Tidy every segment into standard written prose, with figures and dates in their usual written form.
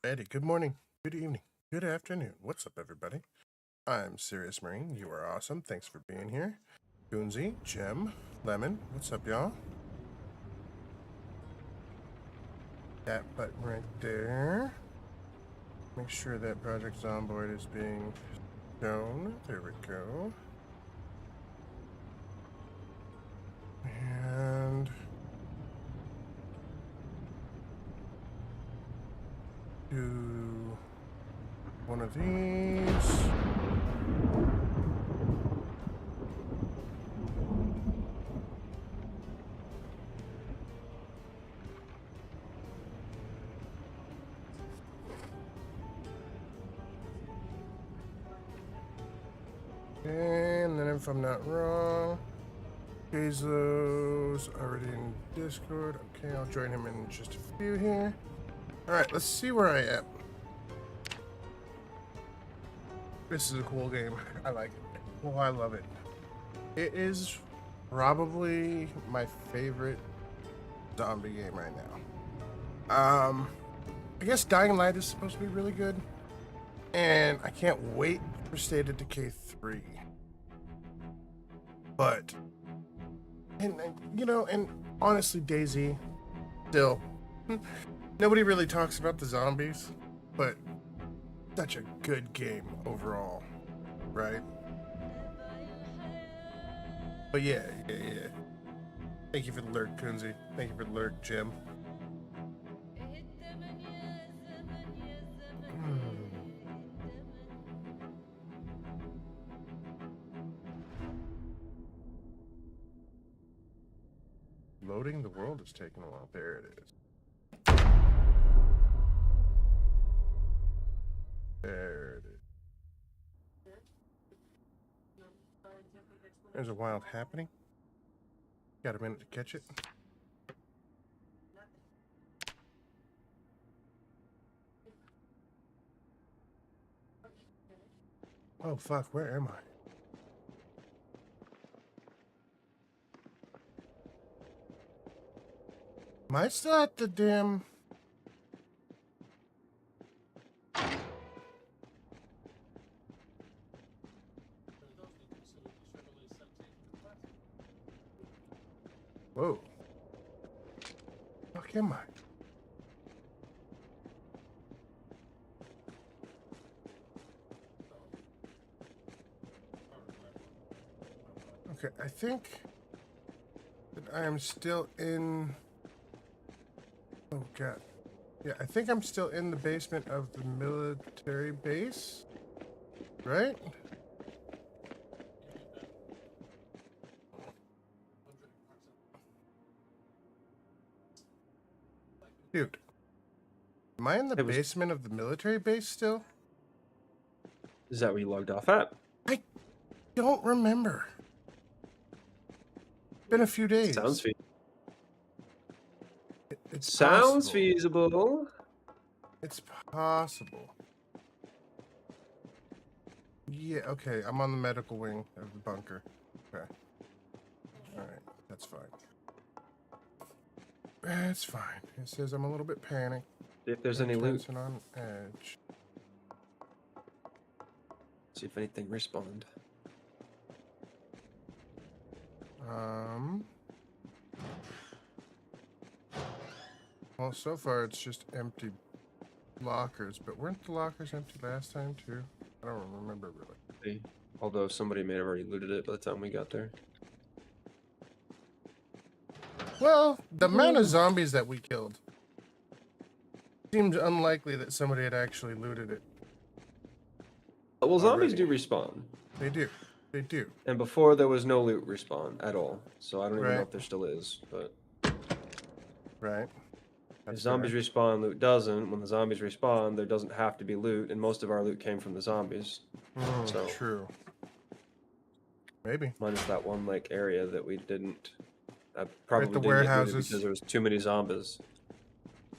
Eddie, good morning, good evening, good afternoon. What's up, everybody? I'm Serious Marine. You are awesome. Thanks for being here. Goonsy, Jim, Lemon, what's up, y'all? That button right there. Make sure that Project Zomboid is being shown. There we go. And do one of these. And then if I'm not wrong, Bezos already in Discord. Okay, I'll join him in just a few here. Alright, let's see where I am. This is a cool game. I like it. Well, I love it. It is probably my favorite zombie game right now. I guess Dying Light is supposed to be really good. And I can't wait for State of Decay 3. But, and honestly, DayZ, still, nobody really talks about the zombies, but such a good game overall, right? But yeah. Thank you for the lurk, Kunzi. Thank you for the lurk, Jim. Loading the world is taking a while. There it is. There it is. There's a wild happening. Got a minute to catch it. Oh fuck, where am I? Am I still at the damn... Whoa. Fuck am I? Okay, I think that I am still in... Oh god. Yeah, I think I'm still in the basement of the military base. Right? Dude. Am I in the basement of the military base still? Is that where you logged off at? I don't remember. It's been a few days. Sounds feasible. It's Sounds possible. feasible. It's possible. Yeah, okay. I'm on the medical wing of the bunker. Okay. Alright, that's fine. That's fine. It says I'm a little bit panicked. If there's any loot. On edge. See if anything respawned. Well, so far it's just empty lockers, but weren't the lockers empty last time too? I don't remember really. Although somebody may have already looted it by the time we got there. Well, the amount of zombies that we killed seemed unlikely that somebody had actually looted it. Well, zombies do respawn. They do. They do. And before there was no loot respawn at all. So I don't even know if there still is, but... Right. If zombies respawn, loot doesn't. When the zombies respawn, there doesn't have to be loot, and most of our loot came from the zombies. So true. Maybe. Minus that one like area that we didn't. Probably the didn't warehouses get because there was too many zombies.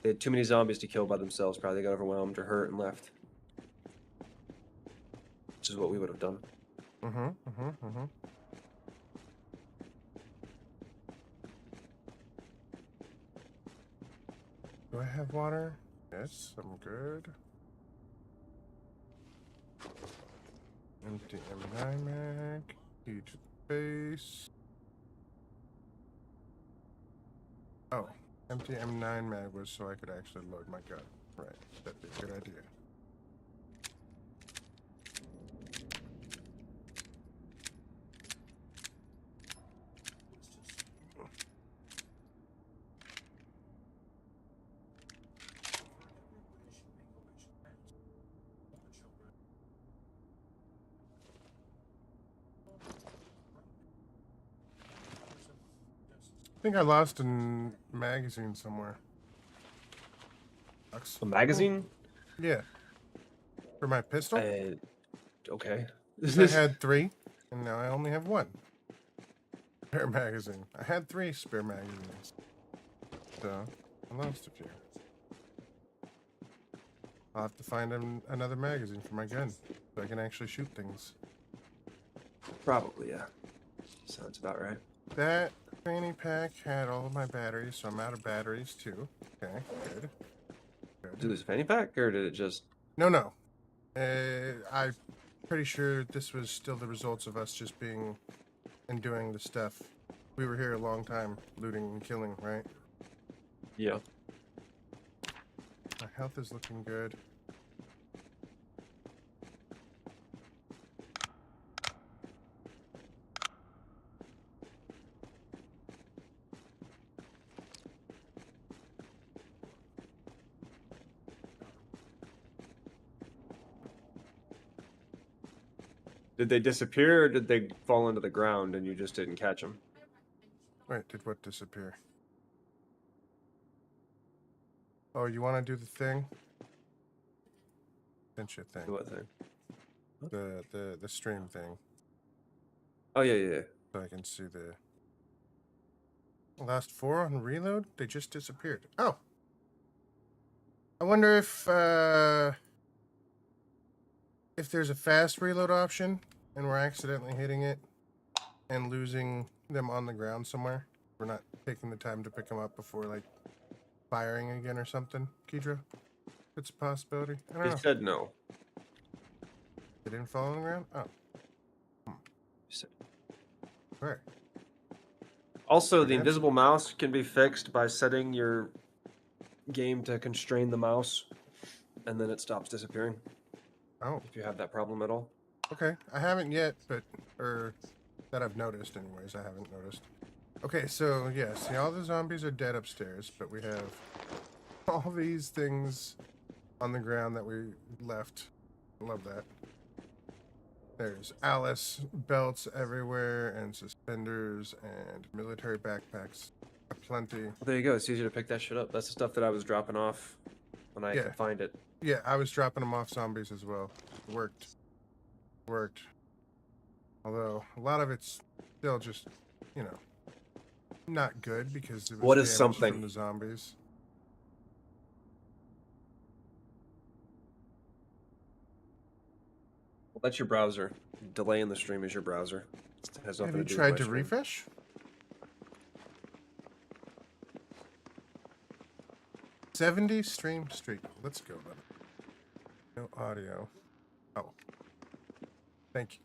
They had too many zombies to kill by themselves. Probably got overwhelmed or hurt and left. Which is what we would have done. Do I have water? Yes, I'm good. Empty M9 mag. Key to the base. Oh, empty M9 mag was so I could actually load my gun. Right, that'd be a good idea. I think I lost a magazine somewhere. Sucks. A magazine? Yeah. For my pistol? Okay. 'Cause I had 3, and now I only have 1. Spare magazine. I had 3 spare magazines. So, I lost a few. I'll have to find another magazine for my gun, so I can actually shoot things. Probably, yeah. Sounds about right. That fanny pack had all of my batteries, so I'm out of batteries too. Okay, good. Did you lose a fanny pack, or did it just... No. I'm pretty sure this was still the results of us just being and doing the stuff. We were here a long time, looting and killing, right? Yeah. My health is looking good. Did they disappear, or did they fall into the ground and you just didn't catch them? Wait, did what disappear? Oh, you want to do the thing? Sent you a thing. What thing? The stream thing, Oh, yeah. so I can see the last 4 on reload. They just disappeared. Oh, I wonder if there's a fast reload option, and we're accidentally hitting it and losing them on the ground somewhere. We're not taking the time to pick them up before like firing again or something. Kedra, it's a possibility. I don't He know. said no. They didn't fall on the ground. Oh, right. Also, the Perhaps. invisible mouse can be fixed by setting your game to constrain the mouse, and then it stops disappearing. Oh, If you have that problem at all. okay. I haven't yet, but or that I've noticed, anyways. I haven't noticed. Okay, so yeah, see, all the zombies are dead upstairs, but we have all these things on the ground that we left. Love that. There's Alice belts everywhere, and suspenders, and military backpacks. Aplenty. Well, there you go. It's easier to pick that shit up. That's the stuff that I was dropping off when I could find it. Yeah, I was dropping them off zombies as well. Worked. Although, a lot of it's still just, you know, not good because it was What is damage something? from the zombies. Well, that's your browser. Delay in the stream is your browser. It has nothing Have you to do tried with to my stream. refresh? 70 stream streak. Let's go, buddy. No audio. Oh. Thank you.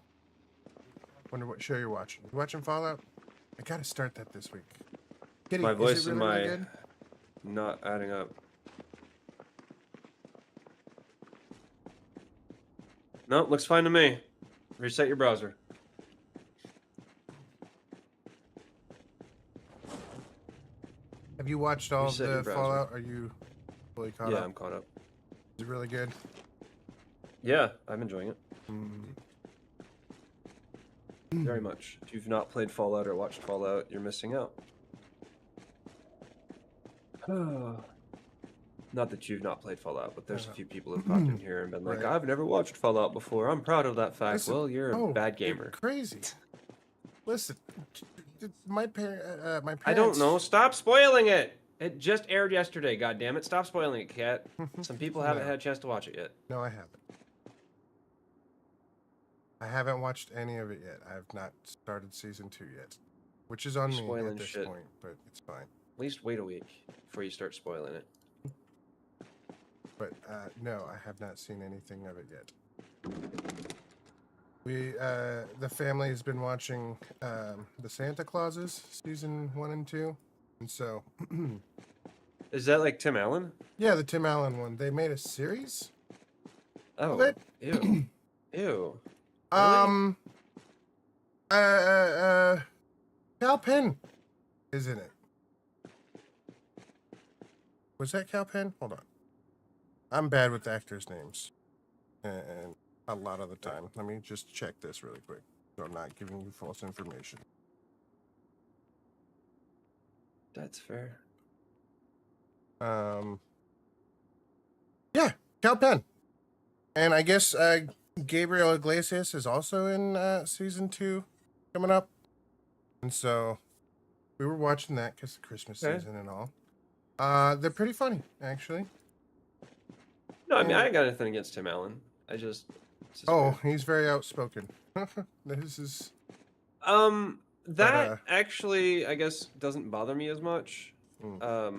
Wonder what show you're watching. You watching Fallout? I gotta start that this week. Kitty, My voice is it and really, my really good? not adding up. No, looks fine to me. Reset your browser. Have you watched all Reset your of the browser. Fallout? Are you fully caught Yeah, up? I'm caught up. Is it really good? Yeah, I'm enjoying it Mm. very much. If you've not played Fallout or watched Fallout, you're missing out. Not that you've not played Fallout, but there's a few people who've popped in here and been like, Right. I've never watched Fallout before. I'm proud of that fact. Listen, Well, you're a bad you're gamer. crazy. Listen, my parents. I don't know. Stop spoiling it. It just aired yesterday. God damn it! Stop spoiling it, Kat. Some people haven't No. had a chance to watch it yet. No, I haven't. I haven't watched any of it yet. I have not started season 2 yet, which is on me Spoiling at this shit. point, but it's fine. At least wait a week before you start spoiling it. but no, I have not seen anything of it yet. The family has been watching the Santa Clauses season 1 and 2, and so Is that like Tim Allen? yeah, the Tim Allen one. They made a series of Oh, it. ew, ew. Really? Cal Penn is in it. Was that Cal Penn? Hold on. I'm bad with actors' names, and a lot of the time. Let me just check this really quick, so I'm not giving you false information. That's fair. Yeah, Cal Penn, and I guess Gabriel Iglesias is also in season 2 coming up, and so we were watching that because Christmas season and all. They're pretty funny, actually. No, I mean, I ain't got anything against Tim Allen. It's just Oh, weird. he's very outspoken. This is that actually, I guess, doesn't bother me as much. I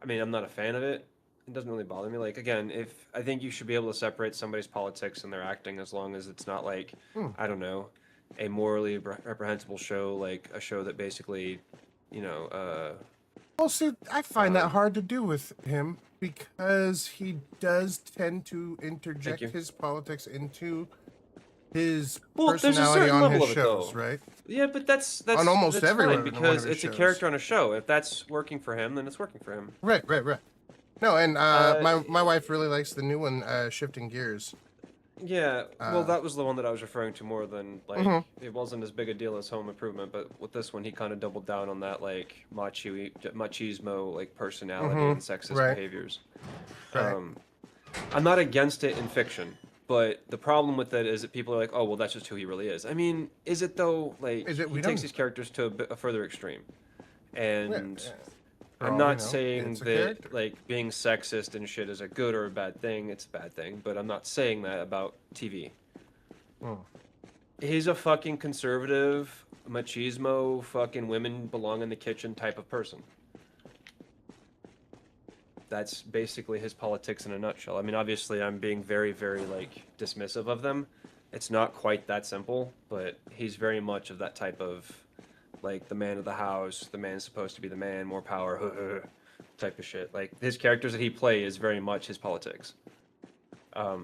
mean, I'm not a fan of it. It doesn't really bother me. Like, again, if I think you should be able to separate somebody's politics and their acting as long as it's not like, I don't know, a morally reprehensible show, like a show that basically, you know, Well, see, I find that hard to do with him because he does tend to interject his politics into his personality on his shows, right? Yeah, but that's on almost that's every fine because it's shows. a character on a show. If that's working for him, then it's working for him. Right. No, and my wife really likes the new one, Shifting Gears. Yeah, well, that was the one that I was referring to more than, like, it wasn't as big a deal as Home Improvement, but with this one, he kind of doubled down on that, like, machismo, like, personality and sexist behaviors. Right. I'm not against it in fiction, but the problem with it is that people are like, oh, well, that's just who he really is. I mean, is it, though? Like, he takes these characters to a further extreme. And... Yeah. I'm not saying that, like, being sexist and shit is a good or a bad thing. It's a bad thing, but I'm not saying that about TV. He's a fucking conservative, machismo, fucking women belong in the kitchen type of person. That's basically his politics in a nutshell. I mean, obviously, I'm being very, very, like, dismissive of them. It's not quite that simple, but he's very much of that type of... like the man of the house, the man's supposed to be the man, more power, type of shit. Like his characters that he plays is very much his politics. But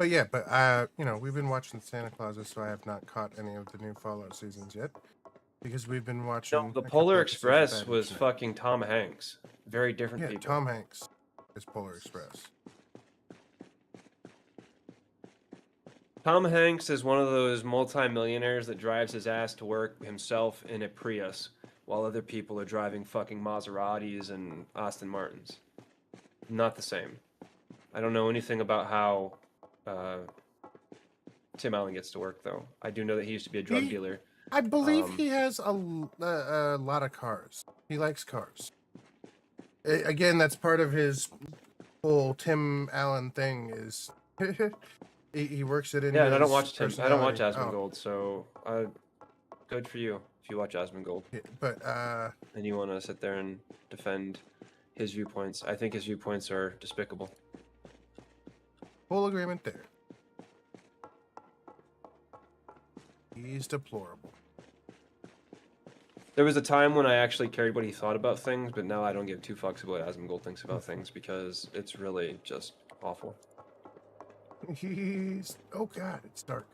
yeah, you know, we've been watching Santa Clauses, so I have not caught any of the new Fallout seasons yet because we've been watching. No, the Polar Express was fucking Tom Hanks. Very different people. Tom Hanks is Polar Express. Tom Hanks is one of those multi-millionaires that drives his ass to work himself in a Prius, while other people are driving fucking Maseratis and Aston Martins. Not the same. I don't know anything about how Tim Allen gets to work, though. I do know that he used to be a drug dealer. I believe he has a lot of cars. He likes cars. Again, that's part of his whole Tim Allen thing is... He works it in. Yeah, and I don't watch Asmongold, so good for you if you watch Asmongold. Yeah, but and you want to sit there and defend his viewpoints. I think his viewpoints are despicable. Full agreement there. He's deplorable. There was a time when I actually cared what he thought about things, but now I don't give two fucks about what Asmongold thinks about things because it's really just awful. Oh god, it's dark.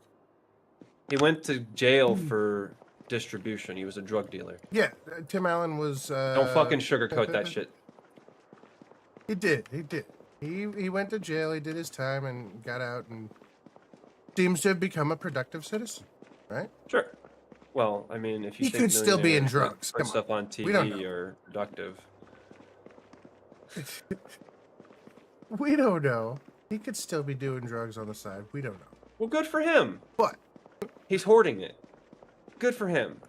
He went to jail for distribution. He was a drug dealer. Yeah, Tim Allen was... Don't fucking sugarcoat that shit. He did. He went to jail, he did his time, and got out, and seems to have become a productive citizen, right? Sure. Well, I mean, if you he could still be in drugs. Put stuff on TV or productive. We don't know. He could still be doing drugs on the side. We don't know. Well, good for him. But he's hoarding it. Good for him.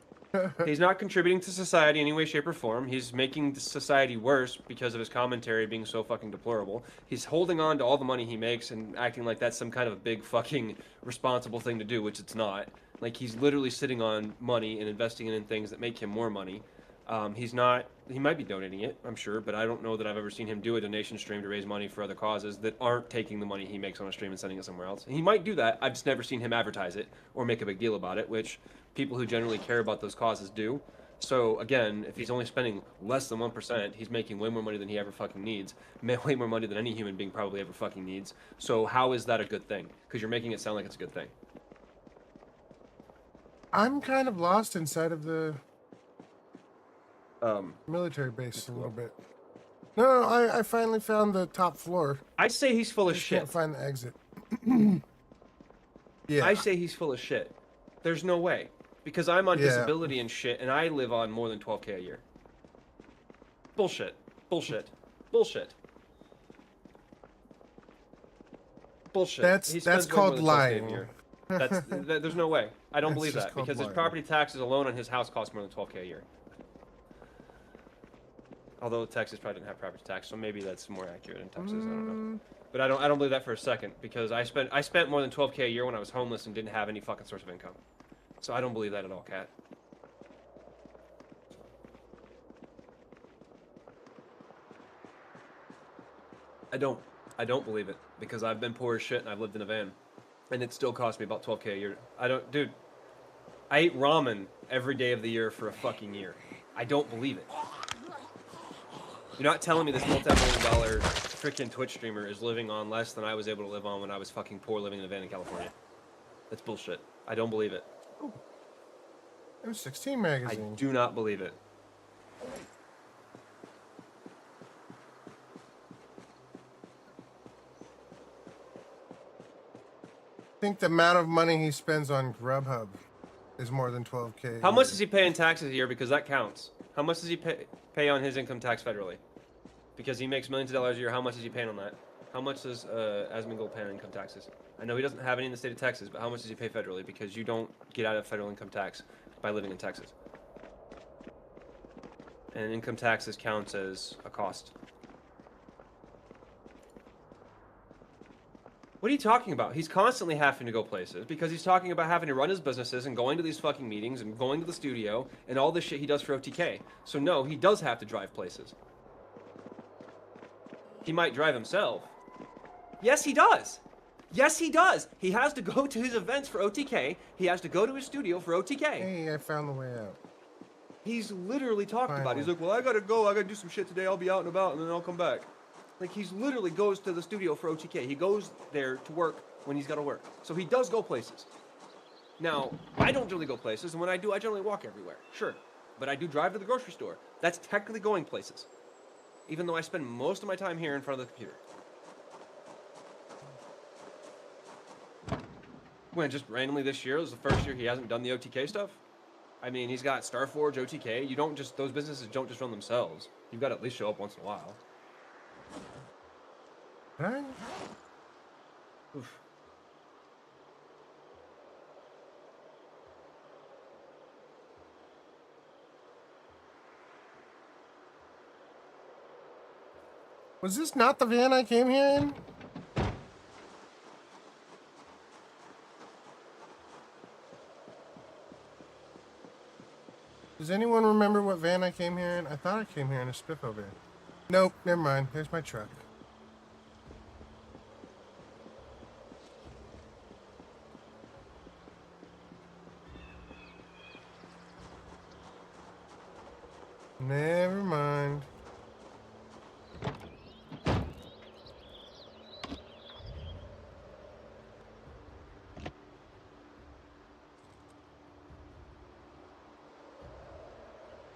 He's not contributing to society in any way, shape, or form. He's making society worse because of his commentary being so fucking deplorable. He's holding on to all the money he makes and acting like that's some kind of a big fucking responsible thing to do, which it's not. Like, he's literally sitting on money and investing it in things that make him more money. He's not. He might be donating it, I'm sure, but I don't know that I've ever seen him do a donation stream to raise money for other causes that aren't taking the money he makes on a stream and sending it somewhere else. He might do that. I've just never seen him advertise it or make a big deal about it, which people who generally care about those causes do. So again, if he's only spending less than 1%, he's making way more money than he ever fucking needs. Way more money than any human being probably ever fucking needs. So how is that a good thing? Because you're making it sound like it's a good thing. I'm kind of lost inside of the military base a little bit. No, I finally found the top floor. I say he's full of Just shit. can't find the exit. Yeah. I say he's full of shit. There's no way. Because I'm on disability and shit, and I live on more than 12K a year. Bullshit. Bullshit. Bullshit. Bullshit. That's called lying. There's no way. I don't believe that because his lying. property taxes alone on his house cost more than 12K a year. Although Texas probably didn't have property tax, so maybe that's more accurate in Texas. I don't know. But I don't believe that for a second because I spent more than 12K a year when I was homeless and didn't have any fucking source of income. So I don't believe that at all, Kat. I don't believe it because I've been poor as shit and I've lived in a van, and it still cost me about 12K a year. Dude. I ate ramen every day of the year for a fucking year. I don't believe it. You're not telling me this multi-million-dollar freaking Twitch streamer is living on less than I was able to live on when I was fucking poor living in a van in California. That's bullshit. I don't believe it. M16 magazine. I do not believe it. I think the amount of money he spends on Grubhub is more than 12K. How much does he pay in taxes a year? Because that counts. How much does he pay on his income tax federally? Because he makes millions of dollars a year. How much is he paying on that? How much does Asmongold pay on income taxes? I know he doesn't have any in the state of Texas, but how much does he pay federally? Because you don't get out of federal income tax by living in Texas. And income taxes counts as a cost. What are you talking about? He's constantly having to go places because he's talking about having to run his businesses and going to these fucking meetings and going to the studio and all this shit he does for OTK. So no, he does have to drive places. He might drive himself. Yes, he does. Yes, he does. He has to go to his events for OTK. He has to go to his studio for OTK. Hey, I found the way out. He's literally talked about it. He's like, well, I gotta go. I gotta do some shit today. I'll be out and about, and then I'll come back. Like, he's literally goes to the studio for OTK. He goes there to work when he's got to work. So he does go places. Now, I don't really go places, and when I do, I generally walk everywhere. Sure. But I do drive to the grocery store. That's technically going places. Even though I spend most of my time here in front of the computer. When just randomly this year was the first year he hasn't done the OTK stuff. I mean, he's got Starforge, OTK. You don't just, those businesses don't just run themselves. You've got to at least show up once in a while. Right. Oof. Was this not the van I came here in? Does anyone remember what van I came here in? I thought I came here in a Spiffo van. Nope, never mind. There's my truck. Never mind.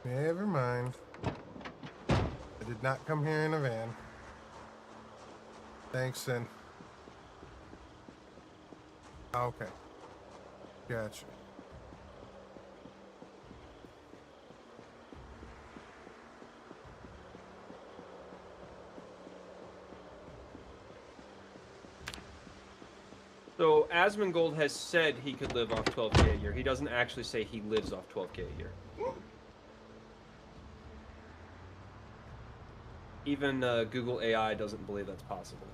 Never mind. I did not come here in a van. Thanks, then. Okay. Gotcha. So Asmongold has said he could live off 12K a year. He doesn't actually say he lives off 12K a year. Even Google AI doesn't believe that's possible.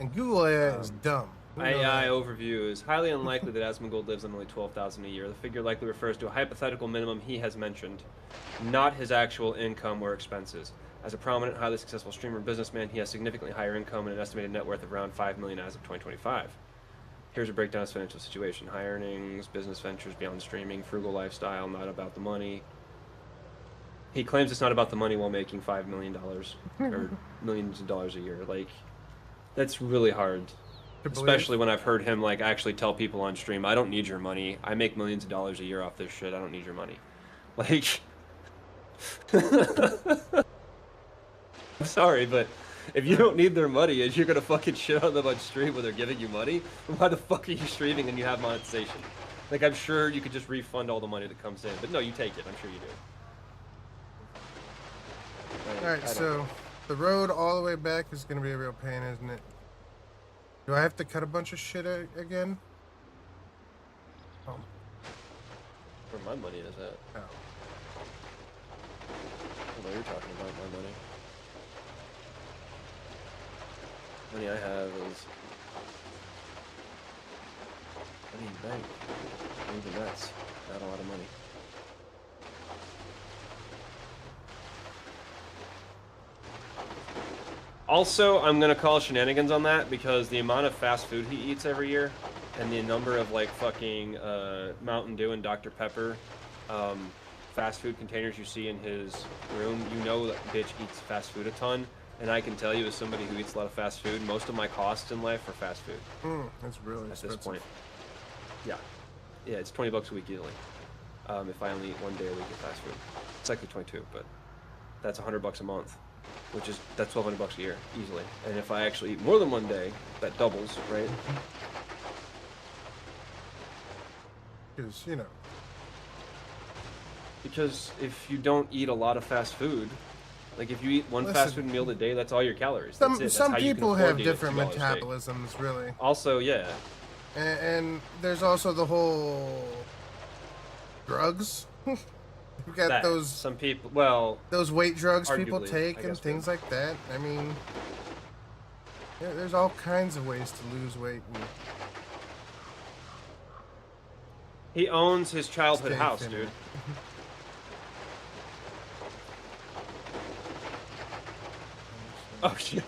And Google AI is dumb. AI overview is highly unlikely that Asmongold lives on only 12,000 a year. The figure likely refers to a hypothetical minimum he has mentioned, not his actual income or expenses. As a prominent, highly successful streamer and businessman, he has significantly higher income and an estimated net worth of around $5 million as of 2025. Here's a breakdown of his financial situation: high earnings, business ventures beyond streaming, frugal lifestyle, not about the money. He claims it's not about the money while making $5 million or millions of dollars a year. Like, that's really hard. Especially when I've heard him like actually tell people on stream, I don't need your money. I make millions of dollars a year off this shit. I don't need your money. Like, I'm sorry, but if you don't need their money and you're gonna fucking shit on them on stream when they're giving you money, why the fuck are you streaming and you have monetization? Like, I'm sure you could just refund all the money that comes in, but no, you take it. I'm sure you do. Alright, so the road all the way back is gonna be a real pain, isn't it? Do I have to cut a bunch of shit again? Oh. Where my money is at? Oh. What are you talking about, my money? Money I have is... money in the bank. Even that's not a lot of money. Also, I'm gonna call shenanigans on that because the amount of fast food he eats every year and the number of like fucking Mountain Dew and Dr. Pepper fast food containers you see in his room, you know that bitch eats fast food a ton. And I can tell you, as somebody who eats a lot of fast food, most of my costs in life are fast food. That's really expensive. At this point. Yeah, it's $20 a week easily. If I only eat one day a week of fast food, it's likely 22, but that's $100 a month. That's $1,200 a year, easily. And if I actually eat more than one day, that doubles, right? Because, you know. Because if you don't eat a lot of fast food, like if you eat one fast food meal a day, that's all your calories. That's it. That's some how you people can afford have to eat different $2 steak. metabolisms, really. Also, yeah. And there's also the whole drugs. You got that, those some people, well, those weight drugs arguably, people take and things like that. I mean, yeah, there's all kinds of ways to lose weight. And he owns his childhood stay house, thinner. dude. Oh shit.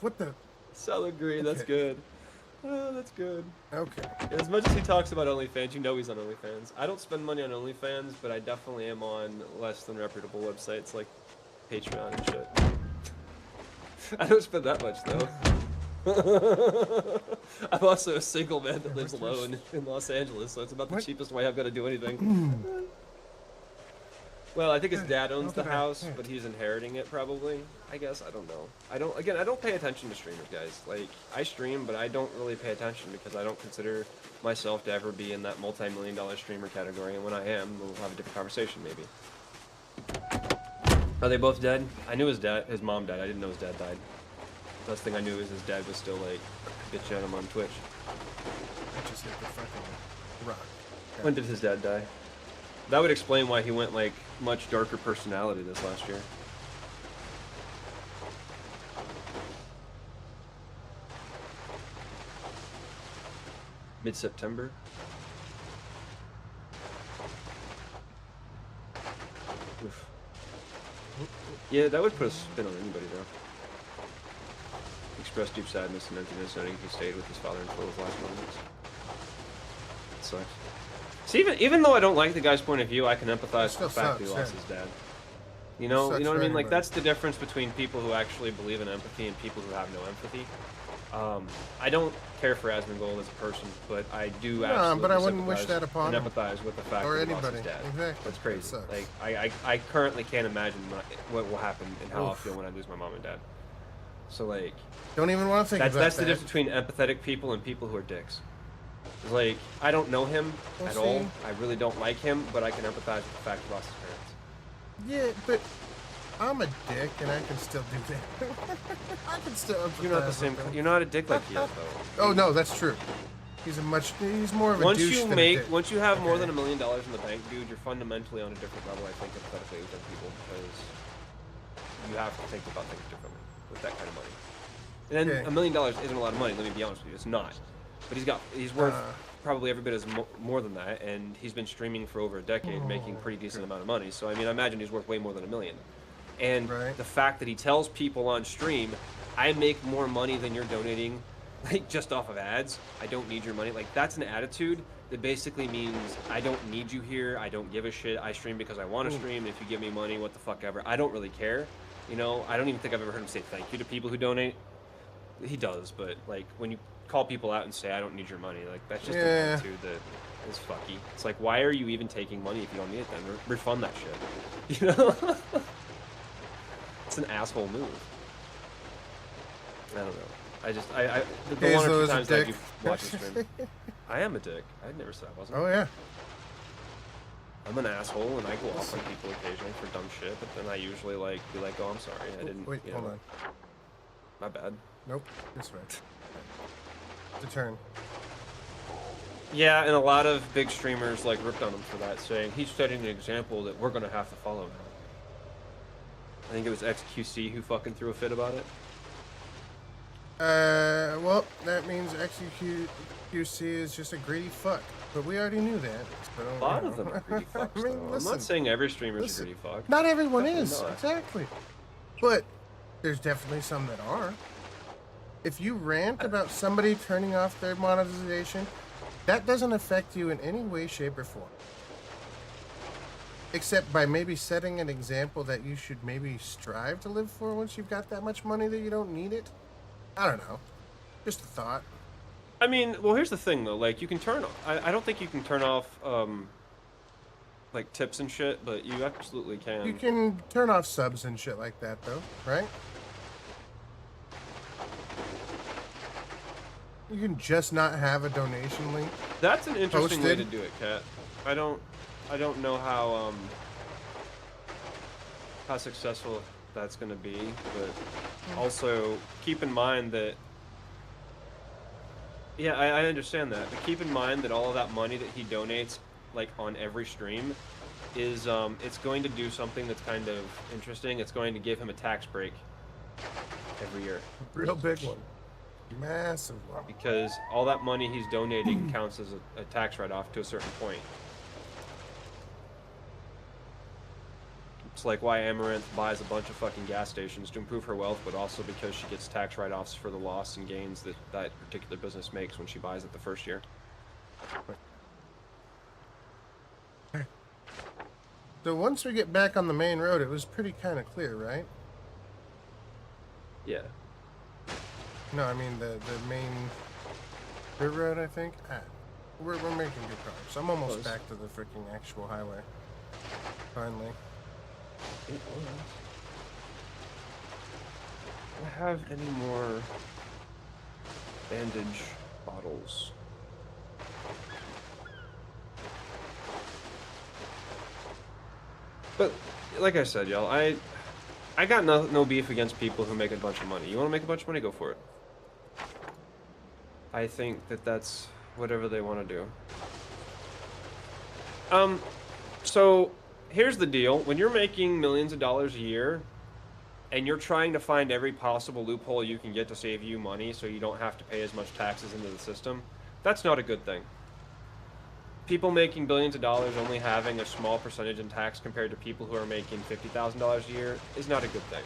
What the? Solid green, that's good. Oh, that's good. Okay. As much as he talks about OnlyFans, you know he's on OnlyFans. I don't spend money on OnlyFans, but I definitely am on less than reputable websites like Patreon and shit. I don't spend that much, though. I'm also a single man that lives alone in Los Angeles, so it's about the cheapest way I've got to do anything. Well, I think his dad owns the house, but he's inheriting it probably. I guess, I don't know. I don't pay attention to streamers, guys. Like, I stream, but I don't really pay attention because I don't consider myself to ever be in that multi-million-dollar streamer category, and when I am, we'll have a different conversation, maybe. Are they both dead? I knew his mom died. I didn't know his dad died. The last thing I knew is his dad was still, like, bitching at him on Twitch. I just hit the fucking rock. Okay. When did his dad die? That would explain why he went, like, much darker personality this last year. Mid-September? Oof. Yeah, that would put a spin on anybody, though. Expressed deep sadness and emptiness, noting he stayed with his father until his last moments. It sucks. See, even though I don't like the guy's point of view, I can empathize with the fact that he lost his dad. You know what I mean? Like, that's the difference between people who actually believe in empathy and people who have no empathy. I don't care for Asmongold as a person, but I do absolutely but I wouldn't wish that upon him. empathize with the fact Or that he anybody. lost his dad. Exactly. That's crazy. That Like, I currently can't imagine what will happen and how I'll feel when I lose my mom and dad. So, like... Don't even want to think about that. That's the difference between empathetic people and people who are dicks. Like, I don't know him at all. I really don't like him, but I can empathize with the fact he lost his parents. Yeah, but I'm a dick, and I can still do that. I can still empathize. You're not the same. You're not a dick like he is, though. Oh no, that's true. He's more of a douche than a dick. Once you have more than $1 million in the bank, dude, you're fundamentally on a different level, I think, empathetically with other people, because you have to think about things differently with that kind of money. And then Okay. $1 million isn't a lot of money. Let me be honest with you, it's not. But he's worth probably every bit as more than that, and he's been streaming for over a decade, making pretty decent amount of money. So I mean, I imagine he's worth way more than $1 million. And Right. the fact that he tells people on stream, I make more money than you're donating, like just off of ads. I don't need your money. Like that's an attitude that basically means I don't need you here. I don't give a shit. I stream because I want to stream. If you give me money, what the fuck ever. I don't really care. You know, I don't even think I've ever heard him say thank you to people who donate. He does, but like when you call people out and say I don't need your money, like that's just an attitude that is fucky. It's like, why are you even taking money if you don't need it then? Refund that shit. You know? It's an asshole move. I don't know. The one or two times that you watch the stream, I am a dick. I never said I wasn't. Oh yeah. I'm an asshole, and I go off on people occasionally for dumb shit, but then I usually like be like, "Oh, I'm sorry, I didn't." Wait, hold on. My bad. Nope, this way. It's a turn. Yeah, and a lot of big streamers like ripped on him for that, saying he's setting an example that we're gonna have to follow now. I think it was XQC who fucking threw a fit about it. Well, that means XQC is just a greedy fuck. But we already knew that. So, A lot of them are greedy fucks, I mean, though. listen, I'm not saying every streamer's a greedy fuck. Not everyone Definitely is, not. exactly. But there's definitely some that are. If you rant about somebody turning off their monetization, that doesn't affect you in any way, shape, or form. Except by maybe setting an example that you should maybe strive to live for once you've got that much money that you don't need it. I don't know. Just a thought. I mean, well, here's the thing, though. Like, you can turn... I don't think you can turn off, like, tips and shit, but you absolutely can. You can turn off subs and shit like that, though, right? You can just not have a donation link. That's an interesting way to posted. do it, Kat. I don't know how successful that's going to be, but also keep in mind that... Yeah, I understand that, but keep in mind that all of that money that he donates, like, on every stream, is, it's going to do something that's kind of interesting. It's going to give him a tax break every year. Real big one. Massive one. Because all that money he's donating counts as a tax write-off to a certain point. It's like why Amaranth buys a bunch of fucking gas stations to improve her wealth, but also because she gets tax write-offs for the loss and gains that that particular business makes when she buys it the first year. So once we get back on the main road, it was pretty kind of clear, right? Yeah. No, I mean the main dirt road, I think. We're making good progress. I'm almost Close. back to the freaking actual highway. Finally. It was. Do I have any more bandage bottles? But like I said, y'all, I got no beef against people who make a bunch of money. You want to make a bunch of money, go for it. I think that that's whatever they want to do. So here's the deal. When you're making millions of dollars a year and you're trying to find every possible loophole you can get to save you money so you don't have to pay as much taxes into the system, that's not a good thing. People making billions of dollars only having a small percentage in tax compared to people who are making $50,000 a year is not a good thing.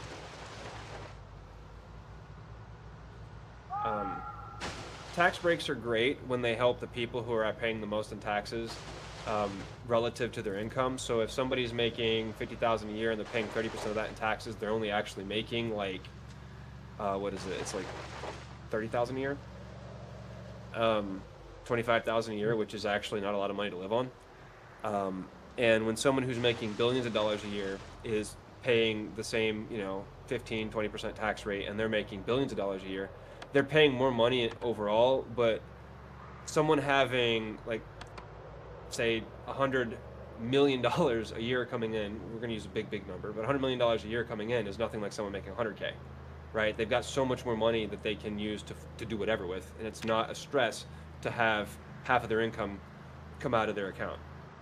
Tax breaks are great when they help the people who are paying the most in taxes relative to their income. So if somebody's making $50,000 a year and they're paying 30% of that in taxes, they're only actually making like, what is it? It's like $30,000 a year. 25,000 a year, which is actually not a lot of money to live on. And when someone who's making billions of dollars a year is paying the same, 15, 20% tax rate, and they're making billions of dollars a year, they're paying more money overall, but someone having, like, say, $100 million a year coming in, we're going to use a big number, but $100 million a year coming in is nothing like someone making 100K, right? They've got so much more money that they can use to do whatever with, and it's not a stress to have half of their income come out of their account,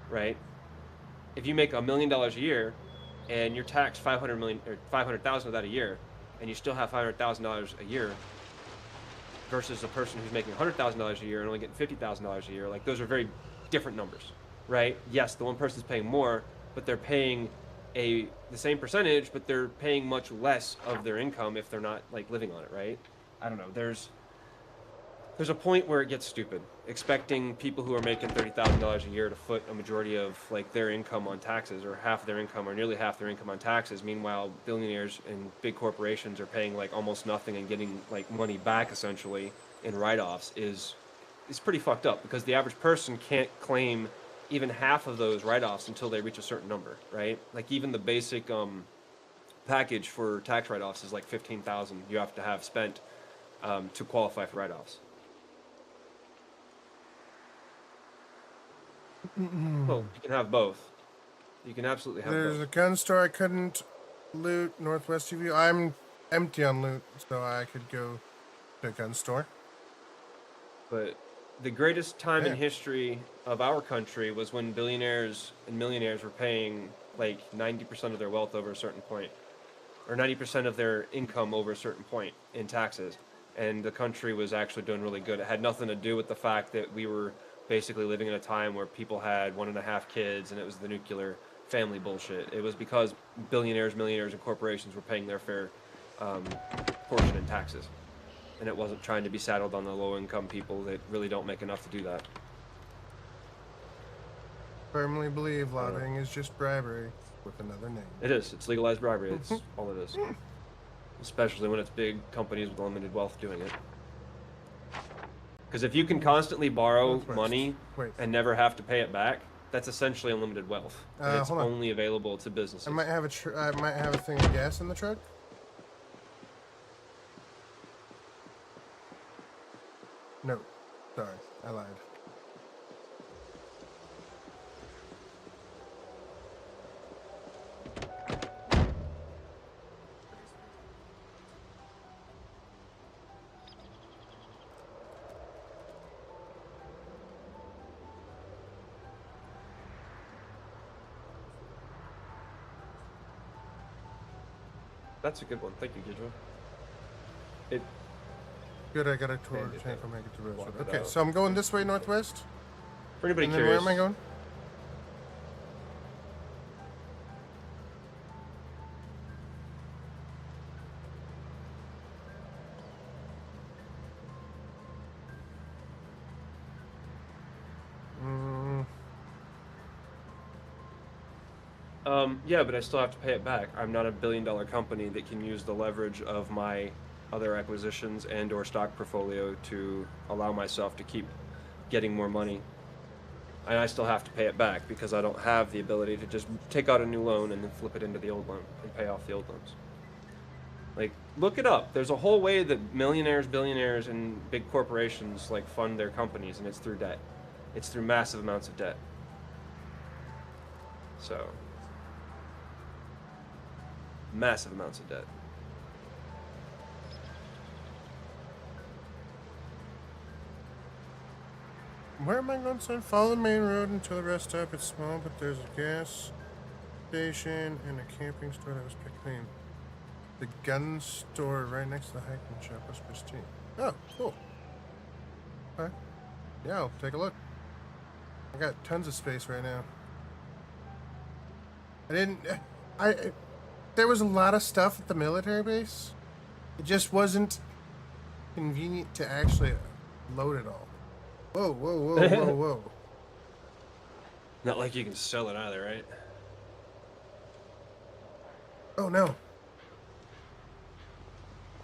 right? If you make $1 million a year and you're taxed 500 million or 500,000 of that a year, and you still have $500,000 a year, versus a person who's making $100,000 a year and only getting $50,000 a year, like those are very different numbers, right? Yes, the one person's paying more, but they're paying the same percentage, but they're paying much less of their income if they're not like living on it, right? I don't know. There's a point where it gets stupid, expecting people who are making $30,000 a year to foot a majority of like their income on taxes, or half their income, or nearly half their income on taxes. Meanwhile, billionaires and big corporations are paying like almost nothing and getting like money back essentially in write-offs is pretty fucked up, because the average person can't claim even half of those write-offs until they reach a certain number, right? Like even the basic package for tax write-offs is like 15,000 you have to have spent to qualify for write-offs. Well, you can have both. You can absolutely have There's both. a gun store I couldn't loot, Northwest TV. I'm empty on loot, so I could go to a gun store. But the greatest time in Yeah. history of our country was when billionaires and millionaires were paying like 90% of their wealth over a certain point, or 90% of their income over a certain point in taxes. And the country was actually doing really good. It had nothing to do with the fact that we were basically living in a time where people had 1.5 kids and it was the nuclear family bullshit. It was because billionaires, millionaires, and corporations were paying their fair portion in taxes. And it wasn't trying to be saddled on the low income people that really don't make enough to do that. Firmly believe lobbying is just bribery with another name. It is. It's legalized bribery. It's all it is. Especially when it's big companies with limited wealth doing it. Because if you can constantly borrow money and never have to pay it back, that's essentially unlimited wealth. And it's only available to businesses. I might have a thing of gas in the truck. No, sorry, I lied. That's a good one. Thank you, Gidro. It. Good, I got a tour tank for make it to Rosewood. Okay, so I'm going this way, northwest. For anybody and curious, where am I going? Yeah, but I still have to pay it back. I'm not a billion-dollar company that can use the leverage of my other acquisitions and/or stock portfolio to allow myself to keep getting more money. And I still have to pay it back because I don't have the ability to just take out a new loan and then flip it into the old loan and pay off the old loans. Like, look it up. There's a whole way that millionaires, billionaires, and big corporations like fund their companies, and it's through debt. It's through massive amounts of debt. So, massive amounts of debt. Where am I going, son? Follow the main road until the rest stop. It's small, but there's a gas station and a camping store that was picked clean. The gun store right next to the hiking shop was pristine. Oh, cool. Okay. Yeah, I'll take a look. I got tons of space right now. There was a lot of stuff at the military base. It just wasn't convenient to actually load it all. Whoa, whoa, whoa, whoa, whoa. Not like you can sell it either, right? Oh, no.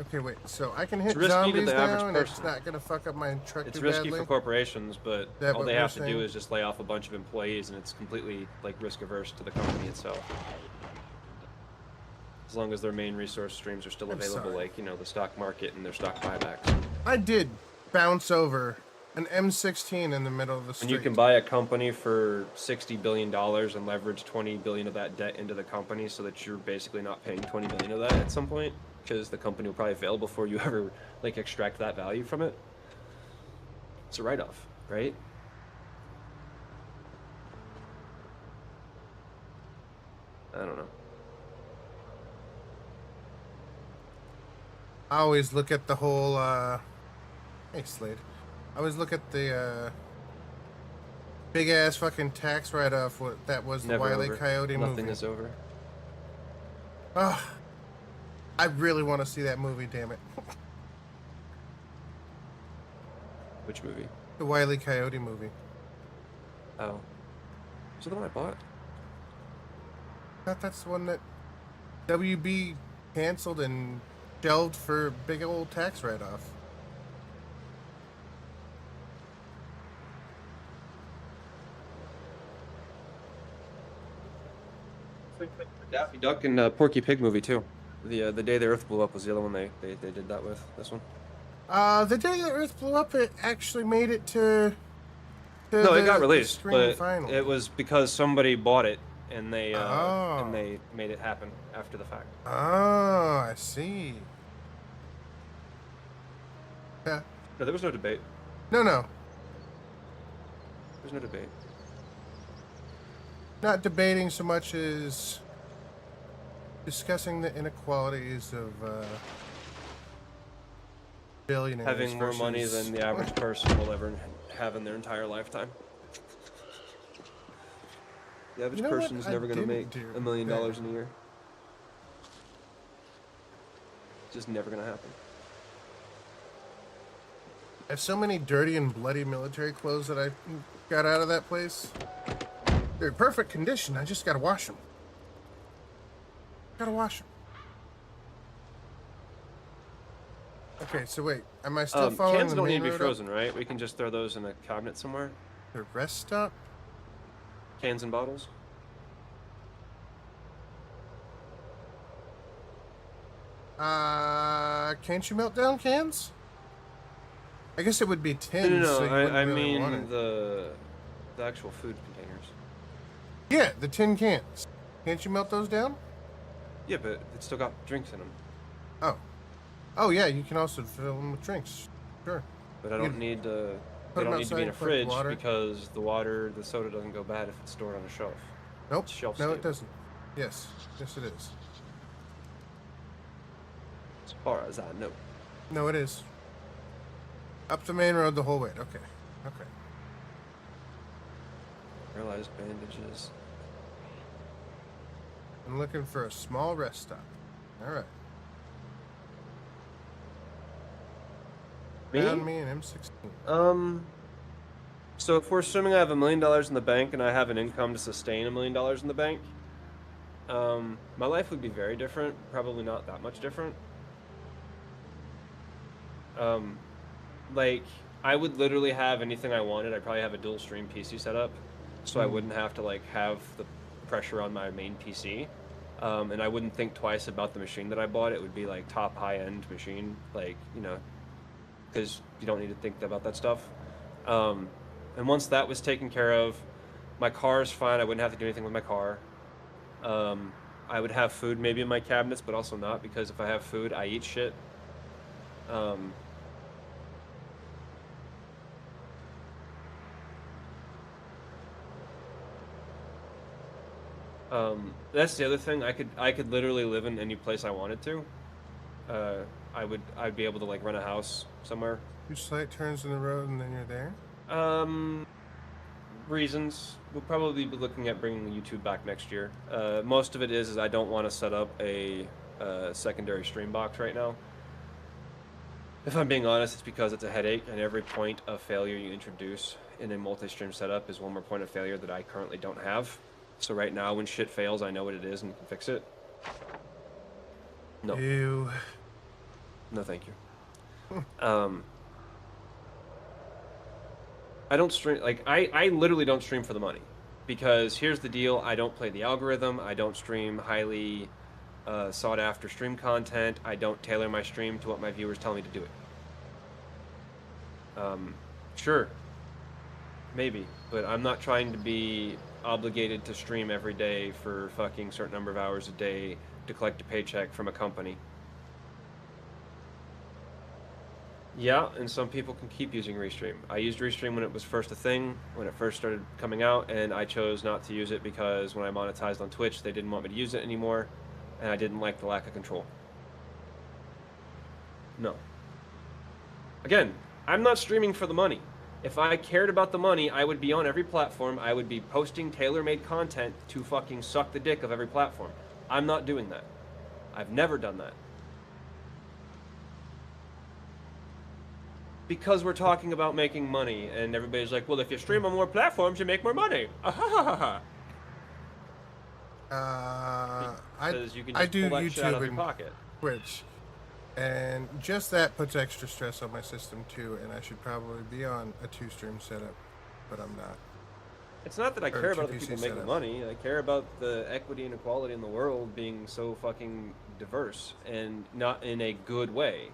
Okay, wait. So I can hit risky to zombies the average now, and person. it's not going to fuck up my truck It's too risky badly? for corporations, but That all what they we're have to do saying? is just lay off a bunch of employees, and it's completely like risk averse to the company itself. As long as their main resource streams are still available, like, you know, the stock market and their stock buybacks. I did bounce over an M16 in the middle of the street. And you can buy a company for $60 billion and leverage 20 billion of that debt into the company, so that you're basically not paying 20 million of that at some point, because the company will probably fail before you ever like extract that value from it. It's a write-off, right? I don't know. I always look at the whole hey Slade. I always look at the big ass fucking tax write off what that was the Never Wile E. over. Coyote Nothing movie. is over. Oh, I really want to see that movie, damn it. Which movie? The Wile E. Coyote movie. Oh. Is that the one I bought? I thought that's the one that WB canceled and shelved for big old tax write off. Daffy Duck and Porky Pig movie too. The Day the Earth Blew Up was the other one they did that with. This one. The day the Earth blew up, it actually made it to No, it got the released, screening but final. it was because somebody bought it and they Oh. made it happen after the fact. Oh, I see. Yeah. No, there was no debate. No. There's no debate. Not debating so much as discussing the inequalities of billionaires Having more money versus- than the average person will ever have in their entire lifetime. The average You know what person is I never going to didn't make do $1 million then? in a year. It's just never going to happen. I have so many dirty and bloody military clothes that I got out of that place. They're in perfect condition. I just gotta wash them. Gotta wash them. Okay, so wait. Am I still following Cans the don't need main to be road up? frozen, right? We can just throw those in a cabinet somewhere. The rest stop? Cans and bottles. Can't you melt down cans? I guess it would be tins. No. So you wouldn't I really mean want it. the actual food containers. Yeah, the tin cans. Can't you melt those down? Yeah, but it's still got drinks in them. Oh. Oh yeah, you can also fill them with drinks. Sure. But I You don't need to. put They 'em don't need to be in a outside, collect fridge water. because the soda doesn't go bad if it's stored on a shelf. Nope. It's shelf No, stable. it doesn't. Yes. Yes, it is. As far as I know. No, it is. Up the main road the whole way. Okay. Okay. Realized bandages. I'm looking for a small rest stop. All right. Me? Found me an M16. So if we're assuming I have $1 million in the bank and I have an income to sustain $1 million in the bank, my life would be very different. Probably not that much different. Like I would literally have anything I wanted. I'd probably have a dual stream PC set up, so I wouldn't have to like have the pressure on my main PC. And I wouldn't think twice about the machine that I bought. It would be like top high-end machine, like, you know, because you don't need to think about that stuff. And once that was taken care of, my car is fine. I wouldn't have to do anything with my car. I would have food maybe in my cabinets, but also not, because if I have food, I eat shit. That's the other thing. I could literally live in any place I wanted to. I'd be able to like rent a house somewhere. Two slight turns in the road and then you're there. Reasons. We'll probably be looking at bringing YouTube back next year. Most of it is I don't want to set up a secondary stream box right now. If I'm being honest, it's because it's a headache, and every point of failure you introduce in a multi-stream setup is one more point of failure that I currently don't have. So right now, when shit fails, I know what it is and can fix it. No. Ew. No, thank you. I don't stream, like, I literally don't stream for the money. Because here's the deal, I don't play the algorithm, I don't stream highly sought after stream content, I don't tailor my stream to what my viewers tell me to do it. Sure, maybe, but I'm not trying to be obligated to stream every day for fucking certain number of hours a day to collect a paycheck from a company. Yeah, and some people can keep using Restream. I used Restream when it was first a thing, when it first started coming out, and I chose not to use it because when I monetized on Twitch, they didn't want me to use it anymore, and I didn't like the lack of control. No. Again, I'm not streaming for the money. If I cared about the money, I would be on every platform. I would be posting tailor-made content to fucking suck the dick of every platform. I'm not doing that. I've never done that. Because we're talking about making money, and everybody's like, well, if you stream on more platforms, you make more money. Because you can I just do pull that shit out YouTube of your and pocket. Twitch, and just that puts extra stress on my system too. And I should probably be on a 2-stream setup, but I'm not. It's not that I Or care about other 2 PC people making setup. money. I care about the equity and equality in the world being so fucking diverse and not in a good way.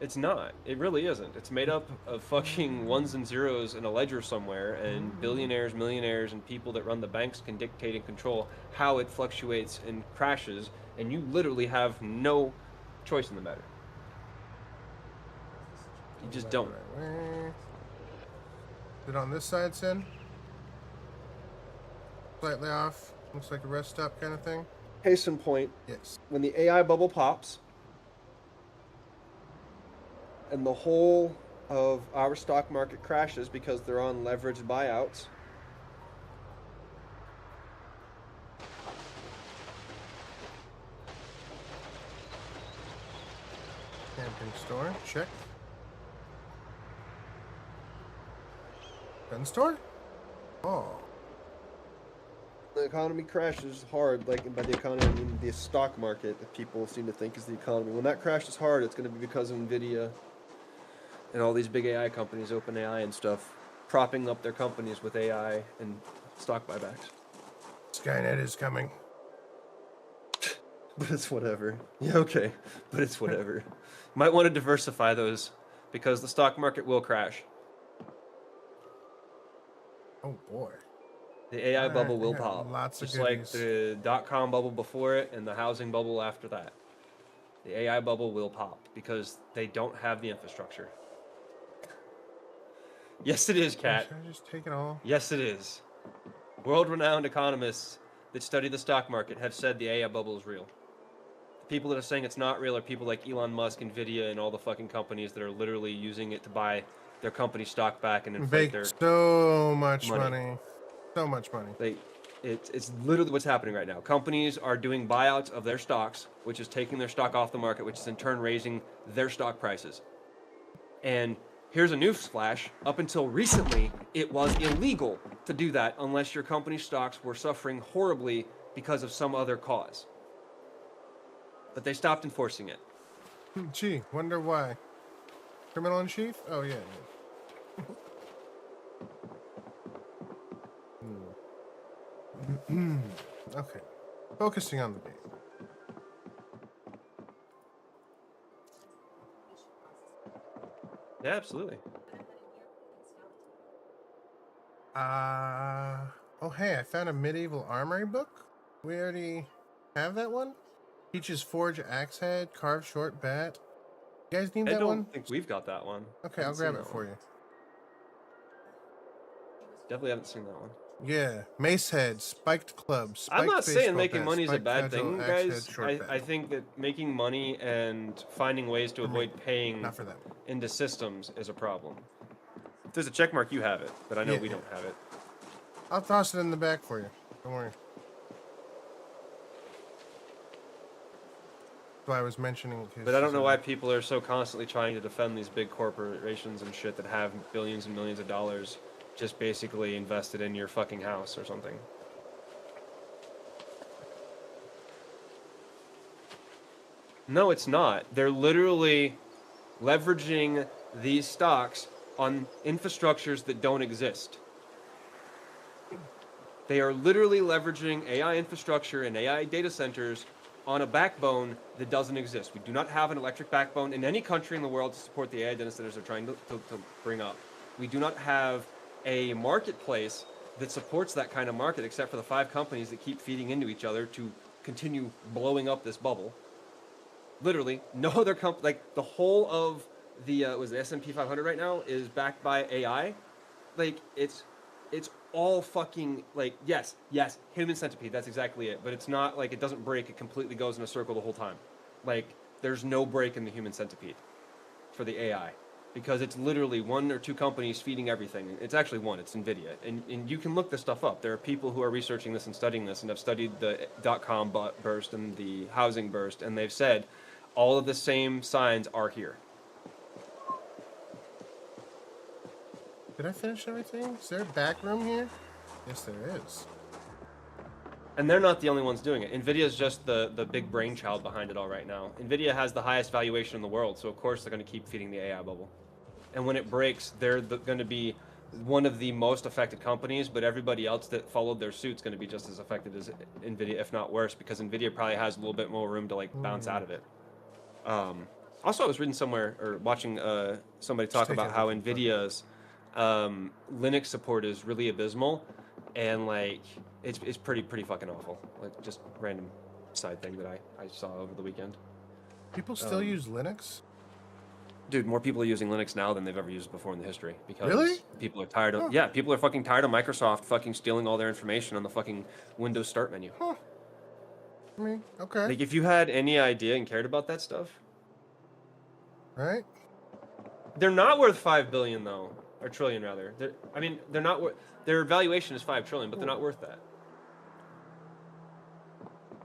It's not. It really isn't. It's made up of fucking ones and zeros in a ledger somewhere, and billionaires, millionaires, and people that run the banks can dictate and control how it fluctuates and crashes, and you literally have no choice in the matter. You just don't. Is it on this side, Sin? Slightly off. Looks like a rest stop kind of thing. Case in point, Yes. when the AI bubble pops, and the whole of our stock market crashes because they're on leveraged buyouts. Camping store. Check. Gun store? Oh. The economy crashes hard, like, and by the economy I mean the stock market that people seem to think is the economy. When that crashes hard, it's going to be because of Nvidia and all these big AI companies, OpenAI and stuff, propping up their companies with AI and stock buybacks. Skynet is coming. But it's whatever. Yeah, okay. But it's whatever. Might want to diversify those because the stock market will crash. Oh boy. The AI bubble will I got pop. lots of Just like goodies. the dot-com bubble before it and the housing bubble after that. The AI bubble will pop because they don't have the infrastructure. Yes, it is, Kat. Should I just take it all? Yes, it is. World-renowned economists that study the stock market have said the AI bubble is real. The people that are saying it's not real are people like Elon Musk, Nvidia, and all the fucking companies that are literally using it to buy their company stock back and inflate Make their so much money. money. So much money. It's literally what's happening right now. Companies are doing buyouts of their stocks, which is taking their stock off the market, which is in turn raising their stock prices. And here's a news flash. Up until recently, it was illegal to do that unless your company's stocks were suffering horribly because of some other cause. But they stopped enforcing it. Gee, wonder why. Criminal in chief? Oh, yeah. Okay. Focusing on the game. Yeah, absolutely. Oh, hey, I found a medieval armory book. We already have that one? Teaches forge axe head, carve short bat. You guys need I that don't one? think we've got that one. Okay, I'll grab it for you. Definitely haven't seen that one. Yeah, mace head, spiked club, spiked I'm not saying baseball making bat, money is a spiked bad cudgel, thing, axe guys. head, short bat. I think that making money and finding ways to For me. avoid paying Not for them. into systems is a problem. If there's a check mark, you have it, but I know Yeah, we yeah. don't have it. I'll toss it in the back for you. Don't worry. That's why I was mentioning it. But I don't know why people are so constantly trying to defend these big corporations and shit that have billions and millions of dollars just basically invested in your fucking house or something. No, it's not. They're literally leveraging these stocks on infrastructures that don't exist. They are literally leveraging AI infrastructure and AI data centers on a backbone that doesn't exist. We do not have an electric backbone in any country in the world to support the AI data centers they're trying to bring up. We do not have a marketplace that supports that kind of market except for the 5 companies that keep feeding into each other to continue blowing up this bubble. Literally, no other company, like the whole of the was the S&P 500 right now is backed by AI. Like it's all fucking like yes, human centipede. That's exactly it. But it's not like it doesn't break. It completely goes in a circle the whole time. Like, there's no break in the human centipede for the AI because it's literally one or two companies feeding everything. It's actually one, it's NVIDIA. And you can look this stuff up. There are people who are researching this and studying this and have studied the dot-com burst and the housing burst, and they've said all of the same signs are here. Did I finish everything? Is there a back room here? Yes, there is. And they're not the only ones doing it. NVIDIA is just the big brainchild behind it all right now. NVIDIA has the highest valuation in the world, so of course they're going to keep feeding the AI bubble. And when it breaks, they're going to be one of the most affected companies, but everybody else that followed their suit is going to be just as affected as NVIDIA, if not worse, because NVIDIA probably has a little bit more room to like bounce out of it. Also, I was reading somewhere or watching somebody talk about how NVIDIA's Linux support is really abysmal, and like it's pretty fucking awful. Like just random side thing that I saw over the weekend. People still use Linux? Dude, more people are using Linux now than they've ever used before in the history because Really? people are tired of people are fucking tired of Microsoft fucking stealing all their information on the fucking Windows Start menu. Huh. I mean, okay. Like if you had any idea and cared about that stuff, right? They're not worth 5 billion though, or trillion rather. They're not worth. Their valuation is 5 trillion, but they're not worth that.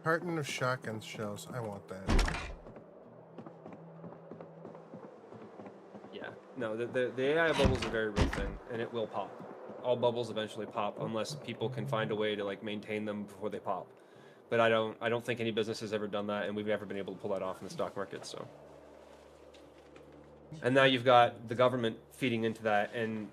Carton of shotgun shells. I want that. Yeah. No, the AI bubble is a very real thing, and it will pop. All bubbles eventually pop unless people can find a way to like maintain them before they pop. But I don't think any business has ever done that, and we've never been able to pull that off in the stock market. So. And now you've got the government feeding into that, and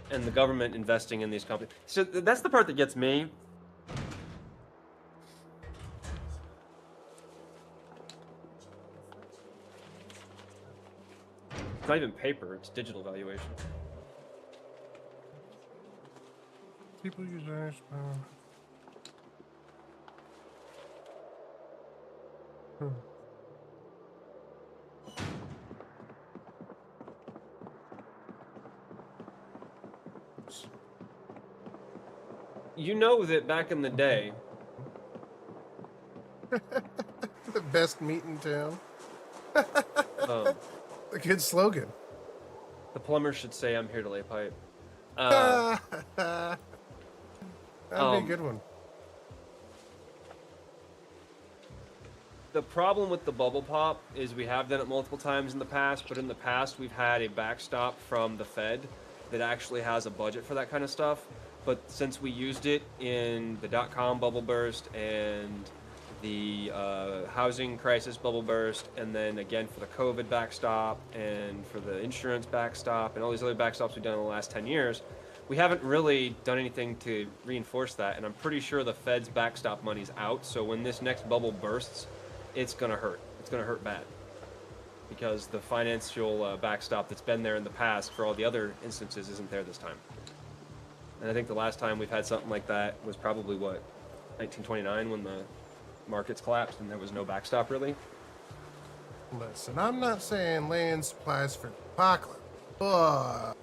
the government investing in these companies. So that's the part that gets me. It's not even paper; it's digital valuation. People use Irish power. You know that back in the day, The best meat in town. um, The good slogan. the plumber should say, "I'm here to lay pipe." That'd be a good one. The problem with the bubble pop is we have done it multiple times in the past, but in the past we've had a backstop from the Fed that actually has a budget for that kind of stuff. But since we used it in the dot-com bubble burst and the housing crisis bubble burst, and then again for the COVID backstop and for the insurance backstop and all these other backstops we've done in the last 10 years, we haven't really done anything to reinforce that. And I'm pretty sure the Fed's backstop money's out. So when this next bubble bursts, it's going to hurt. It's going to hurt bad. Because the financial backstop that's been there in the past for all the other instances isn't there this time. And I think the last time we've had something like that was probably, 1929 when the markets collapsed and there was no backstop really? Listen, I'm not saying laying supplies for the apocalypse, but...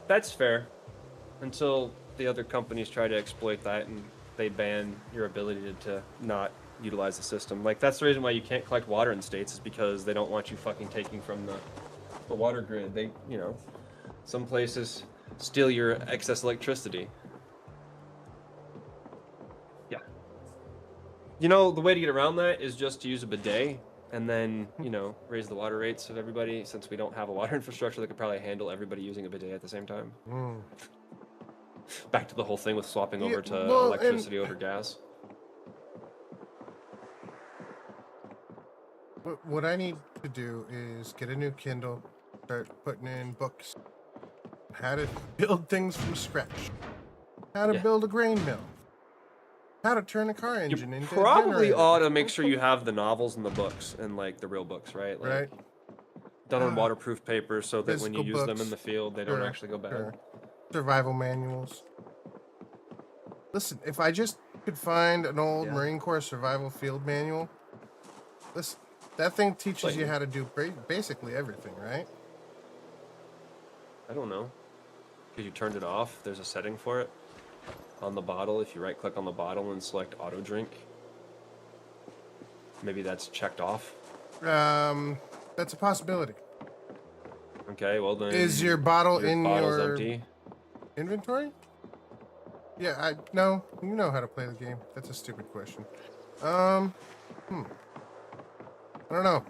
That's fair. Until the other companies try to exploit that and they ban your ability to not utilize the system. Like, that's the reason why you can't collect water in states, is because they don't want you fucking taking from the water grid. They, some places steal your excess electricity. Yeah. The way to get around that is just to use a bidet and then, raise the water rates of everybody, since we don't have a water infrastructure that could probably handle everybody using a bidet at the same time. Back to the whole thing with swapping over to electricity over gas. What I need to do is get a new Kindle, start putting in books, how to build things from scratch, how to build a grain mill, how to turn a car engine into a probably generator. ought to make sure you have the novels and the books and like the real books, right? Like, right. Done on waterproof paper so that when you Physical use them books. in the field, they don't actually go bad. Sure. Survival manuals. Listen, if I just could find an old Marine Corps survival field manual, listen, that thing teaches you how to do basically everything, right? I don't know. Because you turned it off. There's a setting for it on the bottle. If you right-click on the bottle and select auto drink, maybe that's checked off. That's a possibility. Okay, well then. Is your bottle in bottle's your empty. inventory? Yeah, no. You know how to play the game. That's a stupid question. I don't know.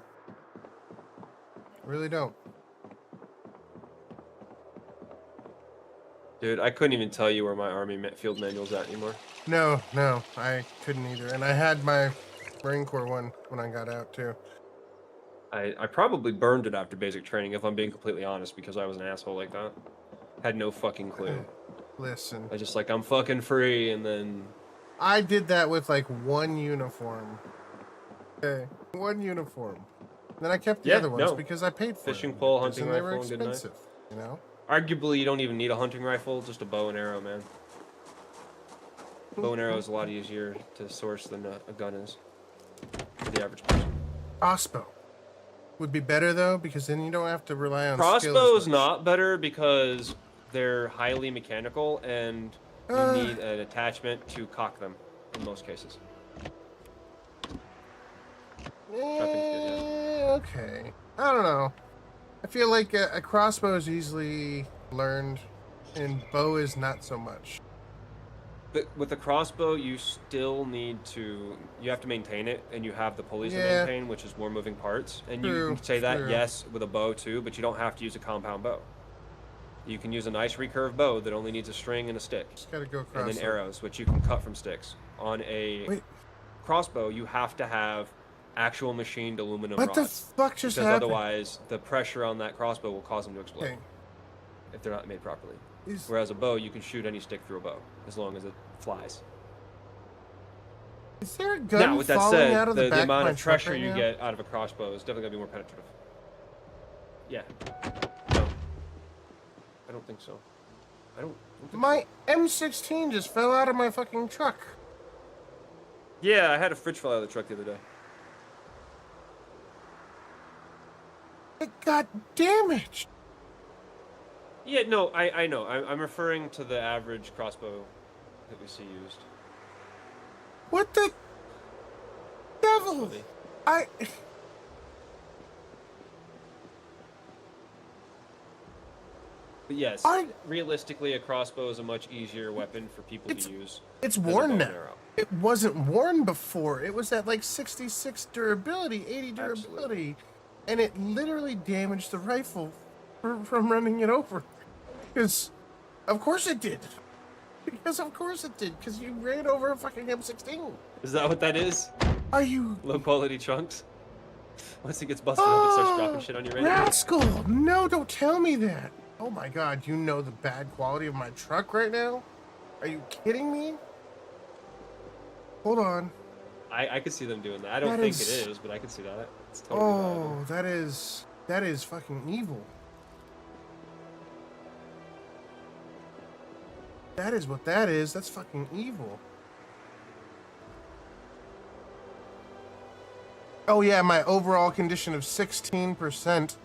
Really don't. Dude, I couldn't even tell you where my Army field manual's at anymore. No, I couldn't either. And I had my Marine Corps one when I got out too. I probably burned it after basic training, if I'm being completely honest, because I was an asshole like that. Had no fucking clue. Listen. I just like, I'm fucking free, and then... I did that with like one uniform. Okay, one uniform. Then I kept the other ones because I paid for Fishing them. pole, hunting And they were rifle, and good night. expensive, you know? Arguably, you don't even need a hunting rifle, just a bow and arrow, man. Bow and arrow is a lot easier to source than a gun is for the average person. Crossbow would be better though, because then you don't have to rely on Crossbows not better because they're highly mechanical and you need an attachment to cock them in most cases. Okay. I don't know. I feel like a crossbow is easily learned, and bow is not so much. But with the crossbow, you still need to... You have to maintain it, and you have the pulleys to maintain, which is more moving parts. And you can say that, yes, with a bow too, but you don't have to use a compound bow. You can use a nice recurve bow that only needs a string and a stick. Just gotta go across. And then arrows, which you can cut from sticks. On a crossbow, you have to have actual machined aluminum rods. What the fuck just happened? Because otherwise, the pressure on that crossbow will cause them to explode. If they're not made properly. Whereas a bow, you can shoot any stick through a bow, as long as it flies. Is there a gun falling out of the back amount of my of pressure truck right you now? get out of a crossbow is definitely going to be more penetrative. Yeah. No. I don't think so. I don't think my M16 just fell out of my fucking truck. Yeah, I had a fridge fall out of the truck the other day. It got damaged. Yeah, no, I know. I'm referring to the average crossbow that we see used. What the devil? But yes, realistically, a crossbow is a much easier weapon for people to use. It's worn now. It wasn't worn before. It was at like 66 durability, 80 durability. Absolutely. And it literally damaged the rifle from running it over. Because, of course it did. Because of course it did. Because you ran over a fucking M16. Is that what that is? Are you... Low quality chunks? Once it gets busted up, it starts dropping shit on your radio. Rascal! No, don't tell me that. Oh my god, you know the bad quality of my truck right now? Are you kidding me? Hold on. I could see them doing that. I don't think it is, but I could see that. It's totally viable. That is fucking evil. That is what that is. That's fucking evil. Oh yeah, my overall condition of 16%.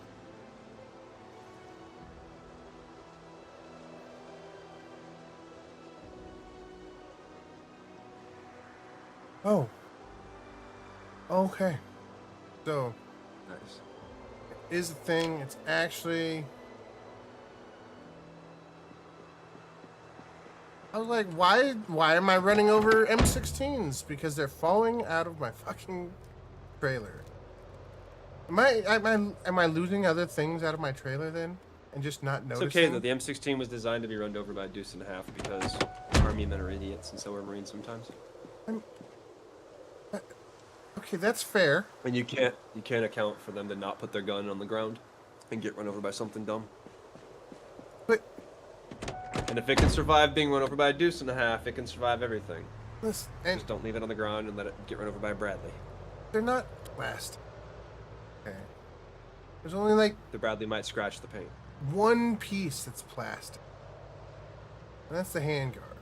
Oh. Okay. So, nice. Is the thing, it's actually... I was like, why am I running over M16s? Because they're falling out of my fucking trailer. Am I losing other things out of my trailer then? And just not noticing? It's okay though, the M16 was designed to be run over by a deuce and a half because Army men are idiots and so are Marines sometimes. Okay, that's fair. And you can't account for them to not put their gun on the ground and get run over by something dumb. But... And if it can survive being run over by a deuce and a half, it can survive everything. Listen, just don't leave it on the ground and let it get run over by a Bradley. They're not plastic. Okay. There's only like... The Bradley might scratch the paint. One piece that's plastic. And that's the handguard.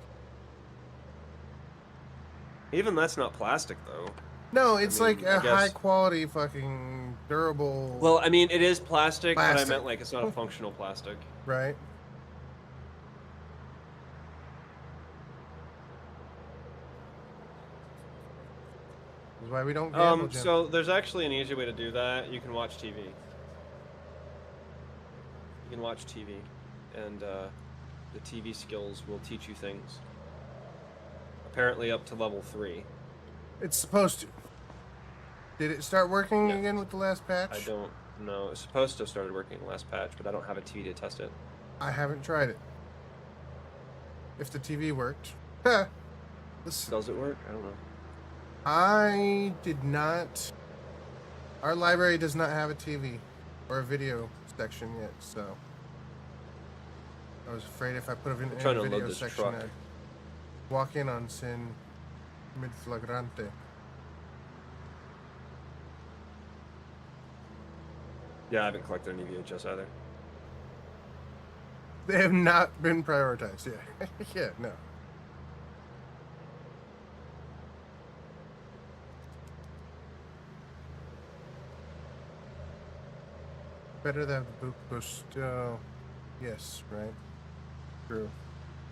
Even that's not plastic, though. No, it's I like mean, I a high guess. quality, fucking durable Well, I mean, it is plastic, but I plastic, meant like it's not a functional plastic. right? That's why we don't gamble, Jim. So there's actually an easy way to do that. You can watch TV. You can watch TV, and the TV skills will teach you things. Apparently up to level 3. It's supposed to. Did it start working Yeah. again with the last patch? I don't know. It's supposed to have started working last patch, but I don't have a TV to test it. I haven't tried it. If the TV worked. Listen, Does it work? I don't know. I did not. Our library does not have a TV or a video section yet, so I was afraid if I put it in trying a to video load this section, truck. I'd walk in on sin mid flagrante. Yeah, I haven't collected any VHS either. They have not been prioritized. Yeah, yeah, no. Better than the book boost. Yes, right. True.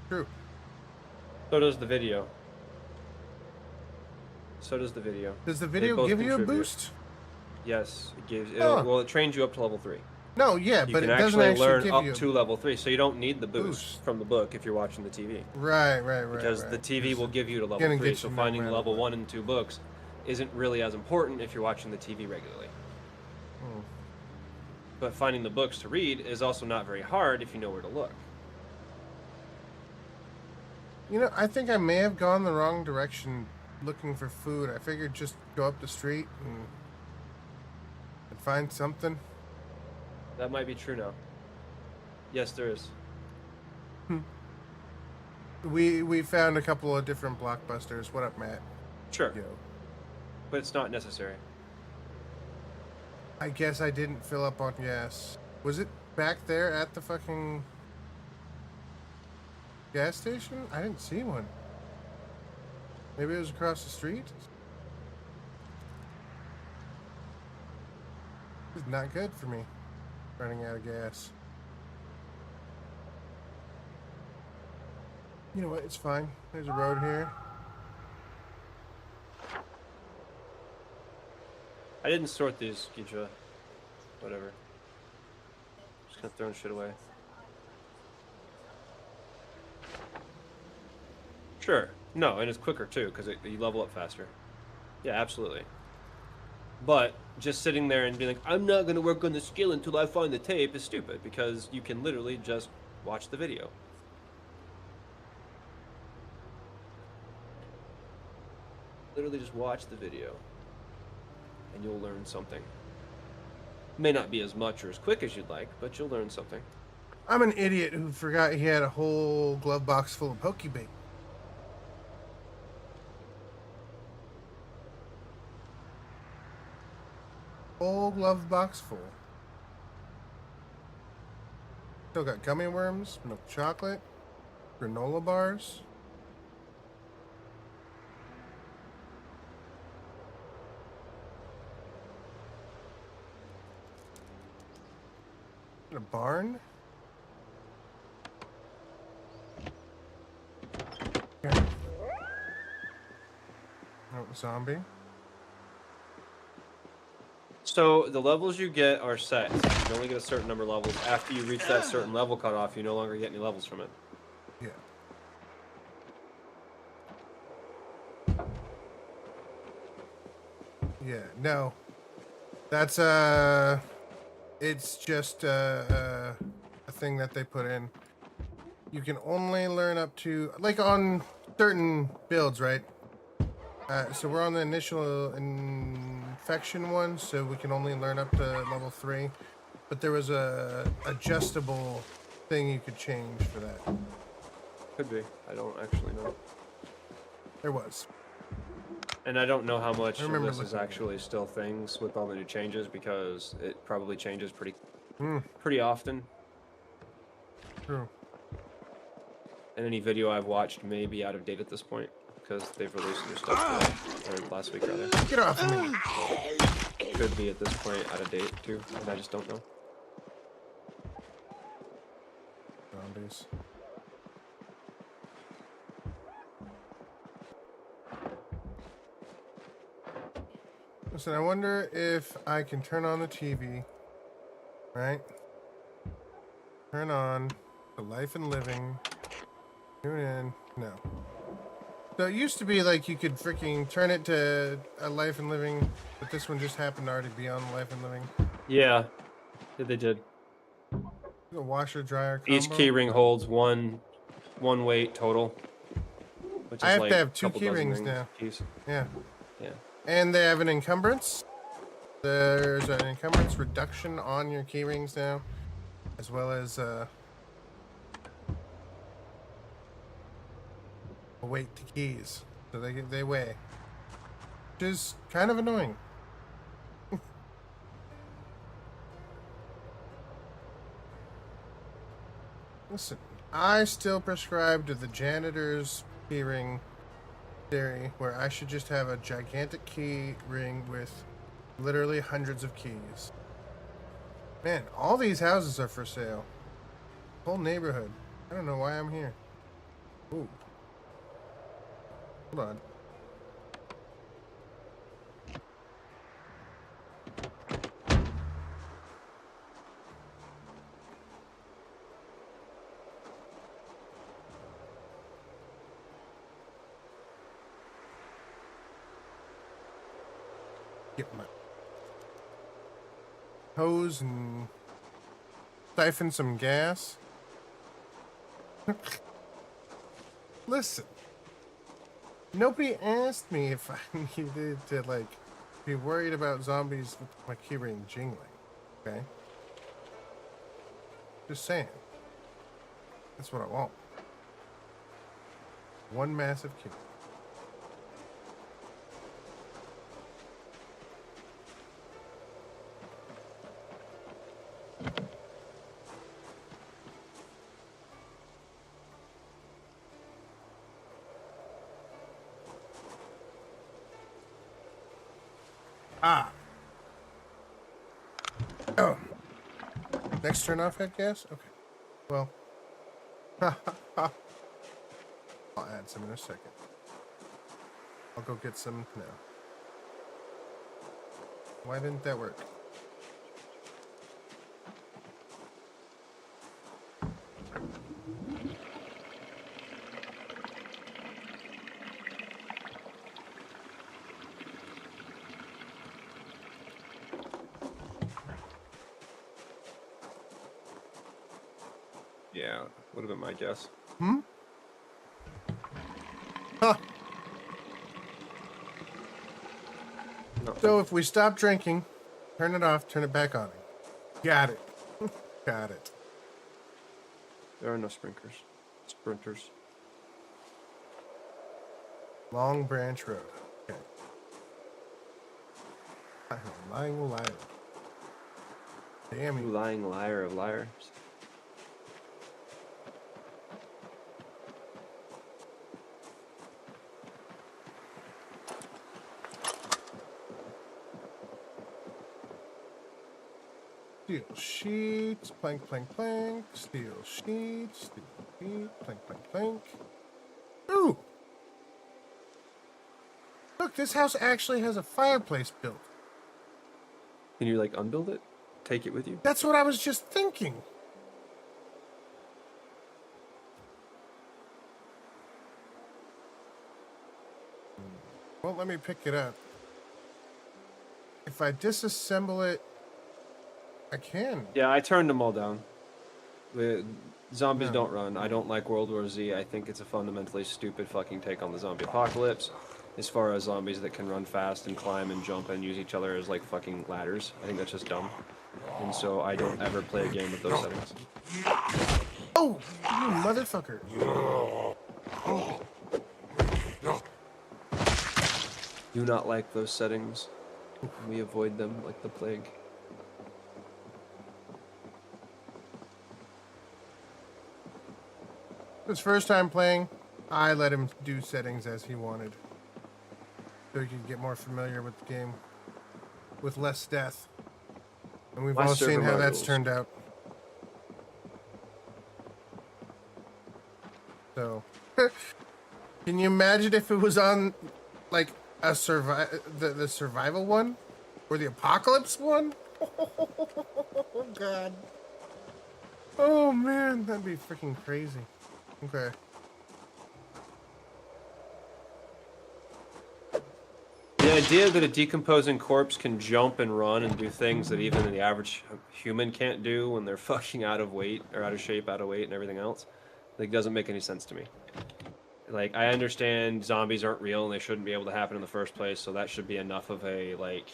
True. So does the video. Does the They video both give you a contribute. boost? Yes, it gives. Oh. Well, it trains you up to level 3. No, yeah, You but can it doesn't actually actually learn give up you to level 3, so you don't need the boost Boost. from the book if you're watching the TV. Right, Because right. the TV will give you to level gonna 3, get so you no finding matter level what. 1 and 2 books isn't really as important if you're watching the TV regularly. Hmm. But finding the books to read is also not very hard if you know where to look. You know, I think I may have gone the wrong direction looking for food. I figured just go up the street and find something. That might be true now. Yes, there is. We found a couple of different blockbusters. What up, Matt? Sure, Yo. but it's not necessary. I guess I didn't fill up on gas. Was it back there at the fucking gas station? I didn't see one. Maybe it was across the street? This is not good for me. Running out of gas. You know what? It's fine. There's a road here. I didn't sort these, Gidra. Whatever. Just kind of throwing shit away. Sure. No, and it's quicker too, because you level up faster. Yeah, absolutely. But just sitting there and being like, I'm not going to work on the skill until I find the tape is stupid, because you can literally just watch the video. Literally just watch the video, and you'll learn something. May not be as much or as quick as you'd like, but you'll learn something. I'm an idiot who forgot he had a whole glove box full of Pokebait. Whole glove box full. Still got gummy worms, milk chocolate, granola bars. A barn? Okay. Oh, zombie. So the levels you get are set. You can only get a certain number of levels. After you reach that certain level cutoff, you no longer get any levels from it. Yeah. Yeah, no. That's it's just a thing that they put in. You can only learn up to, like, on certain builds, right? So we're on the initial infection one, so we can only learn up to level 3. But there was a adjustable thing you could change for that. Could be. I don't actually know. There was. And I don't know how much of remember this is looking at it. actually still things with all the new changes, because it probably changes pretty often. True. And any video I've watched may be out of date at this point. because they've released new stuff today, or last week rather. Get off of me! Could be at this point out of date too, and I just don't know. Zombies. Listen, I wonder if I can turn on the TV, right? Turn on the Life and Living. Tune in. No. So it used to be like you could freaking turn it to a Life and Living, but this one just happened to already be on Life and Living. Yeah, they did. The washer dryer combo. Each keyring holds one weight total. Which is I have like to have 2 a couple key dozen rings now. Keys. Yeah. Yeah. And they have an encumbrance. There's an encumbrance reduction on your key rings now, as well as a weight to keys. So they weigh. Which is kind of annoying. Listen, I still prescribe to the janitor's keyring theory, where I should just have a gigantic key ring with literally hundreds of keys. Man, all these houses are for sale. Whole neighborhood. I don't know why I'm here. Ooh. Hold on. Get my hose and siphon some gas. Listen, nobody asked me if I needed to like be worried about zombies with my keyring jingling. Okay, just saying. That's what I want. One massive key. Ah. Oh. Next turn off head gas? Okay. Well. I'll add some in a second. I'll go get some now. Why didn't that work? Yeah, would have been my guess. Hmm? Huh. No. So if we stop drinking, turn it off, turn it back on. Got it. Got it. There are no sprinters. Long Branch Road. Okay. I'm a lying liar. Damn You you. lying liar of liars. Steel sheets, plank, plank, plank. Steel sheets, steel sheet, plank, plank, plank. Ooh! Look, this house actually has a fireplace built. Can you like unbuild it? Take it with you? That's what I was just thinking. Won't let me pick it up. If I disassemble it, I can. Yeah, I turned them all down. The zombies No. don't run. I don't like World War Z. I think it's a fundamentally stupid fucking take on the zombie apocalypse. As far as zombies that can run fast and climb and jump and use each other as like fucking ladders, I think that's just dumb. And so I don't ever play a game with those settings. Oh, you motherfucker. Do not like those settings. We avoid them like the plague. This first time playing, I let him do settings as he wanted, so he could get more familiar with the game, with less death. And we've My all server seen how that's modules. turned out. So, can you imagine if it was on, like, a the survival one, or the apocalypse one? Oh God. Oh man, that'd be freaking crazy. Okay. The idea that a decomposing corpse can jump and run and do things that even the average human can't do when they're fucking out of weight or out of shape, out of weight, and everything else, like, doesn't make any sense to me. Like, I understand zombies aren't real and they shouldn't be able to happen in the first place, so that should be enough of a, like,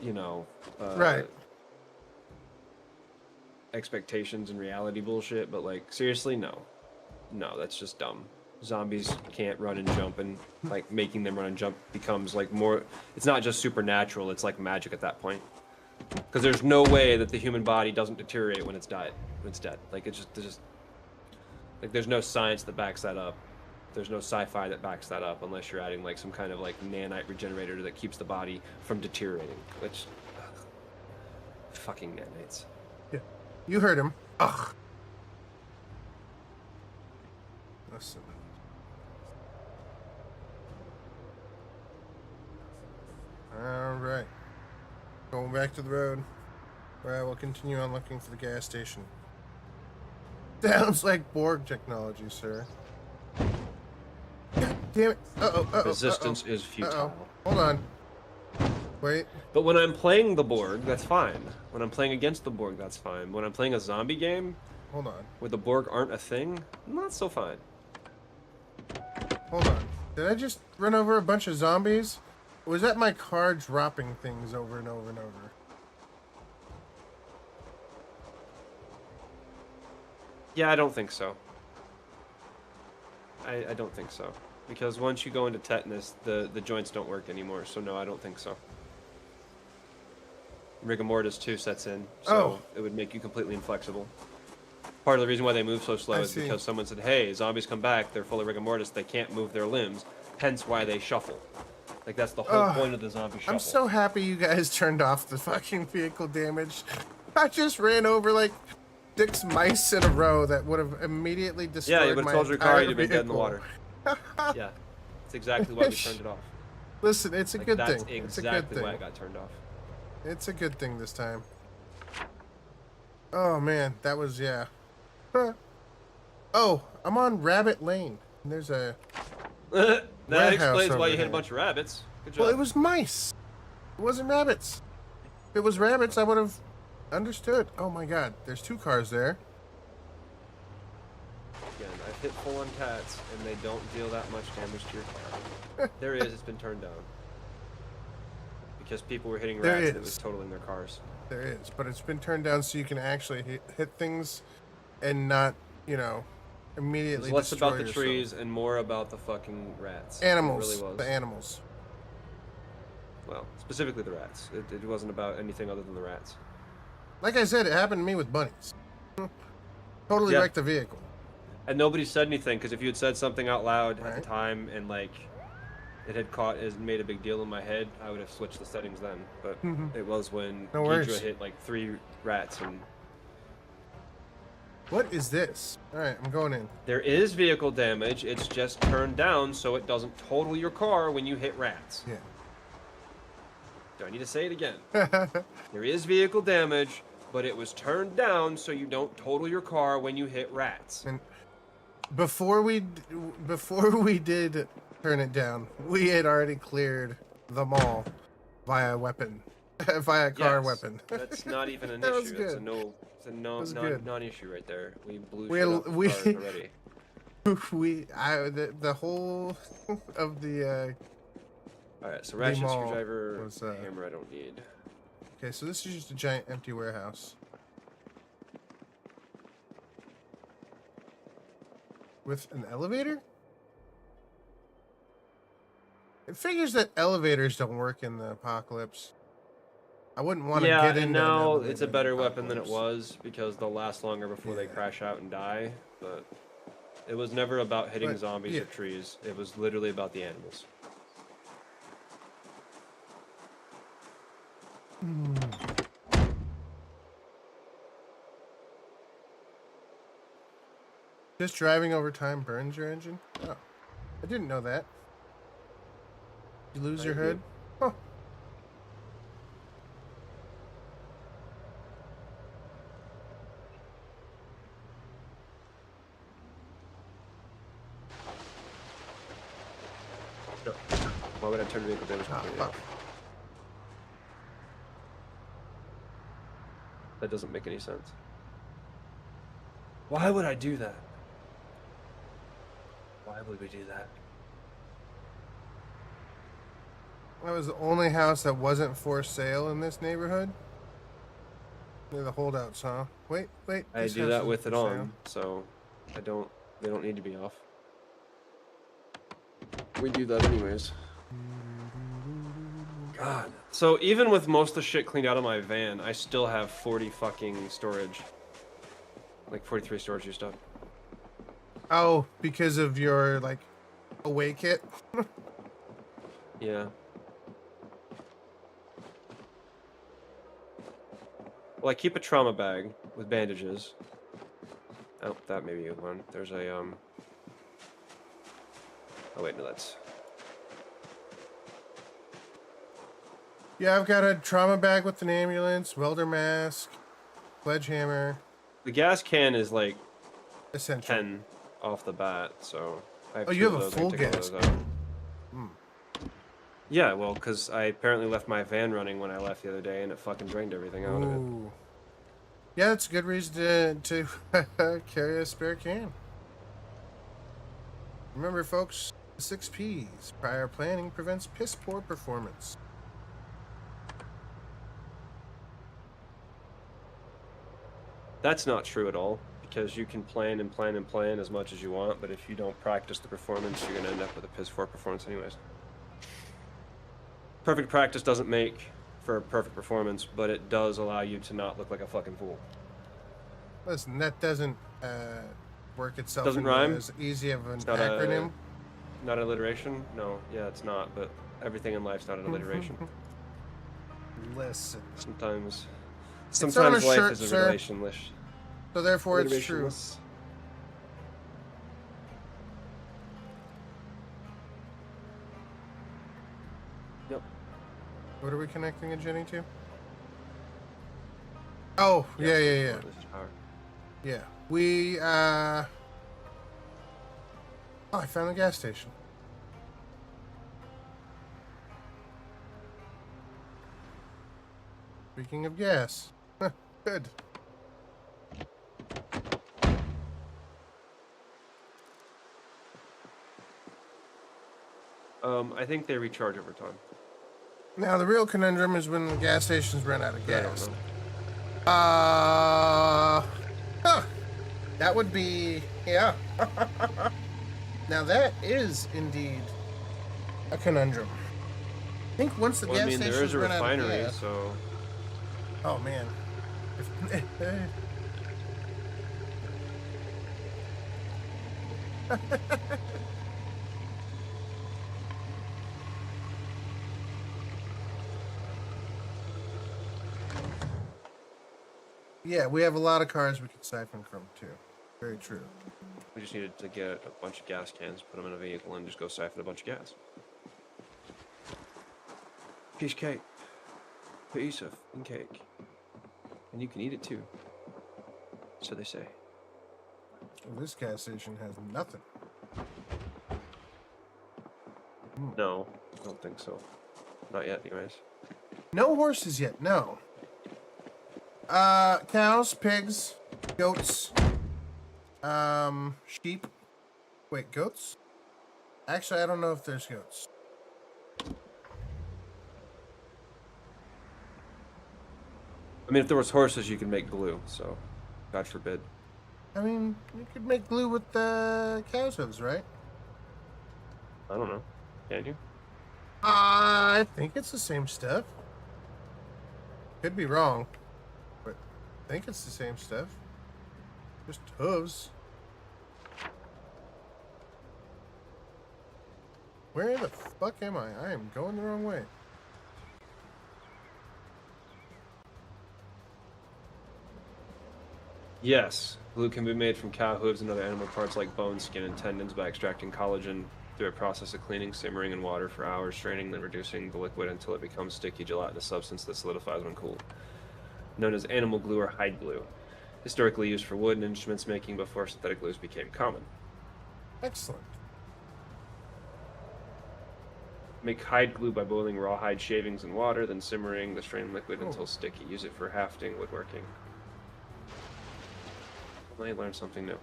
you know, Right. expectations and reality bullshit. But, like, seriously, no, that's just dumb. Zombies can't run and jump, and like making them run and jump becomes like more. It's not just supernatural; it's like magic at that point. Because there's no way that the human body doesn't deteriorate when it's died, when it's dead. Like it's just like there's no science that backs that up. There's no sci-fi that backs that up, unless you're adding like some kind of like nanite regenerator that keeps the body from deteriorating. Which, fucking nanites. Yeah. You heard him. Ugh. Listen. All right. Going back to the road. Where I will continue on looking for the gas station. Sounds like Borg technology, sir. God damn it. Uh-oh. Resistance is futile. Hold on. Wait. But when I'm playing the Borg, that's fine. When I'm playing against the Borg, that's fine. When I'm playing a zombie game, Hold on. where the Borg aren't a thing, not so fine. Hold on. Did I just run over a bunch of zombies? Or was that my car dropping things over and over and over? Yeah, I don't think so. I don't think so. Because once you go into tetanus, the joints don't work anymore, so no, I don't think so. Rigor mortis too sets in, so it would make you completely inflexible. Part of the reason why they move so slow is because someone said, hey, zombies come back, they're full of rigor mortis, they can't move their limbs, hence why they shuffle. Like, that's the whole point of the zombie shuffle. I'm so happy you guys turned off the fucking vehicle damage. I just ran over like 6 mice in a row that would have immediately destroyed my Yeah, you would have told your car you'd been dead in the water. Yeah, that's exactly why we turned it off. Listen, it's a good thing. That's exactly why it got turned off. It's a good thing this time. Oh man, that was, yeah. Huh. Oh, I'm on Rabbit Lane. And there's a That explains why over you hit a here. bunch of rabbits. Good job. Well, it was mice. It wasn't rabbits. If it was rabbits, I would have understood. Oh my god, there's 2 cars there. Again, I've hit full-on cats, and they don't deal that much damage to your car. There is, it's been turned down. Because people were hitting There rats and it is. was totaling their cars. There is, but it's been turned down so you can actually hit things and not, you know, immediately It's less destroy about the yourself. trees and more about the fucking rats. Animals. It really was. The animals. Well, specifically the rats. It wasn't about anything other than the rats. Like I said, it happened to me with bunnies. Totally Yeah. wrecked the vehicle. And nobody said anything, because if you had said something out loud at the Right. time and, like, it made a big deal in my head, I would have switched the settings then. But it was when No Ghidra worries. hit, like, 3 rats, and What is this? Alright, I'm going in. there is vehicle damage. It's just turned down so it doesn't total your car when you hit rats. Yeah. Do I need to say it again? There is vehicle damage, but it was turned down so you don't total your car when you hit rats. And before we did turn it down, we had already cleared the mall via weapon, via car Yes, weapon. That's not even an That was issue. That's a good. It's a good. non-issue right there. We blew We shit had- off the we- cars already. The whole of the All right, so ratchet mall screwdriver, was, hammer I don't need. okay, so this is just a giant empty warehouse with an elevator. It figures that elevators don't work in the apocalypse. I wouldn't want to Yeah, get and into an now elevator it's a in the better weapon than it apocalypse. was because they'll last longer before they Yeah. crash out and die. But It was never about hitting But, zombies yeah. or trees. It was literally about the animals. Just driving over time burns your engine? Oh, I didn't know that. You lose your Might be. hood? Huh. No. Why would I turn vehicle damage Ah, completely fuck. off? That doesn't make any sense. Why would I do that? Why would we do that? That was the only house that wasn't for sale in this neighborhood. They're the holdouts, huh? Wait. I This do house that isn't with for it sale. on, so they don't need to be off. We do that anyways. God. So even with most of the shit cleaned out of my van, I still have 40 fucking storage. Like 43 storage used up. Oh, because of your, like, away kit? Yeah. Well, I keep a trauma bag with bandages. Oh, that may be one. There's a, Oh wait, no, that's... Yeah, I've got a trauma bag with an ambulance, welder mask, sledgehammer. The gas can is like Essential. 10 off the bat, so I have Oh, two you of have a those. full I can take one gas of those out. Hmm. Yeah, well, because I apparently left my van running when I left the other day, and it fucking drained everything out of it. Ooh. Yeah, that's a good reason to carry a spare can. Remember, folks, the 6 Ps. Prior planning prevents piss poor performance. That's not true at all, because you can plan and plan and plan as much as you want, but if you don't practice the performance, you're going to end up with a piss poor performance anyways. Perfect practice doesn't make for a perfect performance, but it does allow you to not look like a fucking fool. Listen, that doesn't work itself Doesn't into rhyme? as easy of an It's not acronym. not an alliteration? No, yeah, it's not, but everything in life's not an alliteration. Listen. Sometimes on a life shirt, is a sir. relationless. So therefore, it's true. Alliterationless. Yep. What are we connecting a Jenny to? Oh, yeah. This is power. Yeah. We, Oh, I found a gas station. Speaking of gas. Good. I think they recharge over time. Now, the real conundrum is when the gas stations run out of I don't gas. know. Huh. That would be, yeah. Now that is indeed a conundrum. I think once the Well, gas I mean, stations there is a run out of refinery, gas, so oh man. Yeah, we have a lot of cars we could siphon from too. Very true. we just needed to get a bunch of gas cans, put them in a vehicle, and just go siphon a bunch of gas. Piece of cake. Piece of cake. And you can eat it too. So they say. Well, this gas station has nothing. No, I don't think so. Not yet, anyways. No horses yet, no. Cows, pigs, goats, sheep. Wait, goats? Actually, I don't know if there's goats. I mean, if there was horses, you could make glue, so God forbid. I mean, you could make glue with the cow's hooves, right? I don't know. Can you? I think it's the same stuff. Could be wrong, but I think it's the same stuff. Just hooves. Where the fuck am I? I am going the wrong way. Yes, glue can be made from cow hooves and other animal parts like bone, skin, and tendons by extracting collagen through a process of cleaning, simmering in water for hours, straining, then reducing the liquid until it becomes sticky gelatinous substance that solidifies when cooled. Known as animal glue or hide glue. Historically used for wood and instruments making before synthetic glues became common. Excellent. Make hide glue by boiling rawhide shavings in water, then simmering the strained liquid until sticky. Use it for hafting, woodworking. I learned something new.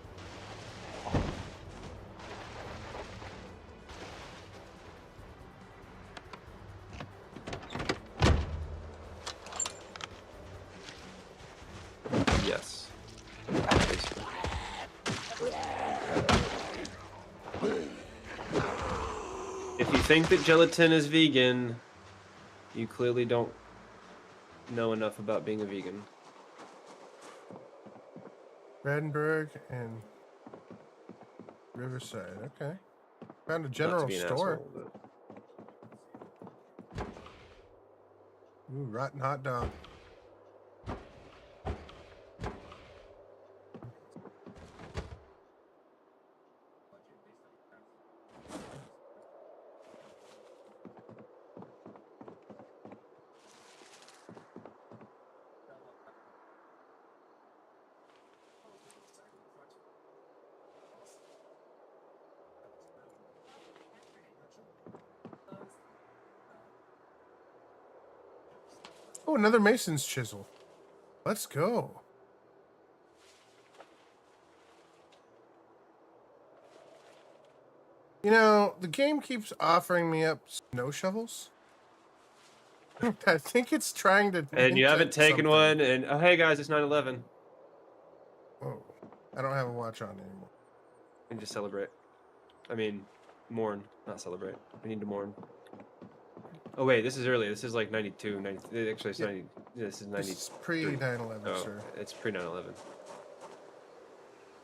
Yes. If you think that gelatin is vegan, you clearly don't know enough about being a vegan. Brandenburg and Riverside. Okay. Found a Not to general be an store. asshole, but... Ooh, rotten hot dog. Oh, another mason's chisel. Let's go. You know, the game keeps offering me up snow shovels. I think it's trying to. And you haven't taken one, and oh, hey guys, it's 9/11. Oh, I don't have a watch on anymore. And just celebrate. I mean, mourn, not celebrate. We need to mourn. Oh wait, this is early. This is like 92, 90. Actually, it's 90. This is 90. This is pre 9/11, Oh, sir. it's pre 9/11.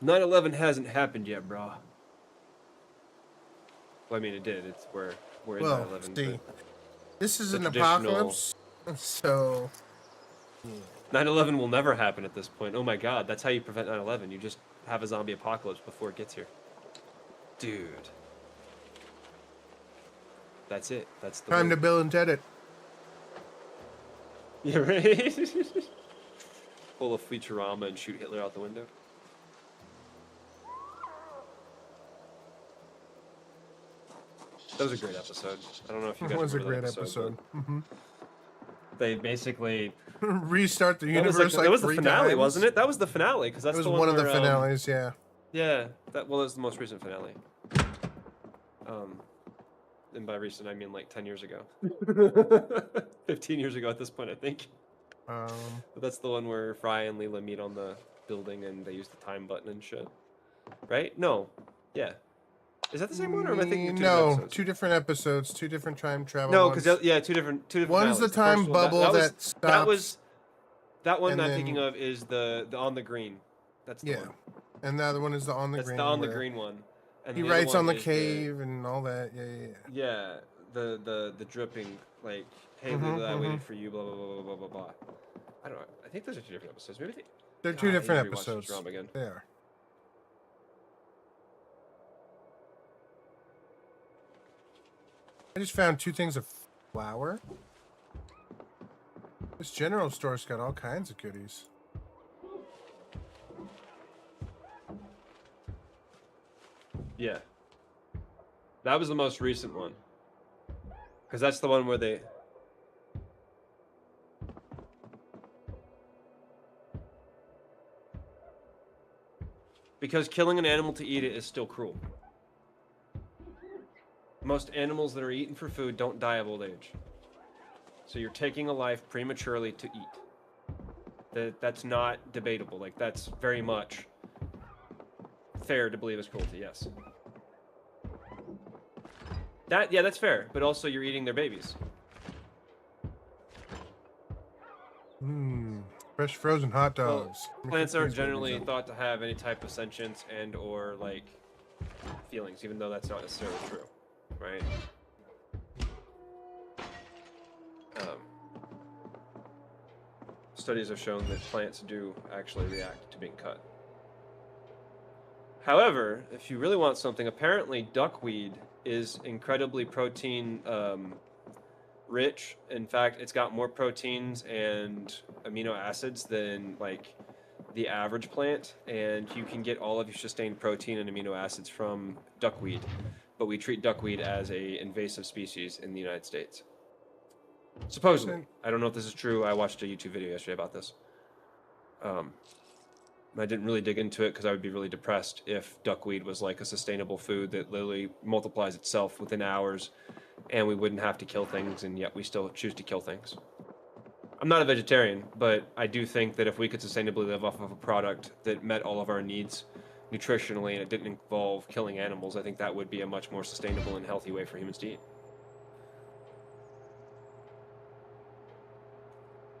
9/11 hasn't happened yet, bro. Well, I mean, it did. It's we're in 9/11. See, this is the an traditional- apocalypse, so 9/11 will never happen at this point. Oh my god, that's how you prevent 9/11. You just have a zombie apocalypse before it gets here. Dude. That's it. That's the time to Bill and Ted it. Yeah, right? Pull a Futurama and shoot Hitler out the window. That was a great episode. I don't know if you guys It was a remember great that episode. episode. They basically Restart the that universe was, like that was the three finale, times. wasn't it? That was the finale because that's It was the one of the where, finales, yeah. Yeah, that was the most recent finale. And by recent I mean like 10 years ago, 15 years ago at this point, I think. But that's the one where Fry and Leela meet on the building and they use the time button and shit. Right? No. Yeah. Is that the same one, or am I thinking of two different episodes? Two different episodes, two different time travel. No, because yeah, two different. One's finales. the time first one, bubble that stops. That one and I'm then- thinking of is the on the green. That's the one. And the other one is the on the That's green. the on the where green one. And he the other writes on one the is cave and all that. Yeah. Yeah, the dripping, like, hey, Lula, I waited for you, blah blah blah blah blah blah. I don't know. I think those are two different episodes. Maybe They're God, two I need different to rewatch episodes. Futurama again. They are. I just found two things of flour. This general store's got all kinds of goodies. Yeah. That was the most recent one. Because that's the one where they... Because killing an animal to eat it is still cruel. Most animals that are eaten for food don't die of old age. So you're taking a life prematurely to eat. That's not debatable. Like, that's very much fair to believe as cruelty, yes. Yeah, that's fair. But also, you're eating their babies. Fresh frozen hot Well, dogs. plants aren't generally thought to have any type of sentience and or, like, feelings, even though that's not necessarily true. right? Um, Studies have shown that plants do actually react to being cut. However, if you really want something, apparently duckweed is incredibly protein rich. In fact, it's got more proteins and amino acids than like the average plant, and you can get all of your sustained protein and amino acids from duckweed. But we treat duckweed as a invasive species in the United States. Supposedly. I don't know if this is true. I watched a YouTube video yesterday about this. I didn't really dig into it because I would be really depressed if duckweed was like a sustainable food that literally multiplies itself within hours and we wouldn't have to kill things, and yet we still choose to kill things. I'm not a vegetarian, but I do think that if we could sustainably live off of a product that met all of our needs nutritionally and it didn't involve killing animals, I think that would be a much more sustainable and healthy way for humans to eat.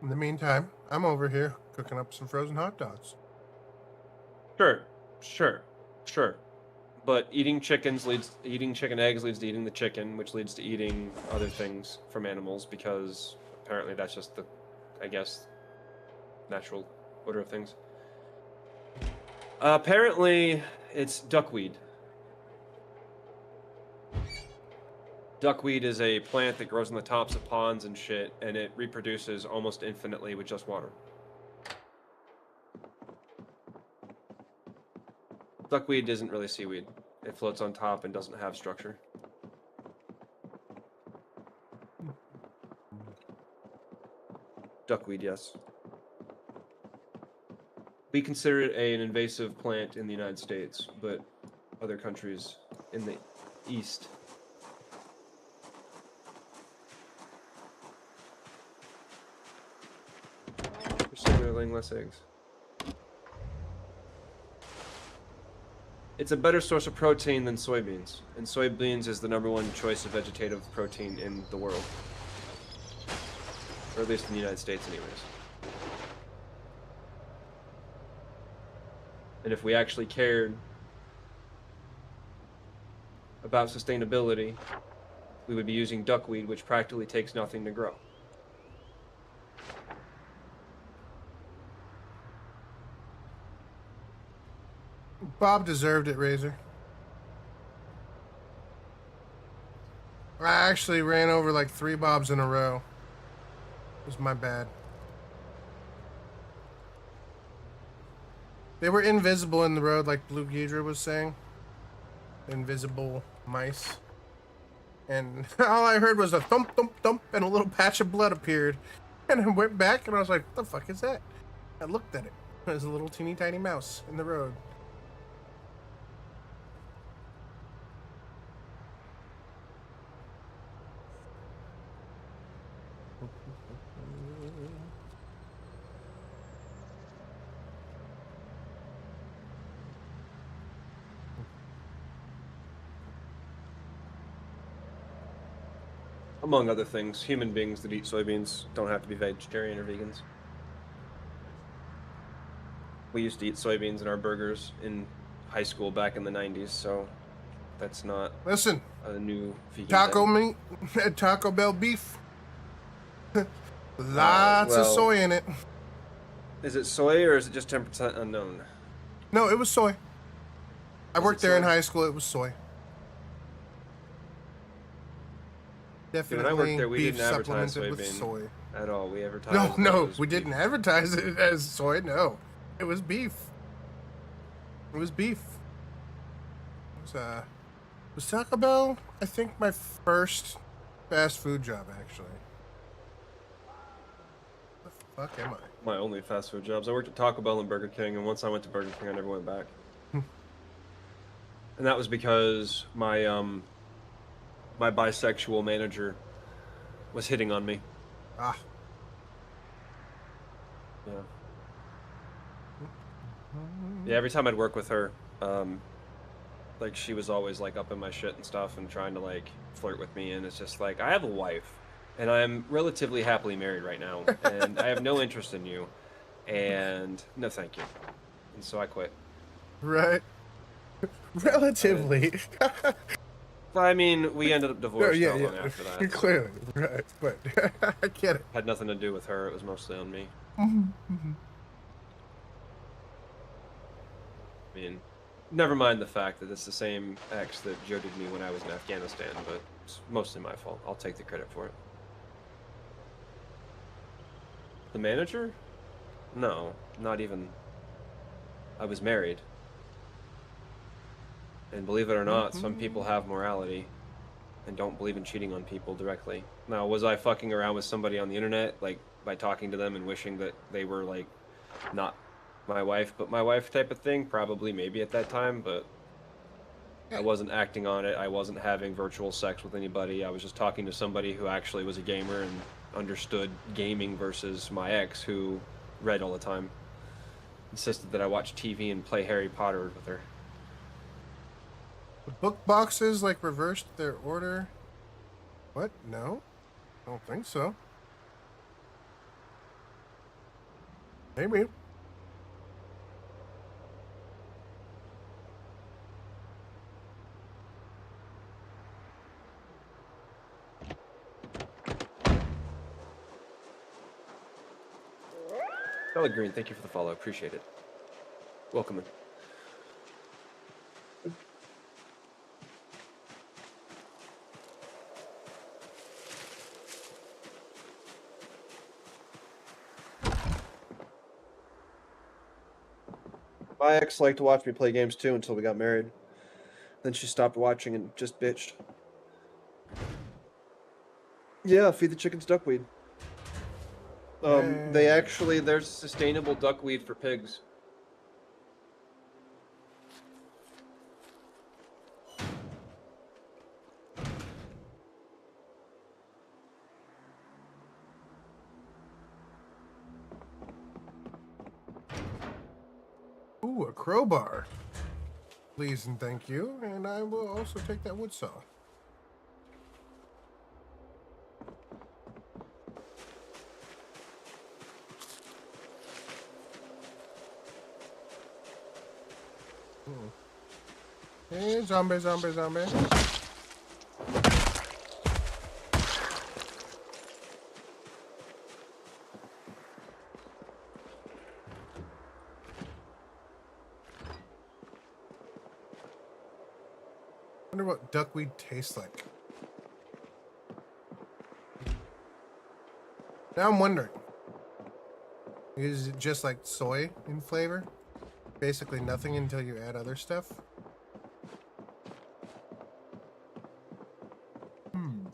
In the meantime, I'm over here cooking up some frozen hot dogs. Sure. But eating chicken eggs leads to eating the chicken, which leads to eating other things from animals, because apparently that's just the, I guess, natural order of things. Apparently, it's duckweed. Duckweed is a plant that grows on the tops of ponds and shit, and it reproduces almost infinitely with just water. Duckweed isn't really seaweed. It floats on top and doesn't have structure. Duckweed, yes. We consider it an invasive plant in the United States, but other countries in the East. They're laying less eggs. It's a better source of protein than soybeans, and soybeans is the #1 choice of vegetative protein in the world. Or at least in the United States anyways. And if we actually cared about sustainability, we would be using duckweed, which practically takes nothing to grow. Bob deserved it, Razor. I actually ran over like 3 Bobs in a row. It was my bad. They were invisible in the road, like Blue Ghidra was saying. Invisible mice. And all I heard was a thump, thump, thump, and a little patch of blood appeared. And I went back and I was like, what the fuck is that? I looked at it. There's a little teeny tiny mouse in the road. Among other things, human beings that eat soybeans don't have to be vegetarian or vegans. We used to eat soybeans in our burgers in high school back in the 90s, so that's not Listen, a new vegan taco thing. meat, Taco Bell beef. Lots of soy in it. Is it soy or is it just 10% unknown? No, it was soy. I worked there in soy? high school. It was soy. Definitely When I worked there, we beef didn't advertise supplemented with soybean soy. at all. We advertised. No, we didn't advertise it as soy. No, it was beef. It was beef. Was Taco Bell, I think, my first fast food job, actually. What the fuck am I? My only fast food jobs. I worked at Taco Bell and Burger King, and once I went to Burger King, I never went back. And that was because my my bisexual manager was hitting on me. Ah. Yeah. Yeah, every time I'd work with her, like she was always like up in my shit and stuff and trying to like flirt with me, and it's just like, I have a wife and I'm relatively happily married right now and I have no interest in you, and no thank you. And so I quit. Right. Relatively. I mean, we ended up No, divorced yeah, not long yeah, after that. So clearly, right? But I get it. had nothing to do with her. It was mostly on me. Mm-hmm. I mean, never mind the fact that it's the same ex that jilted me when I was in Afghanistan, but it's mostly my fault. I'll take the credit for it. The manager? No, not even. I was married. And believe it or not, some people Mm-hmm. have morality and don't believe in cheating on people directly. Now, was I fucking around with somebody on the internet, like by talking to them and wishing that they were like not my wife, but my wife type of thing? Probably, maybe at that time, but I Yeah. wasn't acting on it. I wasn't having virtual sex with anybody. I was just talking to somebody who actually was a gamer and understood gaming versus my ex who read all the time. Insisted that I watch TV and play Harry Potter with her. The book boxes like reversed their order. What? No, I don't think so. Maybe. Scarlet Green, thank you for the follow. Appreciate it. Welcome in. My ex liked to watch me play games too until we got married. Then she stopped watching and just bitched. Yeah, feed the chickens duckweed. They Yay. actually there's sustainable duckweed for pigs. Ooh, a crowbar. Please and thank you. And I will also take that wood saw. Hmm. Hey, zombie, zombie, zombie. Wonder what duckweed tastes like. Now I'm wondering. Is it just like soy in flavor? Basically nothing until you add other stuff? Hmm.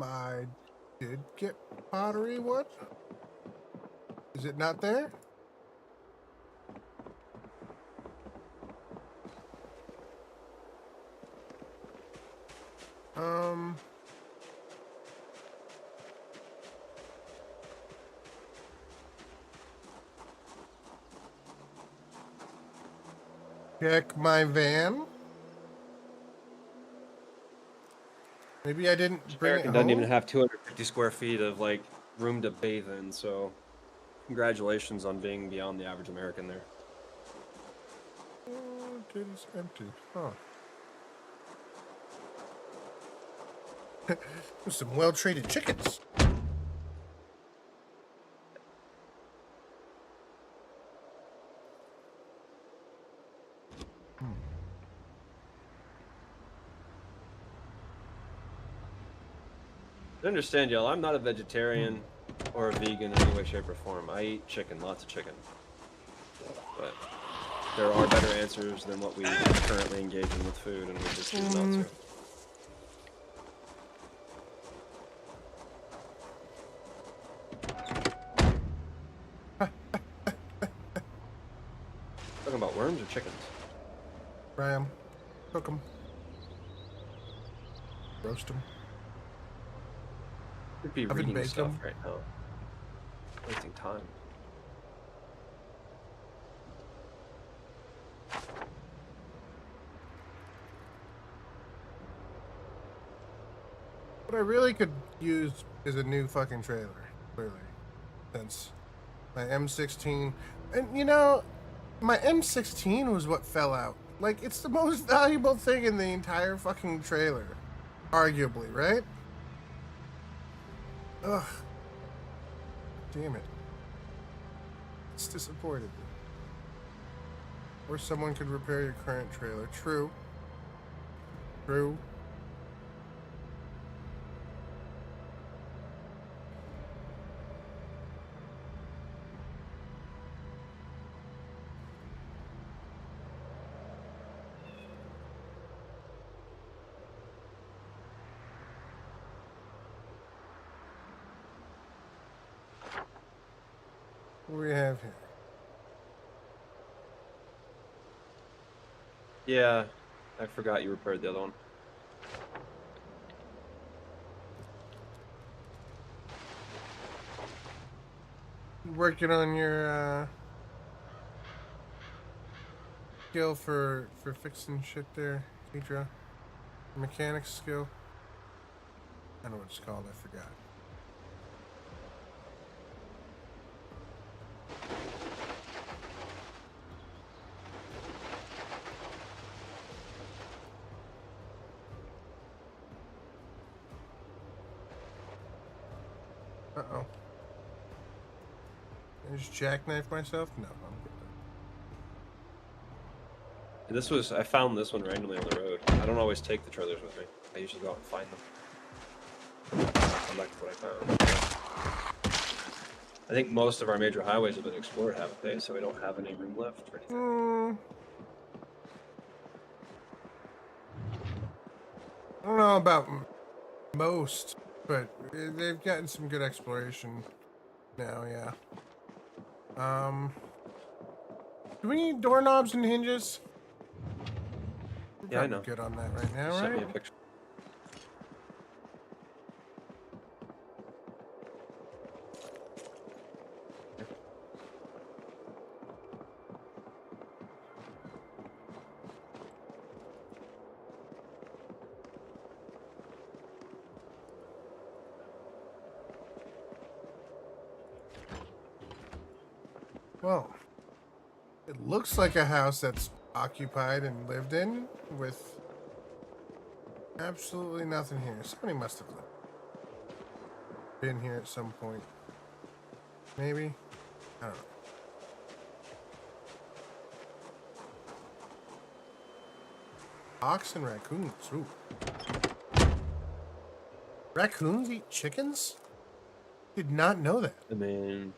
I did get pottery wood. Is it not there? Um. Check my van. Maybe I didn't bring it American doesn't even home. have 250 square feet of like room to bathe in, so congratulations on being beyond the average American there. Oh, it is empty. Huh. There's some well-treated chickens. Hmm. I understand, y'all. I'm not a Hmm. vegetarian or a vegan in any way, shape, or form. I eat chicken, lots of chicken. But there are better answers than what we currently engage in with food, and we just choose not Hmm. to. Talking about worms or chickens? Ram. Cook them. Roast them. Could be Oven reading bake stuff them. right now. Wasting time. What I really could use is a new fucking trailer. Clearly. Since my M16. And you know, My M16 was what fell out. Like, it's the most valuable thing in the entire fucking trailer. Arguably, right? Ugh. Damn it. It's disappointed. Or someone could repair your current trailer. True. True. What do we have here? Yeah, I forgot you repaired the other one. You working on your skill for fixing shit there, Tidra? Mechanics skill? I don't know what it's called, I forgot. Uh-oh. I just jackknife myself? No, I'm good. I found this one randomly on the road. I don't always take the trailers with me. I usually go out and find them. Come back to what I found. I think most of our major highways have been explored, haven't they? So we don't have any room left or anything. I don't know about most, but they've gotten some good exploration now, yeah. Do we need doorknobs and hinges? We're Yeah, I know. good on that right now, Sent me right? a picture. Well, it looks like a house that's occupied and lived in with absolutely nothing here. Somebody must have been here at some point. Maybe? I don't know. Ox and raccoons. Ooh. Raccoons eat chickens? Did not know that. I mean,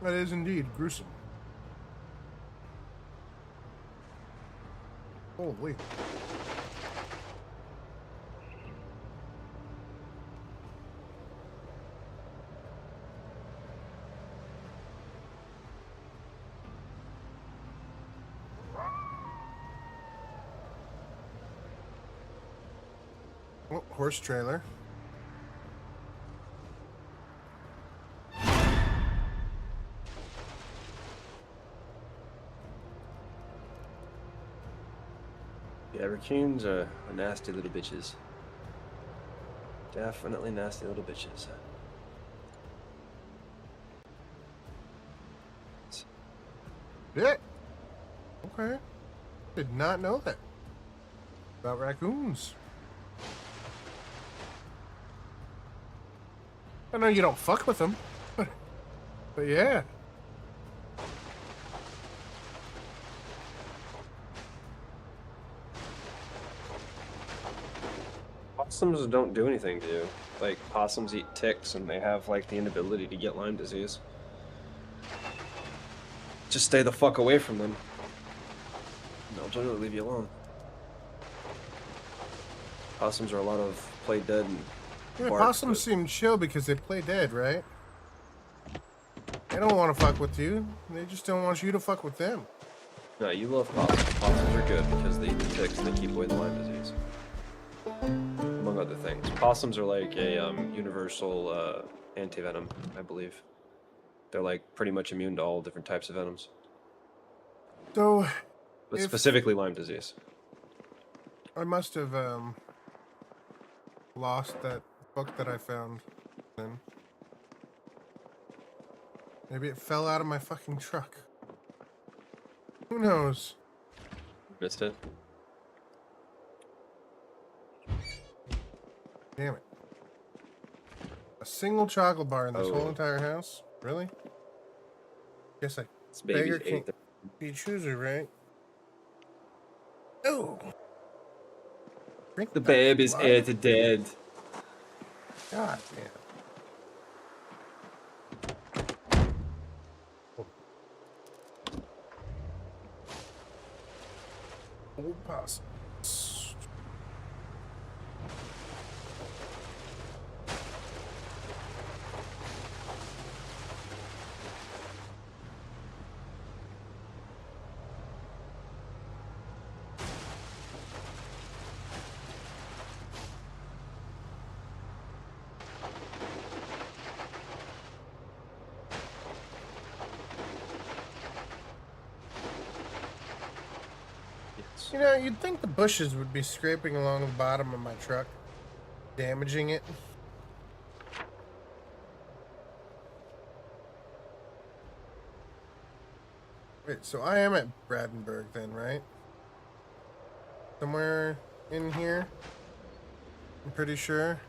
That is indeed gruesome. Holy. Oh, horse trailer. yeah, raccoons are nasty little bitches. Definitely nasty little bitches. Yeah. Okay. Did not know that. About raccoons. I know you don't fuck with them. But yeah. Possums don't do anything to you. Like, possums eat ticks and they have, like, the inability to get Lyme disease. Just stay the fuck away from them. They'll generally leave you alone. Possums are a lot of play dead and Yeah, bark, possums but- seem chill because they play dead, right? They don't want to fuck with you. They just don't want you to fuck with them. No, you love possums. Possums are good because they eat the ticks and they keep away the Lyme disease. Among other things. Possums are like a universal anti-venom, I believe. They're like pretty much immune to all different types of venoms. So, but If specifically Lyme disease. I must have lost that book that I found. Then maybe it fell out of my fucking truck. Who knows? Missed it. Damn it! A single chocolate bar in this Oh. whole entire house? Really? Guess I This baby's beggar can't be chooser, right? Oh. Drink The that baby's blood. ate dead. God damn. Old possums. Yes. You know, you'd think the bushes would be scraping along the bottom of my truck, damaging it. Wait, so I am at Brandenburg then, right? Somewhere in here? I'm pretty sure.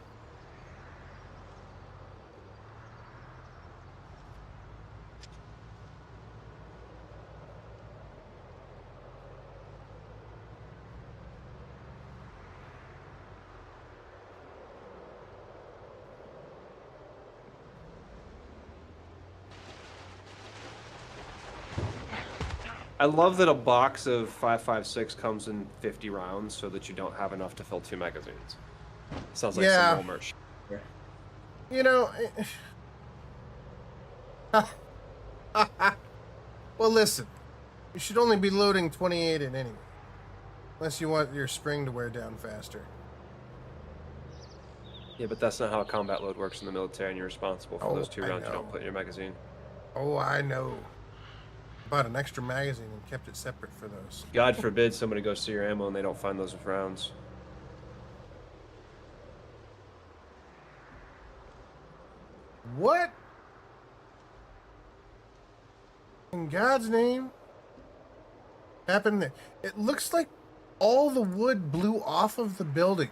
I love that a box of 5.56 comes in 50 rounds so that you don't have enough to fill 2 magazines. Sounds like Yeah. some Walmart shit. You know, well, listen. You should only be loading 28 in anyway. Unless you want your spring to wear down faster. Yeah, but that's not how a combat load works in the military, and you're responsible for those 2 I rounds you know. don't put in your magazine. Oh, I know. Bought an extra magazine and kept it separate for those. God forbid somebody goes to your ammo and they don't find those rounds. What? In God's name? Happened there? It looks like all the wood blew off of the building.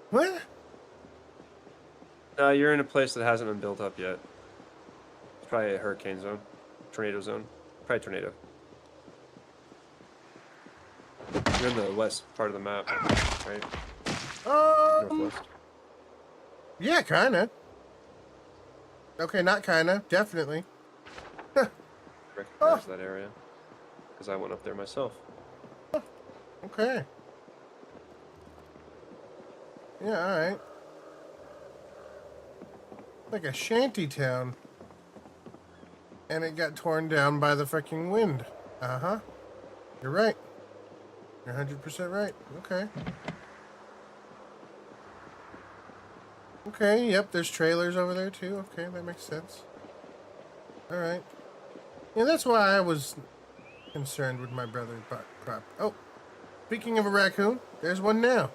What? You're in a place that hasn't been built up yet. It's probably a hurricane zone. Tornado zone. Probably tornado. You're in the west part of the map, right? Northwest. Yeah, kinda. Okay, not kinda. Definitely. Recognize that area. Because I went up there myself. Okay. Yeah, alright. Like a shanty town. And it got torn down by the freaking wind. Uh-huh. You're right. You're 100% right. Okay. Okay, yep, there's trailers over there too. Okay, that makes sense. Alright. Yeah, that's why I was concerned with my brother's crop. Oh, speaking of a raccoon, there's one now.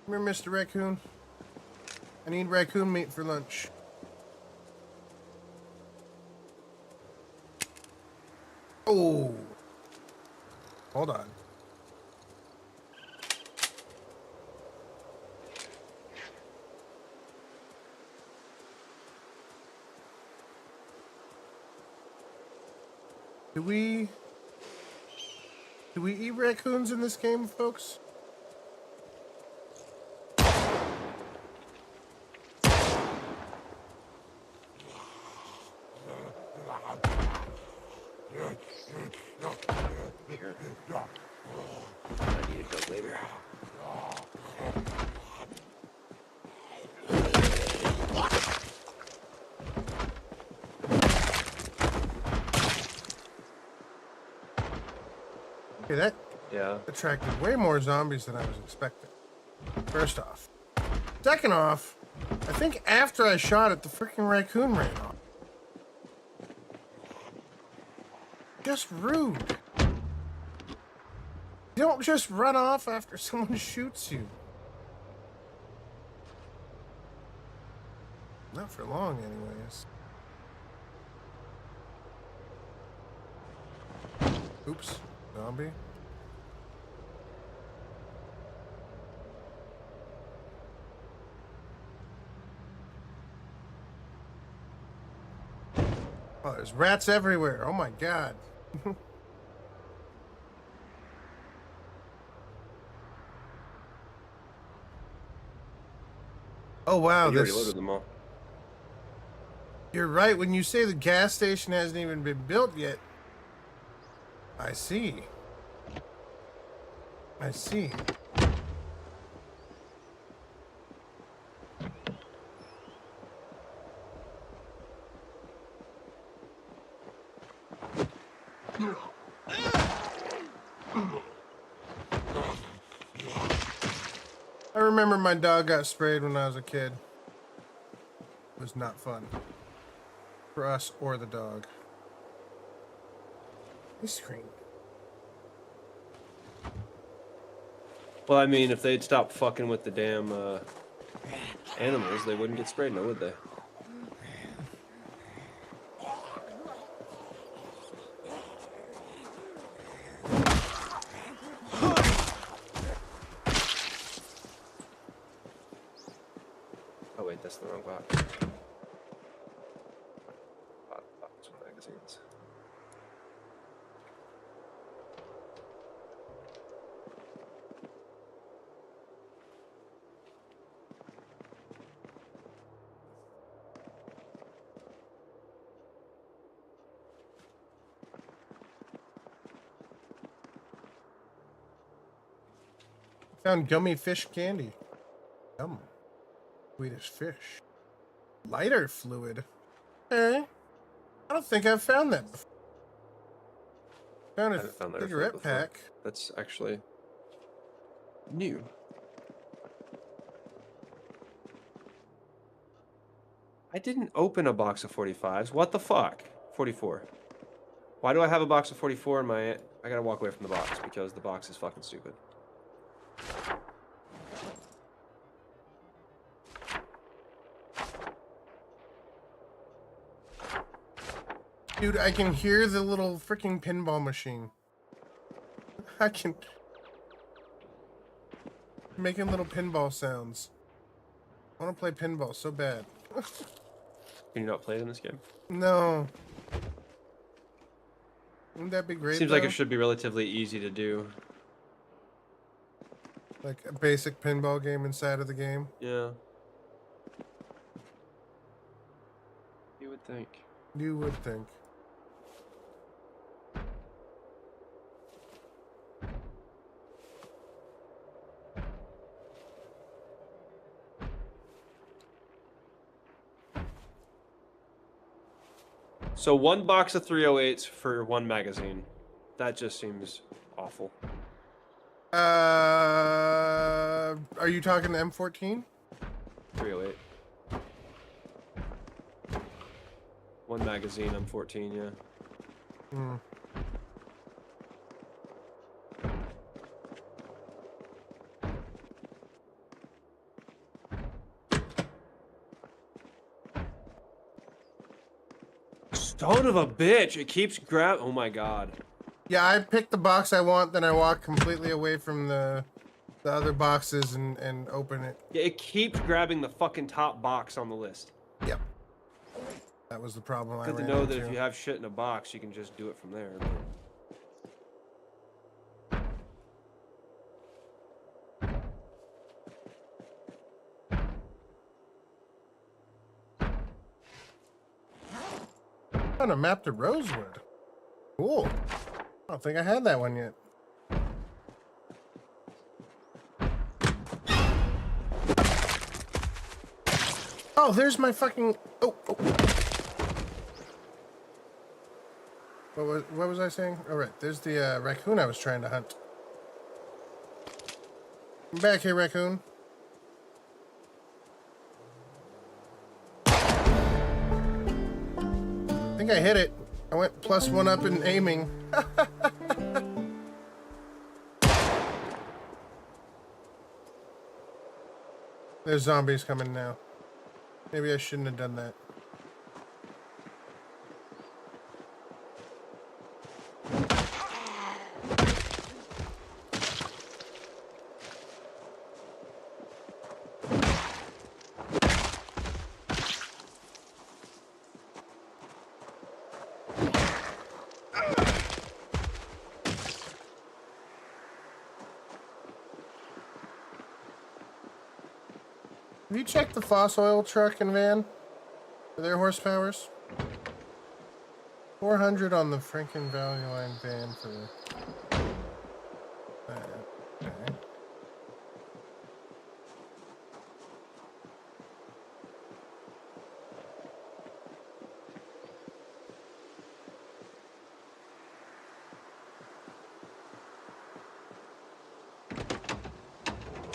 Come here, Mr. Raccoon. I need raccoon meat for lunch. Oh. Hold on. Do we eat raccoons in this game, folks? Here. I need to go later. Okay, that Yeah. attracted way more zombies than I was expecting. First off. Second off, I think after I shot it, the freaking raccoon ran off. Just rude. You don't just run off after someone shoots you. Not for long, anyways. Oops, zombie. Oh, there's rats everywhere. Oh my god. Oh wow, You already this. loaded them all. You're right. When you say the gas station hasn't even been built yet, I see. I see. I remember my dog got sprayed when I was a kid. It was not fun. For us or the dog. Ice cream. Well, I mean, if they'd stop fucking with the damn animals, they wouldn't get sprayed, now would they? Oh wait, that's the wrong box. Box with magazines. Found gummy fish candy. Yum. Swedish fish. Lighter fluid. Eh? I don't think I've found that before. Found I a haven't found that cigarette before. pack. That's actually new. I didn't open a box of 45s. What the fuck? 44. Why do I have a box of 44 in my... I gotta walk away from the box because the box is fucking stupid. Dude, I can hear the little freaking pinball machine. I can... Making little pinball sounds. I want to play pinball so bad. Can you not play it in this game? No. Wouldn't that be great, Seems though? like it should be relatively easy to do. Like a basic pinball game inside of the game. Yeah. You would think. You would think. So one box of 308s for one magazine. That just seems awful. Are you talking the M14? 308. One magazine, I'm 14, yeah. Hmm. Son of a bitch! It keeps oh my god. Yeah, I picked the box I want, then I walk completely away from the other boxes and open it. Yeah, it keeps grabbing the fucking top box on the list. Yep. That was the problem I Good to ran know into. that if you have shit in a box, you can just do it from there. On a map to Rosewood. Cool. I don't think I had that one yet. Oh, there's my fucking... Oh. What was I saying? All right, there's the raccoon I was trying to hunt. Come back here, raccoon. think I hit it. I went +1 up in aiming. There's zombies coming now. Maybe I shouldn't have done that. Have you checked the fossil oil truck and van for their horsepowers? 400 on the Franken Valley Line van for that. Okay.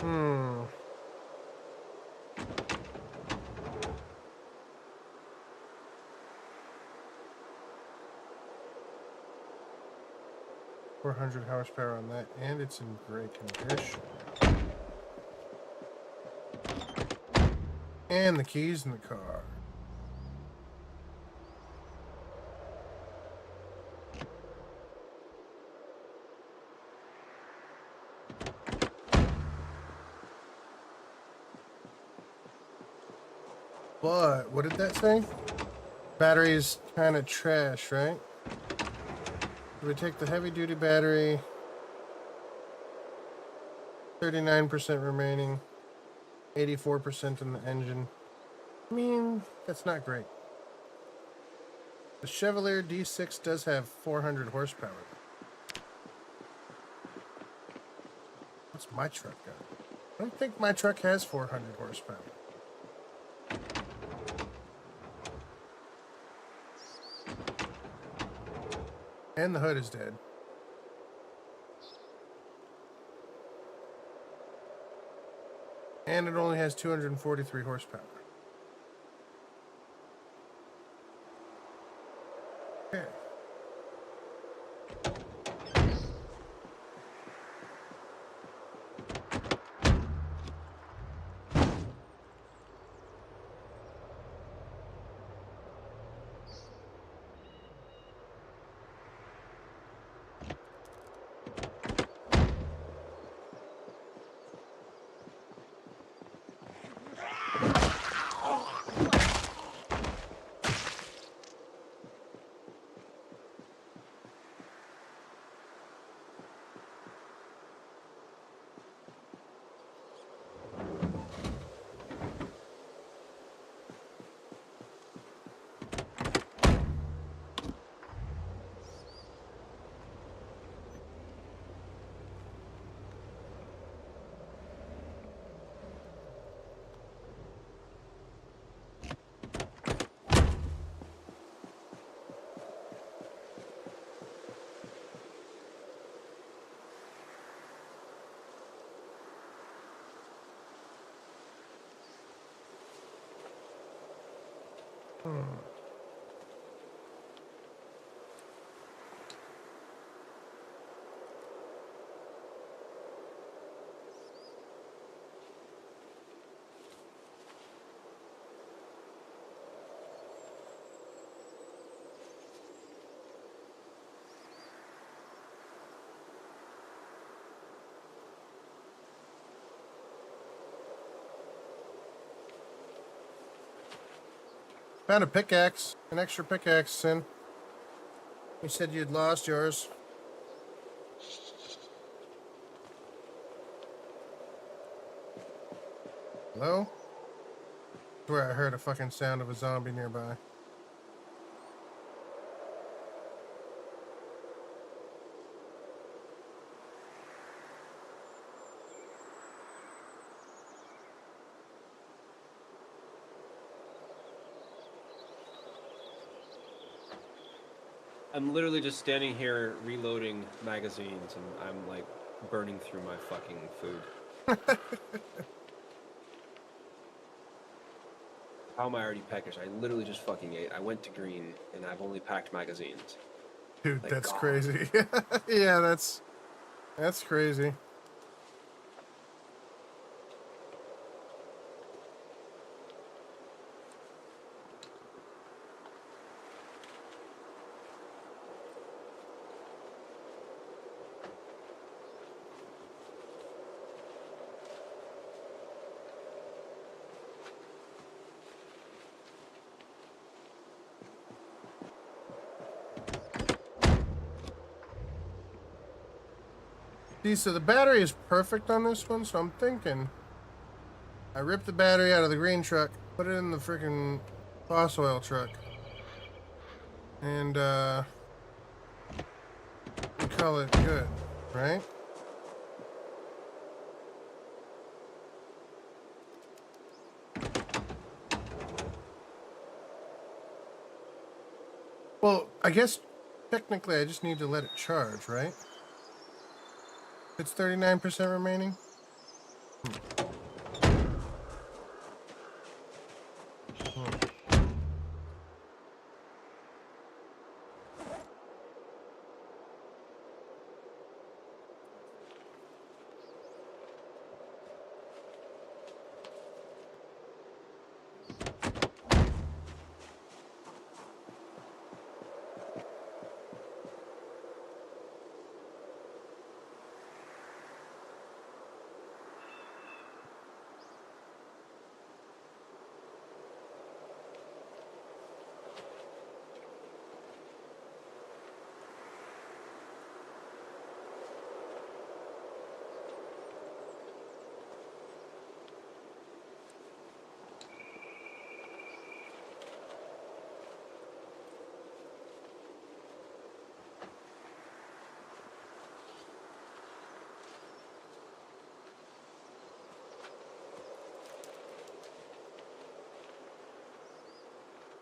Hmm. .400 horsepower on that, and it's in great condition. And the keys in the car. But what did that say? Battery's kind of trash, right? We take the heavy duty battery, 39% remaining, 84% in the engine. I mean, that's not great. The Chevalier D6 does have 400 horsepower. What's my truck got? I don't think my truck has 400 horsepower. And the hood is dead. And it only has 243 horsepower. Okay. Found a pickaxe, an extra pickaxe, Sin. You said you'd lost yours. Hello? I swear I heard a fucking sound of a zombie nearby. I'm literally just standing here reloading magazines, and I'm like burning through my fucking food. how am I already peckish? I literally just fucking ate. I went to green, and I've only packed magazines. Dude, Like, that's God. crazy. Yeah, that's crazy. See, so the battery is perfect on this one, so I'm thinking I rip the battery out of the green truck, put it in the freaking fossil oil truck, and we call it good, right? Well, I guess technically I just need to let it charge, right? It's 39% remaining.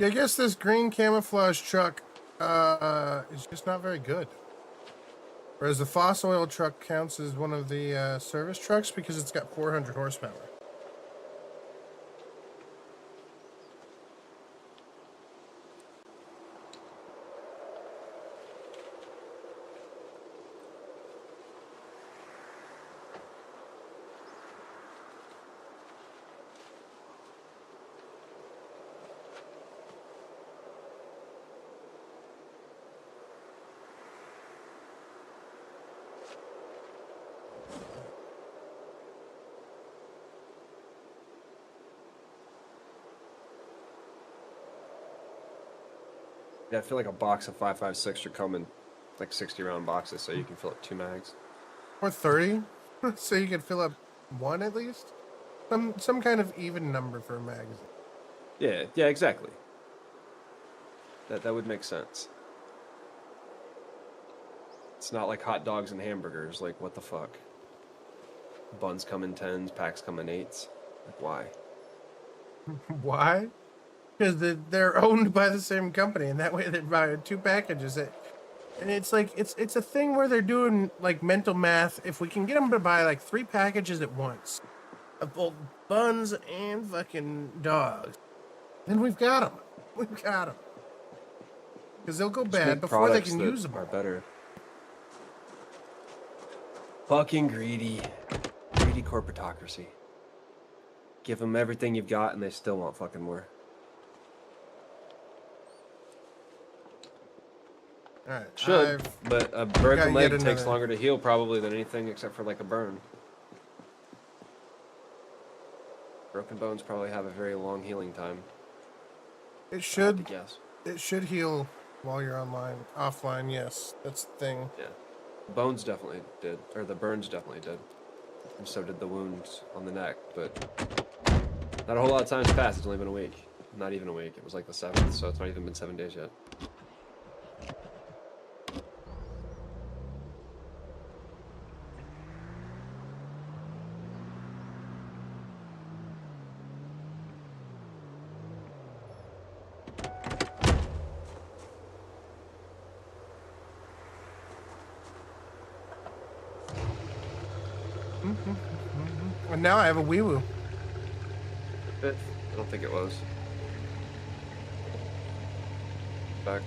Yeah, I guess this green camouflage truck is just not very good. Whereas the fossil oil truck counts as one of the service trucks because it's got 400 horsepower. Yeah, I feel like a box of 5.56 should come in like 60 round boxes, so you can fill up 2 mags. Or 30, so you can fill up one at least. Some kind of even number for a magazine. Yeah, exactly. That would make sense. It's not like hot dogs and hamburgers. Like, what the fuck? Buns come in 10s, packs come in 8s. Like, why? Why? Because they're owned by the same company, and that way they're buying 2 packages. And it's like it's a thing where they're doing like mental math. If we can get them to buy like 3 packages at once of both buns and fucking dogs, then we've got them. We've got them. Because they'll go Just bad make before they products can that use them. are better. Fucking greedy corporatocracy. Give them everything you've got, and they still want fucking more. All right, Should, but a broken got yet leg takes another- longer to heal probably than anything except for like a burn. Broken bones probably have a very long healing time. It I should guess. it should heal while you're offline. Yes, that's the thing. Yeah. The bones definitely did, or the burns definitely did. And so did the wounds on the neck, but not a whole lot of time's passed. It's only been a week. Not even a week. It was like the 7th, so it's not even been 7 days yet. And now I have a wee woo. The 5th? I don't think it was. back.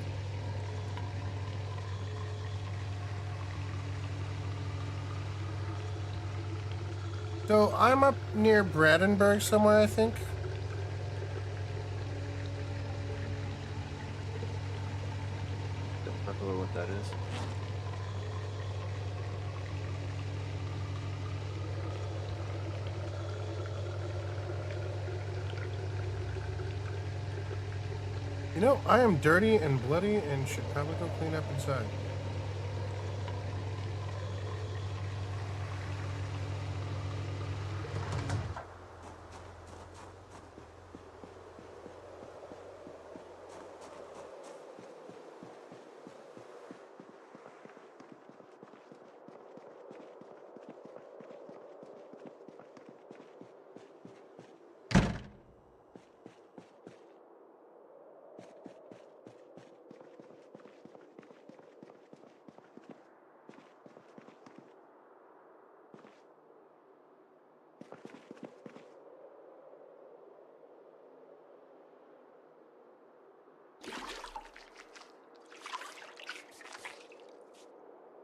So I'm up near Brandenburg somewhere, I think. Don't remember what that is. You know, I am dirty and bloody and should probably go clean up inside.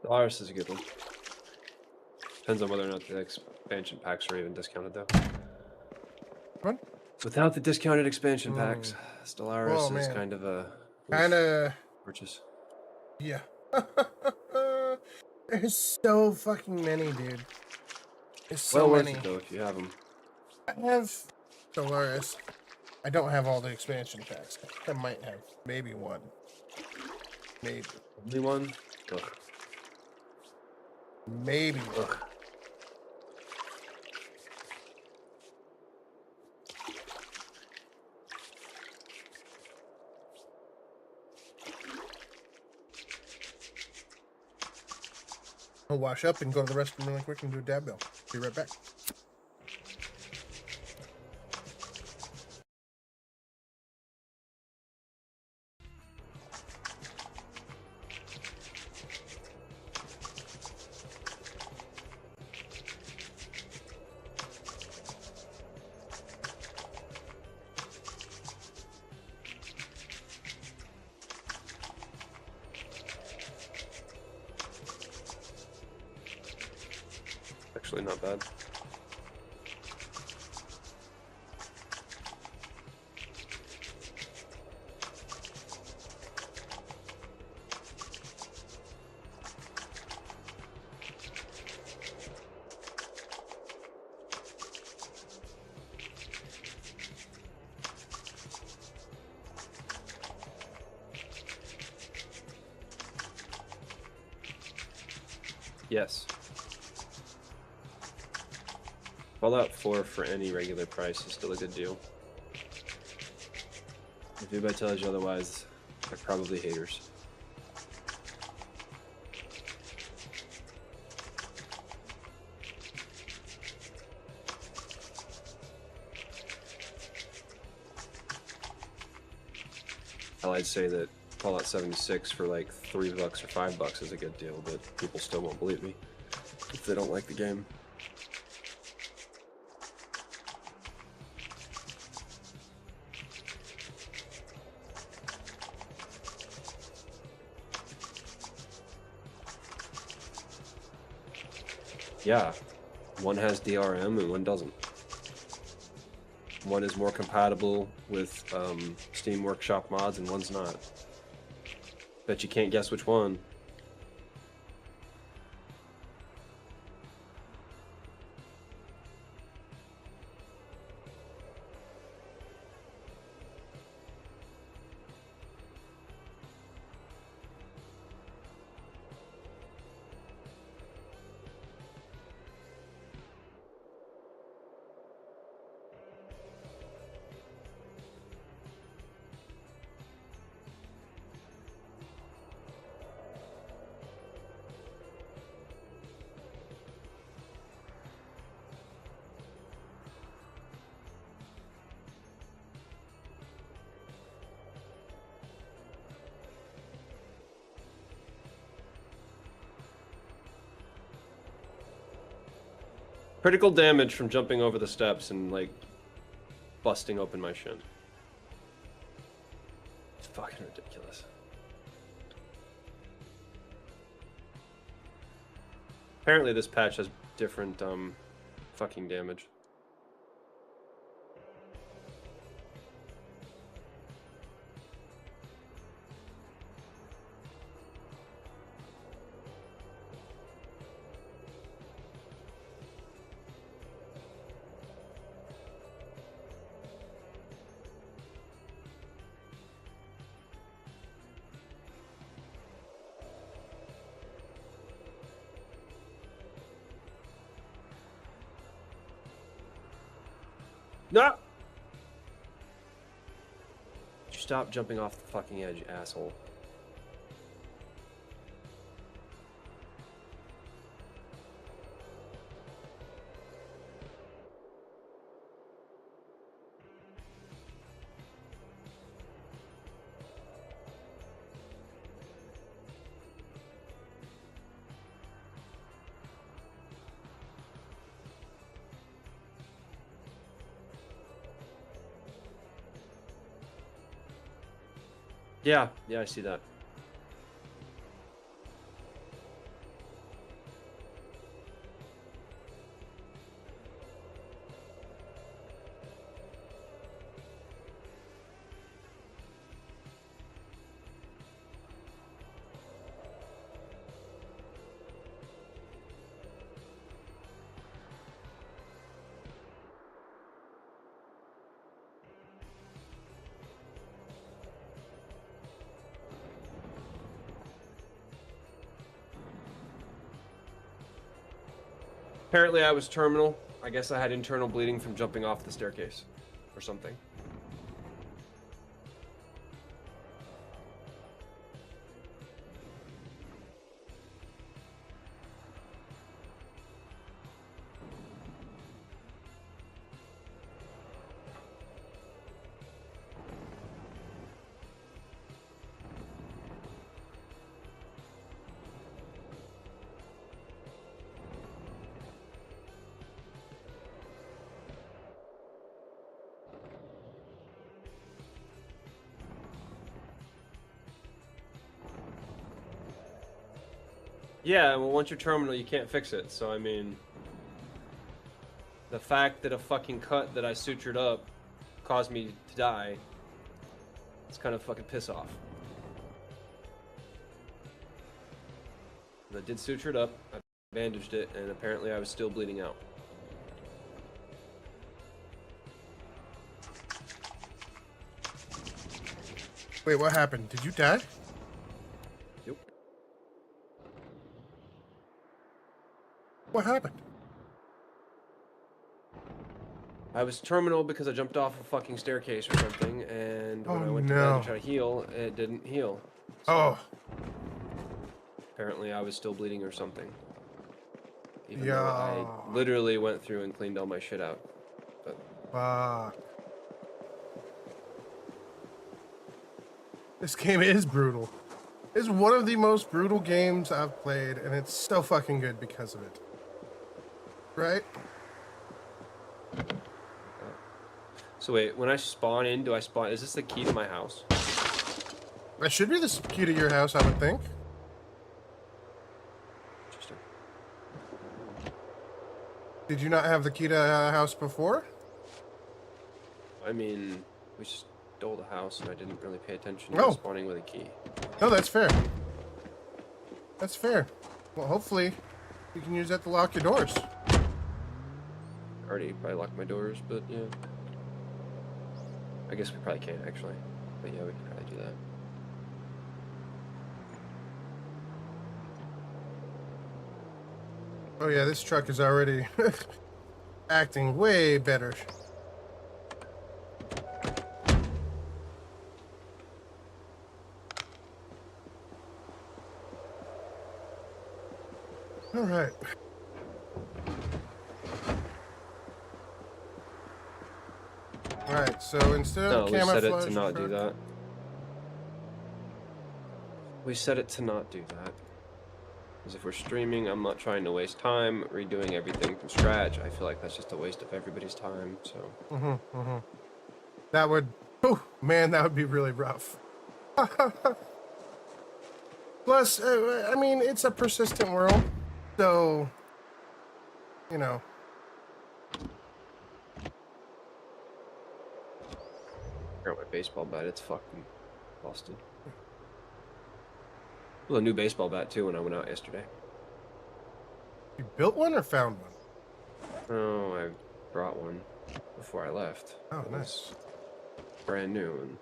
Stellaris is a good one. Depends on whether or not the expansion packs are even discounted, though. What? Without the discounted expansion packs, Stellaris Oh, is man. kind of a purchase. Yeah. There's so fucking many, dude. There's so Well many. worth it though if you have them. I have Stellaris. I don't have all the expansion packs. I might have maybe one. Maybe. Only one? Ugh. Maybe. Ugh. I'll wash up and go to the restroom really quick and do a dab bill. Be right back. Actually, not bad. Yes. Fallout 4 for any regular price is still a good deal. If anybody tells you otherwise, they're probably haters. I'd say that Fallout 76 for like $3 or $5 is a good deal, but people still won't believe me if they don't like the game. Yeah, one has DRM and one doesn't. One is more compatible with Steam Workshop mods and one's not. Bet you can't guess which one. Critical damage from jumping over the steps and, like, busting open my shin. It's fucking ridiculous. Apparently this patch has different fucking damage. No! Stop jumping off the fucking edge, asshole. Yeah, I see that. Apparently I was terminal. I guess I had internal bleeding from jumping off the staircase. Or something. Yeah, well, once you're terminal, you can't fix it. So, I mean, the fact that a fucking cut that I sutured up caused me to die, it's kind of fucking piss off. And I did suture it up, I bandaged it, and apparently I was still bleeding out. Wait, what happened? Did you die? Yep. What happened? I was terminal because I jumped off a fucking staircase or something, and when I went to bed to try to heal, it didn't heal. So apparently I was still bleeding or something. Even though I literally went through and cleaned all my shit out. But fuck. This game is brutal. It's one of the most brutal games I've played, and it's so fucking good because of it. Right? So wait, when I spawn in, do I spawn... Is this the key to my house? That should be the key to your house, I would think. Interesting. Did you not have the key to the house before? I mean, we stole the house and I didn't really pay attention to spawning with a key. No, that's fair. That's fair. Well, hopefully you can use that to lock your doors. I already probably locked my doors, but yeah. I guess we probably can't, actually. But yeah, we could probably do that. Oh yeah, this truck is already acting way better. All right. Alright, so instead of camouflage... we set it to not do that. We set it to not do that. Because if we're streaming, I'm not trying to waste time redoing everything from scratch. I feel like that's just a waste of everybody's time, so... That would... Oh, man, that would be really rough. Plus, I mean, it's a persistent world, so you know. Got my baseball bat. It's fucking busted. Well, a new baseball bat too when I went out yesterday. You built one or found one? Oh, I brought one before I left. Oh, It was nice. brand new. And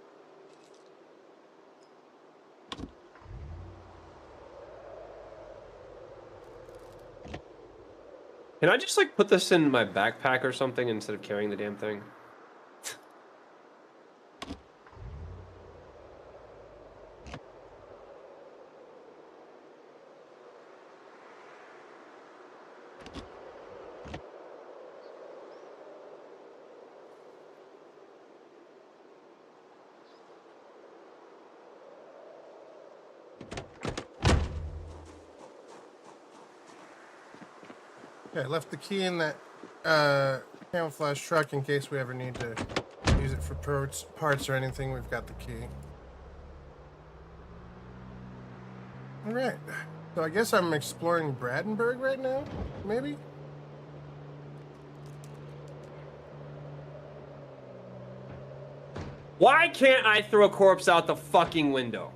can I just like put this in my backpack or something instead of carrying the damn thing? Yeah, I left the key in that camouflage truck in case we ever need to use it for parts or anything. We've got the key. All right. So I guess I'm exploring Brandenburg right now, maybe? Why can't I throw a corpse out the fucking window?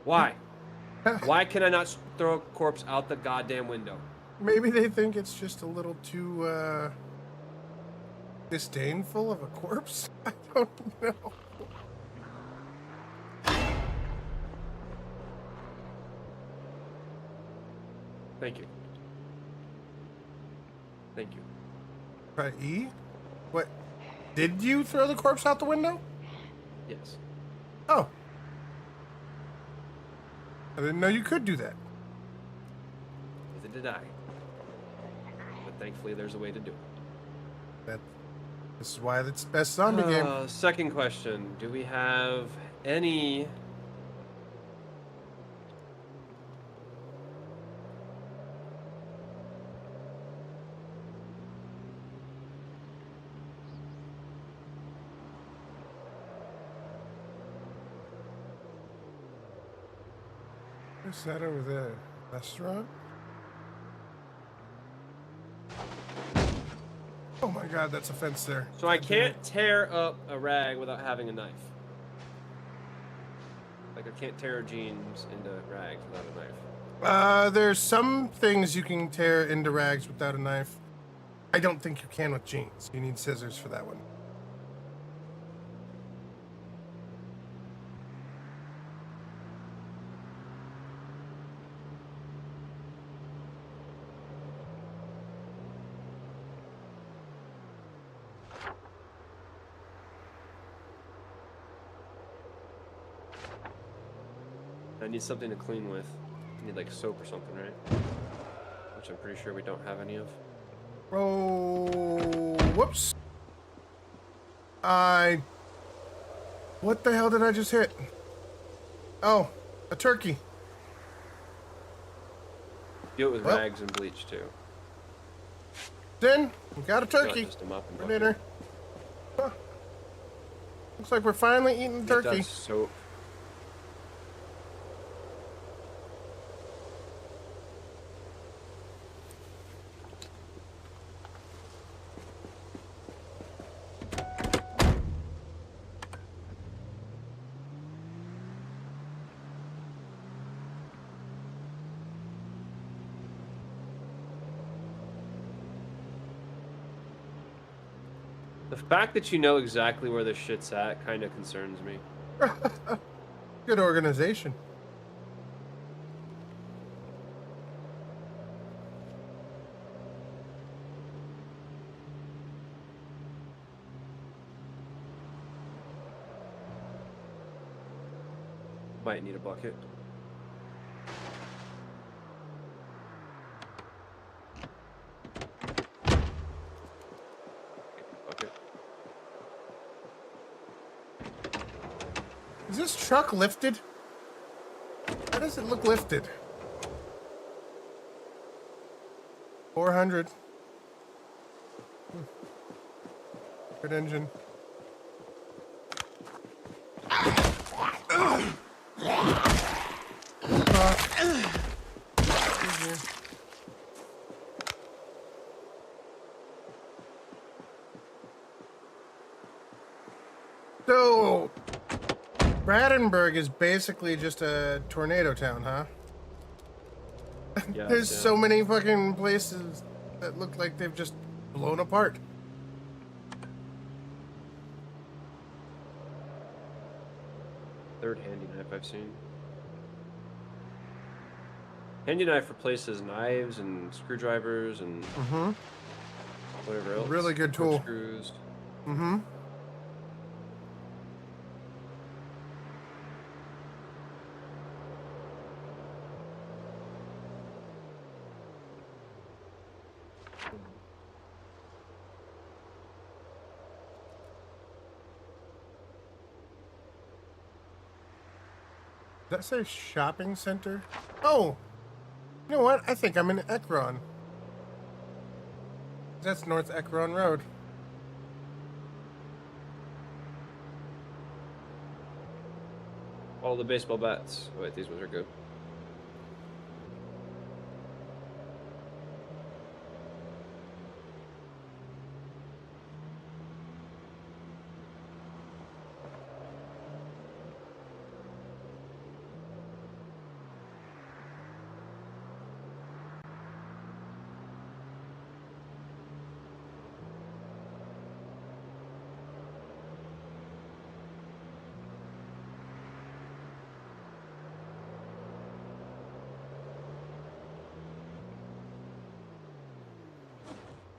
Why? Why can I not throw a corpse out the goddamn window? Maybe they think it's just a little too disdainful of a corpse. I don't know. Thank you. Thank you. Try E? What? Did you throw the corpse out the window? Yes. Oh. I didn't know you could do that. Neither did I. But thankfully there's a way to do it. This is why it's best zombie game. Second question. Do we have any... What's that over there? Restaurant? Oh my god, that's a fence there. So I can't tear up a rag without having a knife. Like I can't tear jeans into rags without a knife. There's some things you can tear into rags without a knife. I don't think you can with jeans. You need scissors for that one. I need something to clean with. I need like soap or something, right? Which I'm pretty sure we don't have any of. Oh, whoops. What the hell did I just hit? Oh, a turkey. Do it with Well. rags and bleach too. Then, we got a Not turkey just a mop and for bucket. dinner. Huh. Looks like we're finally eating the It turkey. does soap. The fact that you know exactly where this shit's at kind of concerns me. Good organization. Might need a bucket. Bucket. Is this truck lifted? How does it look lifted? 400. Good engine. Spartanburg is basically just a tornado town, huh? Yeah. There's so many fucking places that look like they've just blown apart. Third handy knife I've seen. Handy knife replaces knives and screwdrivers and whatever else. Really good tool. Screws. Mm-hmm. Did that say shopping center? Oh, you know what? I think I'm in Ekron. That's North Ekron Road. All the baseball bats. Oh, wait, these ones are good.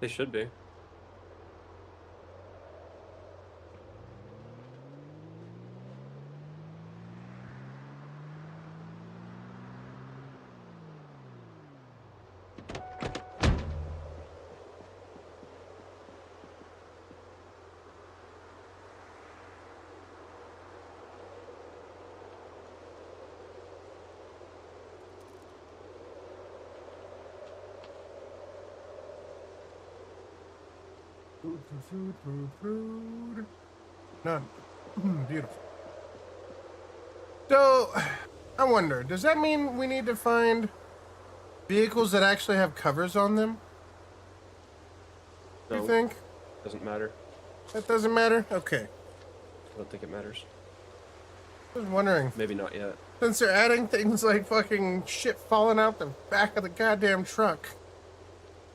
They should be. Food. None. Beautiful. So, I wonder, does that mean we need to find vehicles that actually have covers on them? No, You think? doesn't matter. That doesn't matter? Okay. I don't think it matters. I was wondering. Maybe not yet. Since they're adding things like fucking shit falling out the back of the goddamn truck.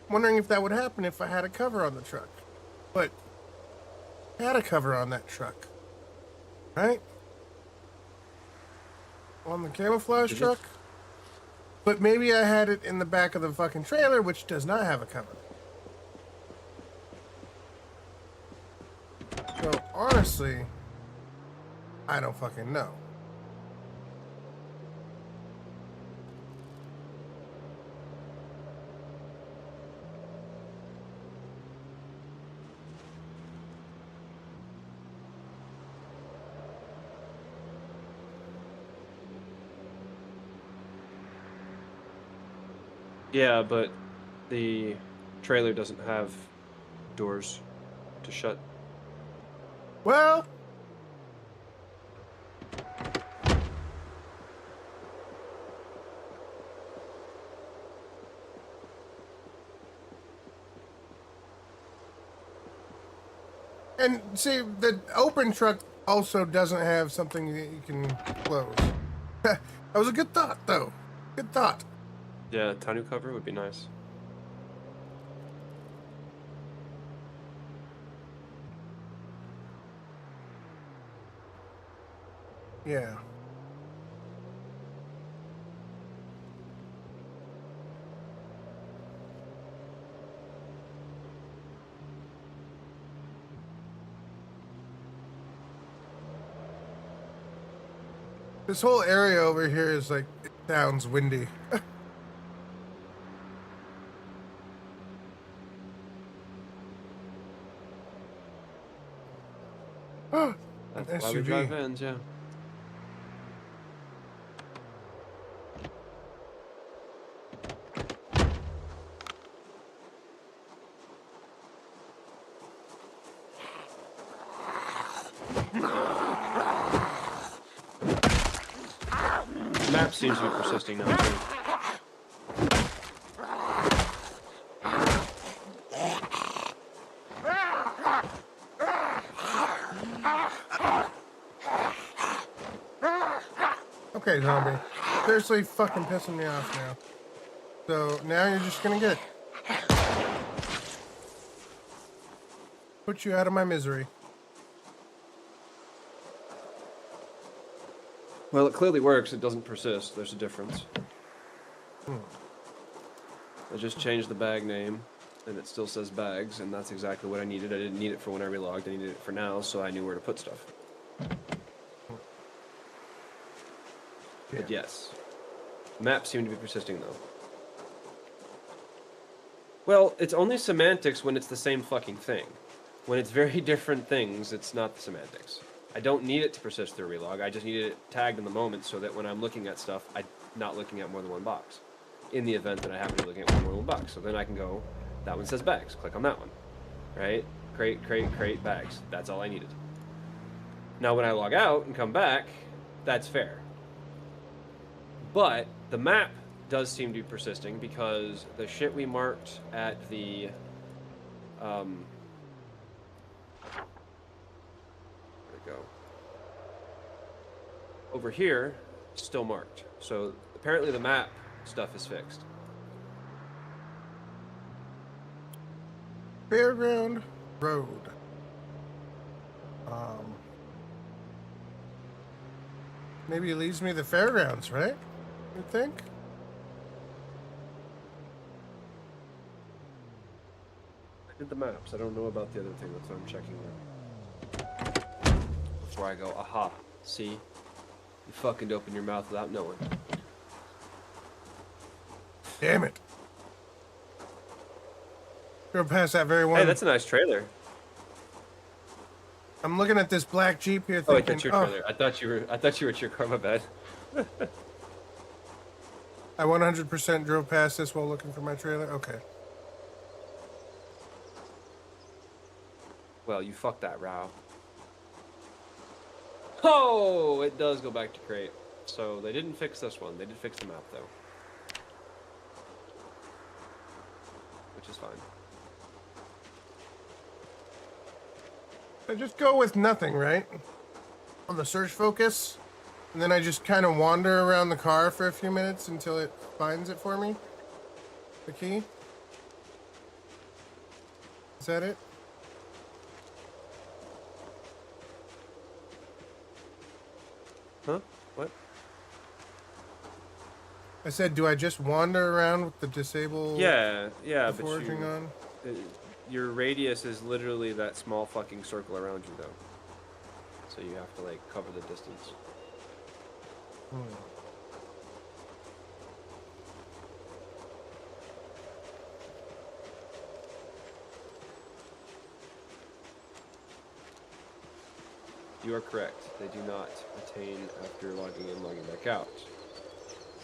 I'm wondering if that would happen if I had a cover on the truck. But I had a cover on that truck. Right? On the camouflage truck. But maybe I had it in the back of the fucking trailer, which does not have a cover. So, honestly, I don't fucking know. Yeah, but the trailer doesn't have doors to shut. Well, and see, the open truck also doesn't have something that you can close. That was a good thought, though. Good thought. Yeah, tonneau cover would be nice. Yeah. This whole area over here is like, it sounds windy. Oh, an That's why we drive SUV. vans, yeah. The map seems to be persisting now, too. Okay, zombie. Seriously fucking pissing me off now. So now you're just gonna get put you out of my misery. Well, it clearly works. It doesn't persist. There's a difference. I just changed the bag name, and it still says bags, and that's exactly what I needed. I didn't need it for when I relogged. I needed it for now, so I knew where to put stuff. But yes. Maps seem to be persisting, though. Well, it's only semantics when it's the same fucking thing. When it's very different things, it's not the semantics. I don't need it to persist through relog. I just need it tagged in the moment so that when I'm looking at stuff, I'm not looking at more than one box. In the event that I happen to be looking at more than one box. So then I can go, that one says bags. Click on that one. Right? Crate, crate, crate, bags. That's all I needed. Now when I log out and come back, that's fair. But the map does seem to be persisting because the shit we marked at the where'd it go? Over here, still marked. So apparently the map stuff is fixed. Fairground Road. Maybe it leads me to the fairgrounds, right? You think? I did the maps. I don't know about the other thing. That's what I'm checking now. Before I go, aha, see? You fucking open your mouth without knowing. Damn it. Go past that very one. Hey, that's a nice trailer. I'm looking at this black Jeep here Oh, wait, thinking, that's your trailer. I thought you were at your car, my bad. I 100% drove past this while looking for my trailer. Okay. Well, you fucked that, Rao. Oh, it does go back to crate. So they didn't fix this one. They did fix the map, though. Which is fine. I just go with nothing, right? On the search focus. And then I just kind of wander around the car for a few minutes until it finds it for me. The key. Is that it? Huh? What? I said, do I just wander around with the disabled Yeah, but foraging on? your radius is literally that small fucking circle around you, though. So you have to, like, cover the distance. You are correct. They do not retain after logging in, logging back out.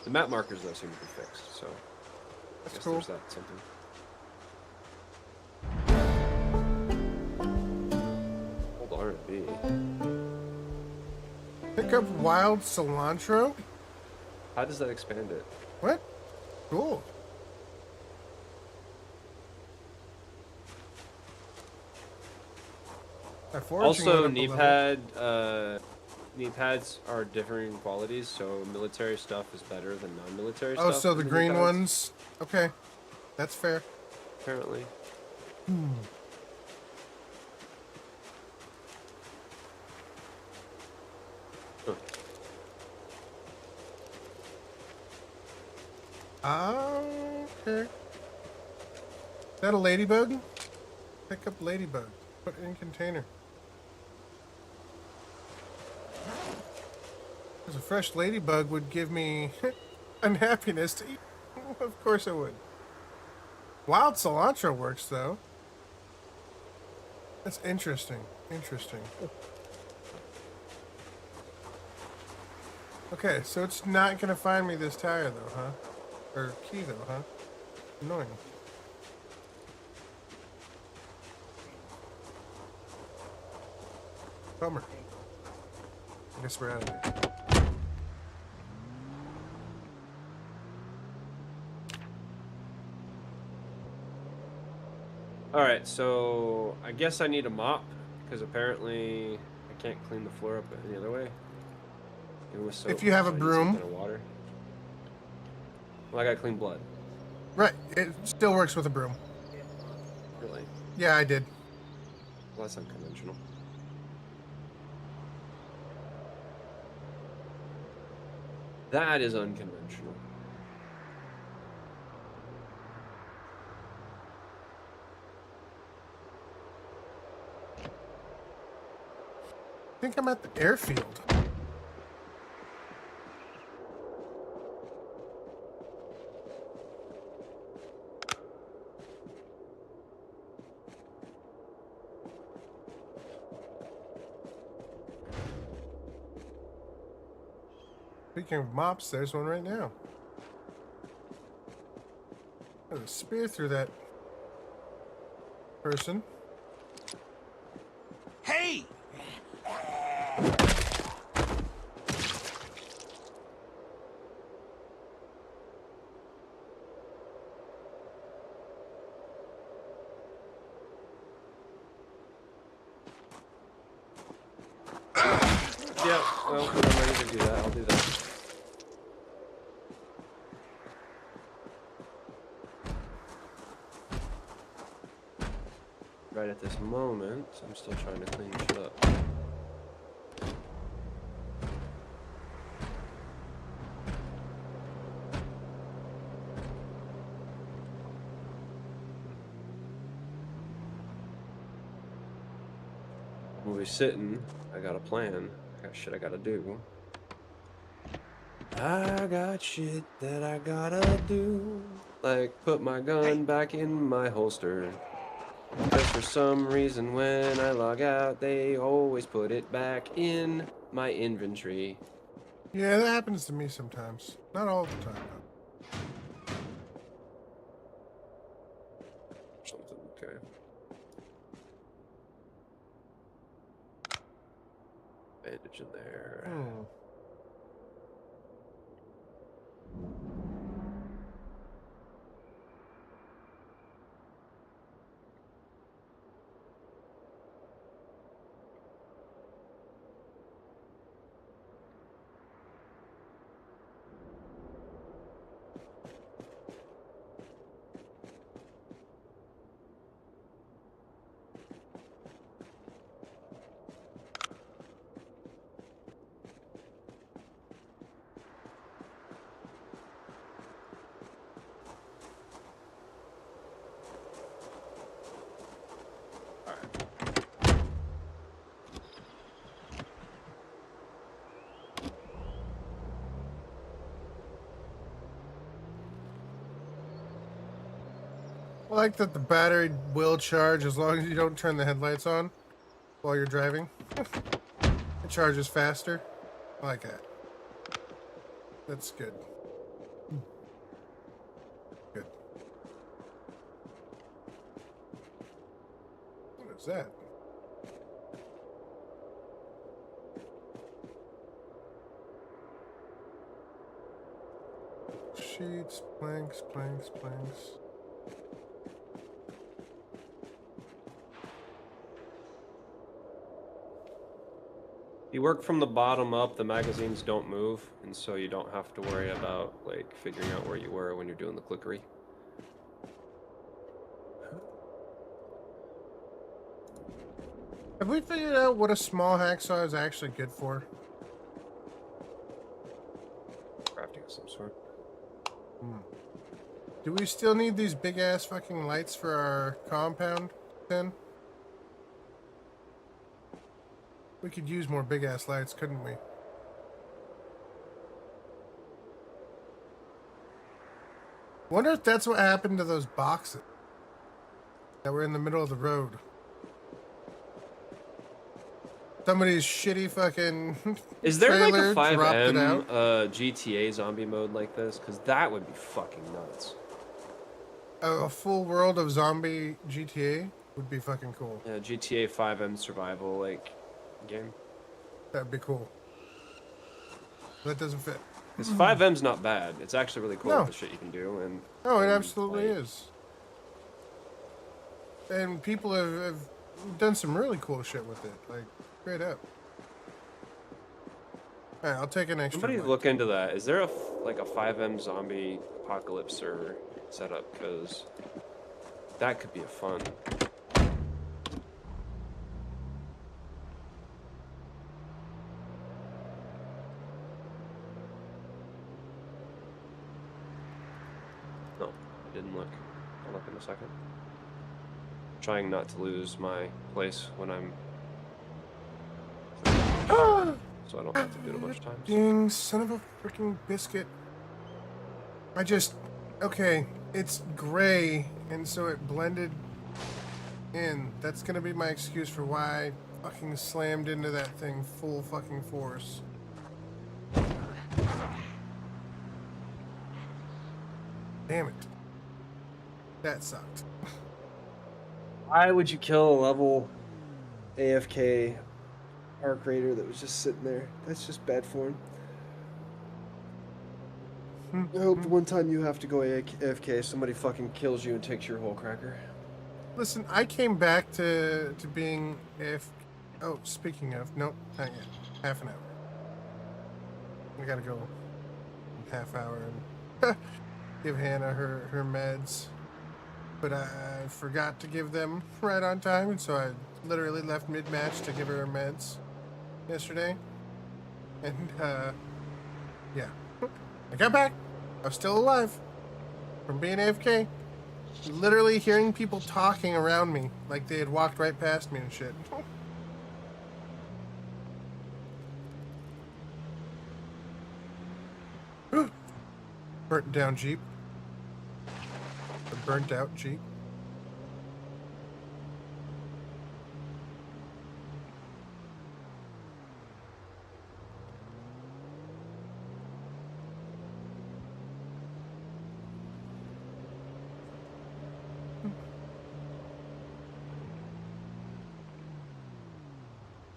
The map markers, though, seem to be fixed, so I guess cool. there's that something. Hold R&B. Pick up wild cilantro? How does that expand it? What? Cool. Also, knee pads are differing qualities, so military stuff is better than non-military stuff. Oh, so the green ones? Okay. That's fair. Apparently. Huh. Okay. Is that a ladybug? Pick up ladybug. Put in container. Because a fresh ladybug would give me unhappiness to eat. Of course it would. Wild cilantro works, though. That's interesting. Interesting. Okay, so it's not going to find me this tire, though, huh? Or key, though, huh? Annoying. Bummer. I guess we're out of here. Alright, so I guess I need a mop, because apparently I can't clean the floor up any other way. Even with soap, If you have a so I need broom. some kind of water. Well, I got clean blood. Right. It still works with a broom. Really? Yeah, I did. Well, that's unconventional. That is unconventional. I think I'm at the airfield. Speaking of mops, there's one right now. There's a spear through that person. Hey! Yeah, well, when I'm ready to do that, I'll do that. Right at this moment, I'm still trying to clean shit up. When we're sitting, I got a plan. I got shit I gotta do. I got shit that I gotta do. Like put my gun back in my holster. Because for some reason when I log out, they always put it back in my inventory. Yeah, that happens to me sometimes. Not all the time, though. Something, okay. Bandage in there. I like that the battery will charge as long as you don't turn the headlights on while you're driving. It charges faster. I like that. That's good. Good. What is that? Sheets, planks, planks, planks. You work from the bottom up, the magazines don't move, and so you don't have to worry about like figuring out where you were when you're doing the clickery. Have we figured out what a small hacksaw is actually good for? Crafting of some sort. Do we still need these big ass fucking lights for our compound then? We could use more big ass lights, couldn't we? Wonder if that's what happened to those boxes that were in the middle of the road. Somebody's shitty fucking Is there like trailer a dropped it 5M out. GTA zombie mode like this? Because that would be fucking nuts. A full world of zombie GTA would be fucking cool. Yeah, GTA 5M survival like game. That'd be cool. That doesn't fit. Because 5M's not bad. It's actually really cool No. the shit you can do. And No, it and, absolutely like, is. And people have done some really cool shit with it. Like, straight up. Alright, I'll take an extra Somebody light. look into that. Is there like a 5M zombie apocalypse server set up? Because that could be a fun. No, I didn't look. I'll look in a second. Trying not to lose my place when I'm so I don't have to do it a bunch of times. Ding, son of a freaking biscuit. Okay, it's gray, and so it blended in. That's gonna be my excuse for why I fucking slammed into that thing full fucking force. Damn it. That sucked. Why would you kill a level AFK arc raider that was just sitting there? That's just bad form. I hope the one time you have to go AFK, somebody fucking kills you and takes your whole cracker. Listen, I came back to being Oh, speaking of, nope, not yet. Half an hour. We gotta go half hour and give Hannah her meds. But I forgot to give them right on time, and so I literally left mid-match to give her her meds yesterday. And, yeah. I got back. I was still alive from being AFK. Literally hearing people talking around me like they had walked right past me and shit. Burnt down Jeep. A burnt out Jeep.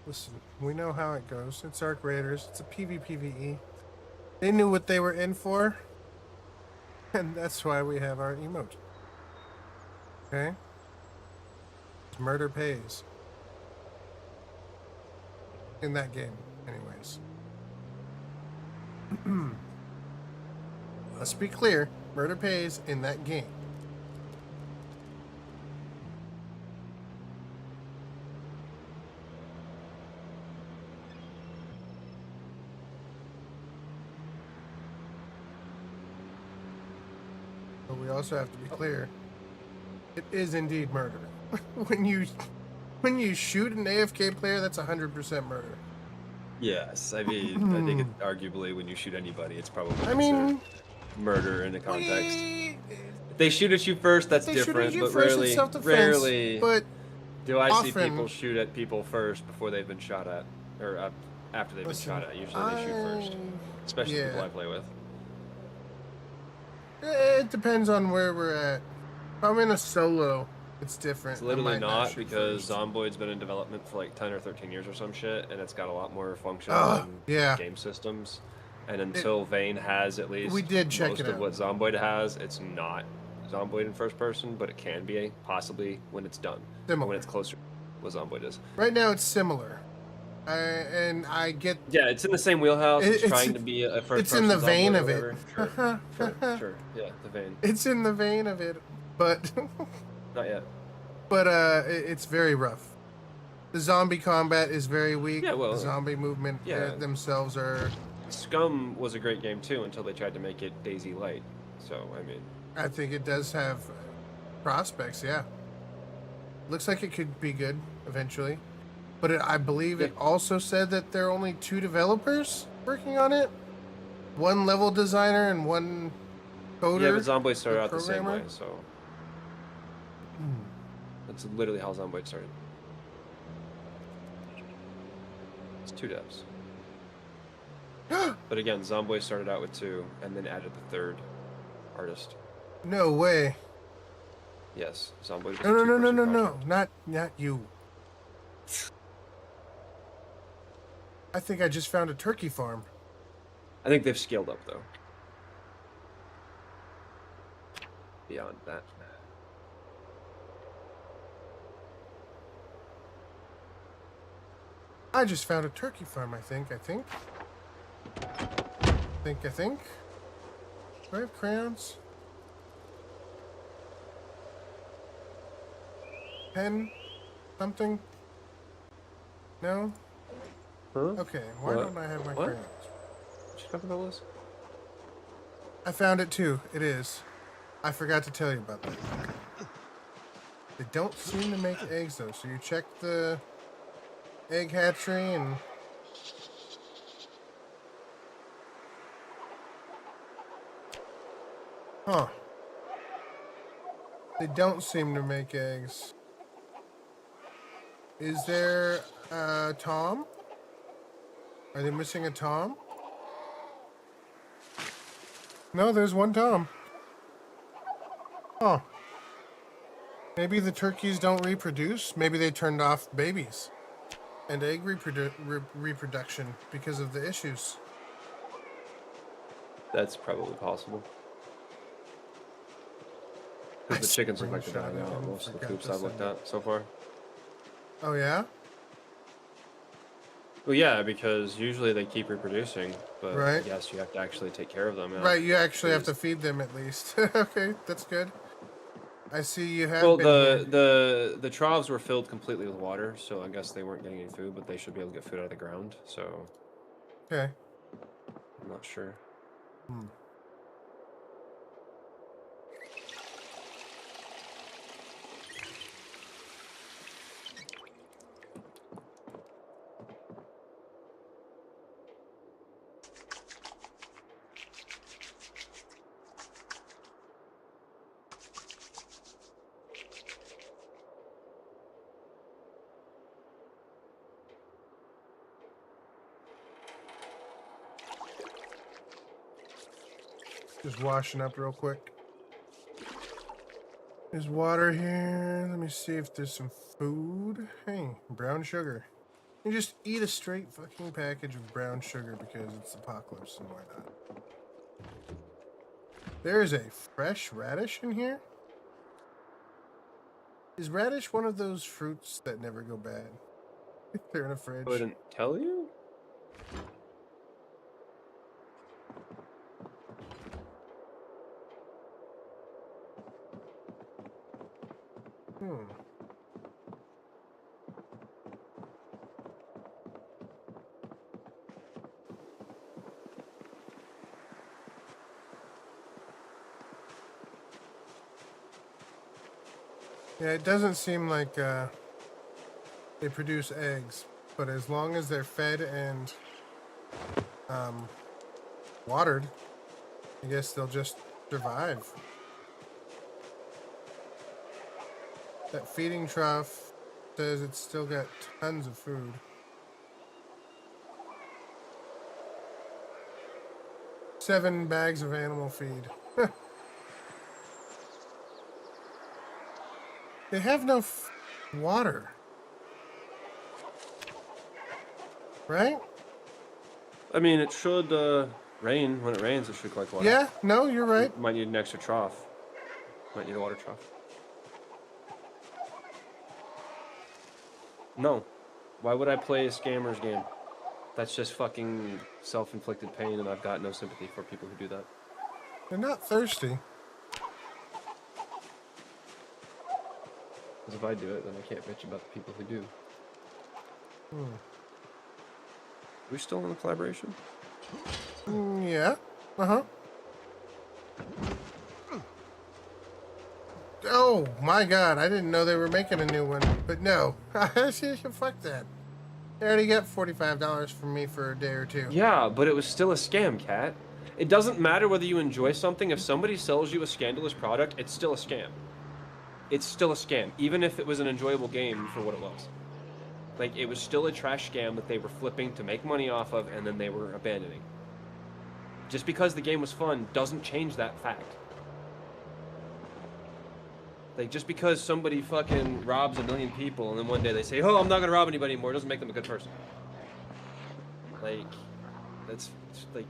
Listen, we know how it goes. It's Arc Raiders. It's a PvPvE. They knew what they were in for. And that's why we have our emote. Okay? Murder pays. In that game, anyways. Let's be clear. Murder pays in that game. But we also have to be clear. It is indeed murder. when you shoot an AFK player, that's 100% murder. Yes, I mean, I think arguably when you shoot anybody, it's probably murder in the context. If they shoot at you first, that's different, but rarely but do I see often, people shoot at people first before they've been shot at, or after they've been shot at. Usually they shoot first, especially people I play with. It depends on where we're at. If I'm in a solo, it's different. It's literally not, because Zomboid's been in development for like 10 or 13 years or some shit, and it's got a lot more functional game systems. And until Vayne has at least most of what Zomboid has, it's not Zomboid in first person, but it can be possibly when it's done. When it's closer to what Zomboid is. Right now it's similar. And I get... Yeah, it's in the same wheelhouse. It's trying to be a first person. It's in the vein of it. Sure. Yeah, the vein. It's in the vein of it, but... Not yet. But it's very rough. The zombie combat is very weak. Yeah, well, the zombie movement themselves are... Scum was a great game too until they tried to make it Daisy Light. So, I mean... I think it does have prospects, yeah. Looks like it could be good eventually. But I believe it also said that there are only 2 developers working on it. 1 level designer and 1 coder. Yeah, but Zomboid started out the same way, so... That's literally how Zomboid started. It's 2 devs. But again, Zomboid started out with 2, and then added the 3rd artist. No way. Yes, Zomboid was No, not you. I think I just found a turkey farm. I think they've scaled up, though. Beyond that. I just found a turkey farm, I think. I think. Do I have crayons? Pen? Something? No? Huh? Okay, why What? don't I have my What? crayons? What you talking about, Liz? I found it too. It is. I forgot to tell you about that. They don't seem to make eggs though, so you check the egg hatchery and... Huh. They don't seem to make eggs. Is there a Tom? Are they missing a Tom? No, there's one Tom. Huh. Maybe the turkeys don't reproduce? Maybe they turned off babies and egg reproduction because of the issues. That's probably possible. Because the chickens look like they're dying out most of the coops I've looked at so far. Oh, yeah? Well, yeah, because usually they keep reproducing, but Right. yes, you have to actually take care of them. Yeah. Right, you actually have to feed them at least. Okay, that's good. I see you have Well, been here. the troughs were filled completely with water, so I guess they weren't getting any food, but they should be able to get food out of the ground. So Okay. I'm not sure. Just washing up real quick. There's water here. Let me see if there's some food. Hey, brown sugar. You just eat a straight fucking package of brown sugar because it's apocalypse and why not? There is a fresh radish in here. Is radish one of those fruits that never go bad? They're in a fridge. I wouldn't tell you. Yeah, it doesn't seem like they produce eggs, but as long as they're fed and watered, I guess they'll just survive. That feeding trough says it's still got tons of food. Seven bags of animal feed. They have no water. Right? I mean, it should rain. When it rains, it should collect water. Yeah, no, you're right. You might need an extra trough. Might need a water trough. No. Why would I play a scammer's game? That's just fucking self-inflicted pain, and I've got no sympathy for people who do that. They're not thirsty. Because if I do it, then I can't bitch about the people who do. Are we still in the collaboration? Yeah. Uh-huh. Oh, my God. I didn't know they were making a new one. But no. Fuck that. They already got $45 from me for a day or two. Yeah, but it was still a scam, Kat. It doesn't matter whether you enjoy something. If somebody sells you a scandalous product, it's still a scam. It's still a scam, even if it was an enjoyable game for what it was. Like, it was still a trash scam that they were flipping to make money off of, and then they were abandoning. Just because the game was fun doesn't change that fact. Like, just because somebody fucking robs 1 million people, and then one day they say, oh, I'm not gonna rob anybody anymore, doesn't make them a good person. Like, that's, like,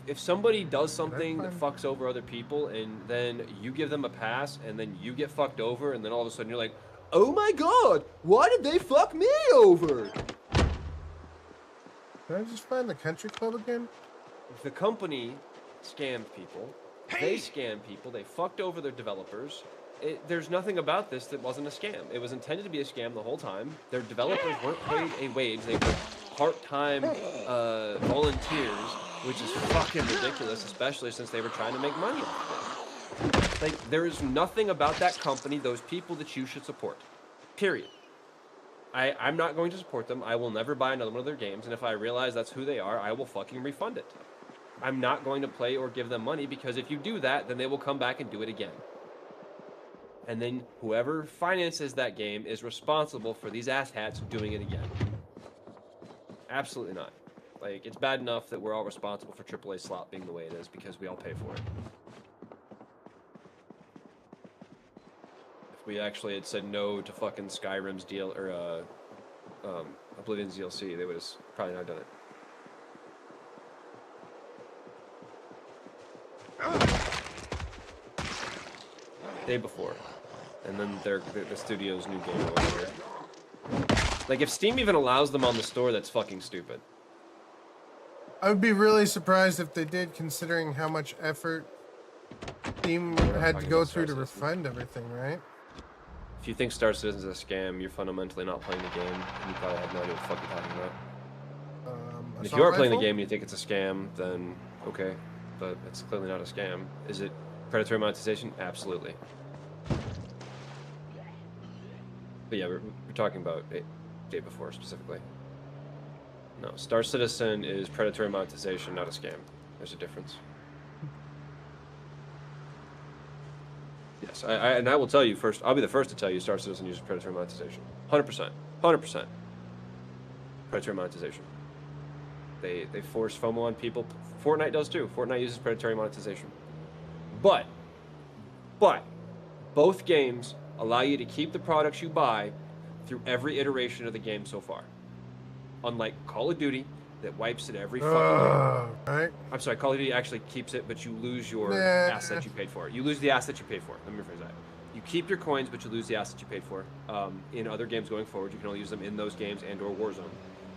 if somebody does something that fucks over other people, and then you give them a pass, and then you get fucked over, and then all of a sudden you're like, oh my god, why did they fuck me over? Did I just find the country club again? The company scammed people. They scammed people. They fucked over their developers. There's nothing about this that wasn't a scam. It was intended to be a scam the whole time. Their developers weren't paid a wage. They were part-time volunteers, which is fucking ridiculous, especially since they were trying to make money off of it. Like, there is nothing about that company, those people, that you should support. Period. I'm not going to support them. I will never buy another one of their games, and if I realize that's who they are, I will fucking refund it. I'm not going to play or give them money, because if you do that, then they will come back and do it again. And then whoever finances that game is responsible for these asshats doing it again. Absolutely not. Like, it's bad enough that we're all responsible for AAA slot being the way it is because we all pay for it. If we actually had said no to fucking Skyrim's deal or Oblivion's DLC, they would have probably not done it. Day before. And then the studio's new game over here. Like, if Steam even allows them on the store, that's fucking stupid. I would be really surprised if they did, considering how much effort Steam had to go through to refund everything, right? If you think Star Citizen is a scam, you're fundamentally not playing the game, and you probably have no idea what the fuck you're talking about. And if you are playing the game and you think it's a scam, then okay, but it's clearly not a scam. Is it predatory monetization? Absolutely. But yeah, we're talking about day before specifically. No, Star Citizen is predatory monetization, not a scam. There's a difference. Yes, and I will tell you first. I'll be the first to tell you Star Citizen uses predatory monetization. 100%. 100%. Predatory monetization. They force FOMO on people. Fortnite does too. Fortnite uses predatory monetization. But both games allow you to keep the products you buy through every iteration of the game so far. Unlike Call of Duty, that wipes it every fucking game. Right. I'm sorry, Call of Duty actually keeps it, but you lose your asset you paid for. You lose the asset you paid for. Let me rephrase that. You keep your coins, but you lose the asset you paid for. In other games going forward, you can only use them in those games and or Warzone,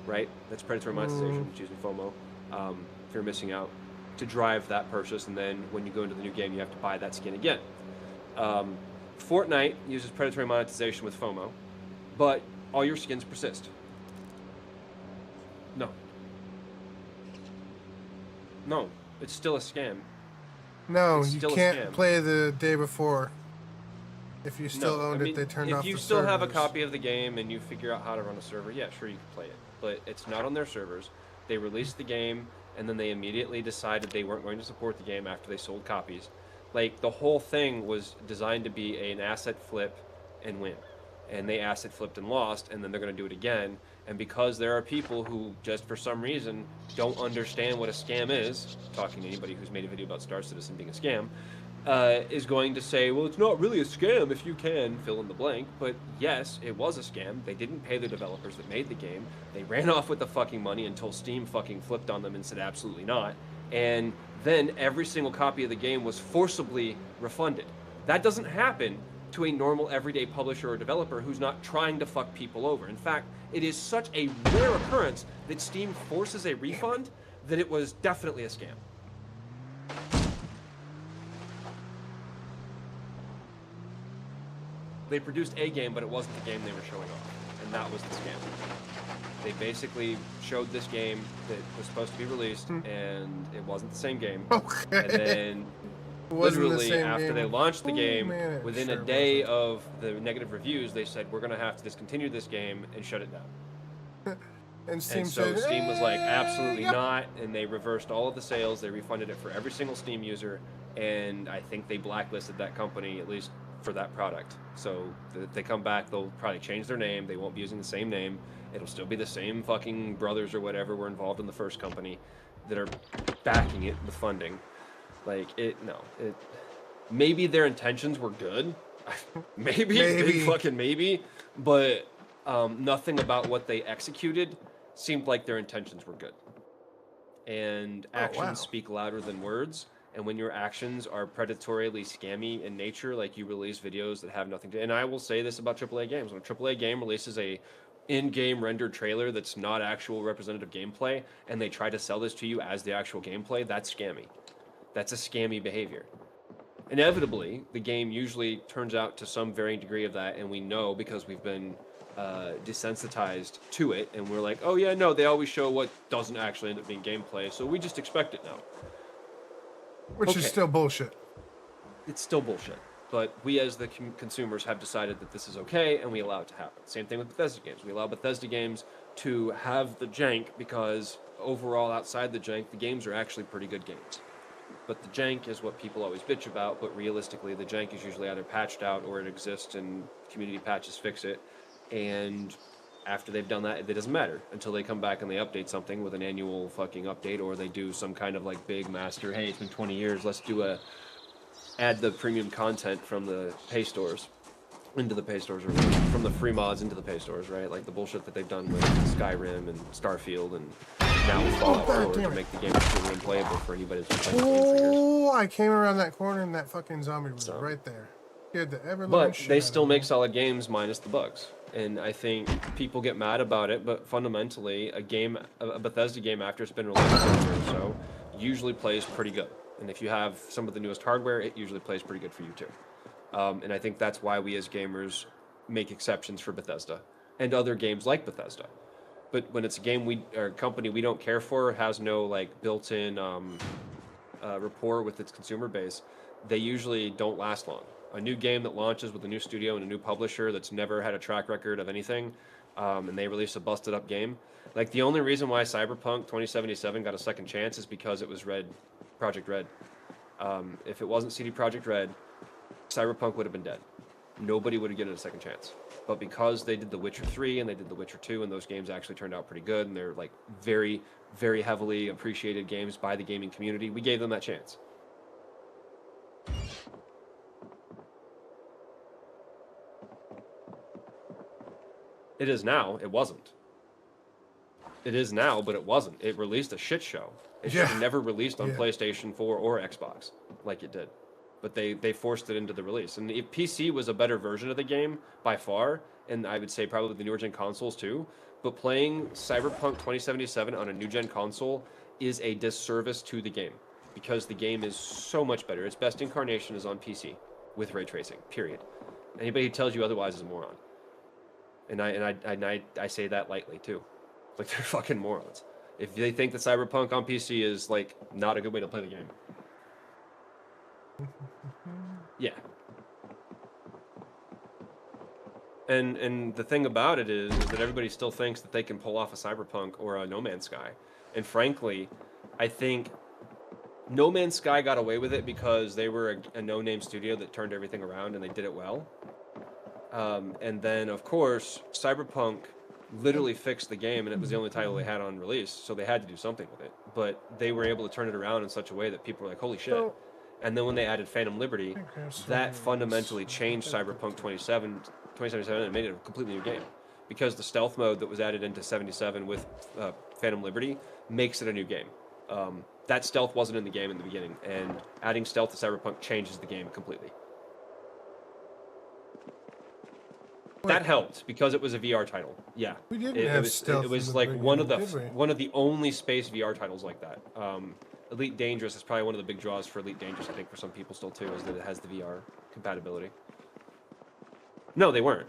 right? That's predatory monetization, it's using FOMO, if you're missing out, to drive that purchase, and then when you go into the new game, you have to buy that skin again. Fortnite uses predatory monetization with FOMO, but all your skins persist. No, it's still a scam. No, you can't play the day before. If you still owned it, they turned off the servers. If you still have a copy of the game and you figure out how to run a server, yeah, sure, you can play it. But it's not on their servers. They released the game, and then they immediately decided they weren't going to support the game after they sold copies. Like, the whole thing was designed to be an asset flip and win. And they asset flipped and lost, and then they're going to do it again. And because there are people who, just for some reason, don't understand what a scam is, talking to anybody who's made a video about Star Citizen being a scam, is going to say, well, it's not really a scam if you can fill in the blank. But yes, it was a scam. They didn't pay the developers that made the game. They ran off with the fucking money until Steam fucking flipped on them and said absolutely not. And then every single copy of the game was forcibly refunded. That doesn't happen to a normal everyday publisher or developer who's not trying to fuck people over. In fact, it is such a rare occurrence that Steam forces a refund that it was definitely a scam. They produced a game, but it wasn't the game they were showing off, and that was the scam. They basically showed this game that was supposed to be released, and it wasn't the same game. Okay. And then literally after they launched the game, within a day of the negative reviews, they said, we're going to have to discontinue this game and shut it down. And so Steam was like, absolutely not, and they reversed all of the sales. They refunded it for every single Steam user, and I think they blacklisted that company, at least for that product. So if they come back, they'll probably change their name. They won't be using the same name. It'll still be the same fucking brothers or whatever were involved in the first company that are backing it with funding. Like, maybe their intentions were good. maybe. Fucking maybe. But nothing about what they executed seemed like their intentions were good. And actions speak louder than words. And when your actions are predatorily scammy in nature, like you release videos that have nothing to... And I will say this about AAA games. When a AAA game releases a in-game rendered trailer that's not actual representative gameplay, and they try to sell this to you as the actual gameplay, that's scammy. That's a scammy behavior. Inevitably, the game usually turns out to some varying degree of that, and we know because we've been desensitized to it, and we're like, oh yeah, no, they always show what doesn't actually end up being gameplay, so we just expect it now. Which is still bullshit. It's still bullshit. But we as the consumers have decided that this is okay, and we allow it to happen. Same thing with Bethesda games. We allow Bethesda games to have the jank because overall, outside the jank, the games are actually pretty good games. But the jank is what people always bitch about, but realistically, the jank is usually either patched out or it exists and community patches fix it. And after they've done that, it doesn't matter until they come back and they update something with an annual fucking update, or they do some kind of like big master, hey, it's been 20 years, let's do add the premium content from the pay stores into the pay stores, or from the free mods into the pay stores, right? Like the bullshit that they've done with Skyrim and Starfield and now with Fallout 4 to make the game truly unplayable for anybody that's been playing the game for years. Oh, I came around that corner and that fucking zombie was right there. But they still make solid games minus the bugs. And I think people get mad about it, but fundamentally, a Bethesda game after it's been released a year or so, usually plays pretty good. And if you have some of the newest hardware, it usually plays pretty good for you too. And I think that's why we as gamers make exceptions for Bethesda and other games like Bethesda. But when it's a game or a company we don't care for, has no like built-in rapport with its consumer base, they usually don't last long. A new game that launches with a new studio and a new publisher that's never had a track record of anything, and they release a busted up game. Like the only reason why Cyberpunk 2077 got a second chance is because it was Project Red. If it wasn't CD Projekt Red, Cyberpunk would have been dead. Nobody would have given it a second chance. But because they did The Witcher 3 and they did The Witcher 2, and those games actually turned out pretty good, and they're like very, very heavily appreciated games by the gaming community, we gave them that chance. It is now. It wasn't. It is now, but it wasn't. It released a shit show. It should have never released on PlayStation 4 or Xbox like it did. But they forced it into the release. And if PC was a better version of the game by far, and I would say probably the newer gen consoles too, but playing Cyberpunk 2077 on a new gen console is a disservice to the game because the game is so much better. Its best incarnation is on PC with ray tracing, period. Anybody who tells you otherwise is a moron. And I say that lightly too. Like they're fucking morons. If they think that Cyberpunk on PC is like not a good way to play the game. Yeah. And the thing about it is that everybody still thinks that they can pull off a Cyberpunk or a No Man's Sky. And frankly, I think No Man's Sky got away with it because they were a no-name studio that turned everything around and they did it well. And then, of course, Cyberpunk literally fixed the game, and it was the only title they had on release, so they had to do something with it. But they were able to turn it around in such a way that people were like, holy shit. And then when they added Phantom Liberty, that fundamentally changed Cyberpunk 2077 and made it a completely new game. Because the stealth mode that was added into 77 with Phantom Liberty makes it a new game. That stealth wasn't in the game in the beginning, and adding stealth to Cyberpunk changes the game completely. That helped because it was a VR title. Yeah, we didn't have stealth. It was like one of the only space VR titles like that. Elite Dangerous is probably one of the big draws for Elite Dangerous. I think for some people still too, is that it has the VR compatibility. No, they weren't.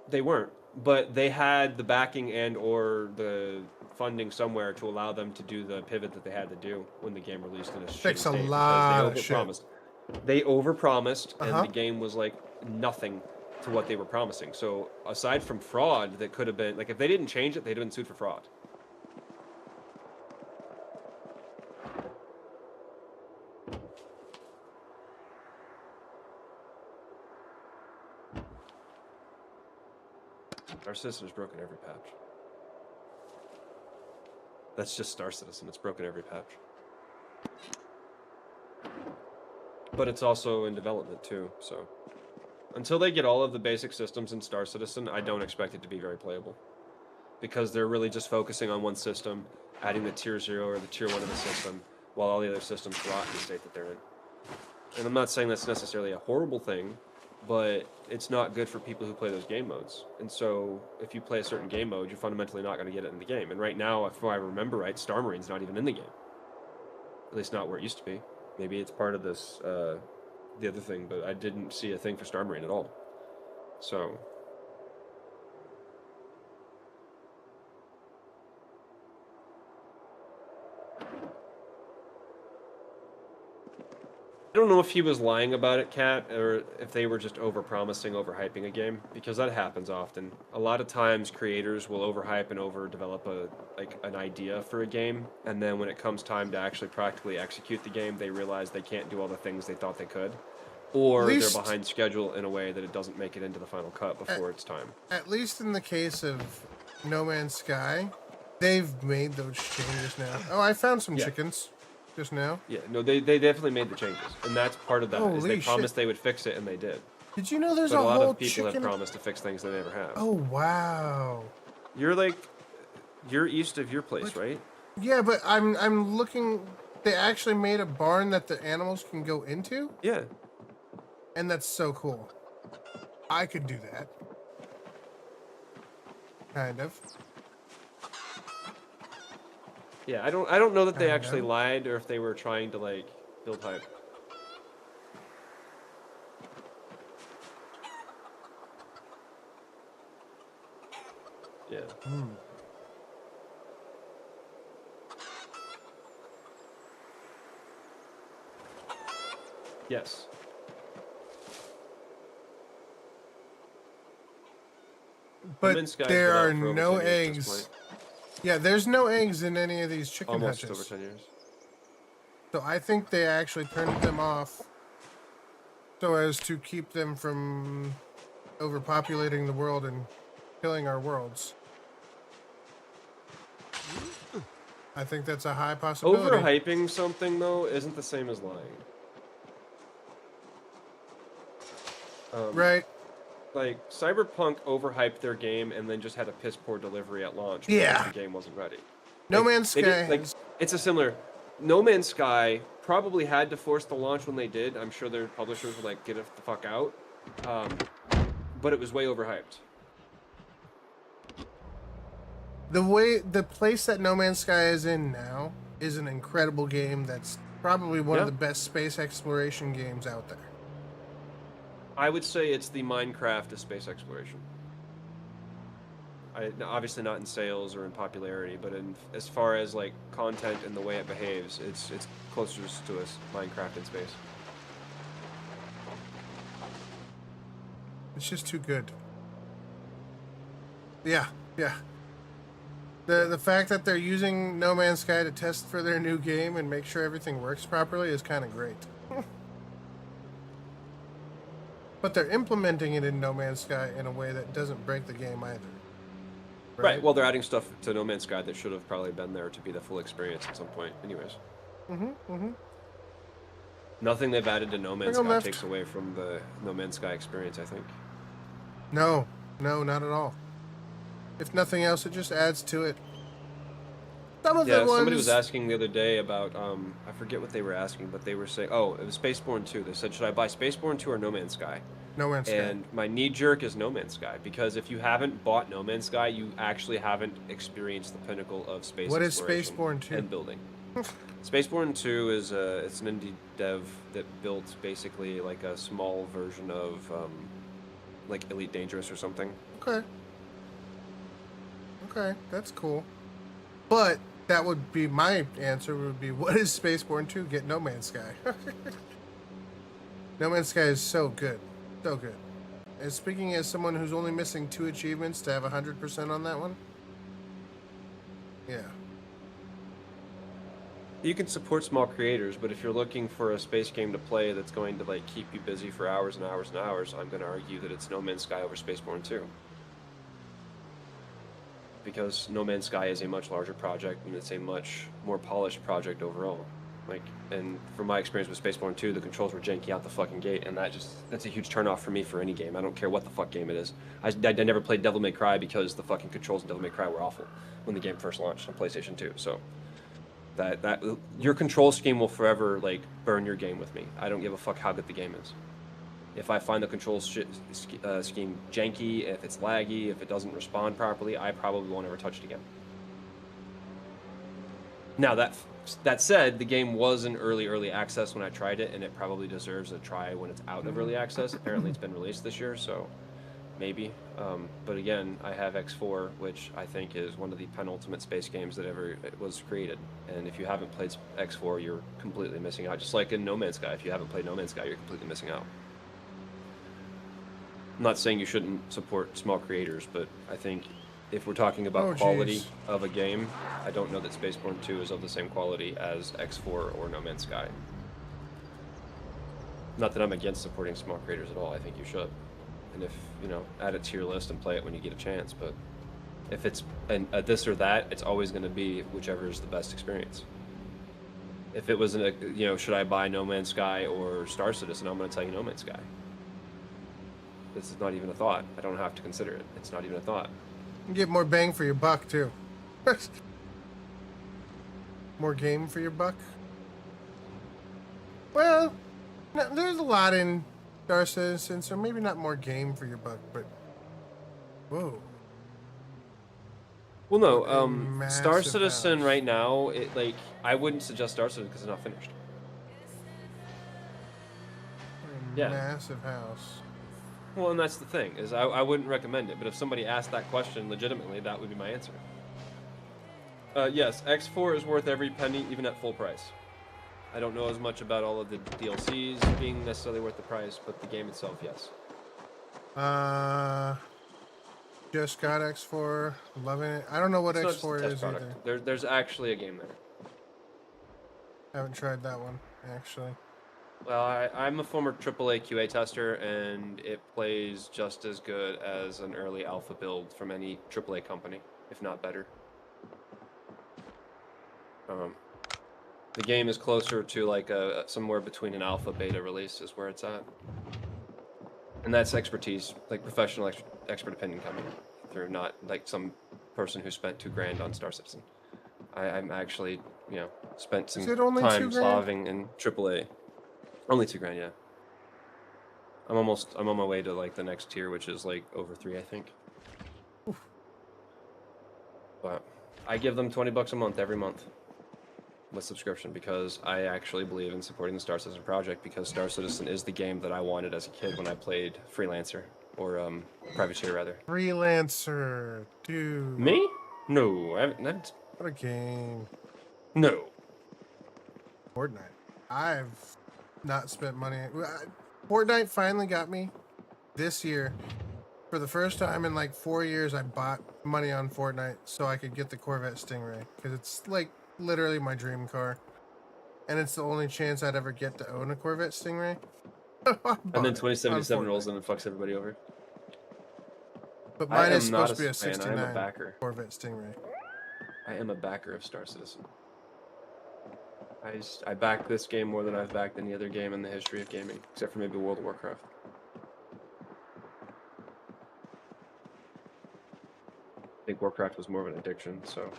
They weren't, but they had the backing and or the funding somewhere to allow them to do the pivot that they had to do when the game released in a shitty state. A lot of shit. They overpromised, and the game was like nothing to what they were promising. So aside from fraud, that could have been like if they didn't change it, they'd have been sued for fraud. Star Citizen is broken every patch. That's just Star Citizen. It's broken every patch. But it's also in development too, so until they get all of the basic systems in Star Citizen, I don't expect it to be very playable. Because they're really just focusing on one system, adding the Tier 0 or the Tier 1 of the system, while all the other systems rot in the state that they're in. And I'm not saying that's necessarily a horrible thing, but it's not good for people who play those game modes. And so if you play a certain game mode, you're fundamentally not going to get it in the game. And right now, if I remember right, Star Marine's not even in the game. At least not where it used to be. Maybe it's part of this, the other thing, but I didn't see a thing for Star Marine at all. So I don't know if he was lying about it, Kat, or if they were just over-promising, over-hyping a game, because that happens often. A lot of times, creators will overhype and overdevelop an idea for a game, and then when it comes time to actually practically execute the game, they realize they can't do all the things they thought they could, or they're behind schedule in a way that it doesn't make it into the final cut before it's time. At least in the case of No Man's Sky, they've made those changes now. Oh, I found some chickens. Just now? Yeah, no, they definitely made the changes, and that's part of that. Holy is they promised shit. they would fix it, and they did. Did you know there's But a a lot whole of people chicken? have promised to fix things they never have. Oh, wow. You're east of your place, right? Yeah, but I'm looking. They actually made a barn that the animals can go into, Yeah. and that's so cool. I could do that. Kind of. Yeah, I don't know that they actually lied or if they were trying to like build hype. Yeah. Yes. But there are no eggs. Yeah, there's no eggs in any of these chicken hutches. Almost over 10 years. So I think they actually turned them off so as to keep them from overpopulating the world and killing our worlds. I think that's a high possibility. Overhyping something, though, isn't the same as lying. Right. Like, Cyberpunk overhyped their game and then just had a piss-poor delivery at launch because the game wasn't ready. No Man's Sky. It's a similar... No Man's Sky probably had to force the launch when they did. I'm sure their publishers were like, get it the fuck out. But it was way overhyped. The place that No Man's Sky is in now is an incredible game that's probably one of the best space exploration games out there. I would say it's the Minecraft of space exploration. Obviously not in sales or in popularity, but as far as like content and the way it behaves, it's closest to us, Minecraft in space. It's just too good. Yeah. The fact that they're using No Man's Sky to test for their new game and make sure everything works properly is kind of great. But they're implementing it in No Man's Sky in a way that doesn't break the game either. Right. Well, they're adding stuff to No Man's Sky that should have probably been there to be the full experience at some point anyways. Nothing they've added to No Man's Sky takes away from the No Man's Sky experience, I think. No, not at all. If nothing else, it just adds to it. Somebody was asking the other day about, I forget what they were asking, but they were saying, oh, it was Spaceborne 2. They said, should I buy Spaceborne 2 or No Man's Sky? No Man's Sky. And my knee-jerk is No Man's Sky, because if you haven't bought No Man's Sky, you actually haven't experienced the pinnacle of space exploration. What is Spaceborne 2? And building. Spaceborne 2 is it's an indie dev that built basically like a small version of like Elite Dangerous or something. Okay, that's cool. But that would be my answer. Would be, what is Spaceborne 2? Get No Man's Sky. No Man's Sky is so good, so good. And speaking as someone who's only missing 2 achievements to have 100% on that one, yeah. You can support small creators, but if you're looking for a space game to play that's going to like keep you busy for hours and hours and hours, I'm going to argue that it's No Man's Sky over Spaceborne 2. Because No Man's Sky is a much larger project and it's a much more polished project overall. And from my experience with Spaceborne 2, the controls were janky out the fucking gate, and that's a huge turnoff for me for any game. I don't care what the fuck game it is. I never played Devil May Cry because the fucking controls in Devil May Cry were awful when the game first launched on PlayStation 2. So that your control scheme will forever like burn your game with me. I don't give a fuck how good the game is. If I find the control scheme janky, if it's laggy, if it doesn't respond properly, I probably won't ever touch it again. Now that said, the game was in early access when I tried it, and it probably deserves a try when it's out of early access. Apparently, it's been released this year, so maybe. But again, I have X4, which I think is one of the penultimate space games that ever was created. And if you haven't played X4, you're completely missing out. Just like in No Man's Sky, if you haven't played No Man's Sky, you're completely missing out. I'm not saying you shouldn't support small creators, but I think if we're talking about quality of a game, I don't know that Spaceborne 2 is of the same quality as X4 or No Man's Sky. Not that I'm against supporting small creators at all. I think you should. And if, you know, add it to your list and play it when you get a chance. But if it's a this or that, it's always going to be whichever is the best experience. If it was, you know, should I buy No Man's Sky or Star Citizen, I'm going to tell you No Man's Sky. This is not even a thought. I don't have to consider it. It's not even a thought. You get more bang for your buck, too. More game for your buck? Well, no, there's a lot in Star Citizen, so maybe not more game for your buck, but... Whoa. Well, no, Star Citizen house. Right now, I wouldn't suggest Star Citizen because it's not finished. Yeah. Massive house. Well, and that's the thing, is I wouldn't recommend it, but if somebody asked that question legitimately, that would be my answer. Yes, X4 is worth every penny, even at full price. I don't know as much about all of the DLCs being necessarily worth the price, but the game itself, yes. Just got X4, loving it. I don't know what X4 is either. There's actually a game there. I haven't tried that one, actually. Well, I'm a former AAA QA tester, and it plays just as good as an early alpha build from any AAA company, if not better. The game is closer to like somewhere between an alpha beta release is where it's at. And that's expertise, like professional expert opinion coming through, not like some person who spent $2,000 on Star Citizen. I'm actually, you know, spent some time slaving in AAA. Only $2,000, yeah. I'm on my way to like the next tier, which is like over 3, I think. Oof. But I give them $20 a month every month with subscription because I actually believe in supporting the Star Citizen project, because Star Citizen is the game that I wanted as a kid when I played Freelancer, or Privateer rather. Freelancer, dude. Me? No, I haven't. What a game. No. Fortnite. I've not spent money. Fortnite finally got me this year. For the first time in like 4 years, I bought money on Fortnite so I could get the Corvette Stingray, because it's like literally my dream car, and it's the only chance I'd ever get to own a Corvette Stingray. And then 2077 rolls in and fucks everybody over. But mine is supposed to be a 69 Corvette Stingray. I am a backer of Star Citizen. I back this game more than I've backed any other game in the history of gaming, except for maybe World of Warcraft. I think Warcraft was more of an addiction, so...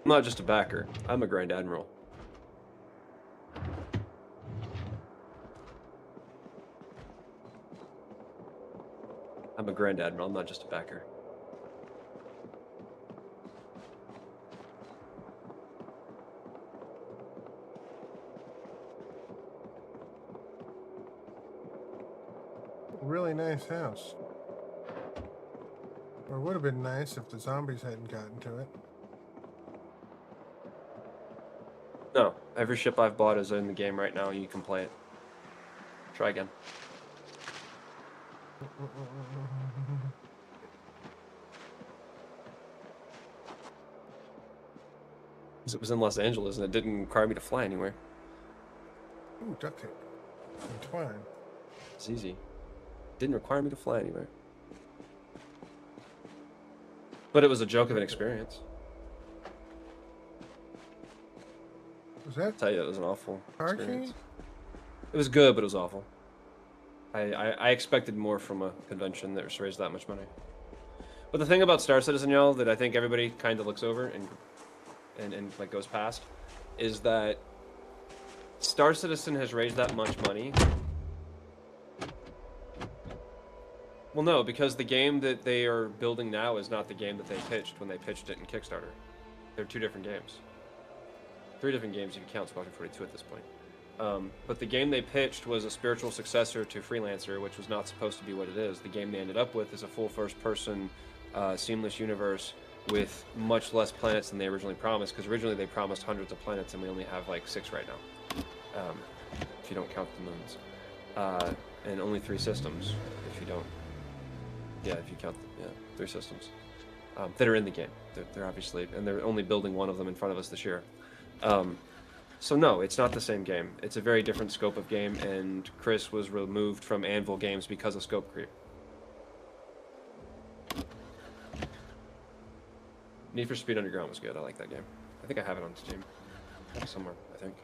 I'm not just a backer, I'm a Grand Admiral. I'm a Grand Admiral, I'm not just a backer. Really nice house. Or it would have been nice if the zombies hadn't gotten to it. No, every ship I've bought is in the game right now. You can play it. Try again. It was in Los Angeles and it didn't require me to fly anywhere. Ooh, duct tape. And twine. It's easy. Didn't require me to fly anywhere. But it was a joke of an experience. Was that? I'll tell you, it was an awful experience. Key? It was good, but it was awful. I expected more from a convention that raised that much money. But the thing about Star Citizen, y'all, that I think everybody kind of looks over and like goes past, is that Star Citizen has raised that much money. Well, no, because the game that they are building now is not the game that they pitched when they pitched it in Kickstarter. They're two different games. 3 different games if you count Squadron 42 at this point. But the game they pitched was a spiritual successor to Freelancer, which was not supposed to be what it is. The game they ended up with is a full first-person seamless universe with much less planets than they originally promised, because originally they promised hundreds of planets and we only have like 6 right now, if you don't count the moons. And only 3 systems, if you don't. Yeah, if you count, 3 systems that are in the game. They're obviously, and they're only building one of them in front of us this year. So no, it's not the same game. It's a very different scope of game, and Chris was removed from Anvil Games because of scope creep. Need for Speed Underground was good. I like that game. I think I have it on Steam. Somewhere, I think.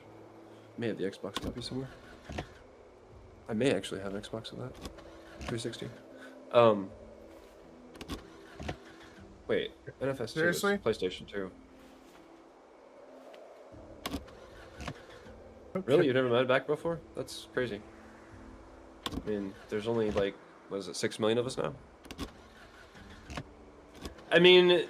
May have the Xbox copy somewhere. I may actually have an Xbox of that. 360. Wait, NFS2 Seriously? is PlayStation 2. Okay. Really? You've never met back before? That's crazy. I mean, there's only like, what is it, 6 million of us now? I mean,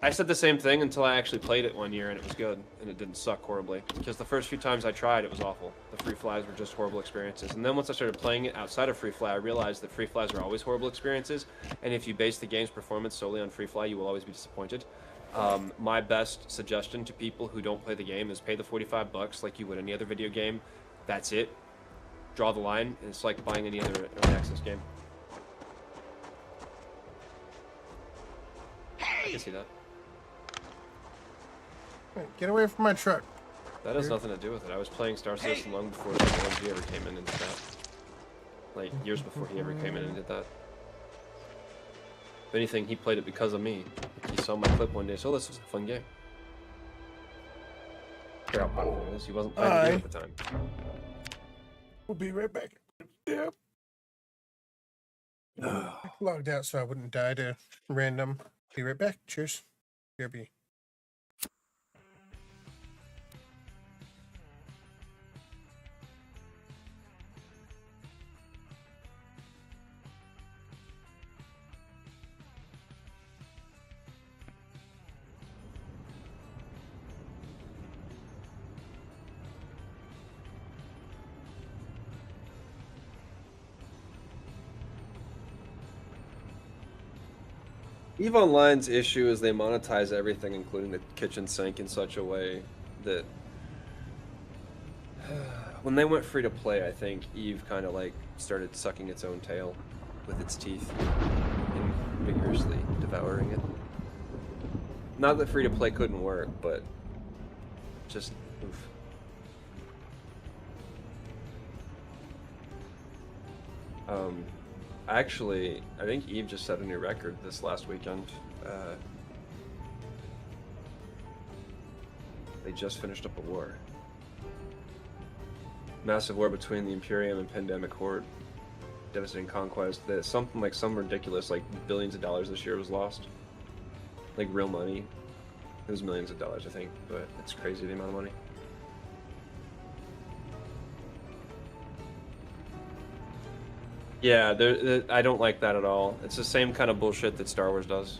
I said the same thing until I actually played it one year and it was good, and it didn't suck horribly. Because the first few times I tried, it was awful. The free flies were just horrible experiences. And then once I started playing it outside of free fly, I realized that free flies are always horrible experiences, and if you base the game's performance solely on free fly, you will always be disappointed. My best suggestion to people who don't play the game is pay the $45 like you would any other video game. That's it. Draw the line, and it's like buying any other early access game. I can see that. Hey, get away from my truck. That has nothing to do with it. I was playing Star Citizen long before OMG ever came in and did that. Like, years before he ever came in and did that. If anything, he played it because of me. He saw my clip one day, so this was a fun game. Forget how popular it is. He wasn't playing the game at the time. We'll be right back. Yep. I logged out so I wouldn't die to random. Be right back. Cheers. BRB. EVE Online's issue is they monetize everything, including the kitchen sink, in such a way that when they went free to play, I think EVE kind of like started sucking its own tail with its teeth and vigorously devouring it. Not that free to play couldn't work, but just oof. Actually, I think EVE just set a new record this last weekend. They just finished up a war. Massive war between the Imperium and Pandemic Horde. Devastating conquest. Something like some ridiculous, like billions of dollars this year was lost. Like real money. It was millions of dollars, I think, but it's crazy the amount of money. Yeah, I don't like that at all. It's the same kind of bullshit that Star Wars does.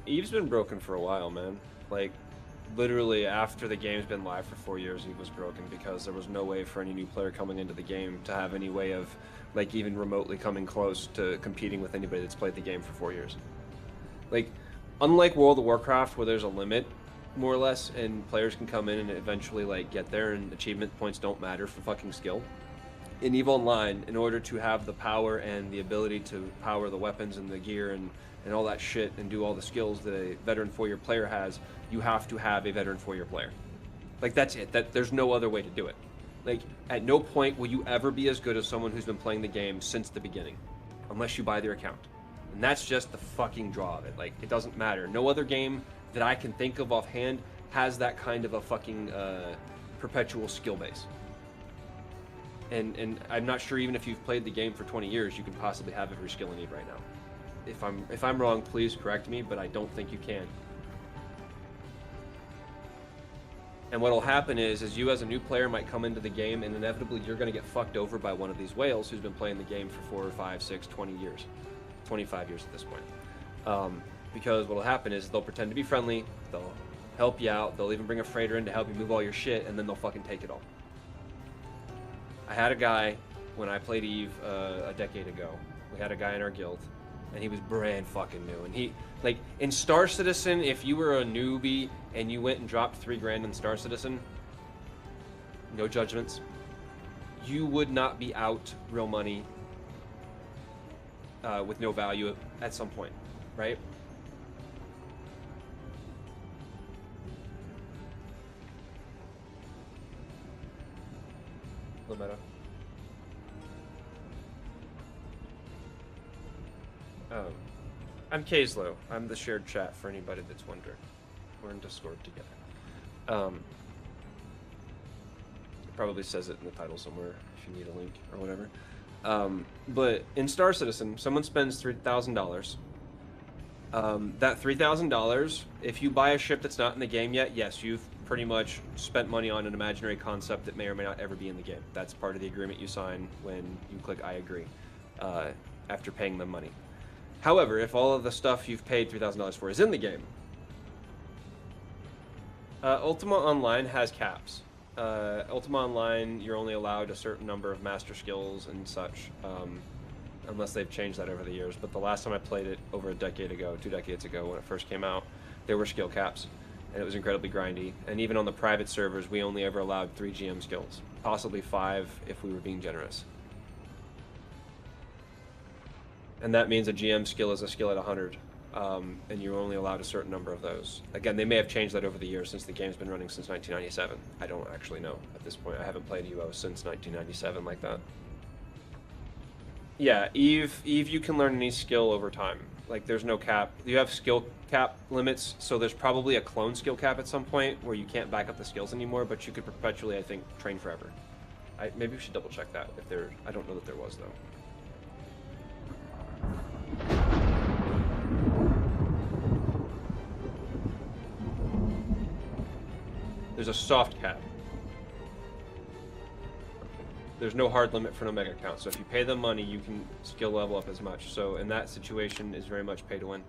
EVE's been broken for a while, man. Like, literally after the game's been live for 4 years, EVE was broken because there was no way for any new player coming into the game to have any way of, like, even remotely coming close to competing with anybody that's played the game for 4 years. Like, unlike World of Warcraft, where there's a limit, more or less, and players can come in and eventually like get there, and achievement points don't matter for fucking skill. In EVE Online, in order to have the power and the ability to power the weapons and the gear and all that shit and do all the skills that a veteran 4-year player has, you have to have a veteran 4-year player. Like, that's it. There's no other way to do it. Like, at no point will you ever be as good as someone who's been playing the game since the beginning, unless you buy their account. And that's just the fucking draw of it. Like, it doesn't matter. No other game that I can think of offhand has that kind of a fucking perpetual skill base. And I'm not sure even if you've played the game for 20 years, you can possibly have every skill in Eve right now. If I'm wrong, please correct me, but I don't think you can. And what'll happen is you as a new player might come into the game, and inevitably you're going to get fucked over by one of these whales who's been playing the game for 4 or 5, 6, 20 years, 25 years at this point. Because what'll happen is they'll pretend to be friendly, they'll help you out, they'll even bring a freighter in to help you move all your shit, and then they'll fucking take it all. I had a guy when I played Eve a decade ago. We had a guy in our guild, and he was brand fucking new. And he, like, in Star Citizen, if you were a newbie and you went and dropped $3 grand in Star Citizen, no judgments, you would not be out real money with no value at some point, right? Meta. I'm Kayslo. I'm the shared chat for anybody that's wondering. We're in Discord together. It probably says it in the title somewhere if you need a link or whatever. But in Star Citizen, someone spends $3,000. That $3,000, if you buy a ship that's not in the game yet, yes, you've pretty much spent money on an imaginary concept that may or may not ever be in the game. That's part of the agreement you sign when you click I agree after paying them money. However, if all of the stuff you've paid $3,000 for is in the game, Ultima Online has caps. Ultima Online, you're only allowed a certain number of master skills and such, unless they've changed that over the years. But the last time I played it over a decade ago, 2 decades ago when it first came out, there were skill caps. And it was incredibly grindy. And even on the private servers, we only ever allowed 3 GM skills, possibly 5 if we were being generous. And that means a GM skill is a skill at 100, and you're only allowed a certain number of those. Again, they may have changed that over the years since the game's been running since 1997. I don't actually know at this point. I haven't played UO since 1997 like that. Yeah, Eve, you can learn any skill over time. Like, there's no cap. You have skill cap limits, so there's probably a clone skill cap at some point where you can't back up the skills anymore, but you could perpetually, I think, train forever. Maybe we should double check that if there. I don't know that there was though. There's a soft cap. There's no hard limit for an Omega account, so if you pay them money, you can skill level up as much. So in that situation, is very much pay to win.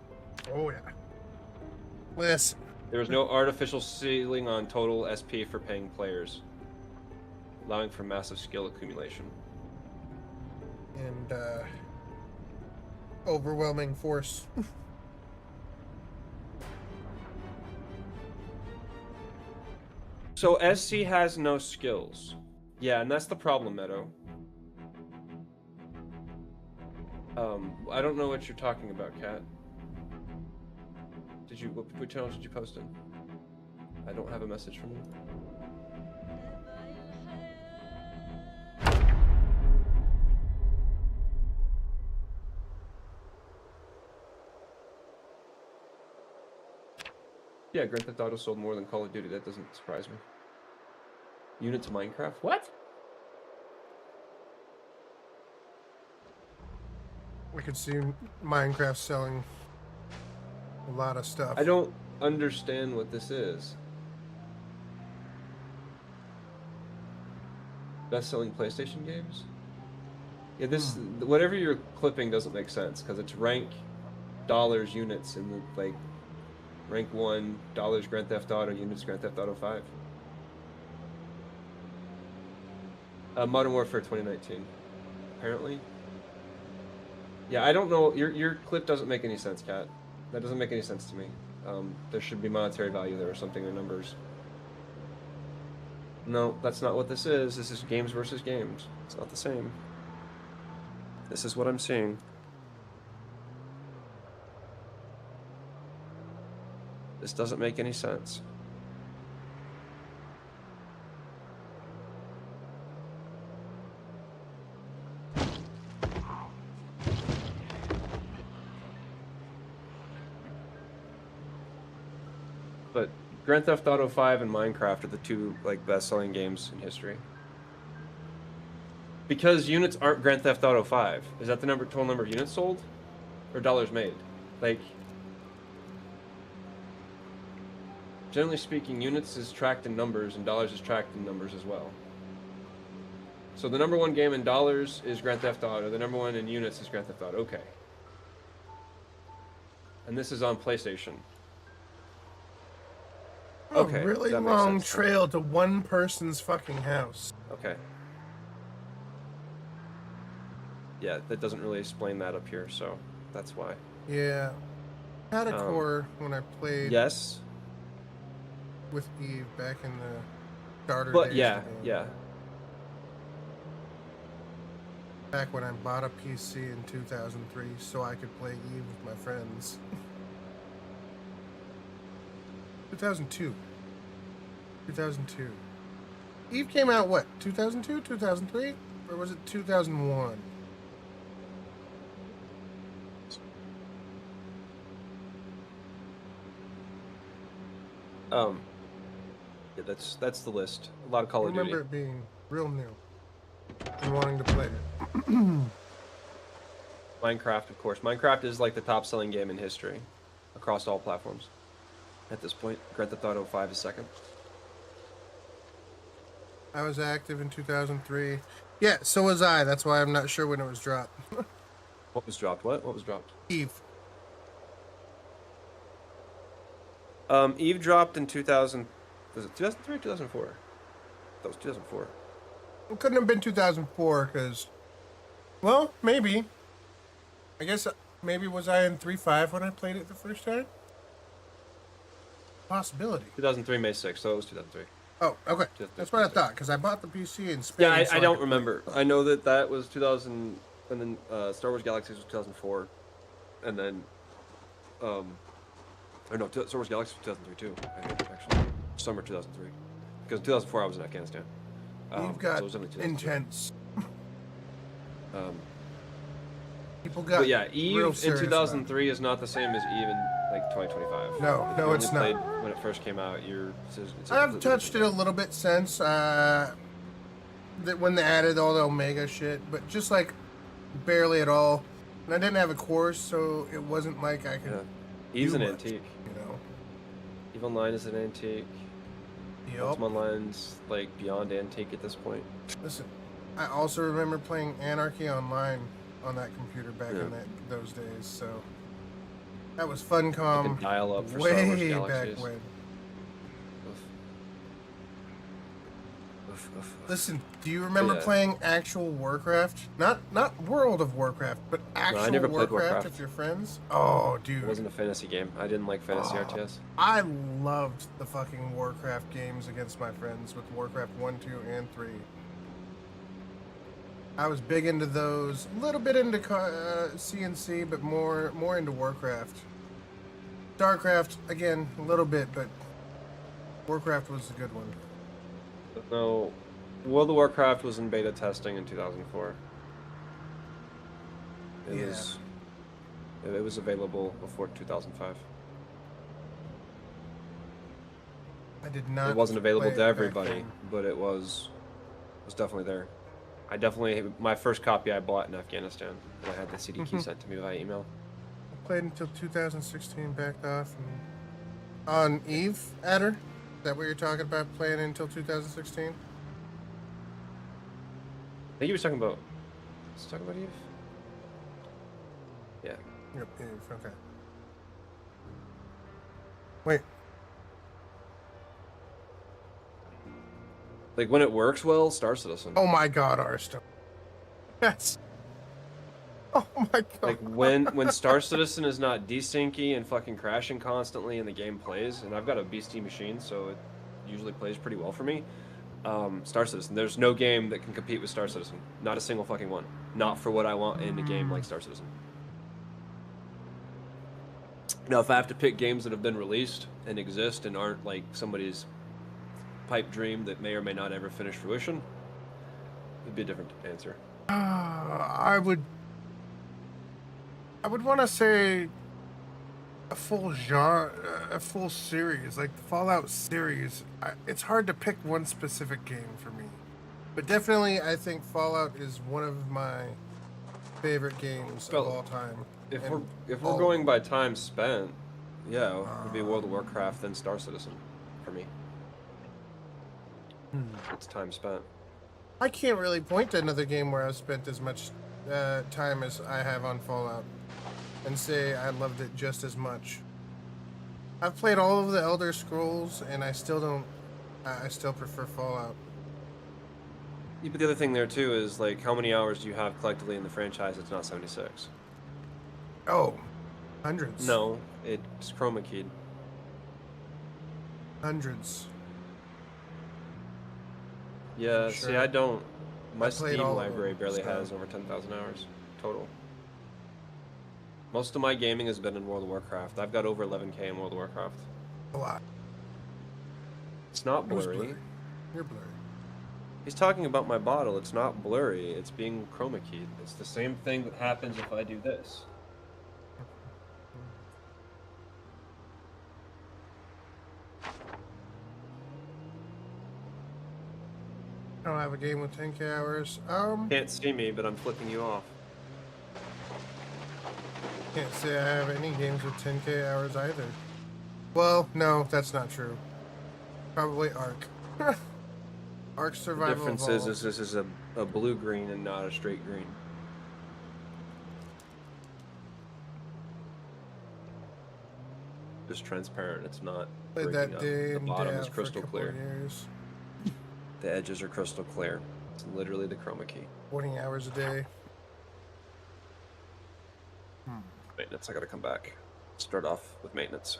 Oh yeah. Listen. There is no artificial ceiling on total SP for paying players, allowing for massive skill accumulation. And overwhelming force. So SC has no skills. Yeah, and that's the problem, Meadow. I don't know what you're talking about, Kat. What channel did you post in? I don't have a message from you. Yeah, Grand Theft Auto sold more than Call of Duty. That doesn't surprise me. Unit to Minecraft? What? We could see Minecraft selling a lot of stuff. I don't understand what this is. Best-selling PlayStation games? Yeah, this whatever you're clipping doesn't make sense because it's rank dollars units in the like rank 1 dollars Grand Theft Auto units Grand Theft Auto 5. Modern Warfare 2019. Apparently. Yeah, I don't know. Your clip doesn't make any sense, Kat. That doesn't make any sense to me. There should be monetary value there or something, or numbers. No, that's not what this is. This is games versus games. It's not the same. This is what I'm seeing. This doesn't make any sense. But Grand Theft Auto 5 and Minecraft are the two like best-selling games in history. Because units aren't Grand Theft Auto 5. Is that the total number of units sold, or dollars made? Like, generally speaking, units is tracked in numbers, and dollars is tracked in numbers as well. So the number one game in dollars is Grand Theft Auto. The number one in units is Grand Theft Auto. Okay. And this is on PlayStation. Okay, A really that makes long sense. trail to one person's fucking house. Okay. Yeah, that doesn't really explain that up here, so that's why. Yeah. I had a core when I played Yes. with Eve back in the starter But days yeah, of the game. yeah. Back when I bought a PC in 2003 so I could play Eve with my friends. 2002. 2002. Eve came out what? 2002, 2003? Or was it 2001? Yeah, that's the list. A lot of Call I of Duty. remember it being real new and wanting to play it. Minecraft, of course. Minecraft is like the top-selling game in history across all platforms at this point. Grand Theft Auto 5 is second. I was active in 2003. Yeah, so was I. That's why I'm not sure when it was dropped. What was dropped? What was dropped? Eve. Eve dropped in 2000. Was it 2003 or 2004? That was 2004. It couldn't have been 2004 because, well, maybe. I guess maybe was I in 3.5 when I played it the first time? Possibility. 2003 May 6th, so it was 2003. Oh, okay. That's what I thought because I bought the PC in Spain. Yeah, so I don't could remember. I know that was 2000, and then Star Wars Galaxies was 2004, and then, or no, Star Wars Galaxies was 2003 too. I think actually, summer 2003, because in 2004 I was in Afghanistan. You've got so it was only 2003. intense. People got But yeah, Eve real in serious 2003 is not the same as Eve in like 2025. No, If no, you it's only not. played when it first came out, it's a I've completely touched it different a game. little bit since that when they added all the Omega shit, but just like barely at all. And I didn't have a course, so it wasn't like I could. Yeah, Eve's do an much, antique. You know. Eve Online is an antique. Yep. Ultima Online's like beyond antique at this point. Listen, I also remember playing Anarchy Online on that computer back in those days. So that was Funcom. Like a dial-up for Star Wars way Galaxies. back when. Oof, oof, oof. Listen, do you remember Yeah. playing actual Warcraft? Not World of Warcraft, but actual never played Warcraft Warcraft. with your friends? Oh, dude. It wasn't a fantasy game. I didn't like fantasy RTS. I loved the fucking Warcraft games against my friends with Warcraft 1, 2, and 3. I was big into those. A little bit into CNC, but more into Warcraft. StarCraft, again, a little bit, but Warcraft was a good one. No, World of Warcraft was in beta testing in 2004. It was available before 2005. I did not. It wasn't available play to it back everybody, then. but it was definitely there. My first copy I bought in Afghanistan, and I had the CD key sent to me via email. I played until 2016, backed off. And on Eve, Adder? Is that what you're talking about, playing until 2016? I think he was talking about. Was he talking about Eve? Yeah. Yep, Eve, okay. Wait, Like when it works well, Star Citizen. oh my god, Arsto. That's... Oh my god. Like when Star Citizen is not desyncy and fucking crashing constantly and the game plays, and I've got a beastie machine, so it usually plays pretty well for me. Star Citizen. There's no game that can compete with Star Citizen. Not a single fucking one. Not for what I want in a game like Star Citizen. Now, if I have to pick games that have been released and exist and aren't like somebody's pipe dream that may or may not ever finish fruition, it'd be a different answer. I would want to say a full genre, a full series, like the Fallout series. It's hard to pick one specific game for me, but definitely I think Fallout is one of my favorite games of Well, all time. if we're And if we're all of going them. by time spent, yeah, it'd be World of Warcraft then Star Citizen for me. It's time spent. I can't really point to another game where I've spent as much time as I have on Fallout and say I loved it just as much. I've played all of the Elder Scrolls, and I still don't. I still prefer Fallout. Yeah, but the other thing there too is like how many hours do you have collectively in the franchise? It's not 76. Oh, hundreds, No, it's chroma keyed. hundreds. Yeah, see, I Sure, don't. I My played Steam all of them. library barely So has over 10,000 hours total. Most of my gaming has been in World of Warcraft. I've got over 11K in World of Warcraft. a lot. It's not It was blurry. blurry. You're blurry. He's talking about my bottle. It's not blurry. It's being chroma keyed. It's the same thing that happens if I do this. I don't have a game with 10K hours. Can't see me, but I'm flipping you off. Can't say I have any games with 10K hours either. Well, no, that's not true. Probably Ark. Ark The Survival difference Evolved. is this is a blue green and not a straight green. Just transparent. It's not Played breaking that up. day The in, bottom day is out for a crystal couple of clear. years. The edges are crystal clear. It's literally the chroma key. 20 hours a day. Maintenance. I gotta come back. Start off with maintenance.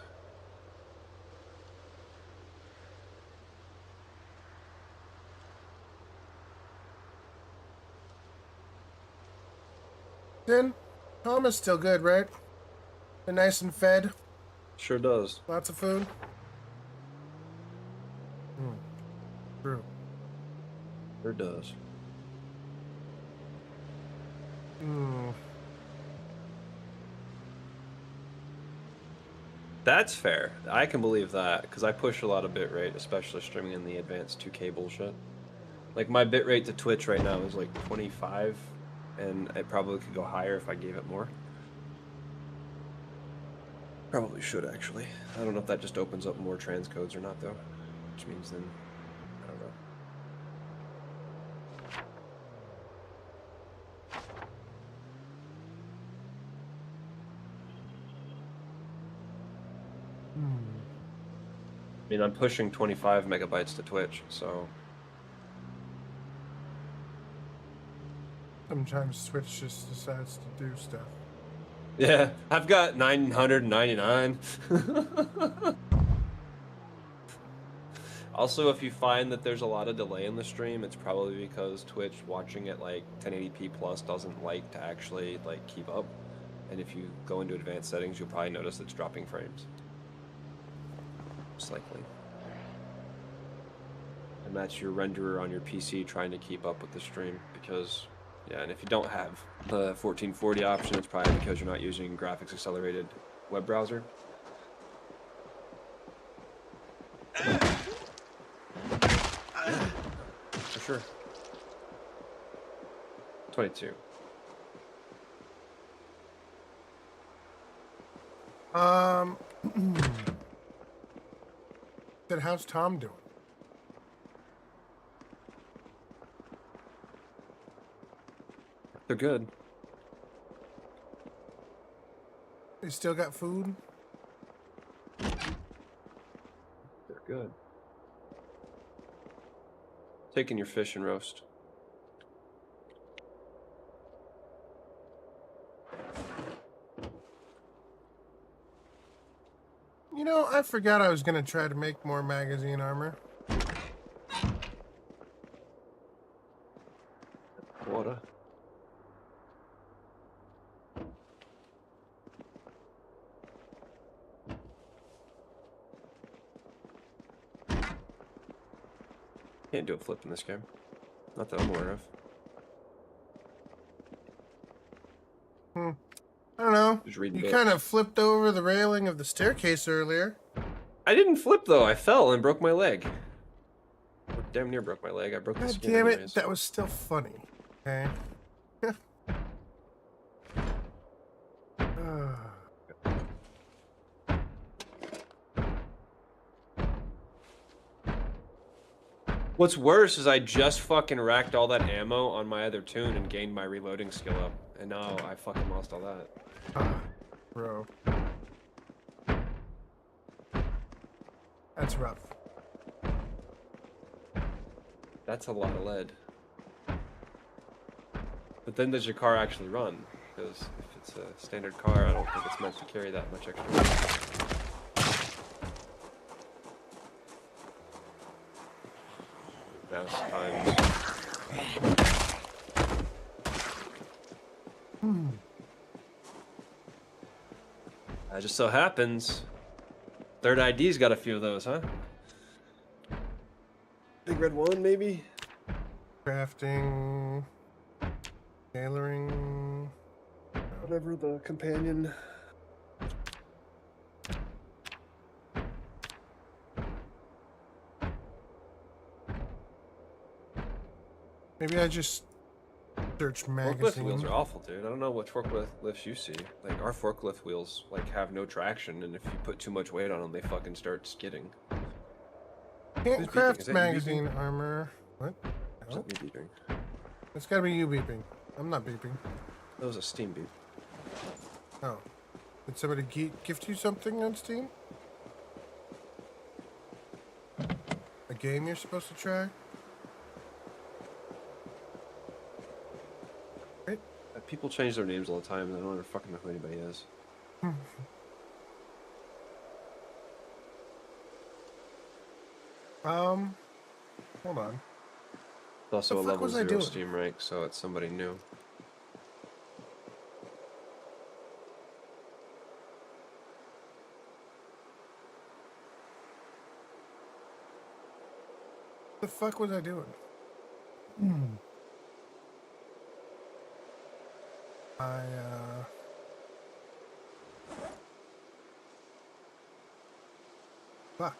Then, Tom is still good, right? They're nice and fed. Sure does. Lots of food. True. Sure does. That's fair. I can believe that because I push a lot of bitrate, especially streaming in the advanced 2K bullshit. Like my bitrate to Twitch right now is like 25, and it probably could go higher if I gave it more. Probably should actually. I don't know if that just opens up more transcodes or not though, which means then I don't know. I mean, I'm pushing 25 megabytes to Twitch, so Sometimes Twitch just decides to do stuff. yeah, I've got 999. Also, if you find that there's a lot of delay in the stream, it's probably because Twitch watching it like 1080p plus doesn't like to actually like keep up. And if you go into advanced settings, you'll probably notice it's dropping frames. Most likely. And that's your renderer on your PC trying to keep up with the stream because, yeah, and if you don't have the 1440 option, it's probably because you're not using graphics accelerated web browser. For sure. 22. Then how's Tom doing? They're good. You still got food? They're good. Taking your fish and roast. You know, I forgot I was gonna try to make more magazine armor. Water. Can't do a flip in this game. Not that I'm aware of. I don't know. Well, Just reading you books. kind of flipped over the railing of the staircase earlier. I didn't flip though. I fell and broke my leg. Or damn near broke my leg. I broke the God skin damn it, anyways. that was still funny. Okay. What's worse is I just fucking racked all that ammo on my other tune and gained my reloading skill up. And now I fucking lost all that. Bro. That's rough. That's a lot of lead. But then does your car actually run? Because if it's a standard car, I don't think it's meant to carry that much extra weight. Mouse times. It just so happens, Third ID's got a few of those, huh? Big red one, maybe? Crafting. Tailoring. Whatever the companion. Maybe I just search Forklift magazine. wheels are awful, dude. I don't know what forklifts you see. Like, our forklift wheels, like, have no traction, and if you put too much weight on them, they fucking start skidding. Can't Who's beeping? craft Is that you magazine beeping? armor. What? Is that me beeping? It's gotta be you beeping. I'm not beeping. That was a Steam beep. Oh. Did somebody gift you something on Steam? A game you're supposed to try? Right? People change their names all the time, and I don't ever fucking know who anybody is. Hold on. It's also a The fuck level was I 0 doing? Steam rank, so it's somebody new. The fuck was I doing? Fuck.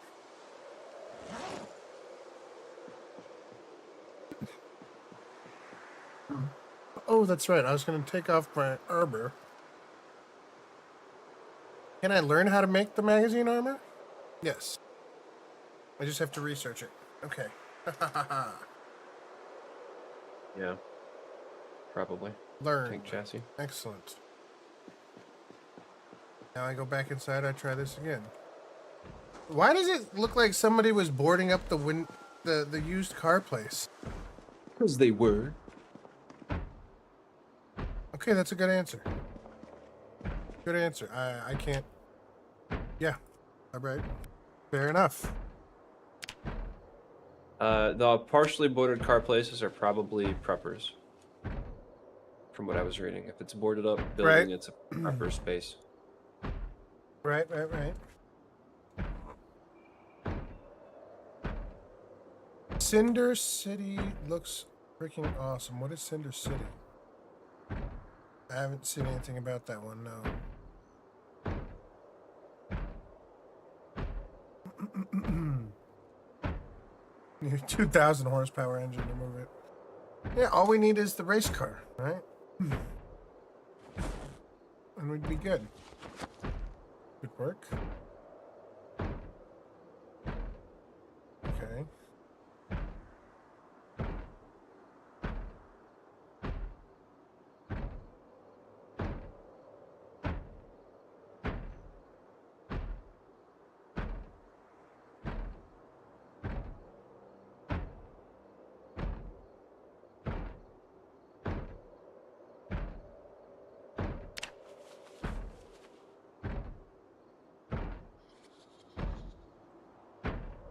Oh, that's right. I was gonna take off my armor. Can I learn how to make the magazine armor? Yes. I just have to research it. Okay. Yeah. Probably. Learn. Tank chassis. Excellent. Now I go back inside, I try this again. Why does it look like somebody was boarding up the used car place? Because they were. Okay, that's a good answer. Good answer. I can't... Yeah. Alright. Fair enough. The partially boarded car places are probably preppers. From what I was reading. If it's boarded up building, Right. it's a prepper space. Right. Cinder City looks freaking awesome. What is Cinder City? I haven't seen anything about that one, no. 2,000 horsepower engine to move it. Yeah, all we need is the race car, right? And we'd be good. Good work. Okay.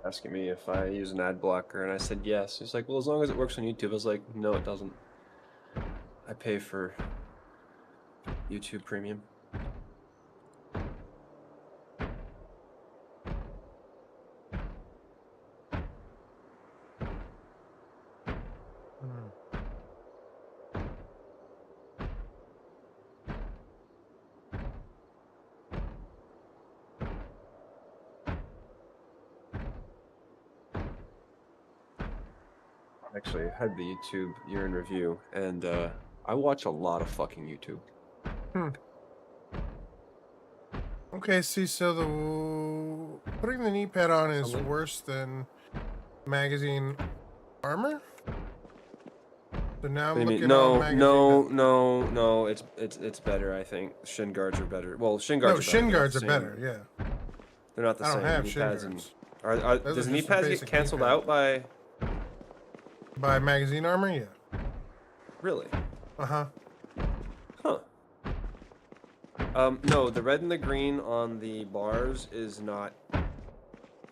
Asking me if I use an ad blocker, and I said yes. He's like, well, as long as it works on YouTube. I was like, no, it doesn't. I pay for YouTube Premium. actually had the YouTube year in review, and I watch a lot of fucking YouTube. Hmm. Okay, see, so the putting the knee pad on is Something? worse than magazine armor. So now What do I'm you mean? looking all magazine up. No. It's better. I think shin guards are better. Well, shin No, guards are better. shin They're not guards the are same. better. Yeah, They're not the I don't same. have Knee shin pads and guards. are Those does are knee just a pads get basic knee canceled pad. out by? By magazine armor, yeah. Really? Uh-huh. Huh. No, the red and the green on the bars is not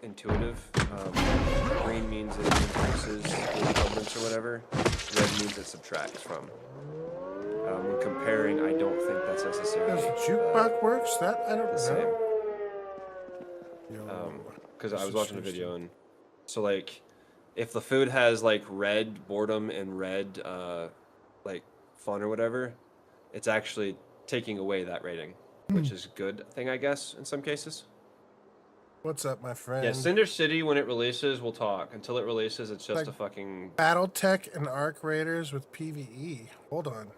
intuitive. Green means it increases the incumbents or whatever. Red means it subtracts from. When comparing, I don't think that's necessarily Does jukebox works? That I don't the same. know. Yo, Because I this was is watching a tasty. video and so like, if the food has like red boredom and red like fun or whatever, it's actually taking away that rating, which is a good thing, I guess, in some cases. What's up, my friend? Yeah, Cinder City, when it releases, we'll talk. Until it releases, it's just Like a fucking... BattleTech and Arc Raiders with PvE. Hold on.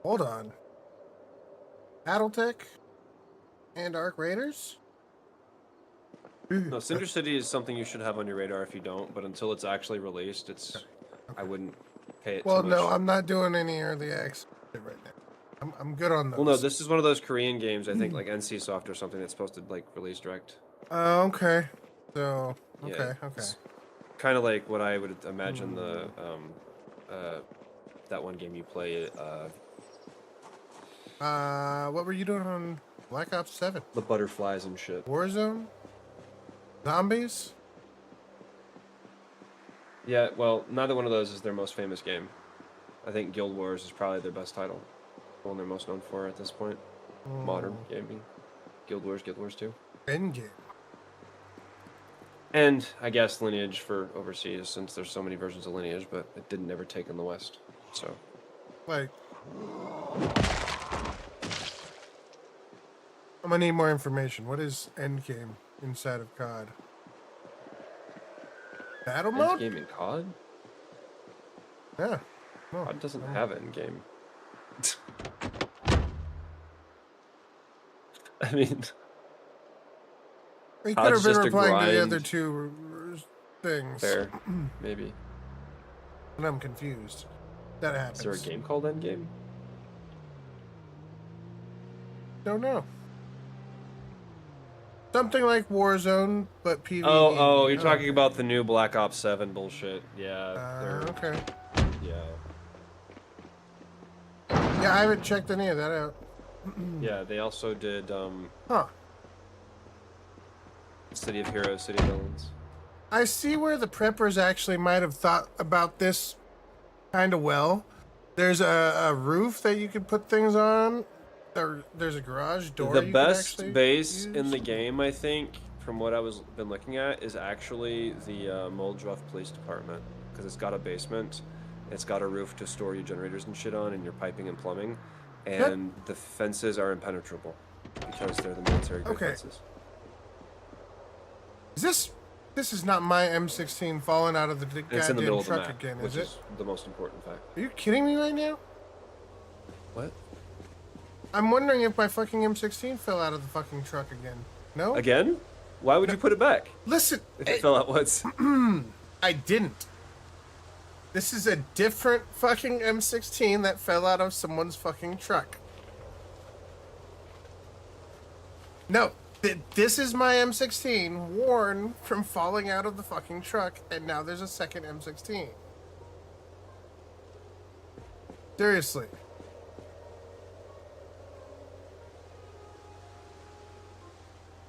Hold on. BattleTech and Arc Raiders? No, Cinder City is something you should have on your radar if you don't, but until it's actually released, it's... Okay. I wouldn't pay it Well, too much. no, I'm not doing any early access right now. I'm good on those. Well, no, this is one of those Korean games, I think, like NC Soft or something that's supposed to, like, release direct. Okay. So, okay. Kind of like what I would imagine the, that one game you play, what were you doing on Black Ops 7? the butterflies and shit. Warzone? Zombies? Yeah, well, neither one of those is their most famous game. I think Guild Wars is probably their best title. The one they're most known for at this point. Modern gaming. Guild Wars 2. Endgame. And, I guess, Lineage for overseas, since there's so many versions of Lineage, but it didn't ever take in the West, so... Like... I'm gonna need more information. What is Endgame inside of COD? Battle mode? Endgame in COD? Yeah. No, COD doesn't have Endgame. I mean... We could COD's have been just a replying to the grind. other two things. Fair. Maybe. And I'm confused. That happens. Is there a game called Endgame? Don't know. Something like Warzone, but PvE. Oh, you're talking about the new Black Ops 7 bullshit. Yeah. Okay. Yeah. Yeah, I haven't checked any of that out. Yeah, they also did, Huh. City of Heroes, City of Villains. I see where the preppers actually might have thought about this kind of well. There's a roof that you could put things on. There's a garage door. The you best could base use. in the game, I think, from what I was been looking at, is actually the Muldruff Police Department, because it's got a basement, it's got a roof to store your generators and shit on, and your piping and plumbing, and the fences are impenetrable because they're the military grade fences. Is this is not my M16 falling out of the It's in the middle goddamn of the truck map, again, which is it? is the most important fact. Are you kidding me right now? What? I'm wondering if my fucking M16 fell out of the fucking truck again. No? Again? Why would you put it back? Listen, If it fell out once. I didn't. This is a different fucking M16 that fell out of someone's fucking truck. No, this is my M16 worn from falling out of the fucking truck, and now there's a second M16. Seriously.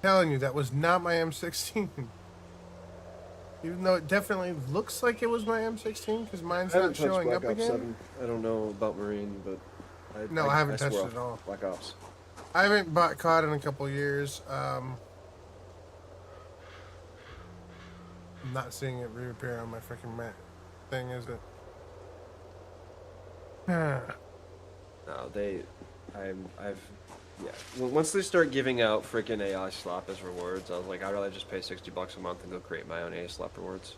Telling you, that was not my M16. Even though it definitely looks like it was my M16, because mine's not showing up again. I don't know about Marine, but I haven't touched it at all. Black Ops. I haven't bought COD in a couple years. I'm not seeing it reappear on my freaking map thing, is it? No, yeah. Well, once they start giving out freaking AI slap as rewards, I was like, I'd rather just pay $60 a month and go create my own AI slap rewards.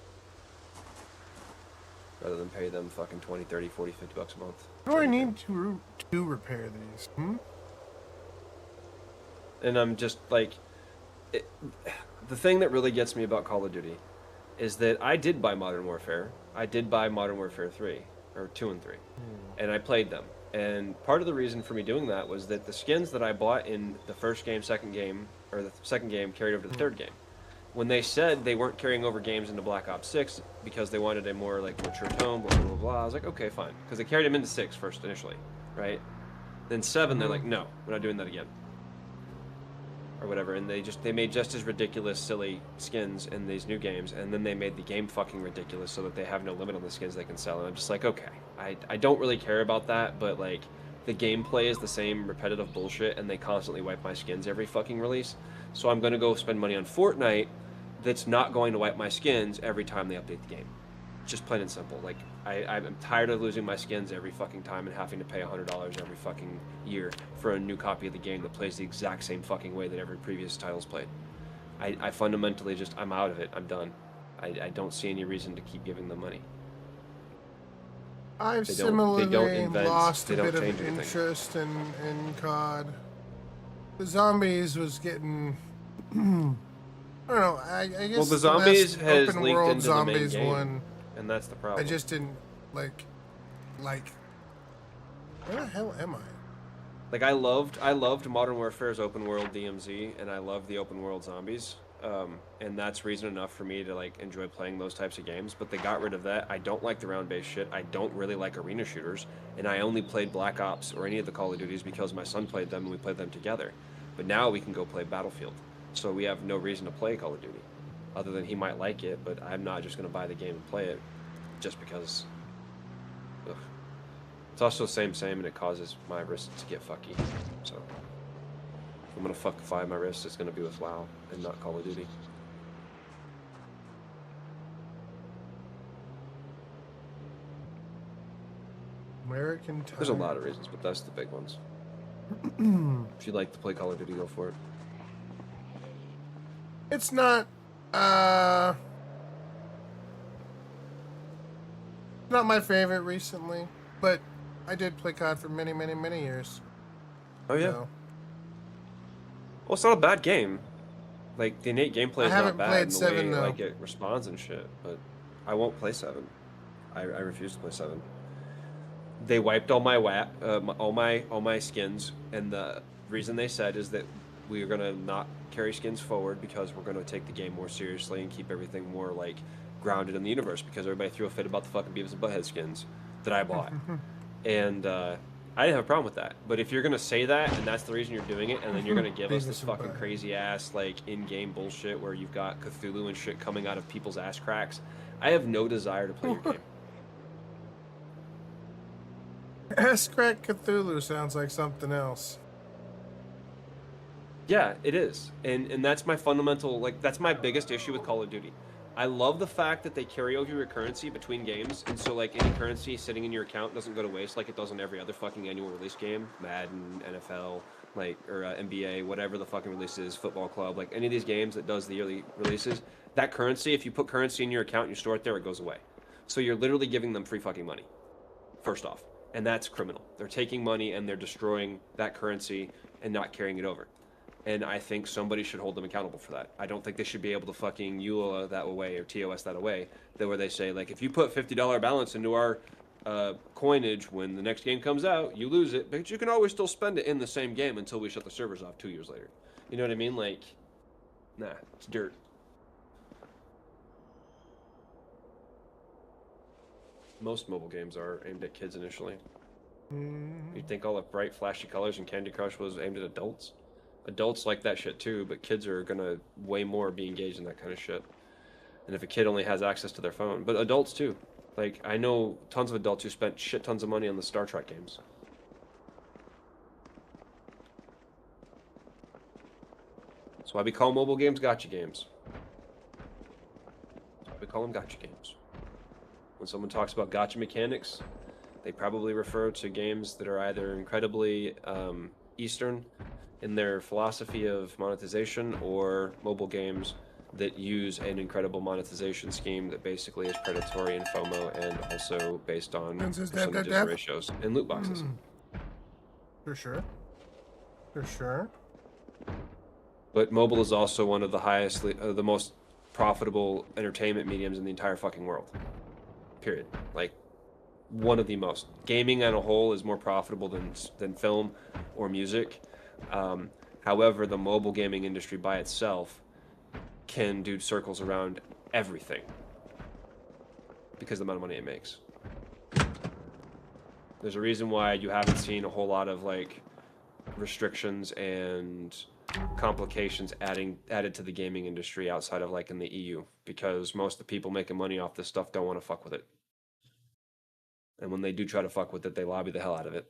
rather than pay them fucking 20, 30, 40, 50 bucks a month. What do I need to repair these? And I'm just like, the thing that really gets me about Call of Duty is that I did buy Modern Warfare. I did buy Modern Warfare 3, or 2 and 3, and I played them. And part of the reason for me doing that was that the skins that I bought in the first game, second game, or the second game carried over to the third game. When they said they weren't carrying over games into Black Ops 6 because they wanted a more like mature tone, blah, blah, blah, blah, I was like, okay, fine. Because they carried them into 6 first initially, right? Then 7, they're like, no, we're not doing that again. Or whatever, and they made just as ridiculous, silly skins in these new games, and then they made the game fucking ridiculous so that they have no limit on the skins they can sell. And I'm just like, okay, I don't really care about that, but like the gameplay is the same repetitive bullshit, and they constantly wipe my skins every fucking release. So I'm gonna go spend money on Fortnite that's not going to wipe my skins every time they update the game. Just plain and simple. Like I'm tired of losing my skins every fucking time and having to pay $100 every fucking year for a new copy of the game that plays the exact same fucking way that every previous title's played. I fundamentally just, I'm out of it. I'm done. I don't see any reason to keep giving them money. I've similarly lost a bit of interest in COD. The zombies was getting... I don't know, I guess well, the zombies has open leaked world into zombies the main game, one, and that's the problem. I just didn't like where the hell am I? Like I loved Modern Warfare's open world DMZ, and I love the open world zombies, and that's reason enough for me to like enjoy playing those types of games. But they got rid of that. I don't like the round-based shit. I don't really like arena shooters, and I only played Black Ops or any of the Call of Duties because my son played them and we played them together. But now we can go play Battlefield, so we have no reason to play Call of Duty, other than he might like it. But I'm not just gonna buy the game and play it just because. Ugh. It's also same, and it causes my wrists to get fucky. So, if I'm gonna fuckify my wrist, it's gonna be with WoW and not Call of Duty. American time. There's a lot of reasons, but that's the big ones. If you like to play Call of Duty, go for it. It's not, not my favorite recently, but I did play COD for many, many, many years. Oh yeah. So. Well, it's not a bad game. Like the innate gameplay is not bad in the 7, way though. like it responds and shit. But I won't play 7. I refuse to play 7. They wiped all my all my skins, and the reason they said is that we are gonna not carry skins forward because we're gonna take the game more seriously and keep everything more like grounded in the universe, because everybody threw a fit about the fucking Beavis and Butthead skins that I bought. And I didn't have a problem with that. But if you're gonna say that and that's the reason you're doing it, and then you're gonna give us this fucking crazy ass like in-game bullshit where you've got Cthulhu and shit coming out of people's ass cracks, I have no desire to play your game. Ass crack Cthulhu sounds like something else. Yeah, it is. And that's my fundamental, like, that's my biggest issue with Call of Duty. I love the fact that they carry over your currency between games, and so, like, any currency sitting in your account doesn't go to waste like it does on every other fucking annual release game. Madden, NFL, like, or NBA, whatever the fucking release is, Football Club, like, any of these games that does the yearly releases, that currency, if you put currency in your account and you store it there, it goes away. So you're literally giving them free fucking money, first off. And that's criminal. They're taking money and they're destroying that currency and not carrying it over. And I think somebody should hold them accountable for that. I don't think they should be able to fucking EULA that away or TOS that away. Where they say, like, if you put $50 balance into our coinage when the next game comes out, you lose it, but you can always still spend it in the same game until we shut the servers off 2 years later. You know what I mean? Like, nah, it's dirt. Most mobile games are aimed at kids initially. You'd think all the bright, flashy colors in Candy Crush was aimed at adults. Adults like that shit too, but kids are gonna way more be engaged in that kind of shit. And if a kid only has access to their phone, but adults too. Like, I know tons of adults who spent shit tons of money on the Star Trek games. That's why we call mobile games gotcha games. That's why we call them gotcha games. When someone talks about gotcha mechanics, they probably refer to games that are either incredibly Eastern in their philosophy of monetization, or mobile games that use an incredible monetization scheme that basically is predatory and FOMO and also based on percentages and ratios and loot boxes. For sure. For sure. But mobile is also one of the highest, the most profitable entertainment mediums in the entire fucking world. Period. Like, one of the most. Gaming on a whole is more profitable than film or music. However, the mobile gaming industry by itself can do circles around everything because of the amount of money it makes. There's a reason why you haven't seen a whole lot of like restrictions and complications added to the gaming industry outside of like in the EU, because most of the people making money off this stuff don't want to fuck with it. And when they do try to fuck with it, they lobby the hell out of it.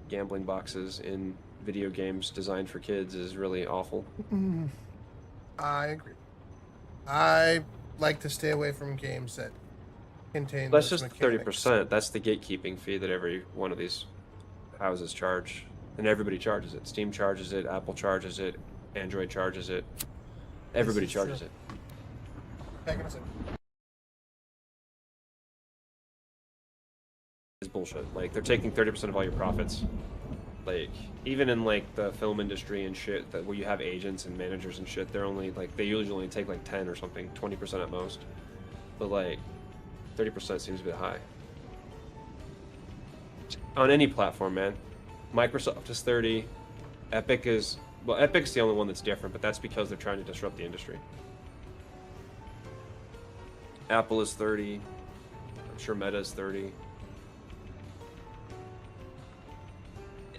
Gambling boxes in video games designed for kids is really awful. I agree. I like to stay away from games that contain That's those just mechanics. 30%. That's the gatekeeping fee that every one of these houses charge. And everybody charges it. Steam charges it, Apple charges it, Android charges it. Everybody charges it. It's bullshit. Like, they're taking 30% of all your profits. Like, even in like the film industry and shit, that where you have agents and managers and shit, they're only like, they usually only take like 10 or something, 20% at most. But like 30% seems a bit high. On any platform, man. Microsoft is 30. Epic is, well, Epic's the only one that's different, but that's because they're trying to disrupt the industry. Apple is 30. I'm sure Meta is 30.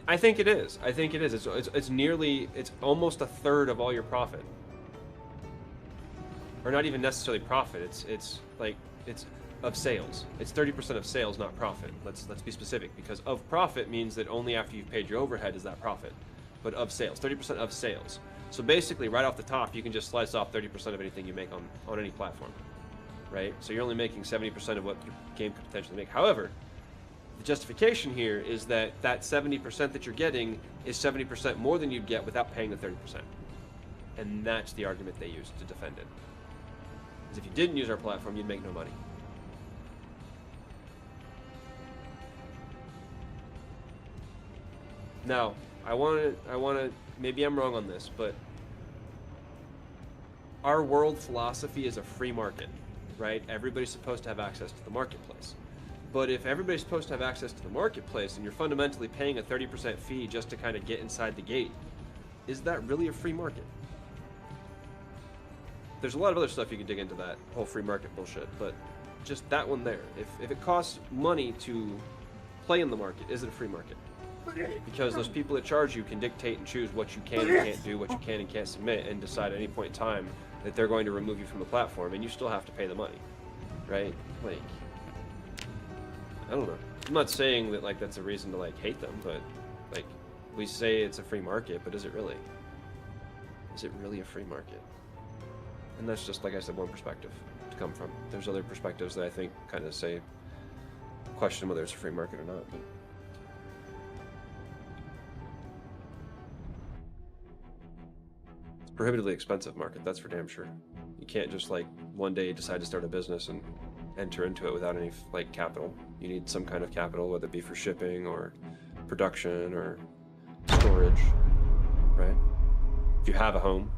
I think it is. I think it is. It's nearly, it's almost a third of all your profit. Or not even necessarily profit. It's like, it's of sales. It's 30% of sales, not profit. Let's be specific, because of profit means that only after you've paid your overhead is that profit. But of sales, 30% of sales. So basically, right off the top, you can just slice off 30% of anything you make on any platform, right? So you're only making 70% of what your game could potentially make. However, the justification here is that 70% that you're getting is 70% more than you'd get without paying the 30%. And that's the argument they use to defend it. Because if you didn't use our platform, you'd make no money. Now, I want to, maybe I'm wrong on this, but our world philosophy is a free market, right? Everybody's supposed to have access to the marketplace. But if everybody's supposed to have access to the marketplace and you're fundamentally paying a 30% fee just to kind of get inside the gate, is that really a free market? There's a lot of other stuff you can dig into that whole free market bullshit, but just that one there. If it costs money to play in the market, is it a free market? Because those people that charge you can dictate and choose what you can and can't do, what you can and can't submit, and decide at any point in time that they're going to remove you from the platform, and you still have to pay the money, right? Like, I don't know. I'm not saying that like that's a reason to like hate them, but like we say it's a free market, but is it really? Is it really a free market? And that's just, like I said, one perspective to come from. There's other perspectives that I think kind of say question whether it's a free market or not. But it's a prohibitively expensive market, that's for damn sure. You can't just like one day decide to start a business and enter into it without any like capital. You need some kind of capital, whether it be for shipping or production or storage, right? If you have a home,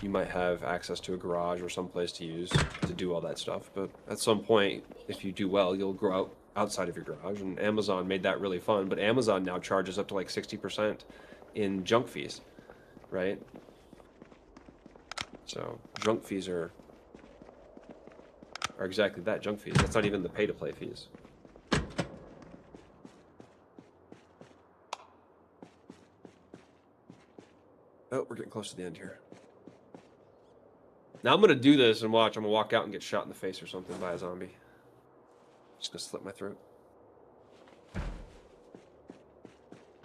you might have access to a garage or some place to use to do all that stuff. But at some point, if you do well, you'll grow out outside of your garage. And Amazon made that really fun. But Amazon now charges up to like 60% in junk fees, right? So junk fees are exactly that, junk fees. That's not even the pay-to-play fees. Oh, we're getting close to the end here. Now I'm gonna do this and watch. I'm gonna walk out and get shot in the face or something by a zombie. Just gonna slit my throat.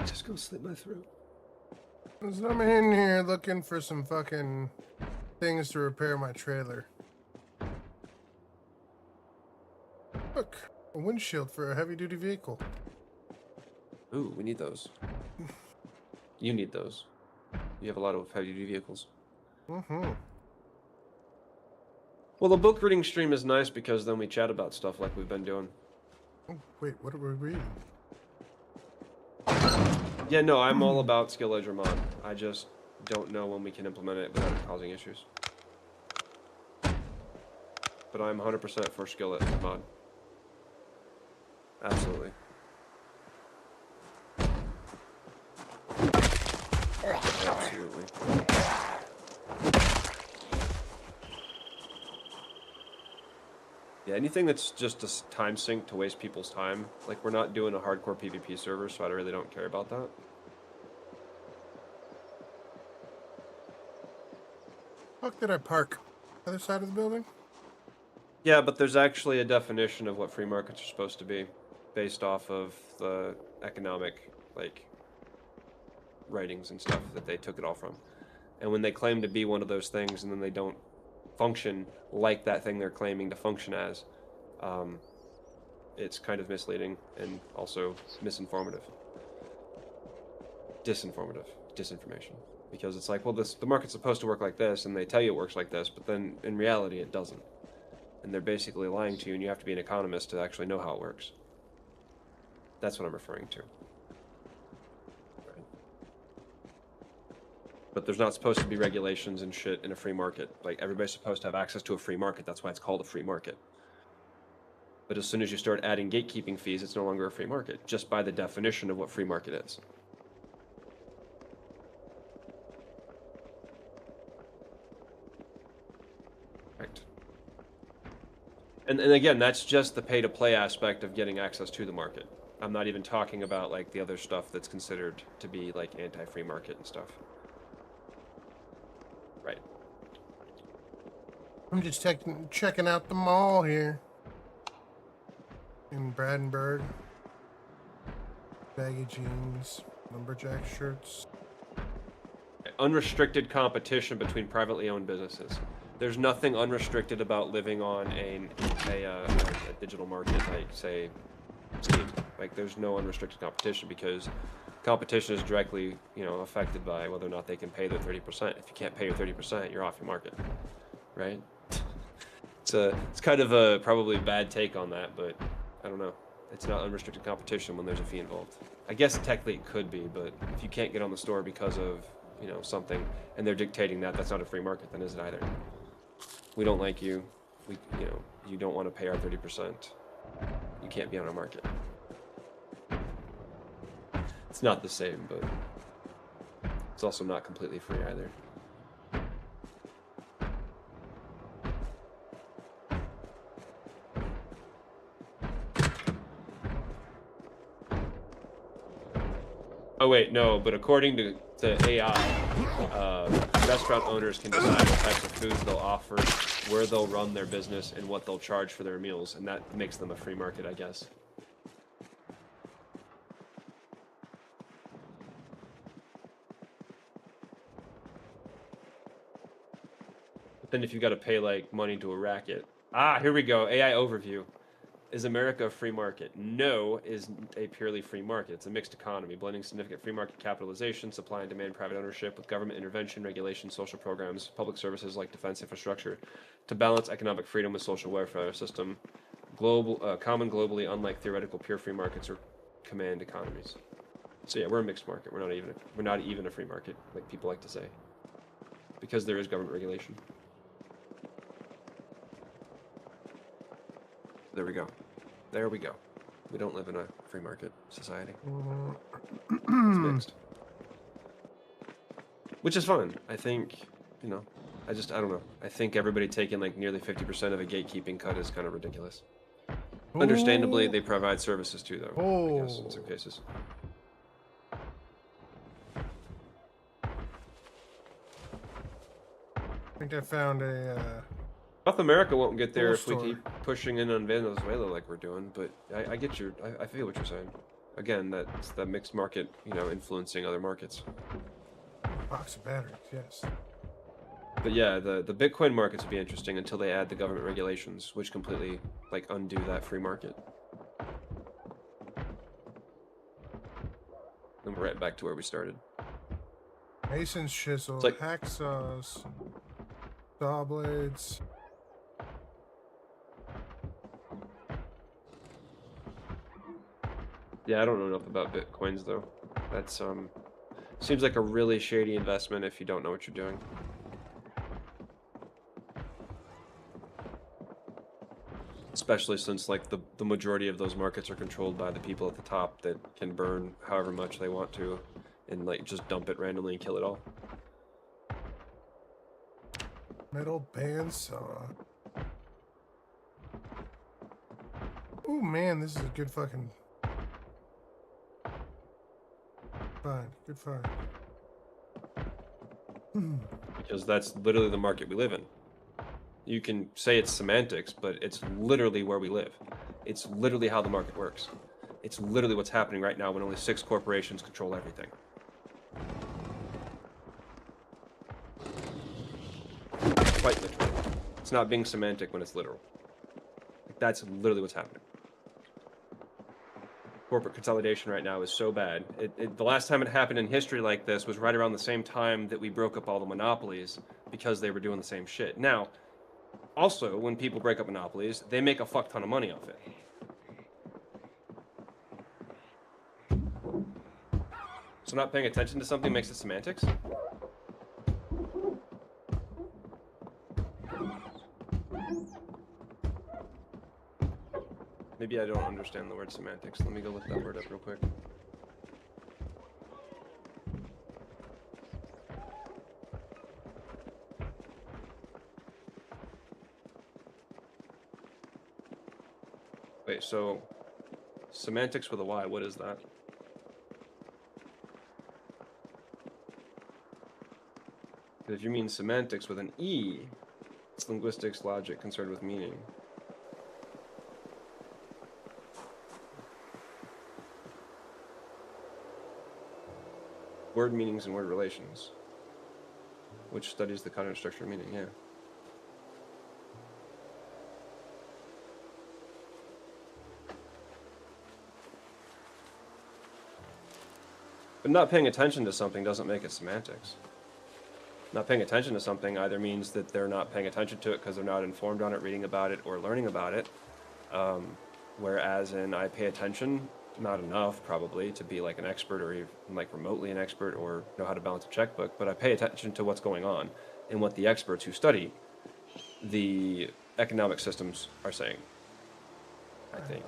Just gonna slit my throat. So I'm in here looking for some fucking things to repair my trailer. Look, a windshield for a heavy-duty vehicle. Ooh, we need those. You need those. You have a lot of heavy-duty vehicles. Mm-hmm. Well, the book reading stream is nice because then we chat about stuff like we've been doing. Oh, wait, what are we reading? Yeah, no, I'm all about skill ledger mod. I just don't know when we can implement it without it causing issues. But I'm 100% for skill ledger mod. Absolutely. Absolutely. Yeah, anything that's just a time sink to waste people's time. Like, we're not doing a hardcore PvP server, so I really don't care about that. Fuck, did I park? Other side of the building? Yeah, but there's actually a definition of what free markets are supposed to be, based off of the economic, like, writings and stuff that they took it all from. And when they claim to be one of those things and then they don't function like that thing they're claiming to function as, it's kind of misleading and also misinformative. Disinformation. Because it's like, well, the market's supposed to work like this, and they tell you it works like this, but then in reality it doesn't. And they're basically lying to you, and you have to be an economist to actually know how it works. That's what I'm referring to. Right. But there's not supposed to be regulations and shit in a free market. Like, everybody's supposed to have access to a free market. That's why it's called a free market. But as soon as you start adding gatekeeping fees, it's no longer a free market, just by the definition of what free market is. Right. And again, that's just the pay-to-play aspect of getting access to the market. I'm not even talking about, like, the other stuff that's considered to be, like, anti-free market and stuff. Right. I'm just checking out the mall here. In Brandenburg. Baggy jeans, lumberjack shirts. Unrestricted competition between privately owned businesses. There's nothing unrestricted about living on a digital market, like, say, Steam. Like, there's no unrestricted competition because competition is directly, affected by whether or not they can pay their 30%. If you can't pay your 30%, you're off your market, right? It's kind of a probably bad take on that, but I don't know. It's not unrestricted competition when there's a fee involved. I guess technically it could be, but if you can't get on the store because of, something, and they're dictating that, that's not a free market, then is it either? We don't like you. You don't want to pay our 30%. You can't be on our market. It's not the same, but it's also not completely free either. Oh wait, no, but according to AI, restaurant owners can decide what types of foods they'll offer, where they'll run their business, and what they'll charge for their meals, and that makes them a free market, I guess. But then if you got to pay, like, money to a racket. Here we go. AI overview. Is America a free market? No, isn't a purely free market. It's a mixed economy, blending significant free market capitalization, supply and demand, private ownership, with government intervention, regulation, social programs, public services like defense infrastructure, to balance economic freedom with social welfare system. Common globally, unlike theoretical pure free markets or command economies. So yeah, we're a mixed market. We're not even a free market, like people like to say, because there is government regulation. There we go. There we go. We don't live in a free market society. It's mixed. Which is fine. I think, I don't know. I think everybody taking, like, nearly 50% of a gatekeeping cut is kind of ridiculous. Ooh. Understandably, they provide services too, though, I guess, in some cases. I think I found a... South America won't get there if we keep pushing in on Venezuela like we're doing, but I get I feel what you're saying. Again, that's the mixed market, influencing other markets. Box of batteries, yes. But yeah, the Bitcoin markets would be interesting until they add the government regulations, which completely, like, undo that free market. Then we're right back to where we started. Mason's chisel, It's like, hacksaws, saw blades. yeah, I don't know enough about bitcoins though. That's seems like a really shady investment if you don't know what you're doing. Especially since like the majority of those markets are controlled by the people at the top that can burn however much they want to and like just dump it randomly and kill it all. Metal bandsaw. Oh man, this is a good fucking find. Good find. Because that's literally the market we live in. You can say it's semantics, but it's literally where we live. It's literally how the market works. It's literally what's happening right now when only 6 corporations control everything. Quite literally. It's not being semantic when it's literal. Like, that's literally what's happening. Corporate consolidation right now is so bad. The last time it happened in history like this was right around the same time that we broke up all the monopolies because they were doing the same shit. Now, also, when people break up monopolies, they make a fuck ton of money off it. So not paying attention to something makes it semantics? Maybe I don't understand the word semantics. Let me go look that word up real quick. Wait, so semantics with a Y, what is that? If you mean semantics with an E, it's linguistics, logic, concerned with meaning. Word meanings and word relations, which studies the cognitive structure of meaning, yeah. But not paying attention to something doesn't make it semantics. Not paying attention to something either means that they're not paying attention to it because they're not informed on it, reading about it, or learning about it. Whereas in I pay attention, not enough probably to be like an expert or even like remotely an expert or know how to balance a checkbook, but I pay attention to what's going on and what the experts who study the economic systems are saying. I think.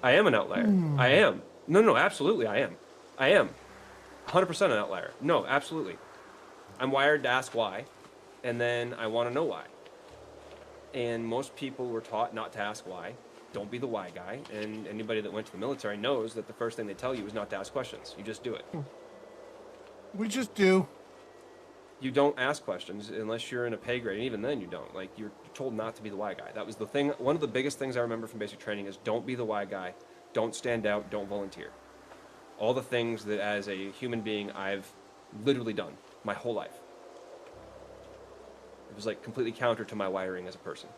I am an outlier. I am. No, absolutely I am. I am. 100% an outlier. No, absolutely. I'm wired to ask why, and then I want to know why. And most people were taught not to ask why. Don't be the why guy. And anybody that went to the military knows that the first thing they tell you is not to ask questions. You just do it. We just do. You don't ask questions unless you're in a pay grade, and even then you don't. Like, you're told not to be the why guy. That was the thing. One of the biggest things I remember from basic training is don't be the why guy. Don't stand out. Don't volunteer. All the things that as a human being I've literally done my whole life. It was like completely counter to my wiring as a person.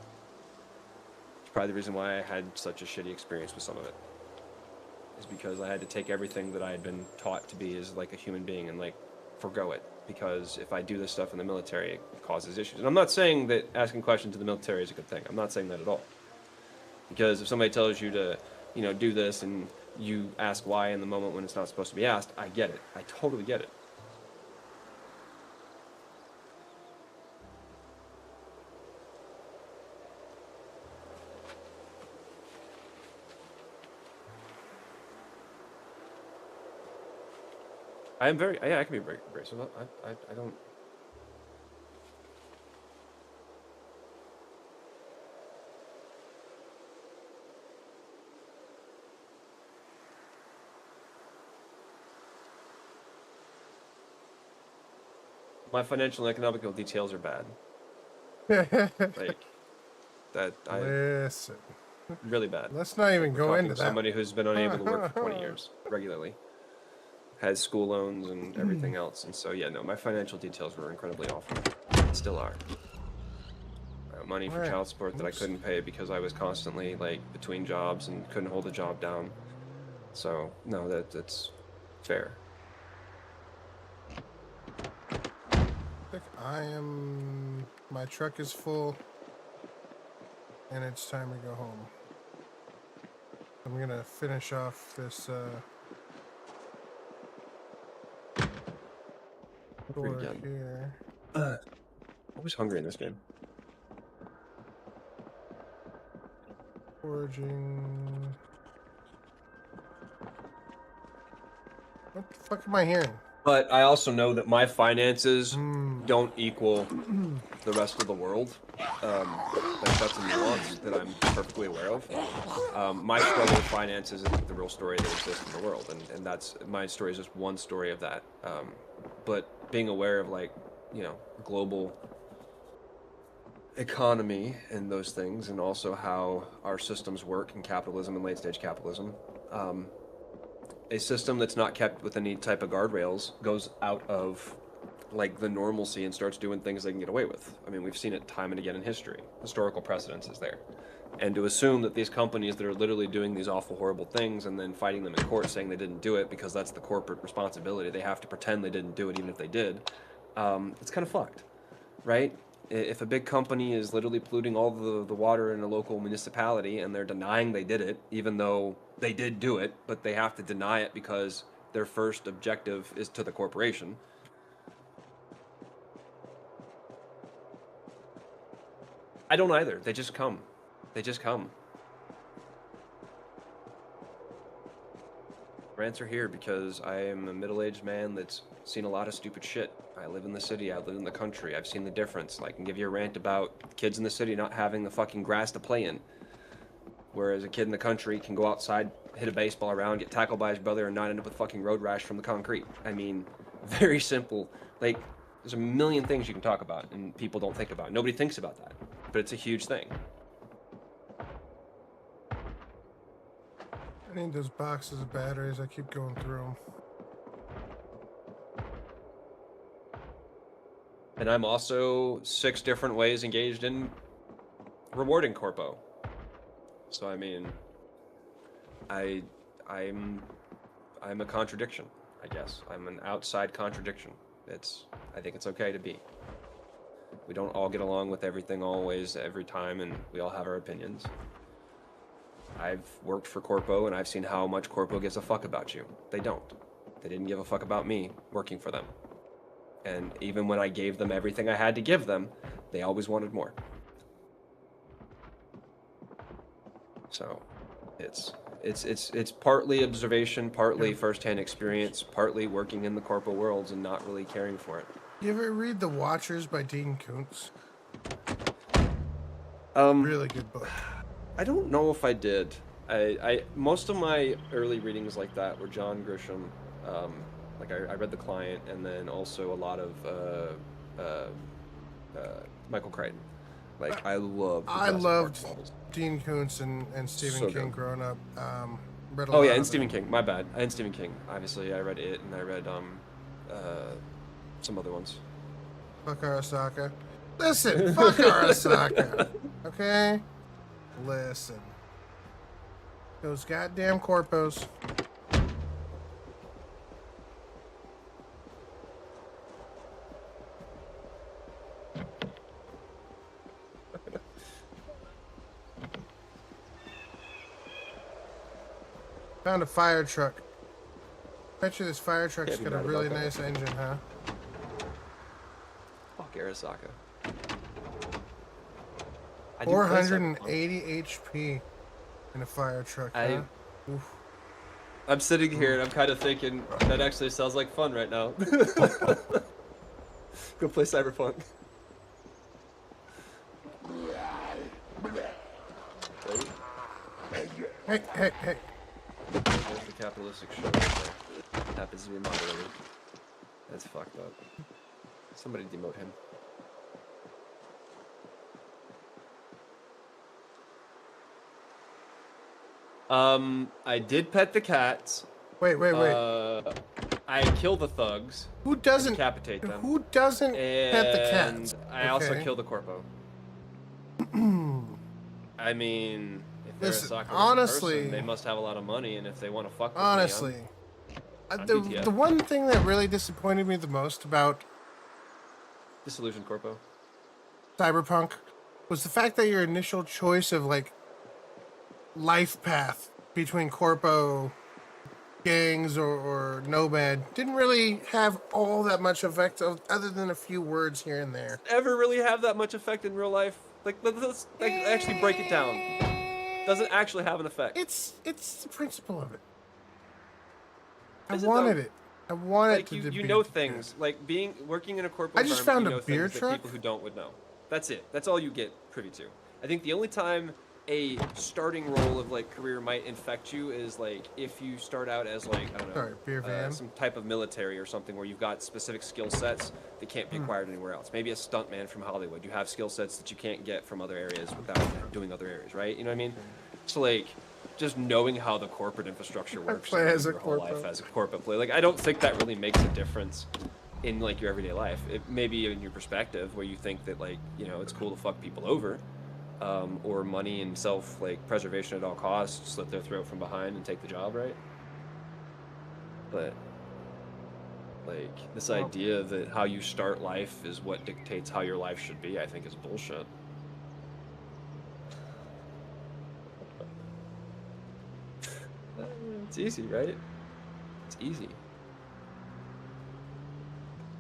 It's probably the reason why I had such a shitty experience with some of it. Is because I had to take everything that I had been taught to be as like a human being and like forgo it. Because if I do this stuff in the military, it causes issues. And I'm not saying that asking questions to the military is a good thing. I'm not saying that at all. Because if somebody tells you to, do this and you ask why in the moment when it's not supposed to be asked, I get it. I totally get it. I am very, yeah, I can be very abrasive. I don't. My financial and economical details are bad. Like, Listen. really bad. Let's not even go into that. Somebody who's been unable to work for 20 years regularly, has school loans and everything else, and so yeah, no, my financial details were incredibly awful. Still are. Money for child support that I couldn't pay because I was constantly like between jobs and couldn't hold the job down. So no, that's fair. My truck is full, and it's time to go home. I'm gonna finish off this door here. Always hungry in this game. Foraging. What the fuck am I hearing? But I also know that my finances don't equal the rest of the world. Like that's a nuance that I'm perfectly aware of. My struggle with finances isn't the real story that exists in the world, and that's my story is just one story of that. But being aware of like, you know, global economy and those things, and also how our systems work in capitalism and late stage capitalism. A system that's not kept with any type of guardrails goes out of like the normalcy and starts doing things they can get away with. I mean, we've seen it time and again in history. Historical precedence is there. And to assume that these companies that are literally doing these awful, horrible things and then fighting them in court saying they didn't do it because that's the corporate responsibility, they have to pretend they didn't do it even if they did, it's kind of fucked, right? If a big company is literally polluting all the water in a local municipality and they're denying they did it, even though they did do it, but they have to deny it because their first objective is to the corporation. I don't either. They just come. They just come. Rants are here because I am a middle-aged man that's seen a lot of stupid shit. I live in the city, I live in the country, I've seen the difference. I can give you a rant about kids in the city not having the fucking grass to play in. Whereas a kid in the country can go outside, hit a baseball around, get tackled by his brother, and not end up with fucking road rash from the concrete. I mean, very simple. Like, there's a million things you can talk about, and people don't think about. Nobody thinks about that, but it's a huge thing. I need those boxes of batteries. I keep going through them. And I'm also 6 different ways engaged in rewarding corpo. So I mean, I'm a contradiction, I guess. I'm an outside contradiction. I think it's okay to be. We don't all get along with everything always, every time, and we all have our opinions. I've worked for corpo, and I've seen how much corpo gives a fuck about you. They don't. They didn't give a fuck about me working for them. And even when I gave them everything I had to give them, they always wanted more. So, it's partly observation, partly firsthand experience, partly working in the corpo worlds and not really caring for it. You ever read The Watchers by Dean Koontz? Really good book. I don't know if I did. I most of my early readings like that were John Grisham. Like I read The Client, and then also a lot of Michael Crichton. Like I loved Dean Koontz and Stephen So King good. growing up. Read a Oh lot yeah, of and it. Stephen King. My bad. And Stephen King. Obviously, I read it, and I read some other ones. Fuck Arasaka. Listen, fuck Arasaka. Okay? Listen. Those goddamn corpos. Found a fire truck. Bet you this fire truck's Can't be got a mad really about that. nice engine, huh? Fuck Arasaka. I do play Cyberpunk. 480 HP in a fire truck, huh? Oof. I'm sitting here and I'm kind of thinking that actually sounds like fun right now. Go play Cyberpunk. Hey. There's the capitalistic show right there. Happens to be moderated. That's fucked up. Somebody demote him. I did pet the cats. Wait. I kill the thugs. Who doesn't Decapitate them. Who doesn't pet the cats? And I also kill the corpo. I mean, if they're Listen, a soccer honestly, person, they must have a lot of money, and if they want to fuck with honestly, me, I'm the one thing that really disappointed me the most about Disillusioned Corpo. Cyberpunk was the fact that your initial choice of like life path between corpo gangs or nomad didn't really have all that much effect other than a few words here and there. Ever really have that much effect in real life? Like, let's like, actually break it down. Doesn't actually have an effect. It's the principle of it. I Is it wanted though? it. I wanted Like to you be know good. things. Like working in a corporate I just environment, found you a know beer things that truck. people who don't would know. That's it. That's all you get privy to. I think the only time a starting role of like career might infect you is like if you start out as like I don't know Sorry, beer van. some type of military or something where you've got specific skill sets that can't be acquired anywhere else. Maybe a stuntman from Hollywood. You have skill sets that you can't get from other areas without doing other areas, right? You know what I mean? So like just knowing how the corporate infrastructure works play and as living a your whole corpo. life as a corporate player. Like I don't think that really makes a difference in like your everyday life. It may be in your perspective where you think that like, you know, it's cool to fuck people over. Or money and self like preservation at all costs, slit their throat from behind and take the job, right? But like this Well, idea that how you start life is what dictates how your life should be, I think is bullshit. It's easy, right? It's easy.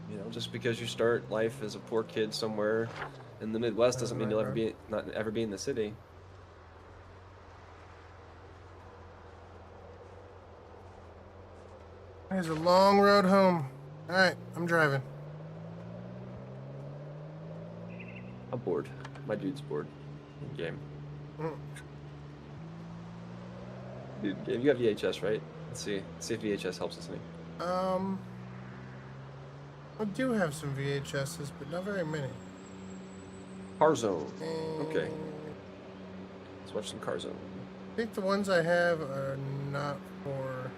You know, just because you start life as a poor kid somewhere in the Midwest doesn't mean you'll not ever be in the city. There's a long road home. All right, I'm driving. I'm bored. My dude's bored. Game. Mm. Dude, game. You got VHS, right? Let's see. Let's see if VHS helps us any. I do have some VHSs, but not very many. Car Zone. Okay. And Let's watch some Car Zone. I think the ones I have are not for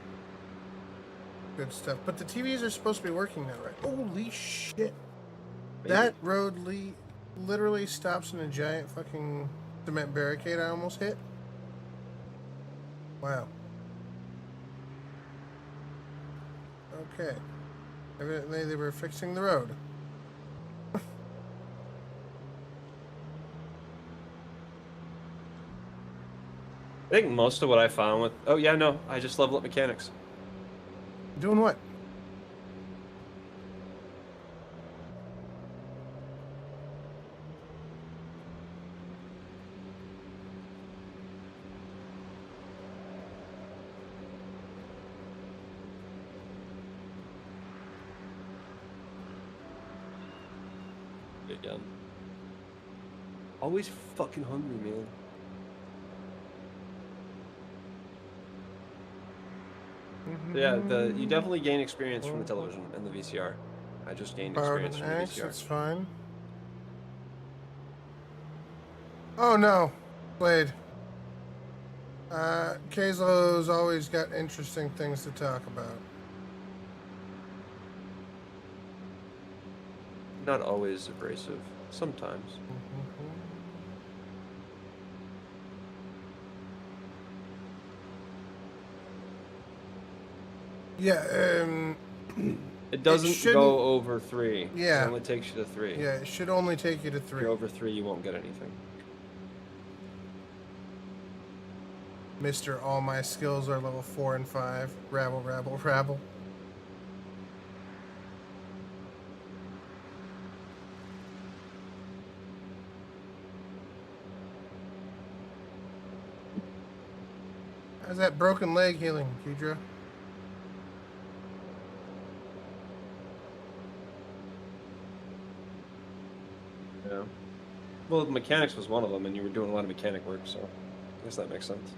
good stuff, but the TVs are supposed to be working now, right? Holy shit! Maybe. That road literally stops in a giant fucking cement barricade I almost hit. Wow. Okay. Evidently they were fixing the road. I think most of what I found with... Oh, yeah, no. I just level up mechanics. Doing what? Again. Always fucking hungry, man. Yeah, you definitely gain experience from the television and the VCR. I just gained experience from the VCR. That's fine. Oh no, Blade. Kazlo's always got interesting things to talk about. Not always abrasive. Sometimes. Yeah, it doesn't go over 3. Yeah. It only takes you to 3. Yeah, it should only take you to 3. If you're over 3, you won't get anything. Mr. All my skills are level 4 and 5. Rabble, rabble, rabble. How's that broken leg healing, Kedra? Yeah. Well, mechanics was one of them, and you were doing a lot of mechanic work, so I guess that makes sense.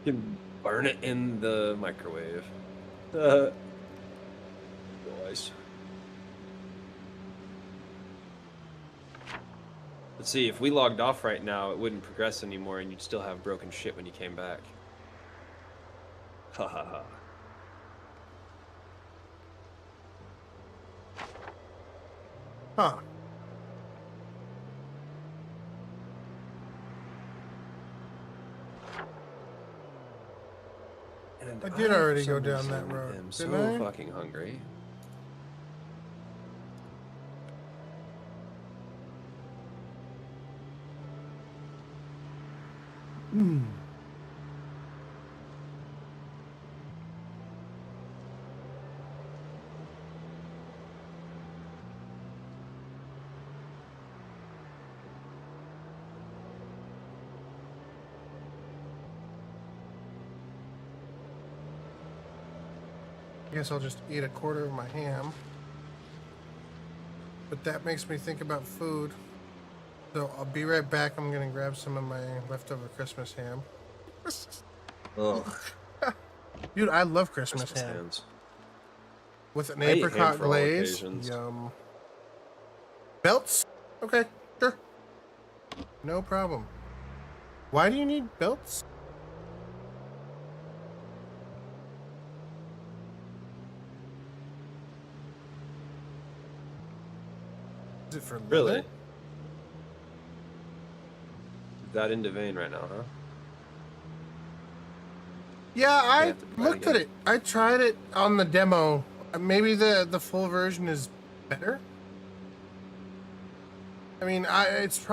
You can burn it in the microwave. Boys. Let's see, if we logged off right now, it wouldn't progress anymore, and you'd still have broken shit when you came back. Ha ha ha. Huh. And I did for already go some down that reason, road, am didn't so I? fucking hungry. I guess I'll just eat a quarter of my ham. But that makes me think about food. So I'll be right back. I'm gonna grab some of my leftover Christmas ham. Ugh. Dude, I love Christmas Christmas ham. hands. With an I eat ham apricot for all glaze. occasions. Yum. Belts? Okay, sure. No problem. Why do you need belts? Is it for leather? Really? That into vein right now, huh? Yeah, I have to try it looked at again. it. I tried it on the demo. Maybe the full version is better. I mean, it's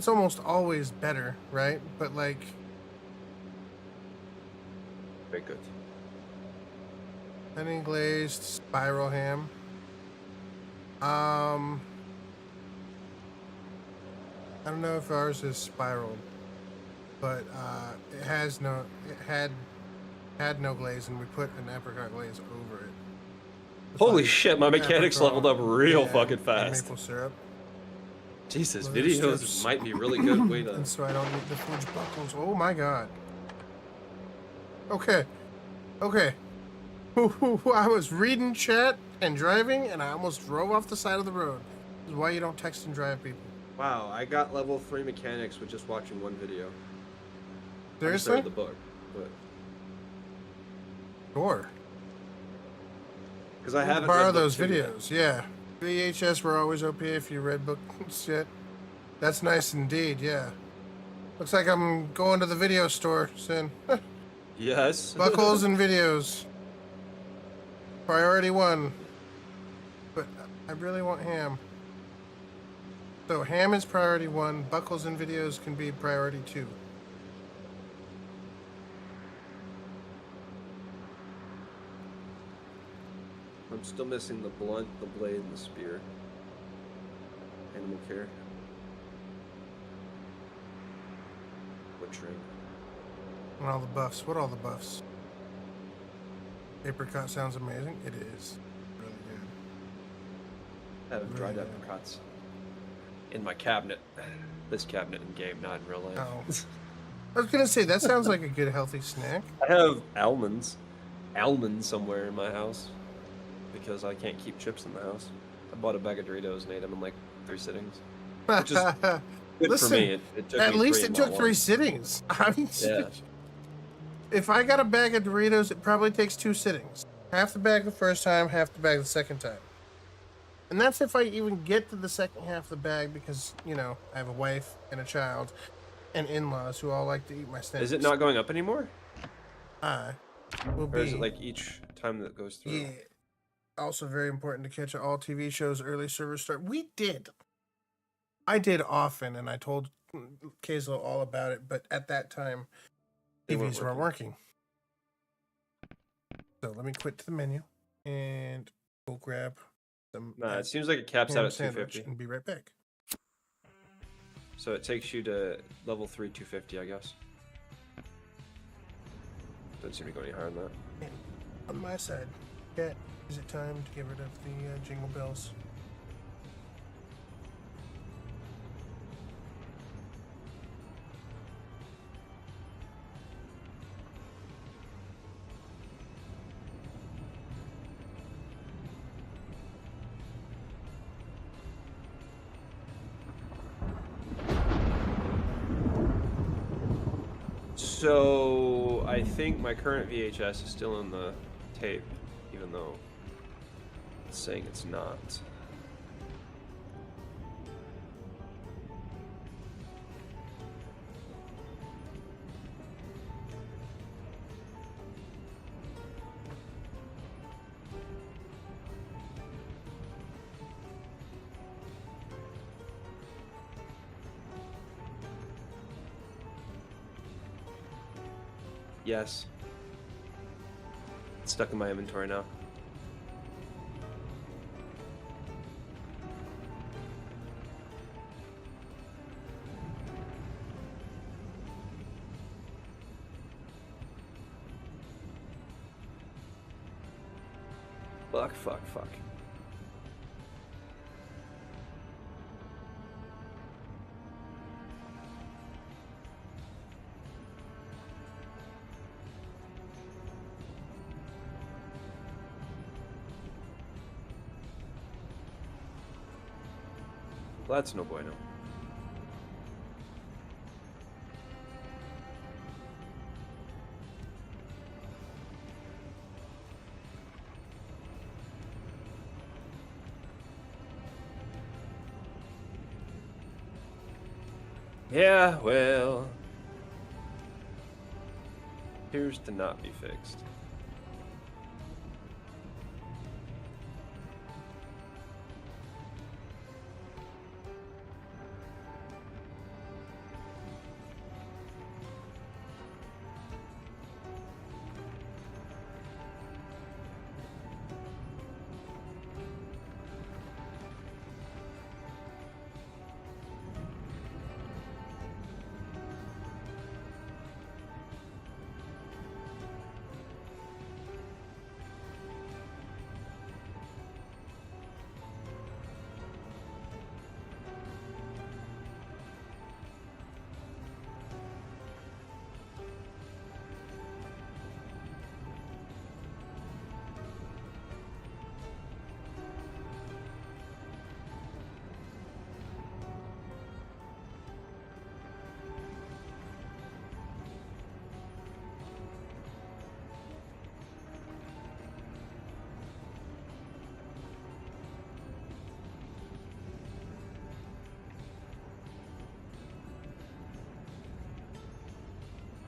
almost always better, right? But like, Very good. honey glazed spiral ham. I don't know if ours is spiraled, but it had no glaze, and we put an apricot glaze over it. With, Holy like, shit, my mechanics apricot, leveled up real yeah, fucking and fast. maple syrup. Jesus, Leather videos strips. might be really good way to... And so I don't need the fudge buckles. Oh my god. Okay. Okay. I was reading chat and driving, and I almost drove off the side of the road. This is why you don't text and drive, people. Wow, I got level 3 mechanics with just watching one video. I just Seriously? read the book, but... Sure. Because I haven't borrow read book those 2 yet. videos, yeah. VHS were always OP if you read books yet. That's nice indeed, yeah. Looks like I'm going to the video store soon. Yes. Buckles and videos. Priority 1. But I really want ham. So ham is priority 1. Buckles and videos can be priority 2. I'm still missing the blunt, the blade, and the spear. Animal care. Butchering. And all the buffs. What all the buffs? Apricot sounds amazing. It is. Really good. I have dried apricots in my cabinet. This cabinet in game, not in real life. Oh. I was gonna say, that sounds like a good healthy snack. I have almonds somewhere in my house because I can't keep chips in the house. I bought a bag of Doritos and ate them in like 3 sittings. Which is good Listen, for me. It took at me least 3 it in took my 3 one. sittings. I mean, Yeah. if I got a bag of Doritos, it probably takes 2 sittings. Half the bag the first time, half the bag the second time. And that's if I even get to the second half of the bag because, you know, I have a wife and a child and in-laws who all like to eat my snacks. Is it not going up anymore? I will Or is be. it like each time that goes through? Yeah. Also very important to catch all TV shows early server start. I did often, and I told Kazlo all about it, but at that time, They weren't TVs weren't working. So let me quit to the menu, and we'll grab some Nah, it seems like it caps out ham at sandwich 250. and be right back. So it takes you to level 3, 250, I guess. Doesn't seem to go any higher than that. And on my side, Cat, is it time to get rid of the jingle bells? So I think my current VHS is still in the tape, even though it's saying it's not. Yes. It's stuck in my inventory now. Fuck, fuck, fuck. Well, that's no bueno. Yeah, well, appears to not be fixed.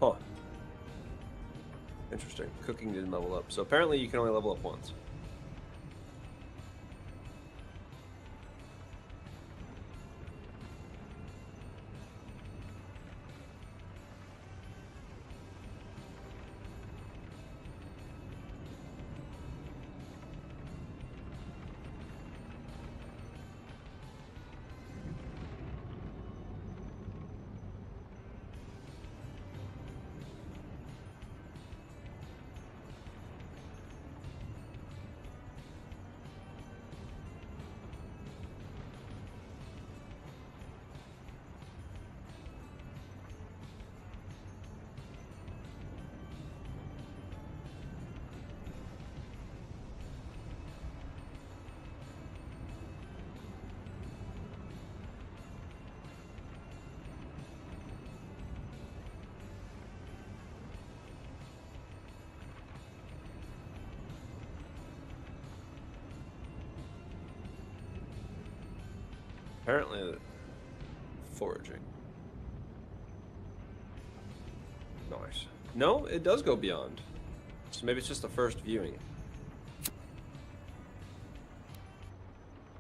Huh. Interesting. Cooking didn't level up. So apparently you can only level up once. Apparently, foraging. Nice. No, it does go beyond. So maybe it's just the first viewing.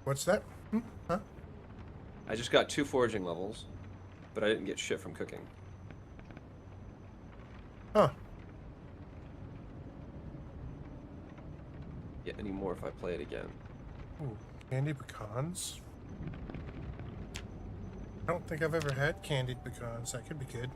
What's that? Huh? I just got 2 foraging levels, but I didn't get shit from cooking. Huh. Get any more if I play it again. Ooh, candy pecans? I don't think I've ever had candied pecans. That could be good.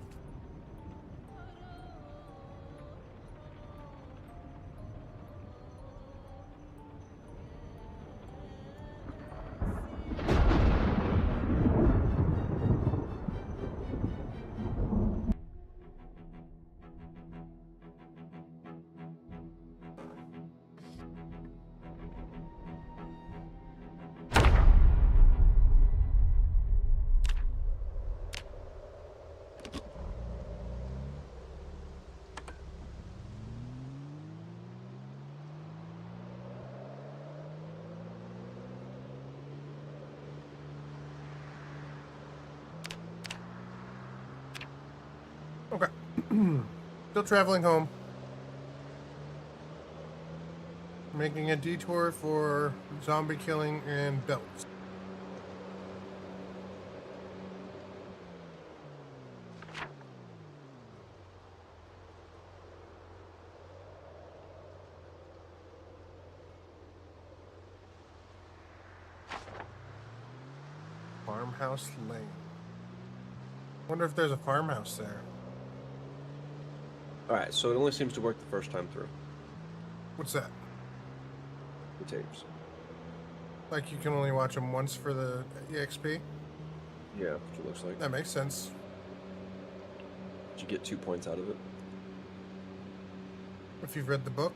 Okay. Still traveling home. Making a detour for zombie killing and belts. Farmhouse Lane. Wonder if there's a farmhouse there. All right, so it only seems to work the first time through. What's that? The tapes. Like you can only watch them once for the EXP? Yeah, which it looks like. That makes sense. Did you get 2 points out of it? If you've read the book?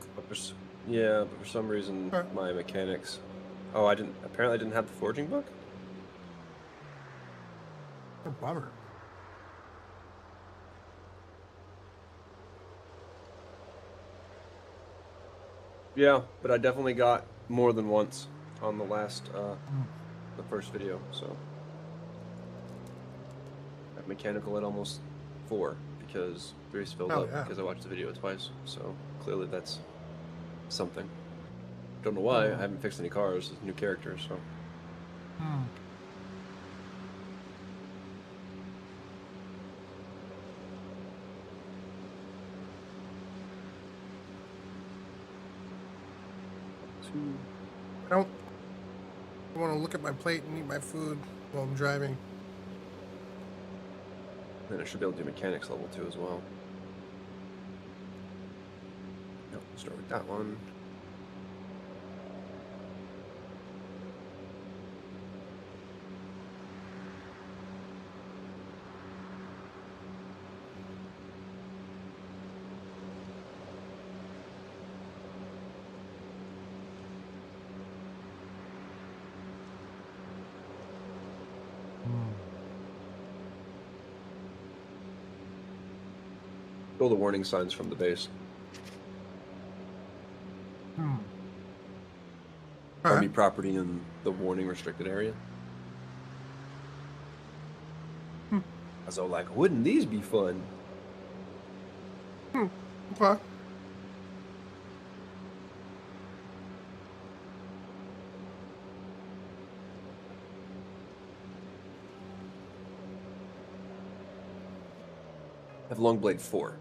Yeah, but for some reason, my mechanics... Oh, apparently I didn't have the forging book? A bummer. Yeah, but I definitely got more than once on the last, the first video, so. At mechanical at almost 4, because 3's filled up because I watched the video twice, so clearly that's something. Don't know why, I haven't fixed any cars, it's new characters, so. I don't want to look at my plate and eat my food while I'm driving. Then I should be able to do mechanics level 2 as well. Yep, we'll start with that one. All the warning signs from the base. Army property in the warning restricted area. So like, wouldn't these be fun? Okay. I have Longblade 4.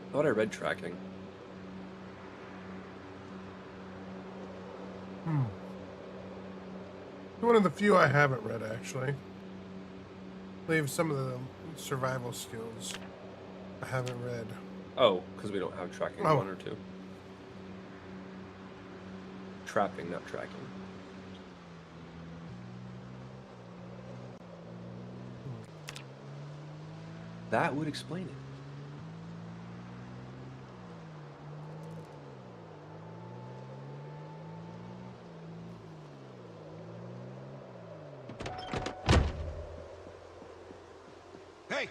I thought I read tracking. One of the few I haven't read, actually. I believe some of the survival skills I haven't read. Oh, because we don't have tracking 1 or 2. Trapping, not tracking. That would explain it. Hey!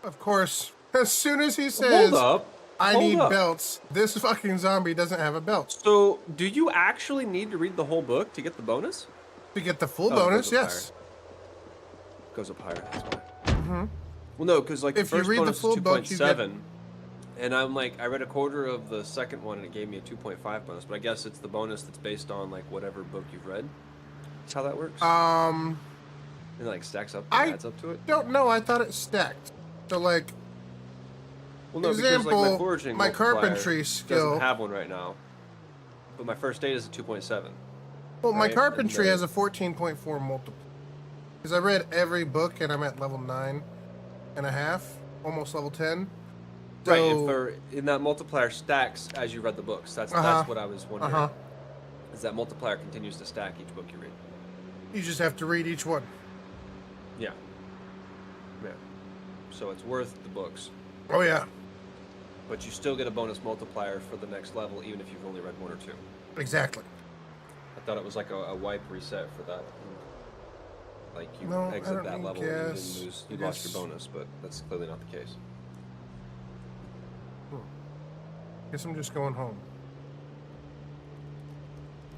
Of course, as soon as he says, Hold up. I Hold need up. belts, this fucking zombie doesn't have a belt. So, do you actually need to read the whole book to get the bonus? To get the full Oh, bonus, it goes up yes. higher. Goes up higher, that's why. Well, no, because like If the you first read the bonus full is book, you get- 2.7, and I'm like, I read a quarter of the second one, and it gave me a 2.5 bonus, but I guess it's the bonus that's based on like whatever book you've read. That's how that works. And it like stacks up and adds up to it. Don't know, I thought it stacked. So like, Well, no, example, because like my foraging my multiplier carpentry skill- doesn't have one right now, but my first aid is a 2.7. well, my Right, carpentry and has a 14.4 multiple. Because I read every book and I'm at level 9.5, almost level 10. So, Right, and for in that multiplier stacks as you read the books. That's what I was wondering. Is that multiplier continues to stack each book you read? You just have to read each one. Yeah. Yeah. So it's worth the books, Oh yeah, but you still get a bonus multiplier for the next level, even if you've only read 1 or 2. exactly. I thought it was like a wipe reset for that. Like you No, I exit don't that need level gas. and you lose, you I lost guess- your bonus, but that's clearly not the case. Guess I'm just going home.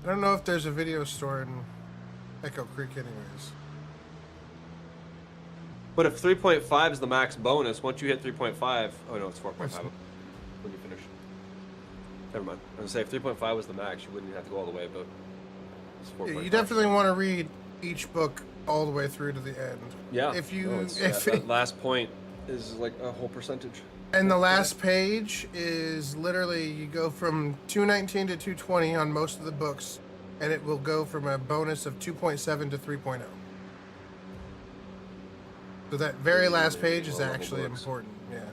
I don't know if there's a video store in Echo Creek anyways. But if 3.5 is the max bonus, once you hit 3.5, oh no, it's 4.5 when you finish. Never mind. I was gonna say if 3.5 was the max, you wouldn't have to go all the way, but it's 4.5. Yeah, you definitely want to read each book all the way through to the end. Yeah. If you, no, that last point is like a whole percentage. and the last page is literally you go from 219 to 220 on most of the books, and it will go from a bonus of 2.7 to 3.0. So that very last page is actually important, yeah.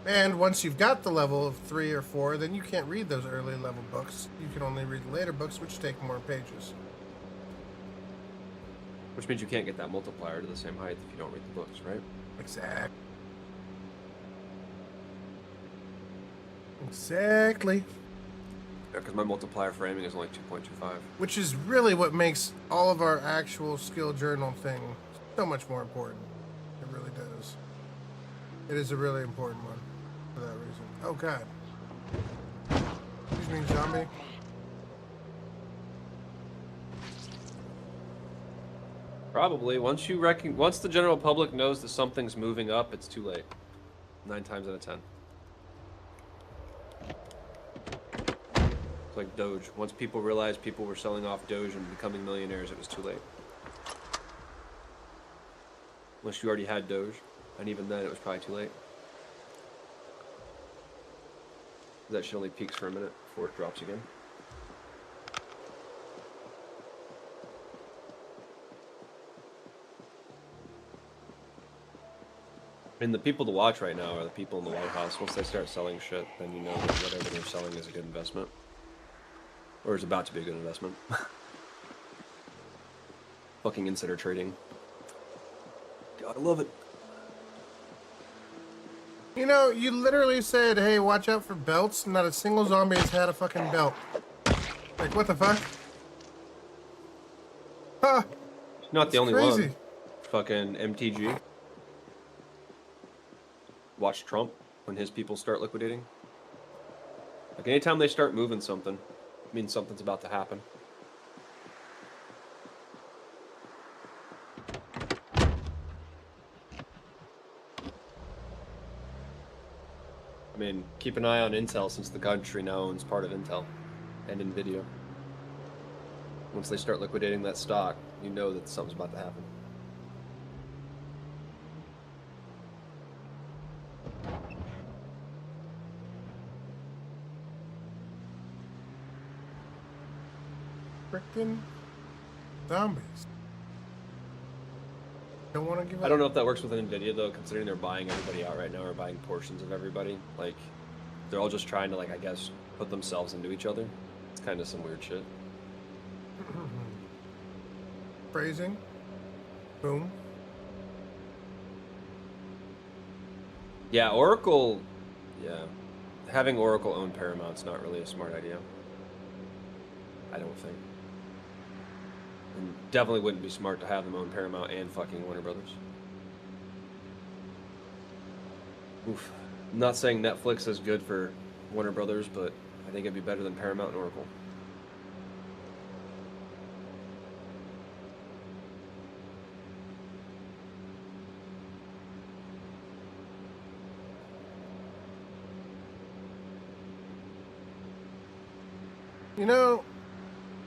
And once you've got the level of 3 or 4, then you can't read those early level books. You can only read the later books, which take more pages. Which means you can't get that multiplier to the same height if you don't read the books, right? Exactly. Yeah, because my multiplier for aiming is only 2.25. Which is really what makes all of our actual skill journal thing so much more important. It really does. It is a really important one for that reason. Oh god. Excuse me, zombie. Probably. Once the general public knows that something's moving up, it's too late. 9 times out of 10. It's like Doge. Once people realized people were selling off Doge and becoming millionaires, it was too late. Unless you already had Doge, and even then it was probably too late. That shit only peaks for a minute before it drops again. I mean, the people to watch right now are the people in the White House. Once they start selling shit, then you know that whatever they're selling is a good investment. Or is about to be a good investment. Fucking insider trading. God, I love it. You know, you literally said, hey, watch out for belts. Not a single zombie has had a fucking belt. Like, what the fuck? Huh. Not the only crazy. one. Fucking MTG. Watch Trump when his people start liquidating. Like, anytime they start moving something, it means something's about to happen. I mean, keep an eye on Intel since the country now owns part of Intel and Nvidia. Once they start liquidating that stock, you know that something's about to happen. Frickin' zombies. Don't want to give up. I don't know if that works with Nvidia though, considering they're buying everybody out right now, or buying portions of everybody. Like, they're all just trying to, like, I guess, put themselves into each other. It's kind of some weird shit. Phrasing. Boom. Yeah, Oracle. Yeah, having Oracle own Paramount's not really a smart idea. I don't think. And definitely wouldn't be smart to have them own Paramount and fucking Warner Brothers. Oof. I'm not saying Netflix is good for Warner Brothers, but I think it'd be better than Paramount and Oracle. You know,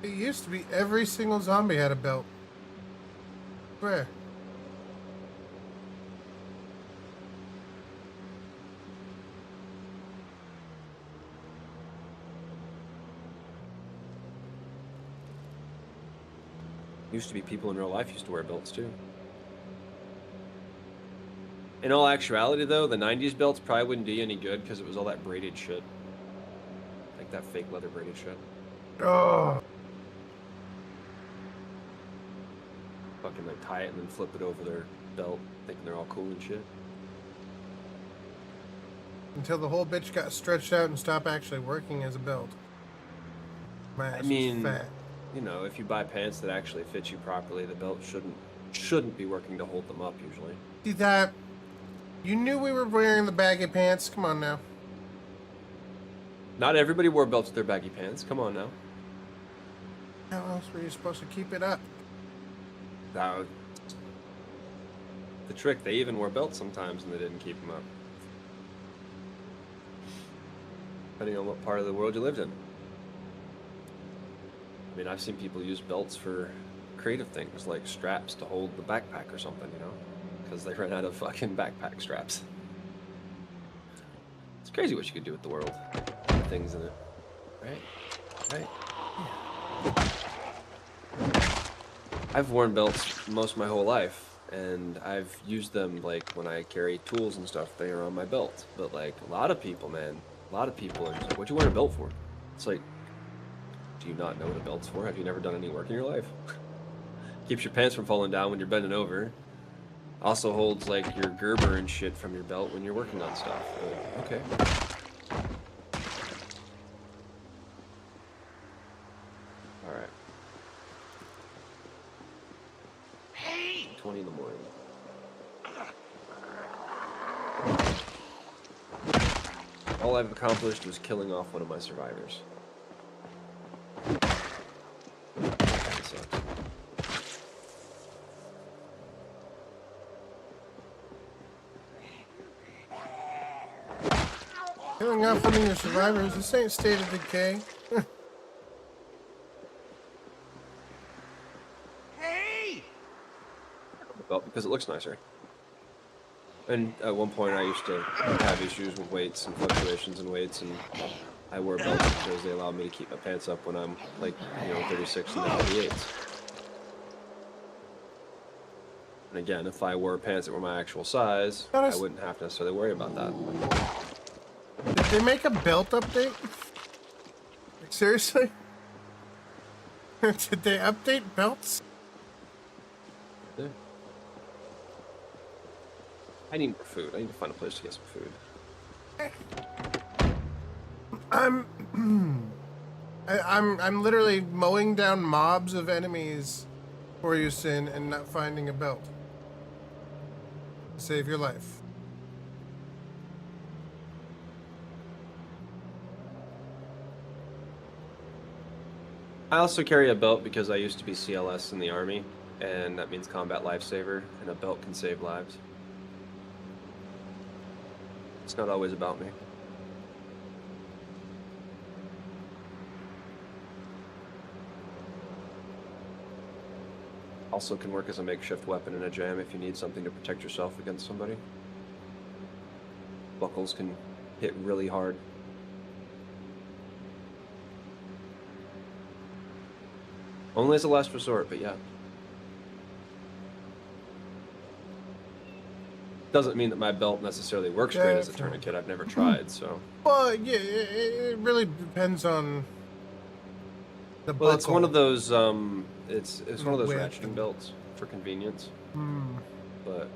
it used to be every single zombie had a belt. Where? Used to be people in real life used to wear belts too. In all actuality though, the 90s belts probably wouldn't do you any good because it was all that braided shit. Like that fake leather braided shit. Oh. Fucking like tie it and then flip it over their belt, thinking they're all cool and shit. Until the whole bitch got stretched out and stopped actually working as a belt. My ass I mean, was fat. you know, if you buy pants that actually fit you properly, the belt shouldn't be working to hold them up usually. See that? You knew we were wearing the baggy pants. Come on now. Not everybody wore belts with their baggy pants. Come on now. How else were you supposed to keep it up? That was the trick. They even wore belts sometimes, and they didn't keep them up. Depending on what part of the world you lived in. I mean, I've seen people use belts for creative things, like straps to hold the backpack or something, you know? Because they ran out of fucking backpack straps. It's crazy what you could do with the world. Things in it. Right? I've worn belts most of my whole life, and I've used them, like, when I carry tools and stuff, they are on my belt. But, like, a lot of people, man, a lot of people are just like, what'd you wear a belt for? It's like, do you not know what a belt's for? Have you never done any work in your life? Keeps your pants from falling down when you're bending over. Also holds, like, your Gerber and shit from your belt when you're working on stuff. But, okay. Alright. 20 in the morning. All I've accomplished was killing off one of my survivors. That sucks. Killing off one of your survivors, this ain't State of Decay. Hey! Belt because it looks nicer. And at one point I used to have issues with weights and fluctuations in weights, and I wear belts because they allow me to keep my pants up when I'm, like, you know, 36 and 38s. And again, if I wore pants that were my actual size, I wouldn't have to necessarily worry about that. Did they make a belt update? Like, seriously? Did they update belts? Yeah. I need more food. I need to find a place to get some food. I'm literally mowing down mobs of enemies for you, Sin, and not finding a belt. Save your life. I also carry a belt because I used to be CLS in the Army, and that means combat lifesaver, and a belt can save lives. It's not always about me. Also can work as a makeshift weapon in a jam if you need something to protect yourself against somebody. Buckles can hit really hard. Only as a last resort, but yeah. Doesn't mean that my belt necessarily works great as a tourniquet. I've never tried, so. Well, yeah, it really depends on the buckle. Well, it's one of those, it's one of those Width. ratcheting belts for convenience. Hmm. But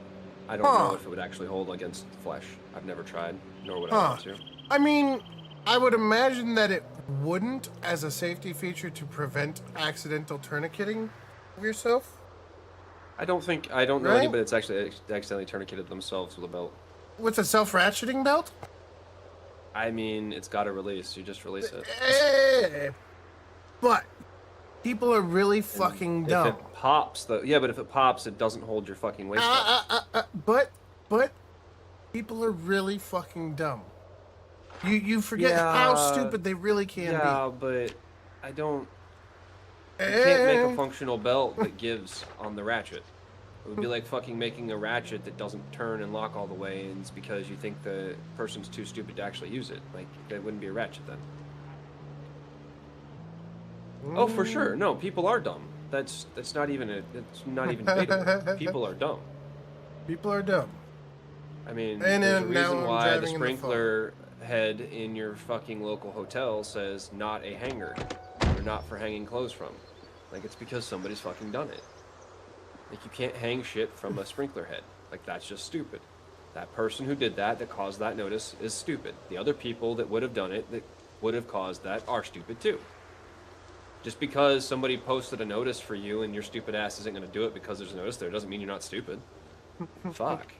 I don't know if it would actually hold against flesh. I've never tried, nor would I want to. I mean, I would imagine that it wouldn't as a safety feature to prevent accidental tourniqueting of yourself. I don't know Right? anybody that's actually accidentally tourniqueted themselves with a belt. With a self-ratcheting belt? I mean, it's got to release. You just release it. But people are really fucking dumb. If it pops, yeah, but if it pops, it doesn't hold your fucking waist up. But people are really fucking dumb. You forget how stupid they really can be. Yeah, but I don't. You can't make a functional belt that gives on the ratchet. It would be like fucking making a ratchet that doesn't turn and lock all the way, and it's because you think the person's too stupid to actually use it. Like, that wouldn't be a ratchet then. Oh, for sure. No, people are dumb. That's not even debatable. People are dumb. People are dumb. I mean, And there's a now reason I'm why the driving in the sprinkler head in your fucking local hotel says not a hanger, or not for hanging clothes from. Like, it's because somebody's fucking done it. Like, you can't hang shit from a sprinkler head. Like, that's just stupid. That person who did that caused that notice is stupid. The other people that would have done it, that would have caused that, are stupid too. Just because somebody posted a notice for you and your stupid ass isn't going to do it because there's a notice there doesn't mean you're not stupid. Fuck.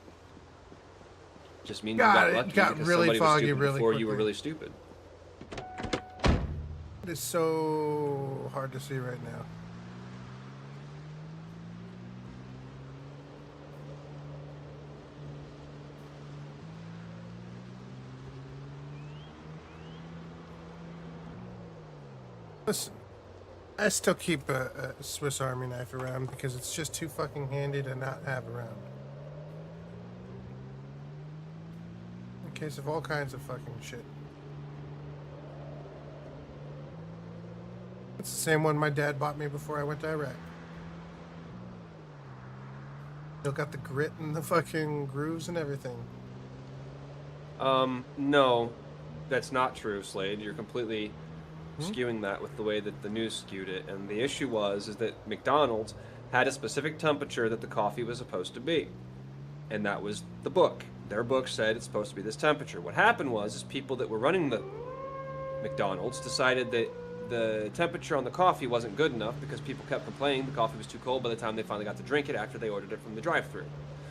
Just means you got lucky because really somebody was foggy stupid really before you quickly. were really stupid. It is so hard to see right now. Listen, I still keep a Swiss Army knife around because it's just too fucking handy to not have around. In case of all kinds of fucking shit. It's the same one my dad bought me before I went to Iraq. Still got the grit and the fucking grooves and everything. No, that's not true, Slade. You're completely skewing that with the way that the news skewed it. And the issue is that McDonald's had a specific temperature that the coffee was supposed to be. And that was the book. Their book said it's supposed to be this temperature. What happened is people that were running the McDonald's decided that the temperature on the coffee wasn't good enough because people kept complaining the coffee was too cold by the time they finally got to drink it after they ordered it from the drive-thru.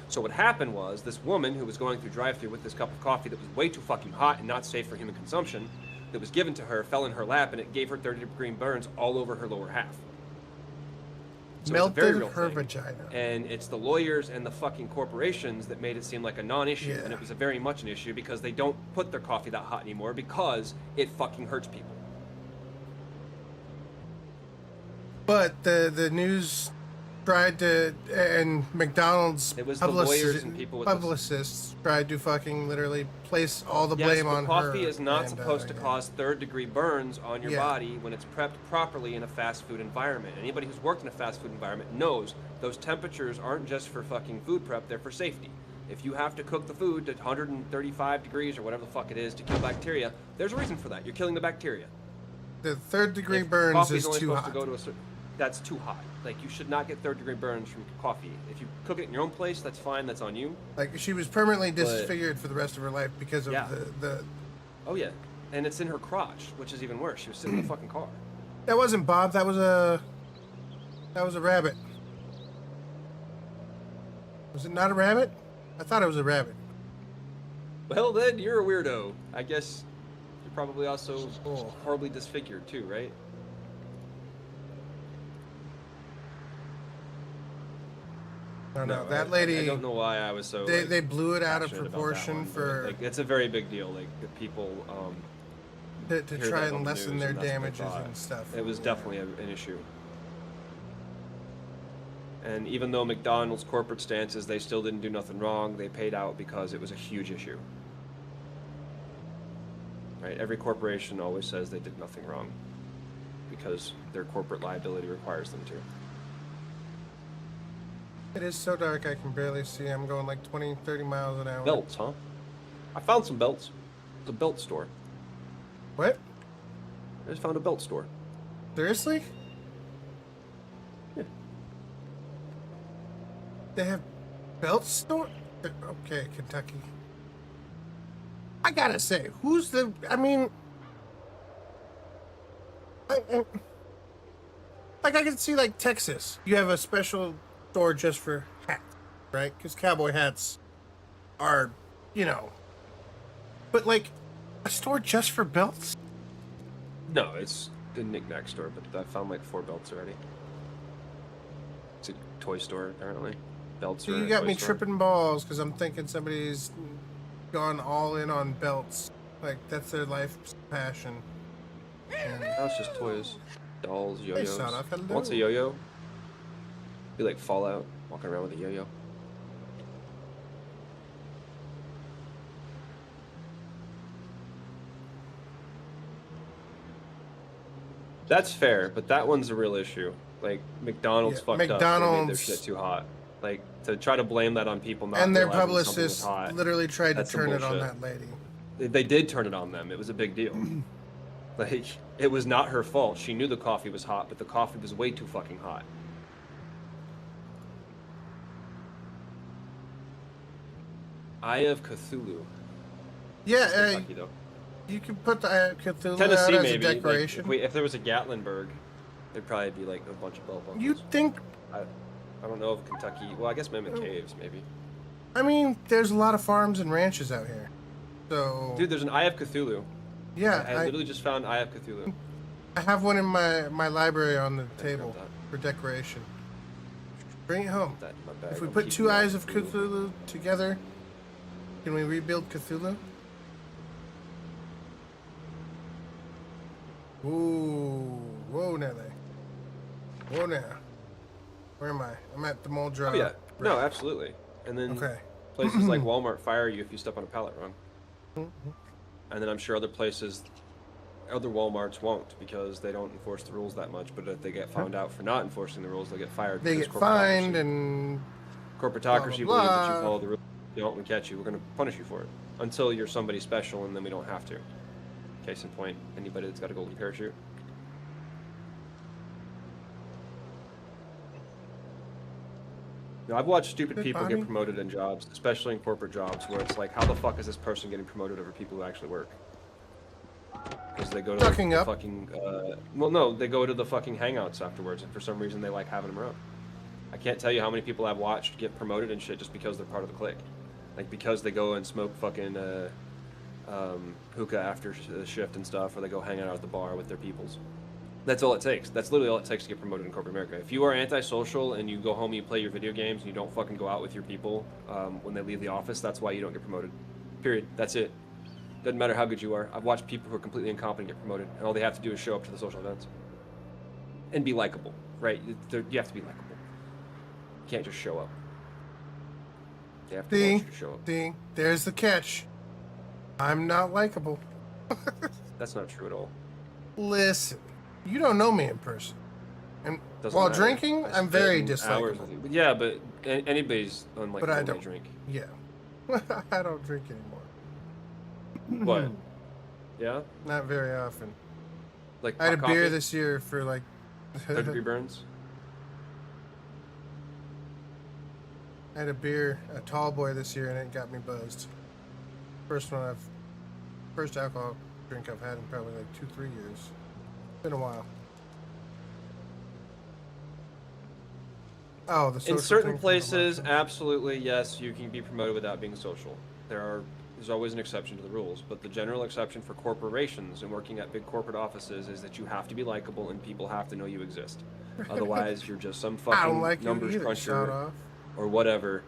So what happened was this woman who was going through drive-thru with this cup of coffee that was way too fucking hot and not safe for human consumption that was given to her fell in her lap and it gave her 30-degree burns all over her lower half. So Melted it's a very real her thing. vagina. And it's the lawyers and the fucking corporations that made it seem like a non-issue. Yeah. And it was a very much an issue because they don't put their coffee that hot anymore because it fucking hurts people. But the news tried to, and McDonald's It was the lawyers and people with publicists tried to fucking literally place all the Yes, blame but on her. coffee is not and, supposed to yeah. cause third-degree burns on your Yeah. body when it's prepped properly in a fast food environment. Anybody who's worked in a fast food environment knows those temperatures aren't just for fucking food prep, they're for safety. If you have to cook the food to 135 degrees or whatever the fuck it is to kill bacteria, there's a reason for that. You're killing the bacteria. The third-degree If burns coffee's is only too supposed hot. to go to a certain, that's too hot. Like, you should not get third-degree burns from coffee. If you cook it in your own place, that's fine. That's on you. Like, she was permanently disfigured for the rest of her life because of Yeah. the Oh yeah, and it's in her crotch, which is even worse. She was sitting in the fucking car. That wasn't Bob. That was a rabbit. Was it not a rabbit? I thought it was a rabbit. Well, then you're a weirdo. I guess you're probably also Oh. horribly disfigured too, right? No, that lady. I don't know why I was so. They blew it out of passionate about that proportion one, but, for like, it's a very big deal. Like the people to hear try that and on the lessen news, their and that's what they damages thought. and stuff. It was definitely an issue. And even though McDonald's corporate stance is they still didn't do nothing wrong, they paid out because it was a huge issue. Right? Every corporation always says they did nothing wrong because their corporate liability requires them to. It is so dark I can barely see. I'm going like 20, 30 miles an hour. Belts, huh? I found some belts. It's a belt store. What? I just found a belt store. Seriously? Yeah. They have belt store? Okay, Kentucky. I gotta say, who's the? I mean, like I can see like Texas. You have a special store just for hats, right? Because cowboy hats are, you know. But like, a store just for belts? No, it's the knick-knack store, but I found like 4 belts already. It's a toy store, apparently. Belts So are you a got toy me store. tripping balls because I'm thinking somebody's gone all in on belts. Like that's their life's passion. And Now it's just toys. Dolls, yo-yos. Sonic, hello. What's a yo-yo? Be like Fallout, walking around with a yo-yo. That's fair, but that one's a real issue. Like McDonald's Yeah, fucked up. They made their McDonald's- shit too hot. Like to try to blame that on people not and their realizing something was publicist hot. literally tried That's to some turn it on bullshit. that lady. They did turn it on them. It was a big deal. Like it was not her fault. She knew the coffee was hot, but the coffee was way too fucking hot. Eye of Cthulhu. Yeah, Kentucky, though. you can put the Cthulhu Tennessee, out as maybe. a Like, decoration. if there was a Gatlinburg, there'd probably be like a bunch of belt buckles. You think? I don't know of Kentucky. Well, I guess Mammoth Caves, maybe. I mean, there's a lot of farms and ranches out here. So Dude, there's an Eye of Cthulhu. yeah, I literally just found Eye of Cthulhu. I have one in my library on the Okay, table grab that. for decoration. Bring it home. That in my bag. If we I'm put keeping two that eyes of for you. Cthulhu together, can we rebuild Cthulhu? Ooh, whoa, Nelly. Whoa, now. Where am I? I'm at the mall drop. Oh yeah, no, absolutely. And then Okay. places like Walmart fire you if you step on a pallet wrong. And then I'm sure other places, other Walmarts won't because they don't enforce the rules that much. But if they get found out for not enforcing the rules, they get fired. They because get fined and blah, corporatocracy blah, believes that you blah. follow the rules. If you don't, we catch you. We're going to punish you for it until you're somebody special, and then we don't have to. Case in point, anybody that's got a golden parachute. Now, I've watched stupid Good people body. get promoted in jobs, especially in corporate jobs, where it's like, how the fuck is this person getting promoted over people who actually work? Because they go to Sucking the up. fucking, well, no, they go to the fucking hangouts afterwards, and for some reason they like having them around. I can't tell you how many people I've watched get promoted and shit just because they're part of the clique. Like, because they go and smoke fucking hookah after the shift and stuff, or they go hang out at the bar with their peoples. That's all it takes. That's literally all it takes to get promoted in corporate America. If you are antisocial and you go home and you play your video games and you don't fucking go out with your people when they leave the office, that's why you don't get promoted. Period. That's it. Doesn't matter how good you are. I've watched people who are completely incompetent get promoted, and all they have to do is show up to the social events and be likable, right? You have to be likable. You can't just show up. They have to want you to show up. See, there's the catch. I'm not likable. That's not true at all. Listen, you don't know me in person. And Doesn't while matter. drinking, I I'm very spend hours dislikable. with you. Yeah, but anybody's unlikable But I when they don't. drink. Yeah. I don't drink anymore. What? Yeah? Not very often. Like I had a hot beer coffee? this year for like 3rd-degree burns? I had a tall boy this year, and it got me buzzed. First alcohol drink I've had in probably like 2-3 years. Been a while. Oh, the social In certain thing from places, the absolutely, yes, you can be promoted without being social. There's always an exception to the rules, but the general exception for corporations and working at big corporate offices is that you have to be likable and people have to know you exist. Otherwise, you're just some I don't fucking like you numbers either. Shot cruncher off. or whatever.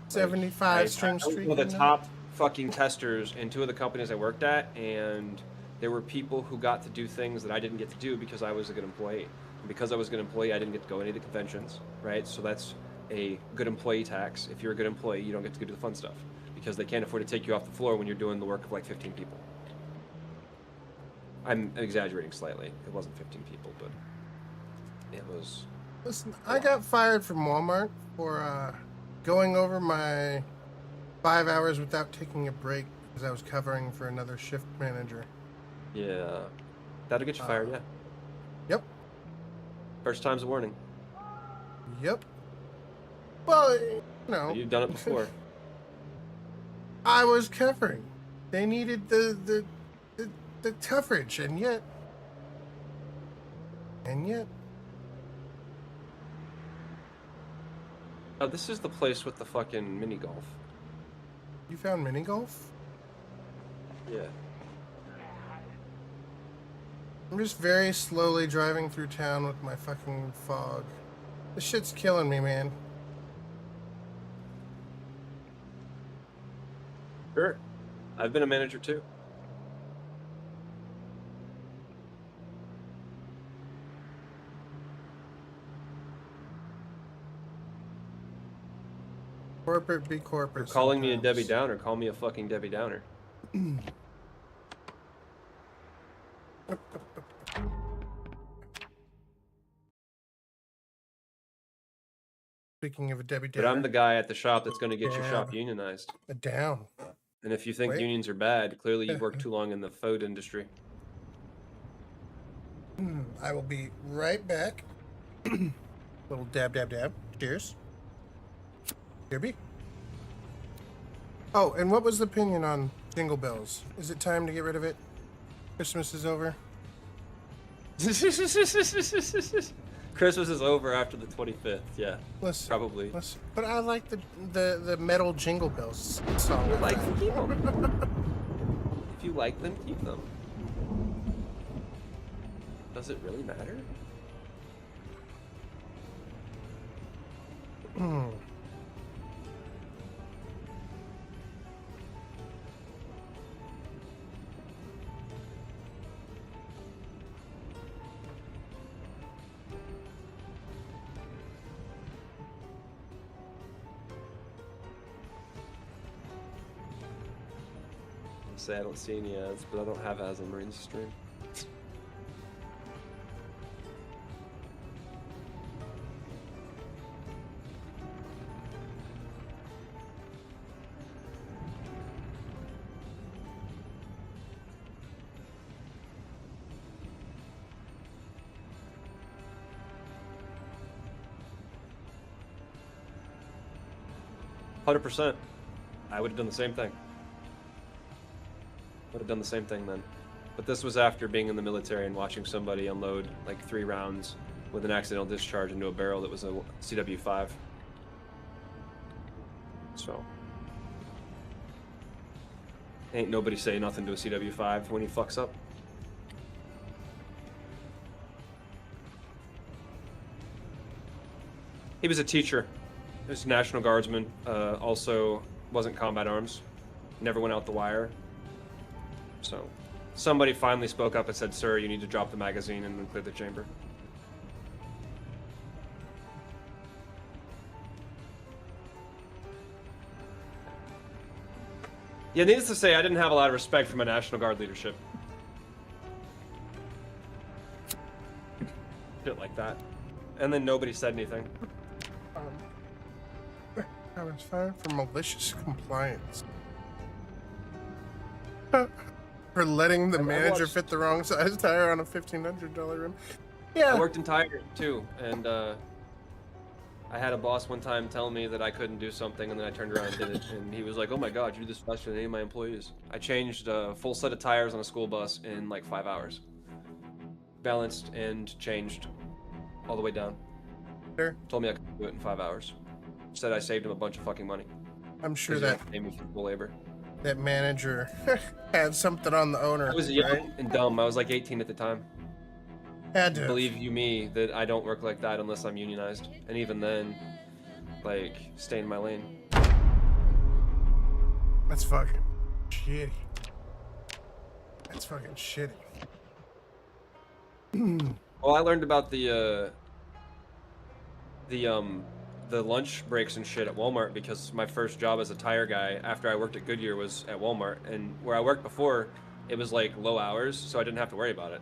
75 string I was streak. one of in the there? top fucking testers in 2 of the companies I worked at, and there were people who got to do things that I didn't get to do because I was a good employee. And because I was a good employee, I didn't get to go to any of the conventions, right? So that's a good employee tax. If you're a good employee, you don't get to go do the fun stuff because they can't afford to take you off the floor when you're doing the work of like 15 people. I'm exaggerating slightly. It wasn't 15 people, but it was. Listen, I got fired from Walmart for going over my 5 hours without taking a break because I was covering for another shift manager. Yeah. That'll get you fired, yeah. Yep. First time's a warning. Yep. Well, no. You've done it before. I was covering. They needed the coverage, and yet. Oh, this is the place with the fucking mini golf. You found mini golf? Yeah. I'm just very slowly driving through town with my fucking fog. This shit's killing me, man. Sure. I've been a manager too. Corporate be corporate. You're calling me a sometimes. Debbie Downer. Call me a fucking Debbie Downer. Speaking of a Debbie But Downer, I'm the guy at the shop that's going to get your Yeah. shop unionized. a down. And if you think Wait. unions are bad, clearly you've worked too long in the food industry. I will be right back. Little dab, dab, dab. Cheers. Derby. Oh, and what was the opinion on Jingle Bells? Is it time to get rid of it? Christmas is over. Christmas is over after the 25th. Yeah, Listen, probably. listen. But I like the metal Jingle Bells song. If you like them, keep them. If you like them, keep them. Does it really matter? Hmm. Say I don't see any ads, but I don't have ads on Marine's stream. %. I would have done the same thing. Would have done the same thing then. But this was after being in the military and watching somebody unload like 3 rounds with an accidental discharge into a barrel that was a CW5. So. Ain't nobody say nothing to a CW5 when he fucks up. He was a teacher. He was a National Guardsman. Also wasn't combat arms. Never went out the wire. So, somebody finally spoke up and said, "Sir, you need to drop the magazine and then clear the chamber." Yeah, needless to say, I didn't have a lot of respect for my National Guard leadership. Shit like that. And then nobody said anything. I was fired for malicious compliance. For letting the manager fit the wrong size tire on a $1,500 rim. Yeah. I worked in tire too, and I had a boss one time tell me that I couldn't do something, and then I turned around and did it, and he was like, "Oh my god, you do this faster than any of my employees." I changed a full set of tires on a school bus in like 5 hours. Balanced and changed all the way down. Sure. Told me I could do it in 5 hours. Said I saved him a bunch of fucking money. I'm sure that paid me for full labor. That manager had something on the owner. I was young right? and dumb. I was like 18 at the time. Had to. Believe you me that I don't work like that unless I'm unionized. And even then, like, stay in my lane. That's fucking shitty. That's fucking shitty. Well, I learned about the lunch breaks and shit at Walmart because my first job as a tire guy after I worked at Goodyear was at Walmart, and where I worked before, it was like low hours, so I didn't have to worry about it.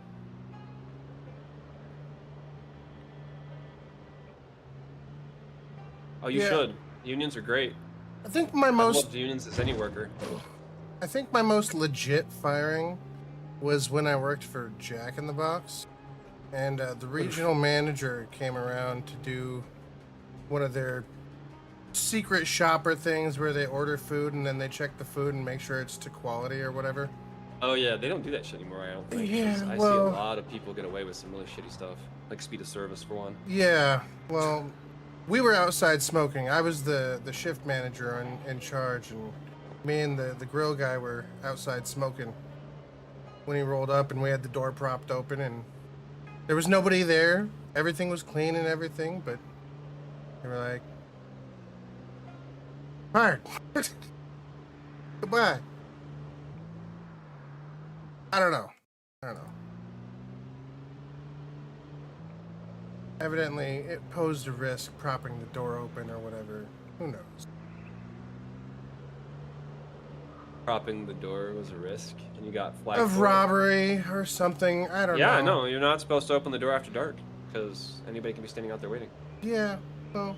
Oh, you should. Unions are great. I think my I've most loved unions as any worker. I think my most legit firing was when I worked for Jack in the Box, and the regional manager came around to do one of their secret shopper things where they order food and then they check the food and make sure it's to quality or whatever. Oh yeah, they don't do that shit anymore, I don't think. Yeah, 'Cause I see a lot of people get away with some really shitty stuff, like speed of service for one. Yeah, well, we were outside smoking. I was the shift manager in charge, and me and the grill guy were outside smoking when he rolled up, and we had the door propped open, and there was nobody there. Everything was clean and everything, but they were like, "Fired." Goodbye. I don't know. Evidently, it posed a risk propping the door open or whatever. Who knows? Propping the door was a risk, and you got flagged Of for it. robbery or something. I don't know. Yeah, I know. You're not supposed to open the door after dark, because anybody can be standing out there waiting. Yeah, well,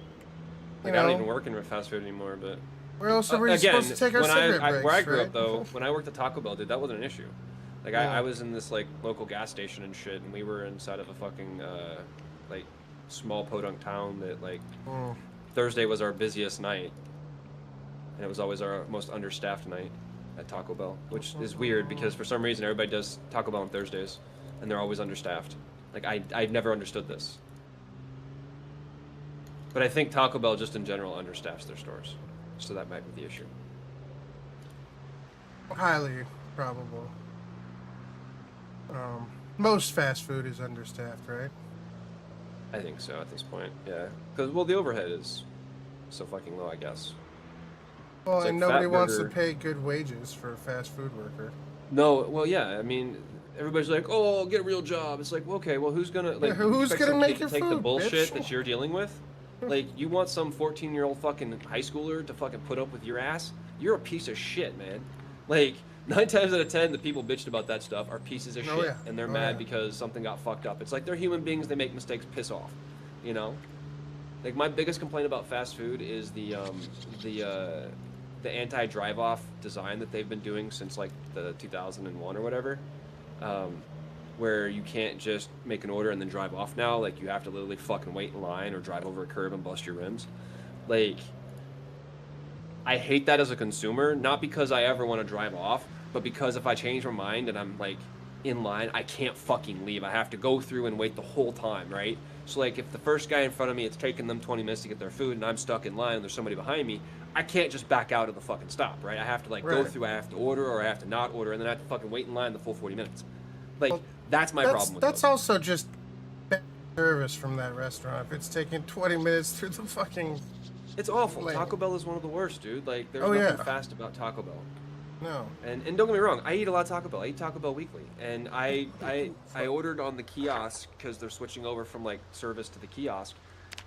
Like, I don't even work in fast food anymore, but... Where else are we Again, supposed to take our cigarette breaks, where I grew right? up, though, when I worked at Taco Bell, dude, that wasn't an issue. Like, Yeah. I was in this, like, local gas station and shit, and we were inside of a fucking, like, small podunk town that, like, Thursday was our busiest night. And it was always our most understaffed night at Taco Bell, which is weird because for some reason everybody does Taco Bell on Thursdays, and they're always understaffed. Like, I've never understood this. But I think Taco Bell just in general understaffs their stores. So that might be the issue. Highly probable. Most fast food is understaffed, right? I think so at this point. Yeah, because well, the overhead is so fucking low, I guess. Well, It's and like nobody Fat wants to Burger. pay good wages for a fast food worker. No, well, yeah. I mean, everybody's like, "Oh, I'll get a real job." It's like, well, okay, well, who's gonna Yeah, like? You who's expect gonna some make kid to your take the food, bullshit bitch? that you're dealing with? Like, you want some 14-year-old fucking high schooler to fucking put up with your ass? You're a piece of shit, man. Like, 9 times out of 10, the people bitched about that stuff are pieces of Oh shit, yeah, and they're oh yeah. mad because something got fucked up. It's like they're human beings. They make mistakes. Piss off, you know. Like my biggest complaint about fast food is the uh, the anti-drive off design that they've been doing since like the 2001 or whatever, um, where you can't just make an order and then drive off now. Like you have to literally fucking wait in line or drive over a curb and bust your rims. Like I hate that as a consumer, not because I ever want to drive off, but because if I change my mind and I'm like in line, I can't fucking leave. I have to go through and wait the whole time, right? So like if the first guy in front of me, it's taking them 20 minutes to get their food and I'm stuck in line and there's somebody behind me, I can't just back out of the fucking stop, right? I have to like go Right. through, I have to order or I have to not order and then I have to fucking wait in line the full 40 minutes. Like Well, that's my problem with that's those. also just bad service from that restaurant. If it's taking 20 minutes through the fucking It's awful. lane. Taco Bell is one of the worst, dude. Like there's Oh nothing yeah. fast about Taco Bell. No. And don't get me wrong, I eat a lot of Taco Bell. I eat Taco Bell weekly, and I ordered on the kiosk because they're switching over from like service to the kiosk,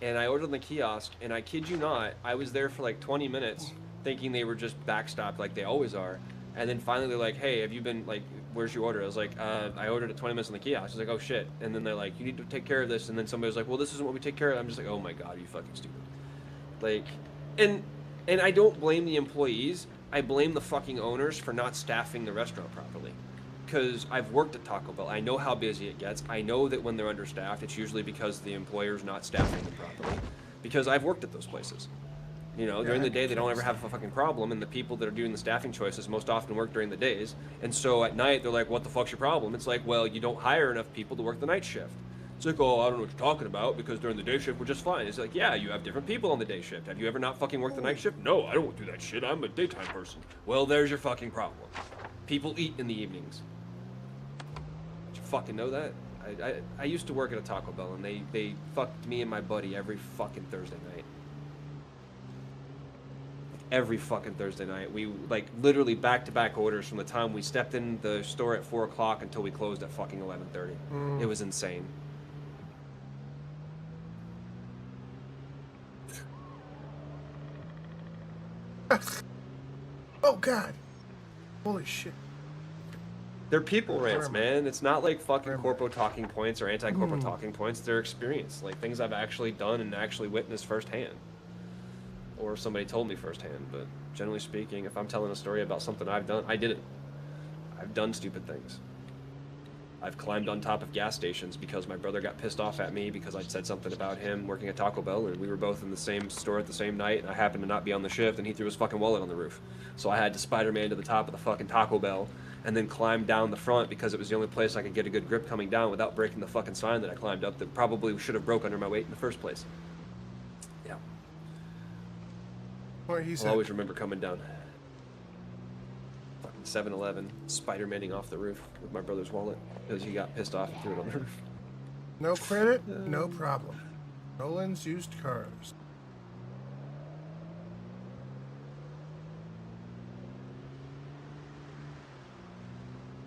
and I ordered on the kiosk, and I kid you not, I was there for like 20 minutes thinking they were just backstopped like they always are, and then finally they're like, hey, have you been like, where's your order? I was like, I ordered it 20 minutes on the kiosk. I was like, oh shit, and then they're like, you need to take care of this, and then somebody was like, well, this isn't what we take care of. I'm just like, oh my god, are you fucking stupid? Like, and and I don't blame the employees. I blame the fucking owners for not staffing the restaurant properly. Because I've worked at Taco Bell. I know how busy it gets. I know that when they're understaffed, it's usually because the employer's not staffing them properly. Because I've worked at those places. You know, during the day they don't ever have a fucking problem, and the people that are doing the staffing choices most often work during the days. And so at night they're like, "What the fuck's your problem?" It's like, well, you don't hire enough people to work the night shift. It's like, oh, I don't know what you're talking about because during the day shift we're just fine. It's like, yeah, you have different people on the day shift. Have you ever not fucking worked the night shift? No, I don't do that shit. I'm a daytime person. Well, there's your fucking problem. People eat in the evenings. Did you fucking know that? I used to work at a Taco Bell, and they fucked me and my buddy every fucking Thursday night. Every fucking Thursday night. We like literally back-to-back orders from the time we stepped in the store at 4 o'clock until we closed at fucking 11:30. It was insane. Oh god. Holy shit. They're people rants, Where am I? man. It's not like fucking Where am I? corpo talking points or anti-corpo talking points. They're experience, like things I've actually done and actually witnessed firsthand, or somebody told me firsthand. But generally speaking, if I'm telling a story about something I've done, I did it. I've done stupid things. I've climbed on top of gas stations because my brother got pissed off at me because I'd said something about him working at Taco Bell, and we were both in the same store at the same night, and I happened to not be on the shift, and he threw his fucking wallet on the roof. So I had to Spider-Man to the top of the fucking Taco Bell, and then climb down the front because it was the only place I could get a good grip coming down without breaking the fucking sign that I climbed up that probably should have broke under my weight in the first place. Yeah. Where he I'll said. always remember coming down. 7-Eleven, Spider-Maning off the roof with my brother's wallet because he got pissed off and threw it on the roof. No credit, no problem. Nolan's used cars.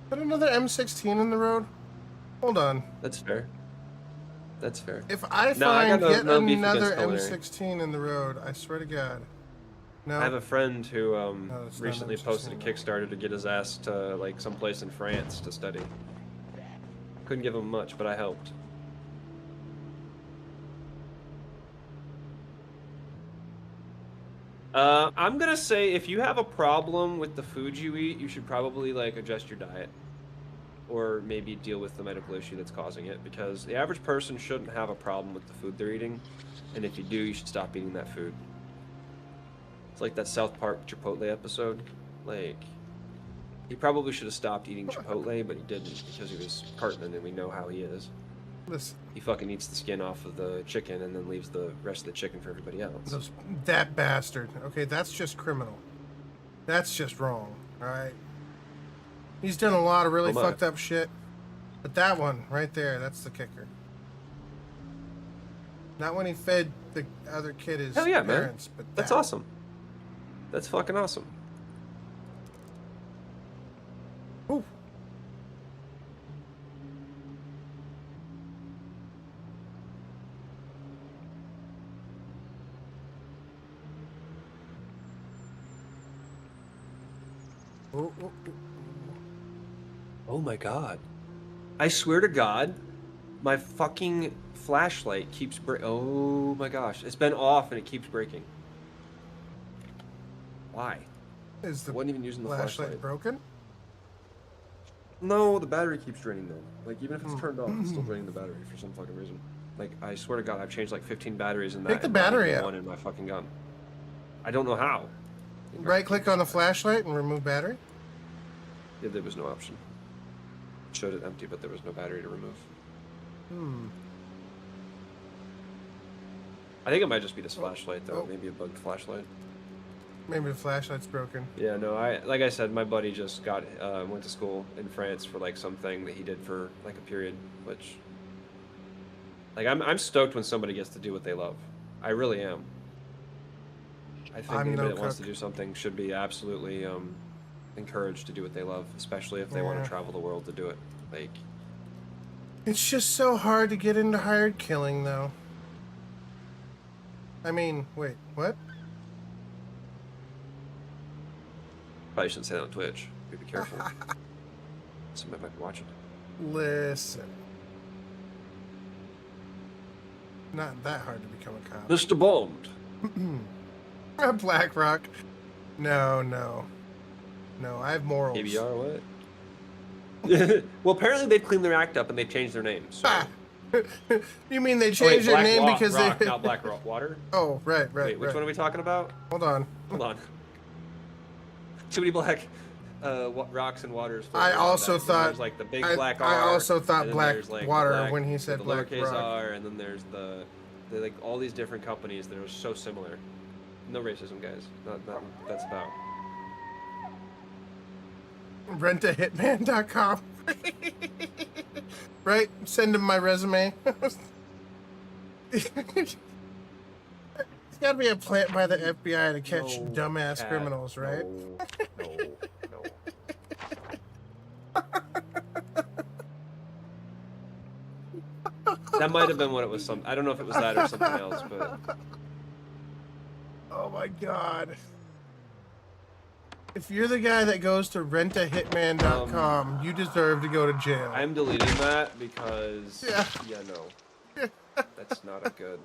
Is that another M16 in the road? Hold on. That's fair. That's fair. If I No, I find got yet no beef another against culinary. M16 in the road, I swear to God. No. I have a friend who it's not recently M16 posted a anymore. Kickstarter to get his ass to like someplace in France to study. Couldn't give him much, but I helped. I'm gonna say if you have a problem with the food you eat, you should probably like adjust your diet, or maybe deal with the medical issue that's causing it. Because the average person shouldn't have a problem with the food they're eating, and if you do, you should stop eating that food. It's like that South Park Chipotle episode. Like, he probably should have stopped eating Chipotle, but he didn't because he was Cartman, and we know how he is. Listen, He fucking eats the skin off of the chicken and then leaves the rest of the chicken for everybody else. that bastard. Okay, that's just criminal. That's just wrong. All right. He's done a lot of really Oh my. fucked up shit. But that one right there, that's the kicker. Not when he fed the other kid his Hell yeah, parents, man. but That's that. awesome. That's fucking awesome. Ooh. Ooh, ooh, ooh. Oh my god. I swear to God, my fucking flashlight keeps oh my gosh. It's been off and it keeps breaking. Why? Is I the wasn't even using the flashlight flashlight. broken? No, the battery keeps draining though. Like, even if it's turned off, it's still draining the battery for some fucking reason. Like, I swear to God, I've changed like 15 batteries in that. Take the and not battery even out. one in my fucking gun. I don't know how. Right click on the flashlight and remove battery? Yeah, there was no option. It showed it empty, but there was no battery to remove. I think it might just be this flashlight though. Maybe a bugged flashlight. Maybe the flashlight's broken. Yeah, no, like I said, my buddy just went to school in France for like something that he did for like a period, which, like, I'm stoked when somebody gets to do what they love. I really am. I think anybody that wants to do something should be absolutely encouraged to do what they love, especially if they want to travel the world to do it. Like, it's just so hard to get into hired killing, though. I mean, wait, what? probably shouldn't say that on Twitch. Be careful. Somebody might be watching. Listen. Not that hard to become a cop. Mr. Bond. BlackRock. No. I have morals. KBR, what? Well, apparently they've cleaned their act up and they've changed their names. So. You mean they changed their name because Rock, they... not Black Rock Water? Oh, right. Wait, which one are we talking about? Hold on. Too many black rocks and waters. I also thought... There's like the big black R. I also thought Black like Water black, when he said the Black lowercase Rock. R, and then there's the like all these different companies that are so similar. No racism, guys. Not that's about. Rentahitman.com. Right? Send him my resume. It's got to be a plant by the FBI to catch dumbass criminals, right? No. That might have been what it was. I don't know if it was that or something else, but. Oh my God. If you're the guy that goes to rentahitman.com, you deserve to go to jail. I'm deleting that because, no. That's not a good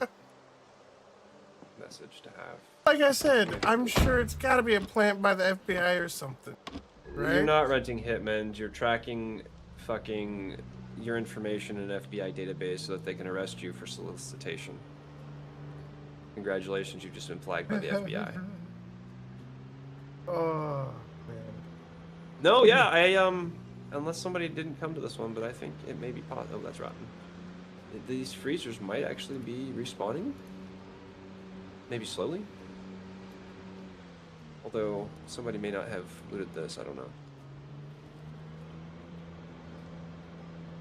message to have. Like I said, I'm sure it's got to be a plant by the FBI or something, right? You're not renting hitmen. You're tracking fucking your information in an FBI database so that they can arrest you for solicitation. Congratulations, you've just been flagged by the FBI. Oh, man. No, yeah, unless somebody didn't come to this one, but I think it may be possible. Oh, that's rotten. These freezers might actually be respawning. Maybe slowly. Although, somebody may not have looted this, I don't know.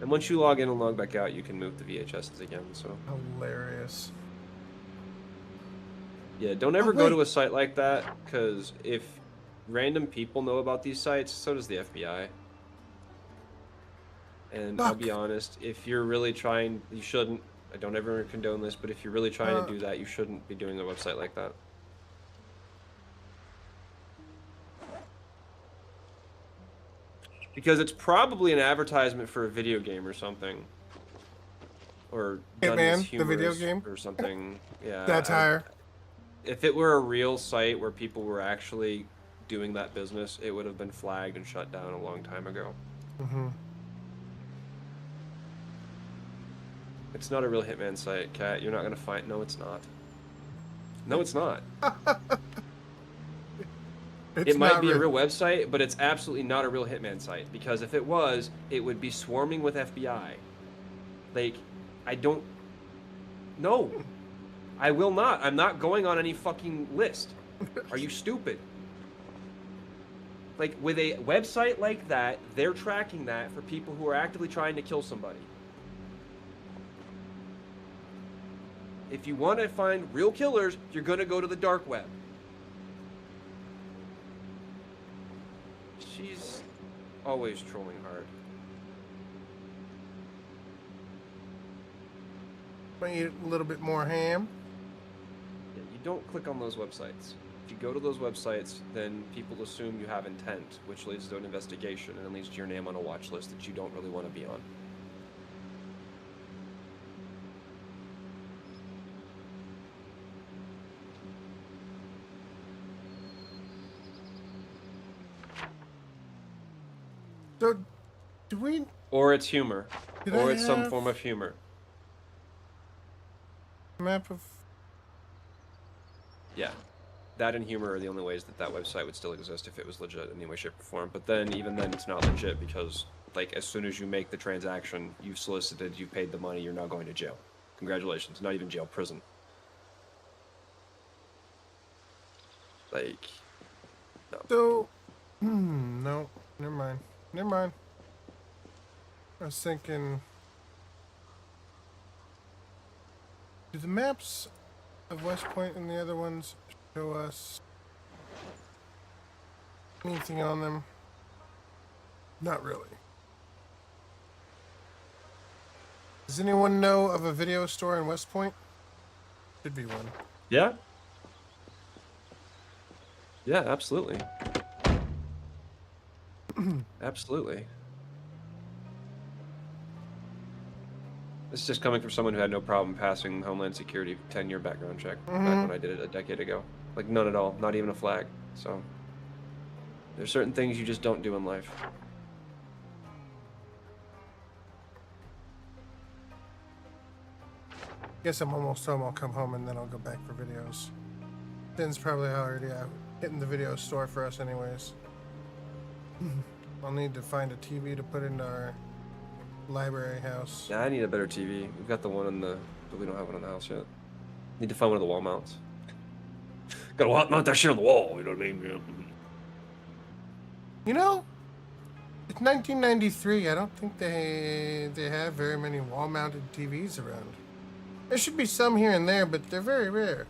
And once you log in and log back out, you can move the VHSs again, so. Hilarious. Yeah, don't ever go to a site like that, because if random people know about these sites, so does the FBI. And I'll be honest, if you're really trying, you shouldn't. I don't ever condone this, but if you're really trying to do that, you shouldn't be doing a website like that. Because it's probably an advertisement for a video game or something. Or Hitman, the video game? Or something. Yeah. That's higher. If it were a real site where people were actually doing that business, it would have been flagged and shut down a long time ago. Mm-hmm. It's not a real Hitman site, Kat. You're not going to find... No, it's not. No, it's not. It might be a real website, but it's absolutely not a real Hitman site. Because if it was, it would be swarming with FBI. Like, I don't... No. I will not. I'm not going on any fucking list. Are you stupid? Like, with a website like that, they're tracking that for people who are actively trying to kill somebody. If you want to find real killers, you're going to go to the dark web. She's always trolling hard. Want to eat a little bit more ham? Yeah, you don't click on those websites. If you go to those websites, then people assume you have intent, which leads to an investigation, and it leads to your name on a watch list that you don't really want to be on. So, do we... Or it's humor. Did Or I it's some have form of humor. map of... Yeah. That and humor are the only ways that that website would still exist if it was legit in any way, shape, or form. But then, even then, it's not legit because, like, as soon as you make the transaction, you've solicited, you've paid the money, you're now going to jail. Congratulations. Not even jail, prison. Like, no. So... no. Never mind. Never mind. I was thinking... Do the maps of West Point and the other ones show us anything on them? Not really. Does anyone know of a video store in West Point? Should be one. Yeah? Yeah, absolutely. Absolutely. This is just coming from someone who had no problem passing Homeland Security 10-year background check back when I did it a decade ago. Like, none at all. Not even a flag. So, there's certain things you just don't do in life. Guess I'm almost home. I'll come home and then I'll go back for videos. Ben's probably already hitting the video store for us anyways. I'll need to find a TV to put into our library house. Yeah, I need a better TV. We've got the one in the... but we don't have one in the house yet. Need to find one of the wall mounts. Gotta mount that shit on the wall, you know what I mean? Yeah. You know, it's 1993. I don't think they have very many wall-mounted TVs around. There should be some here and there, but they're very rare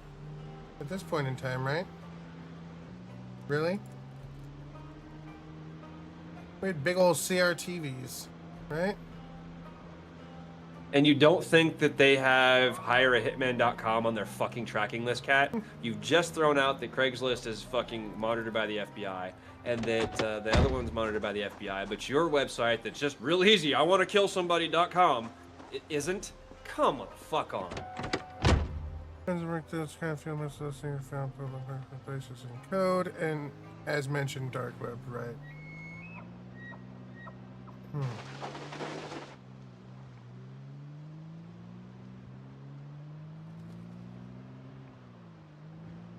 at this point in time, right? Really? We had big old CRTVs, right? And you don't think that they have hireahitman.com on their fucking tracking list, Kat? You've just thrown out that Craigslist is fucking monitored by the FBI, and that the other one's monitored by the FBI, but your website that's just real easy, I want to kill somebody.com, it isn't? Come on, fuck on. This kind of feel most of those things are found public places in code, and as mentioned, dark web, right?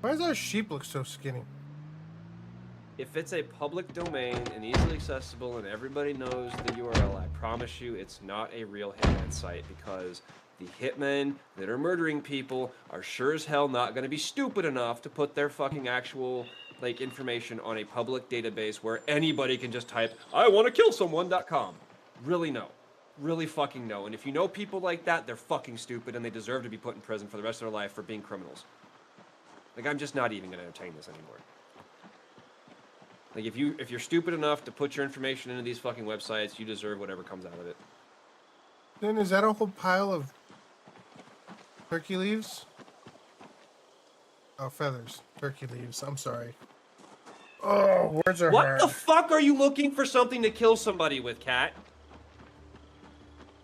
Why does our sheep look so skinny? If it's a public domain and easily accessible and everybody knows the URL, I promise you it's not a real hitman site, because the hitmen that are murdering people are sure as hell not going to be stupid enough to put their fucking actual, like, information on a public database where anybody can just type, I want to kill someone.com. Really no. Really fucking no. And if you know people like that, they're fucking stupid and they deserve to be put in prison for the rest of their life for being criminals. Like, I'm just not even going to entertain this anymore. Like, if you're stupid enough to put your information into these fucking websites, you deserve whatever comes out of it. Then is that a whole pile of turkey leaves? Oh, feathers. Turkey leaves. I'm sorry. Oh, words are What hard. the fuck are you looking for something to kill somebody with, Kat?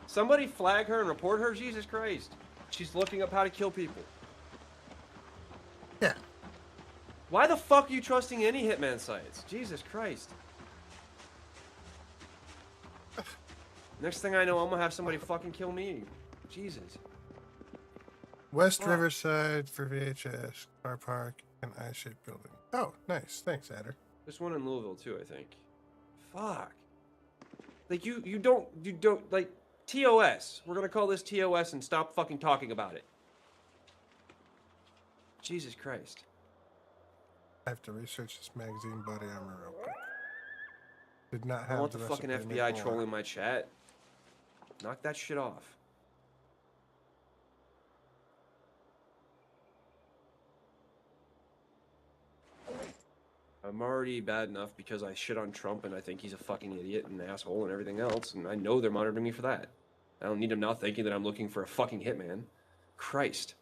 Somebody flag her and report her? Jesus Christ. She's looking up how to kill people. Yeah. Why the fuck are you trusting any hitman sites? Jesus Christ. Next thing I know, I'm gonna have somebody fucking kill me. Jesus. West Riverside for VHS, car park, and I-shaped building. Oh, nice. Thanks, Adder. There's one in Louisville too, I think. Fuck. Like, you don't, like, TOS. We're gonna call this TOS and stop fucking talking about it. Jesus Christ. I have to research this magazine body armor real quick. Did not I have want the the fucking recipe. FBI trolling my chat. Knock that shit off. I'm already bad enough because I shit on Trump and I think he's a fucking idiot and an asshole and everything else, and I know they're monitoring me for that. I don't need them now thinking that I'm looking for a fucking hitman. Christ.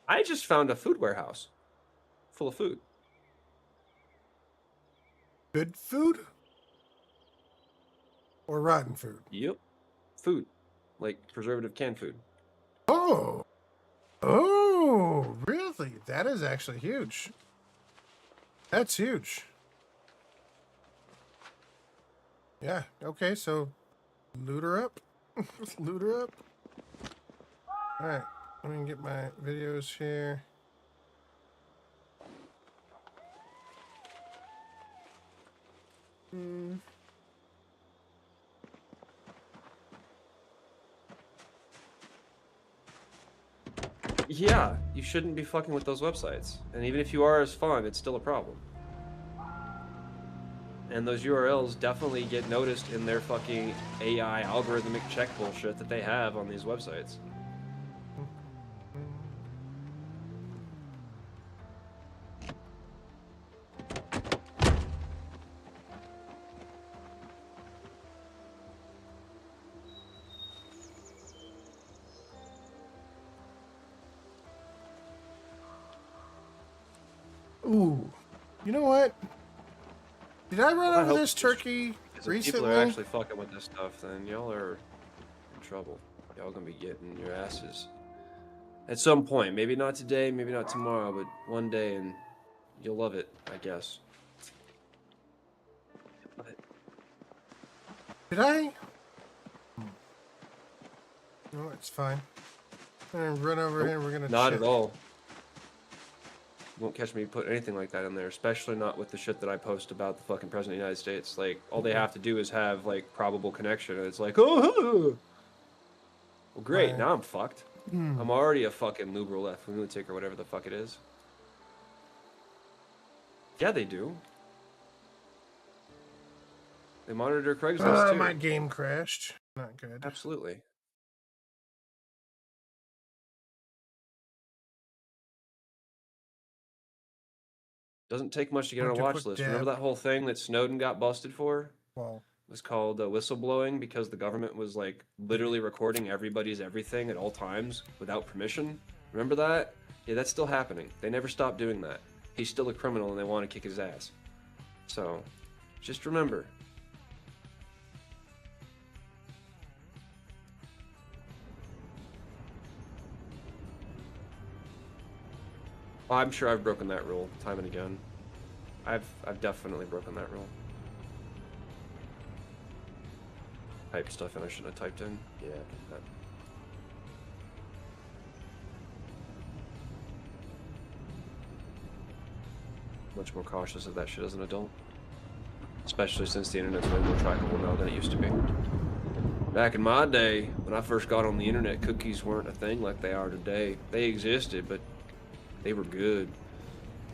I just found a food warehouse full of food. Good food? Or rotten food? Yep. Food. Like preservative canned food. Oh. Oh, really? That is actually huge. That's huge. Yeah, okay, so loot her up. Loot her up. Alright, let me get my videos here. Yeah, you shouldn't be fucking with those websites. And even if you are as fun, it's still a problem. And those URLs definitely get noticed in their fucking AI algorithmic check bullshit that they have on these websites. Ooh. You know what? Did I run Well, I over hope this it's- turkey Because if recently? people are actually fucking with this stuff, then y'all are in trouble. Y'all gonna be getting your asses. At some point, maybe not today, maybe not tomorrow, but one day, and you'll love it, I guess. But Did I? No, it's fine. I'm gonna run over here and we're gonna not chat. at all. You won't catch me put anything like that in there, especially not with the shit that I post about the fucking president of the United States. Like, all they have to do is have, like, probable connection, and it's like, oh, well, great, Right. now I'm fucked. I'm already a fucking liberal lunatic or whatever the fuck it is. Yeah, they do. They monitor Craigslist, too. My game crashed. Not good. Absolutely. Doesn't take much to get on a Went to watch quick list. dab. Remember that whole thing that Snowden got busted for? Well, It was called whistleblowing because the government was like literally recording everybody's everything at all times without permission. Remember that? Yeah, that's still happening. They never stopped doing that. He's still a criminal and they want to kick his ass. So, just remember. I'm sure I've broken that rule time and again. I've definitely broken that rule. Typed stuff in I shouldn't have typed in. Yeah, that. Much more cautious of that shit as an adult. Especially since the internet's way more trackable now than it used to be. Back in my day, when I first got on the internet, cookies weren't a thing like they are today. They existed, but they were good.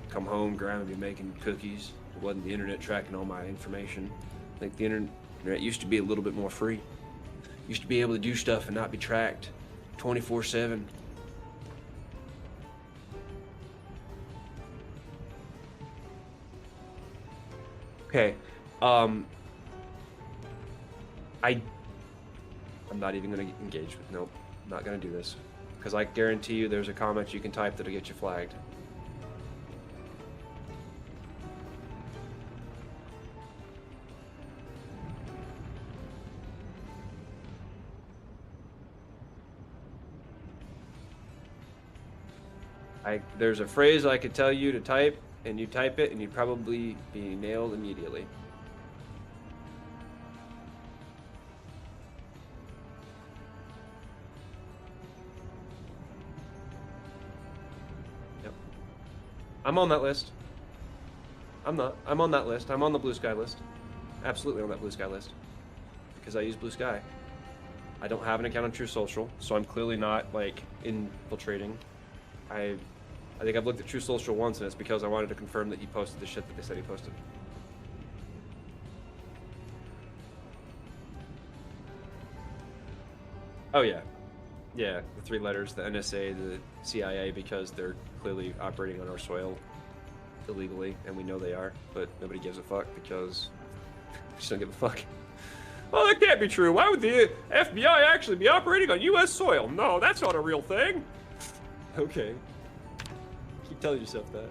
Come home, Grandma would be making cookies. It wasn't the internet tracking all my information. I think the internet used to be a little bit more free. Used to be able to do stuff and not be tracked 24/7. Okay, I'm not even gonna engage with. Nope, not gonna do this, because I guarantee you, there's a comment you can type that'll get you flagged. There's a phrase I could tell you to type, and you type it, and you'd probably be nailed immediately. Yep. I'm on that list. I'm not. I'm on that list. I'm on the Blue Sky list. Absolutely on that Blue Sky list. Because I use Blue Sky. I don't have an account on True Social, so I'm clearly not like infiltrating. I think I've looked at True Social once, and it's because I wanted to confirm that he posted the shit that they said he posted. Oh yeah, yeah. The 3 letters, the NSA, the CIA, because they're clearly operating on our soil illegally, and we know they are, but nobody gives a fuck because we just don't give a fuck. Oh, that can't be true. Why would the FBI actually be operating on U.S. soil? No, that's not a real thing. Okay. Keep telling yourself that.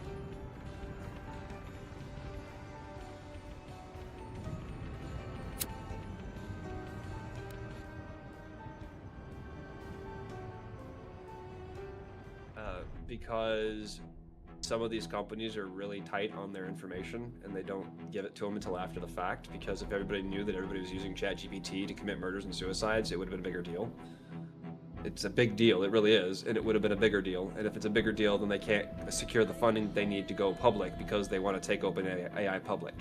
Because some of these companies are really tight on their information and they don't give it to them until after the fact, because if everybody knew that everybody was using ChatGPT to commit murders and suicides, it would have been a bigger deal. It's a big deal, it really is, and it would have been a bigger deal. And if it's a bigger deal, then they can't secure the funding they need to go public because they want to take OpenAI public.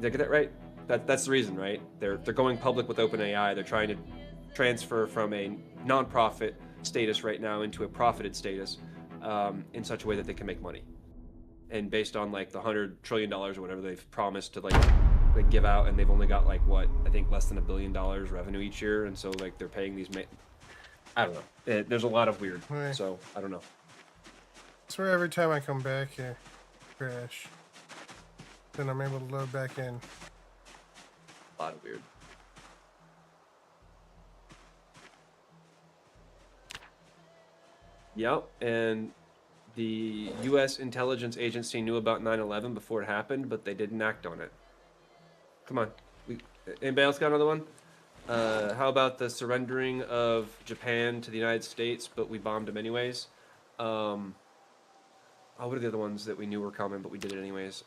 Did I get that right? That's the reason, right? They're going public with OpenAI. They're trying to transfer from a non-profit status right now into a profited status in such a way that they can make money. And based on like the $100 trillion or whatever they've promised to like give out, and they've only got like what, I think less than $1 billion revenue each year, and so like they're paying these. I don't know. There's a lot of weird. Right. So I don't know. I swear every time I come back here, crash. Then I'm able to load back in. A lot of weird. Yep, and the U.S. intelligence agency knew about 9/11 before it happened, but they didn't act on it. Come on. Anybody else got another one? How about the surrendering of Japan to the United States, but we bombed them anyways? Oh, what are the other ones that we knew were coming, but we did it anyways?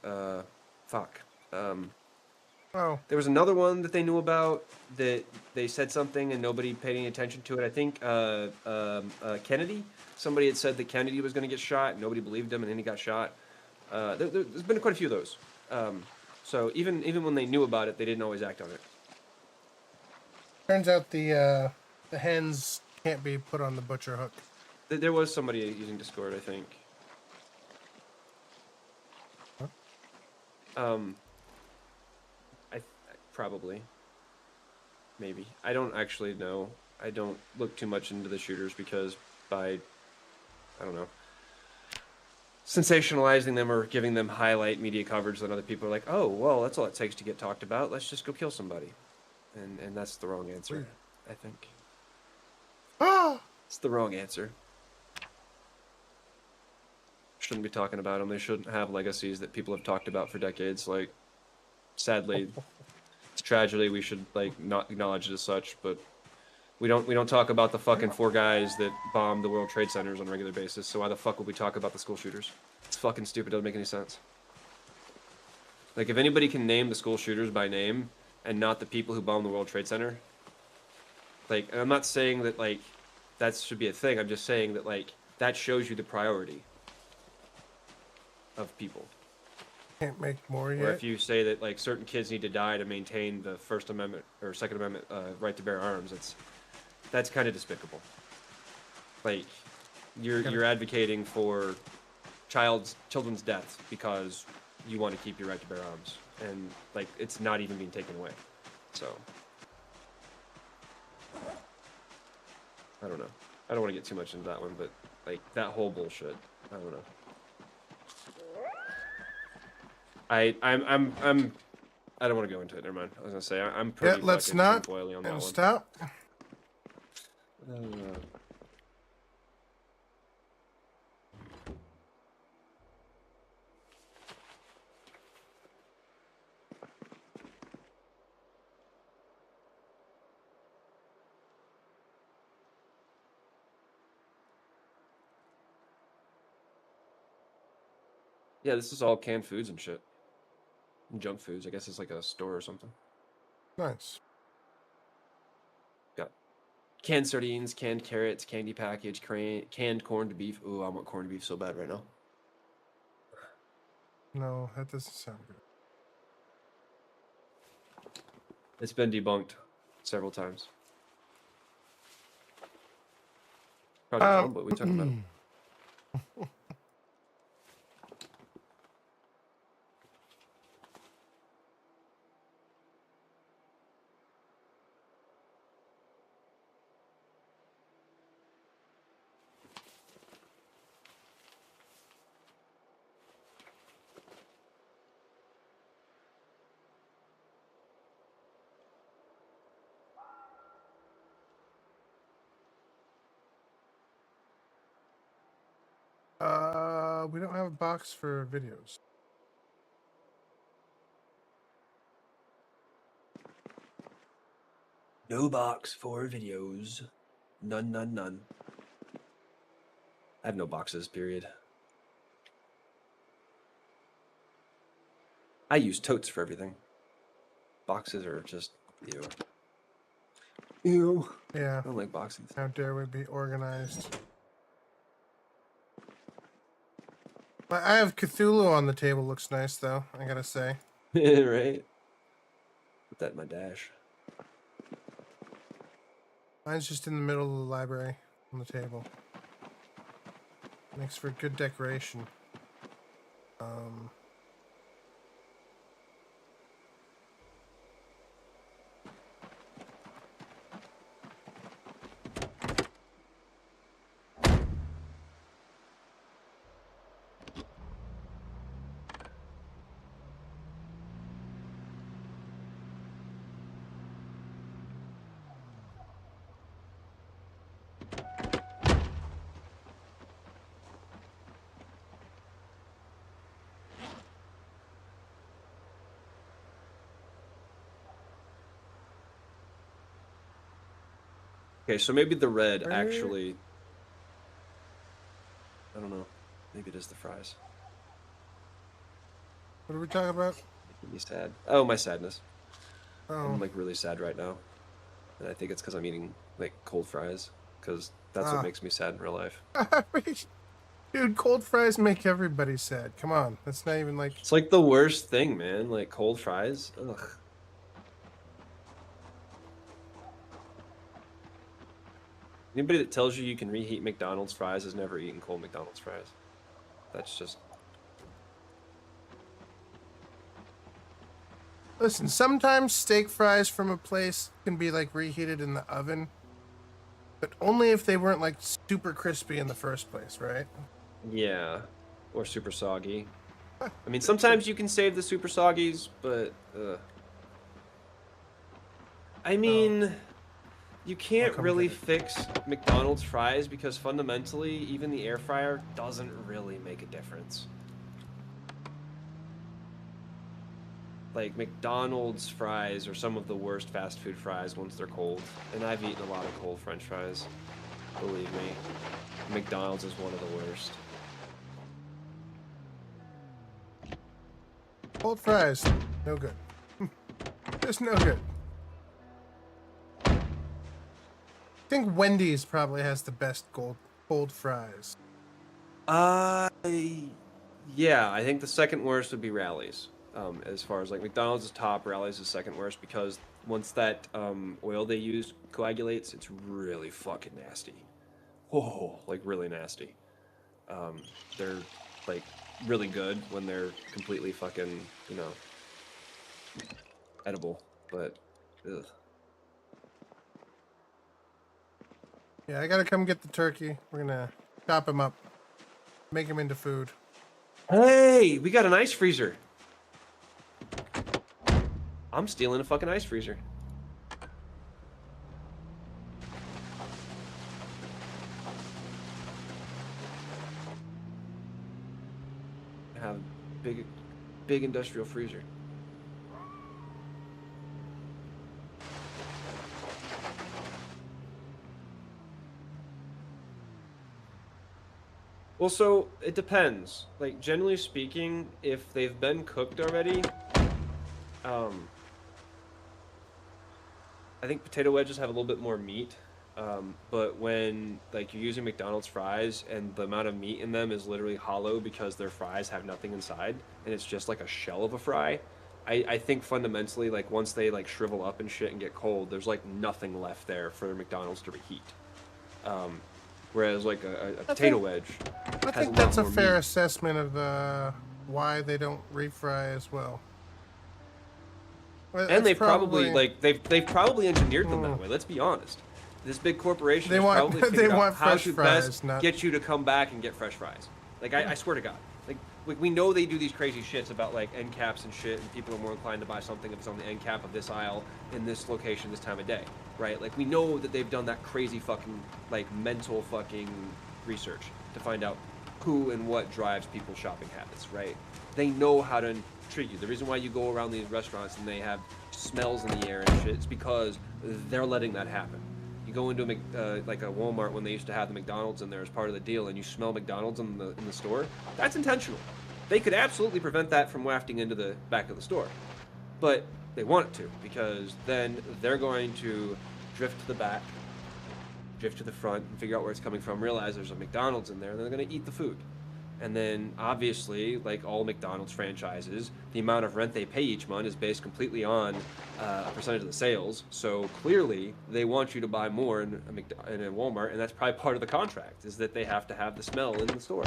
Fuck. Oh, There was another one that they knew about that they said something and nobody paid any attention to it. I think Kennedy. Somebody had said that Kennedy was going to get shot, and nobody believed him, and then he got shot. There's been quite a few of those. So even when they knew about it, they didn't always act on it. turns out the hens can't be put on the butcher hook. There was somebody using Discord, I think. Huh? I probably, maybe. I don't actually know. I don't look too much into the shooters because by, I don't know, sensationalizing them or giving them highlight media coverage, then other people are like, oh, well, that's all it takes to get talked about. Let's just go kill somebody. And that's the wrong answer, Weird. I think. Ah! It's the wrong answer. Shouldn't be talking about them. They shouldn't have legacies that people have talked about for decades. Like, sadly, it's tragedy. We should like not acknowledge it as such, but we don't talk about the fucking 4 guys that bombed the World Trade Centers on a regular basis. So why the fuck would we talk about the school shooters? It's fucking stupid. It doesn't make any sense. Like, if anybody can name the school shooters by name and not the people who bombed the World Trade Center, like, and I'm not saying that like that should be a thing. I'm just saying that like that shows you the priority of people. Can't make more Or yet. if you say that like certain kids need to die to maintain the First Amendment or Second Amendment right to bear arms, that's kind of despicable. Like you're advocating for children's death because you want to keep your right to bear arms, and like it's not even being taken away. So I don't know. I don't want to get too much into that one, but like that whole bullshit. I don't know. I don't want to go into it. Never mind. I was gonna say I'm pretty. Yeah, let's fucking not. boily on that And one. stop. Yeah, this is all canned foods and shit. And junk foods. I guess it's like a store or something. Nice. Got canned sardines, canned carrots, candy package, canned corned beef. Ooh, I want corned beef so bad right now. No, that doesn't sound good. It's been debunked. several times. Project Um, Zomboid, we talked about it. we don't have a box for videos. No box for videos. None, none, none. I have no boxes, period. I use totes for everything. Boxes are just, ew. Ew. Yeah. I don't like boxes. How dare we be organized? My Eye of Cthulhu on the table looks nice, though, I gotta say. Right? Put that in my dash. Mine's just in the middle of the library on the table. Makes for good decoration. Okay, so maybe the red Where- actually... I don't know. Maybe it is the fries. What are we talking about? Making me sad. Oh, my sadness. Oh. I'm like really sad right now. And I think it's because I'm eating like cold fries. Because that's Ah. what makes me sad in real life. Dude, cold fries make everybody sad. Come on. That's not even like... It's like the worst thing, man. Like cold fries. Ugh. Anybody that tells you you can reheat McDonald's fries has never eaten cold McDonald's fries. That's just... Listen, sometimes steak fries from a place can be like reheated in the oven. But only if they weren't like super crispy in the first place, right? Yeah. Or super soggy. I mean, sometimes you can save the super soggies, but... I mean... You can't come really get it. fix McDonald's fries because fundamentally, even the air fryer doesn't really make a difference. Like, McDonald's fries are some of the worst fast food fries once they're cold. And I've eaten a lot of cold French fries. Believe me. McDonald's is one of the worst. Cold fries, no good. Just no good. I think Wendy's probably has the best cold fries. Yeah, I think the second worst would be Rally's. As far as like McDonald's is top, Rally's is second worst because once that oil they use coagulates, it's really fucking nasty. Oh, like really nasty. They're like really good when they're completely fucking, you know, edible, but ugh. Yeah, I gotta come get the turkey. We're gonna chop him up, make him into food. Hey, we got an ice freezer. I'm stealing a fucking ice freezer. I have a big industrial freezer. Well, so it depends. Like generally speaking, if they've been cooked already, I think potato wedges have a little bit more meat. But when like you're using McDonald's fries and the amount of meat in them is literally hollow because their fries have nothing inside and it's just like a shell of a fry, I think fundamentally, like once they like shrivel up and shit and get cold, there's like nothing left there for McDonald's to reheat. Whereas like a potato wedge I has think a lot that's a more fair meat. assessment of why they don't refry as well. Well, And that's they've probably probably like they've probably engineered them that way. Let's be honest. This big corporation they has want probably they figured out want how fresh to fries, best not get you to come back and get fresh fries. Like I swear to God, like we know they do these crazy shits about like end caps and shit, and people are more inclined to buy something if it's on the end cap of this aisle in this location this time of day, right? Like we know that they've done that crazy fucking like mental fucking research to find out who and what drives people's shopping habits, right? They know how to treat you. The reason why you go around these restaurants and they have smells in the air and shit, it's because they're letting that happen. You go into like a Walmart when they used to have the McDonald's in there as part of the deal, and you smell McDonald's in the store. That's intentional. They could absolutely prevent that from wafting into the back of the store, but they want it to because then they're going to drift to the back, drift to the front, and figure out where it's coming from. Realize there's a McDonald's in there, and they're going to eat the food. And then, obviously, like all McDonald's franchises, the amount of rent they pay each month is based completely on a percentage of the sales. So clearly, they want you to buy more in a Walmart, and that's probably part of the contract, is that they have to have the smell in the store.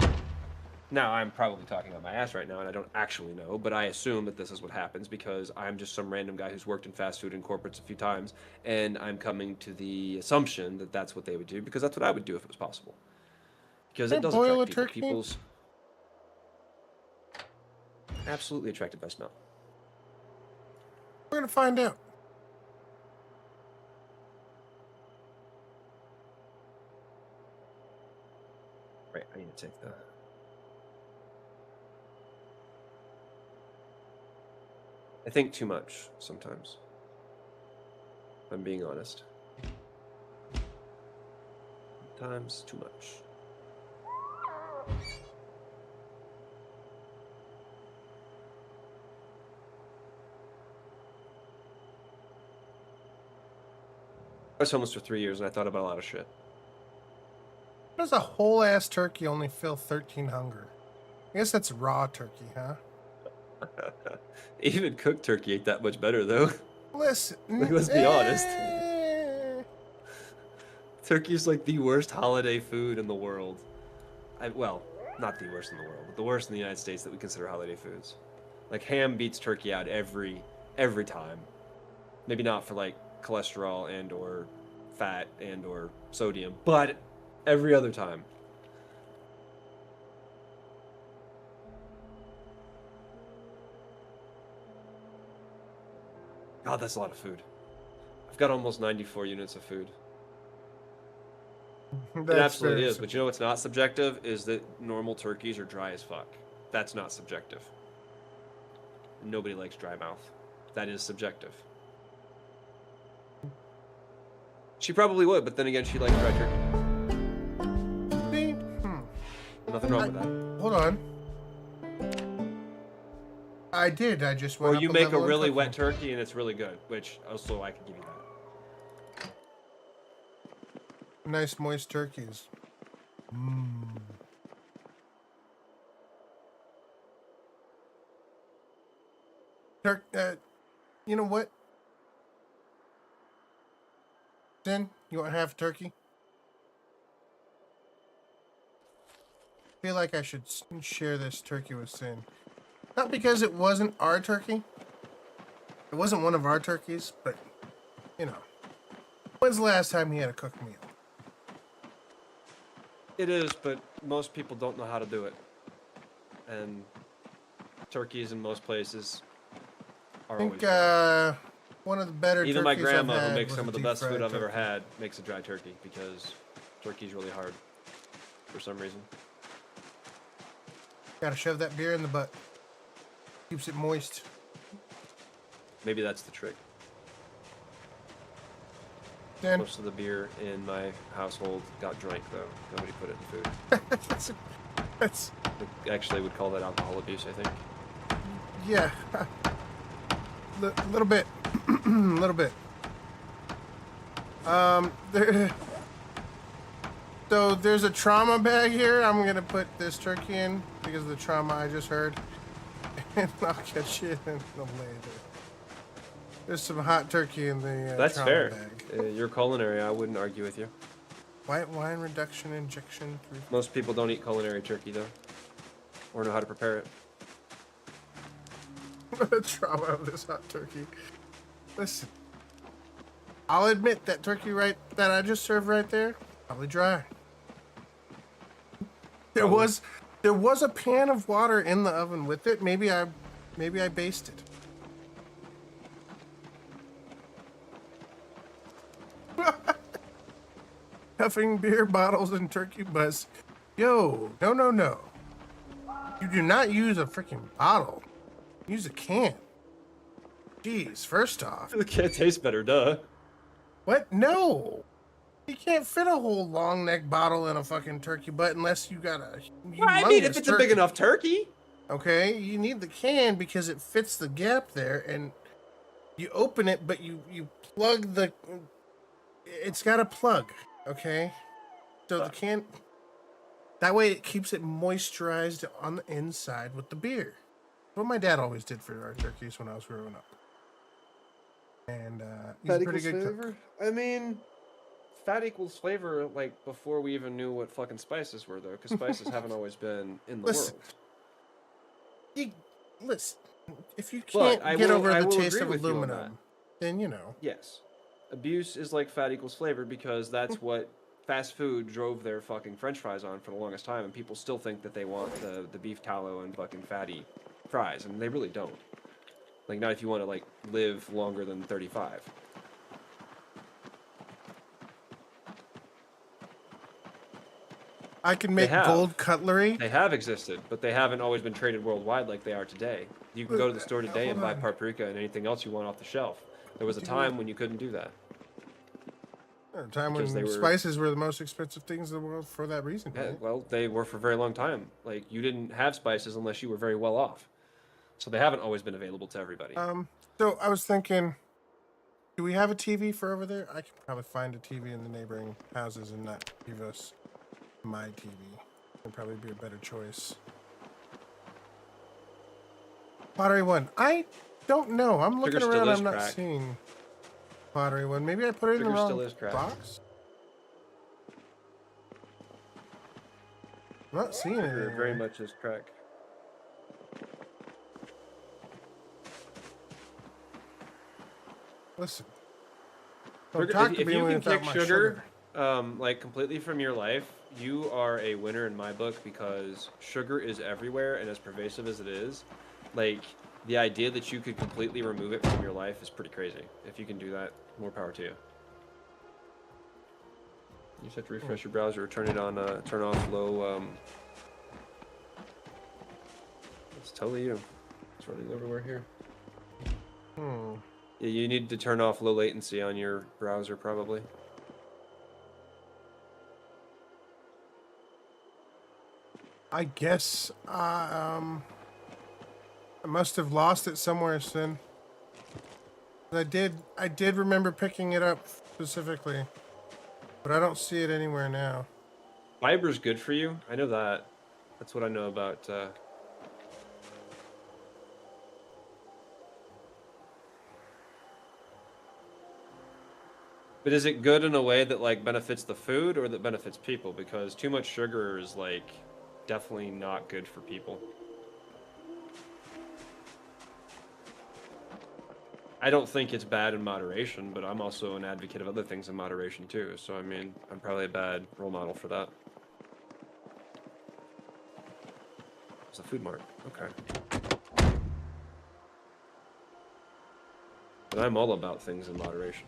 Now, I'm probably talking about my ass right now, and I don't actually know, but I assume that this is what happens because I'm just some random guy who's worked in fast food and corporates a few times, and I'm coming to the assumption that that's what they would do because that's what I would do if it was possible. Because they it does boil attract a people. turkey. People's absolutely attracted by smell. We're gonna find out. Right, I need to take that. I think too much sometimes. If I'm being honest. Sometimes too much. I was homeless for 3 years and I thought about a lot of shit. Does a whole ass turkey only fill 13 hunger? I guess that's raw turkey, huh? Even cooked turkey ain't that much better though. Listen, Like, let's be honest. Turkey's like the worst holiday food in the world. Well, not the worst in the world, but the worst in the United States that we consider holiday foods. Like ham beats turkey out every time. Maybe not for like cholesterol and or fat and or sodium, but every other time. God, that's a lot of food. I've got almost 94 units of food. It absolutely is, but you know what's not subjective is that normal turkeys are dry as fuck. That's not subjective. Nobody likes dry mouth. That is subjective. She probably would, but then again, she likes dry turkey. Nothing wrong with that. Hold on. I did. I just went. Or up you a make a level in really cooking. wet turkey and it's really good, which also I can give you that. Nice moist turkeys. You know what? Sin, you want half a turkey? I feel like I should share this turkey with Sin. Not because it wasn't our turkey. It wasn't one of our turkeys, but, you know. When's the last time he had a cooked meal? It is, but most people don't know how to do it. And turkeys in most places are I think always dry. one of the better Even my turkeys I've grandma, who had makes was some a of the best food deep-fried I've ever turkey. had, makes a dry turkey because turkey's really hard for some reason. Gotta shove that beer in the butt. Keeps it moist. Maybe that's the trick. Sin, Most of the beer in my household got drank, though. Nobody put it in food. that's Actually, would call that alcohol abuse, I think. yeah. Little bit. Little bit. So there's a trauma bag here. I'm gonna put this turkey in because of the trauma I just heard. and I'll catch you in the later. There's some hot turkey in the That's trauma fair. bag. You're culinary. I wouldn't argue with you. White wine reduction injection. Most people don't eat culinary turkey though, or know how to prepare it. The trauma of this hot turkey. Listen, I'll admit that turkey that I just served right there, probably dry. There was a pan of water in the oven with it. Maybe I basted. Huffing beer bottles and turkey butts. Yo, no. You do not use a freaking bottle. Use a can. Jeez, first off. The can tastes better, duh. What? No. You can't fit a whole long neck bottle in a fucking turkey butt unless you got a I mean, if it's a big enough turkey. Okay, you need the can because it fits the gap there, and you open it, but you plug the. It's got a plug, okay? So the can. That way it keeps it moisturized on the inside with the beer. What my dad always did for our turkeys when I was growing up. And he's a pretty good cook. I mean, fat equals flavor, like, before we even knew what fucking spices were, though, because spices haven't always been in the world. Listen, if you can't get over the taste of agree with you on aluminum, then you know. Yes. Abuse is like fat equals flavor because that's what fast food drove their fucking french fries on for the longest time, and people still think that they want the beef tallow and fucking fatty fries, and they really don't. Like, not if you want to, like, live longer than 35. I can make gold cutlery. They have existed, but they haven't always been traded worldwide like they are today. You can go to the store today and buy paprika and anything else you want off the shelf. There was a time when you couldn't do that. A time when spices were the most expensive things in the world for that reason. Yeah, right? well, they were for a very long time. Like, you didn't have spices unless you were very well off. So they haven't always been available to everybody. So I was thinking, do we have a TV for over there? I could probably find a TV in the neighboring houses and not give us my TV. Would probably be a better choice. Pottery one. I don't know. I'm looking around. I'm not seeing pottery one. Maybe I put it in the wrong box. I'm not seeing it. It very much is crack. Listen. If you can kick sugar, like, completely from your life, you are a winner in my book, because sugar is everywhere, and as pervasive as it is, like, the idea that you could completely remove it from your life is pretty crazy. If you can do that, more power to you. You just have to refresh your browser, turn it on, turn off low. It's totally you. It's running everywhere here. Yeah, you need to turn off low latency on your browser, probably. I guess I must have lost it somewhere, Sin. I did remember picking it up specifically, but I don't see it anywhere now. Fiber's good for you. I know that. That's what I know about. But is it good in a way that, like, benefits the food or that benefits people? Because too much sugar is, like, definitely not good for people. I don't think it's bad in moderation, but I'm also an advocate of other things in moderation too. So, I mean, I'm probably a bad role model for that. It's a food mart. Okay. But I'm all about things in moderation.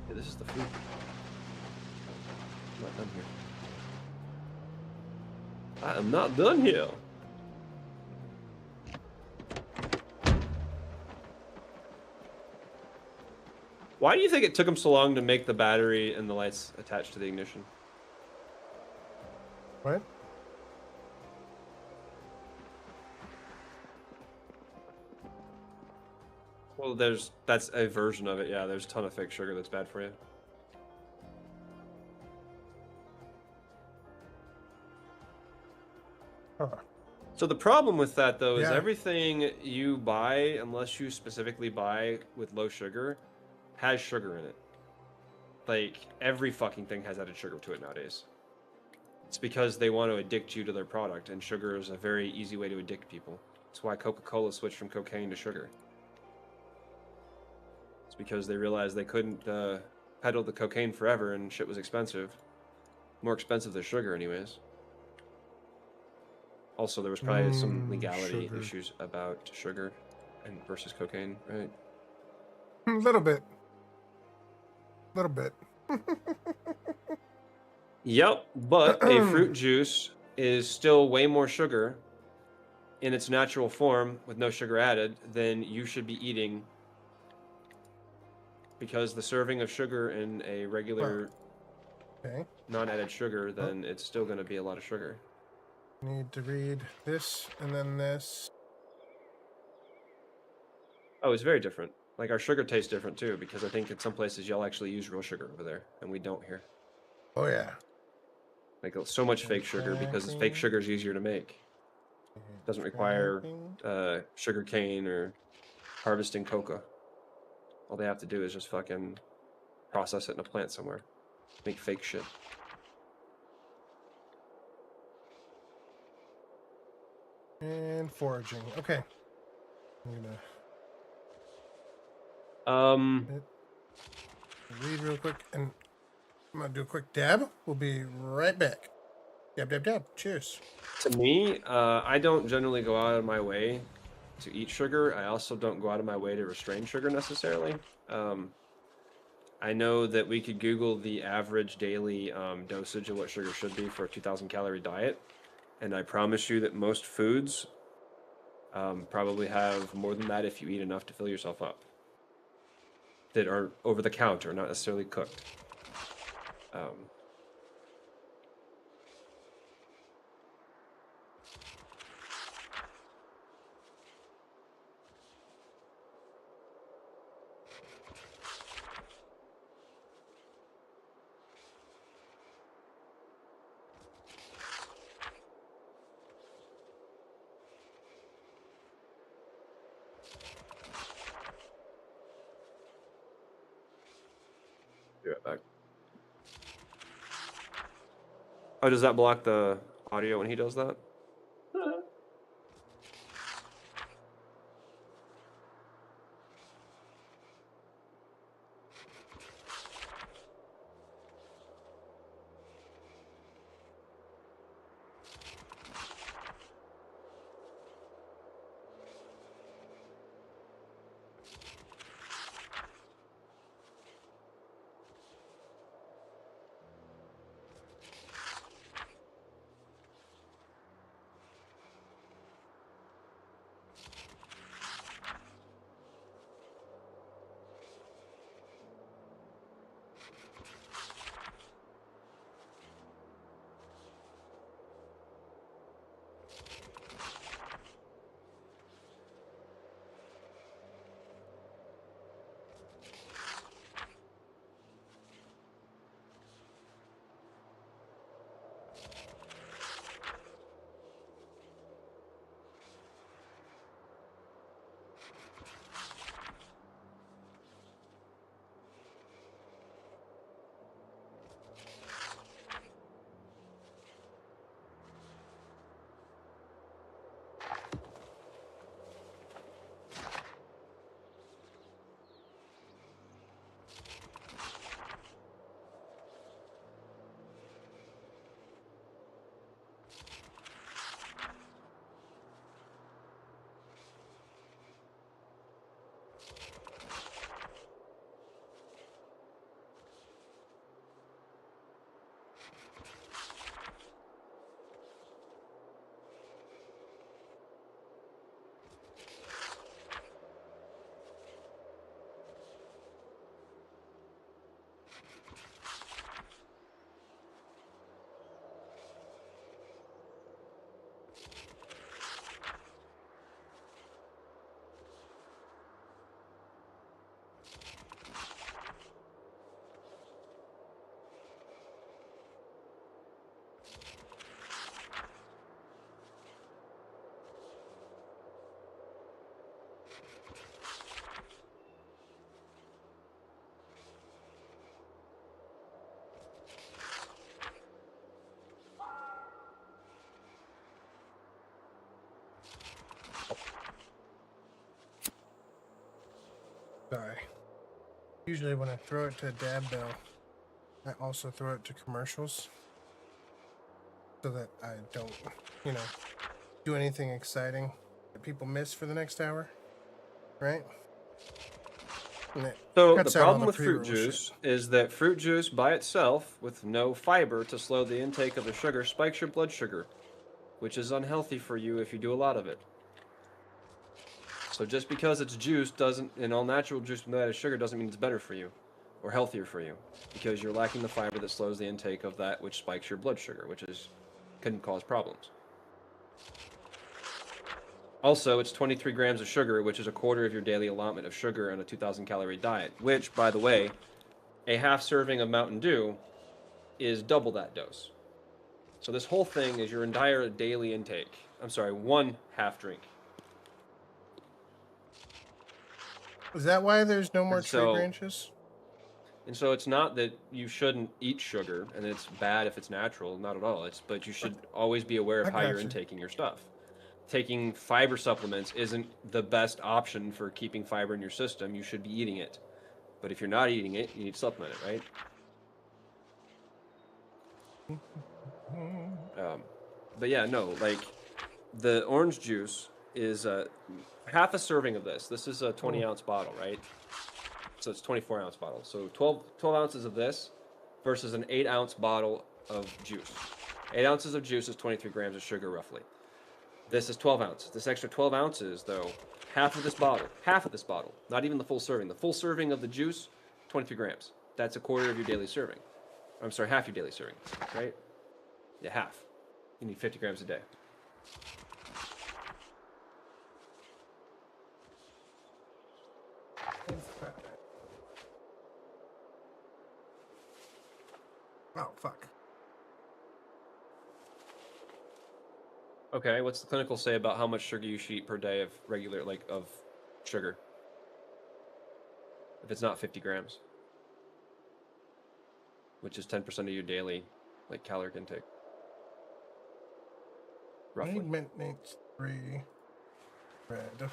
Yeah, this is the food. I'm not done here. I am not done here. Why do you think it took them so long to make the battery and the lights attached to the ignition? What? Well, that's a version of it, yeah. There's a ton of fake sugar that's bad for you. Huh. So the problem with that though is Yeah. everything you buy, unless you specifically buy with low sugar, has sugar in it. Like every fucking thing has added sugar to it nowadays. It's because they want to addict you to their product, and sugar is a very easy way to addict people. That's why Coca-Cola switched from cocaine to sugar. It's because they realized they couldn't peddle the cocaine forever, and shit was expensive. More expensive than sugar, anyways. Also, there was probably some legality Sugar. issues about sugar and versus cocaine, right? A little bit. A little bit. Yep, but a fruit juice is still way more sugar in its natural form with no sugar added than you should be eating, because the serving of sugar in a regular Okay. non-added sugar, then it's still going to be a lot of sugar. Need to read this and then this. Oh, it's very different. Like our sugar tastes different too, because I think in some places y'all actually use real sugar over there, and we don't here. Oh yeah. Like so much fake sugar because fake sugar is easier to make. Doesn't require sugar cane or harvesting coca. All they have to do is just fucking process it in a plant somewhere. Make fake shit. And foraging. Okay. I'm gonna read real quick, and I'm gonna do a quick dab. We'll be right back. Dab, dab, dab. Cheers. To me, I don't generally go out of my way to eat sugar. I also don't go out of my way to restrain sugar necessarily. I know that we could Google the average daily dosage of what sugar should be for a 2,000 calorie diet, and I promise you that most foods probably have more than that if you eat enough to fill yourself up. That are over the counter, not necessarily cooked. Be right back. Oh, does that block the audio when he does that? Sorry. Usually when I throw it to Dad Bill, I also throw it to commercials. So that I don't, you know, do anything exciting that people miss for the next hour. Right? And it So the cuts out all problem the with fruit pre-roll juice shit. is that fruit juice by itself, with no fiber to slow the intake of the sugar, spikes your blood sugar, which is unhealthy for you if you do a lot of it. So just because it's juice doesn't, and all natural juice with no added sugar doesn't mean it's better for you or healthier for you, because you're lacking the fiber that slows the intake of that which spikes your blood sugar, which can cause problems. Also, it's 23 grams of sugar, which is a quarter of your daily allotment of sugar on a 2,000 calorie diet, which, by the way, a half serving of Mountain Dew is double that dose. So this whole thing is your entire daily intake. I'm sorry, one half drink. Is that why there's no more And tree so, branches? and so it's not that you shouldn't eat sugar and it's bad if it's natural, not at all. But you should always be aware of I how you're got you. intaking your stuff. Taking fiber supplements isn't the best option for keeping fiber in your system. You should be eating it. But if you're not eating it, you need to supplement it, right? But yeah, no, like the orange juice is half a serving of this. This is a 20-ounce bottle, right? So it's 24-ounce bottle. So 12 ounces of this versus an 8-ounce bottle of juice. 8 ounces of juice is 23 grams of sugar, roughly. This is 12 ounces. This extra 12 ounces, though, half of this bottle, not even the full serving of the juice, 23 grams. That's a quarter of your daily serving. I'm sorry, half your daily serving, right? Yeah, half. You need 50 grams a day. Oh, fuck. Okay, what's the clinical say about how much sugar you should eat per day of regular, like, of sugar? If it's not 50 grams, which is 10% of your daily, like, caloric intake. I Roughly. need maintenance 3 red.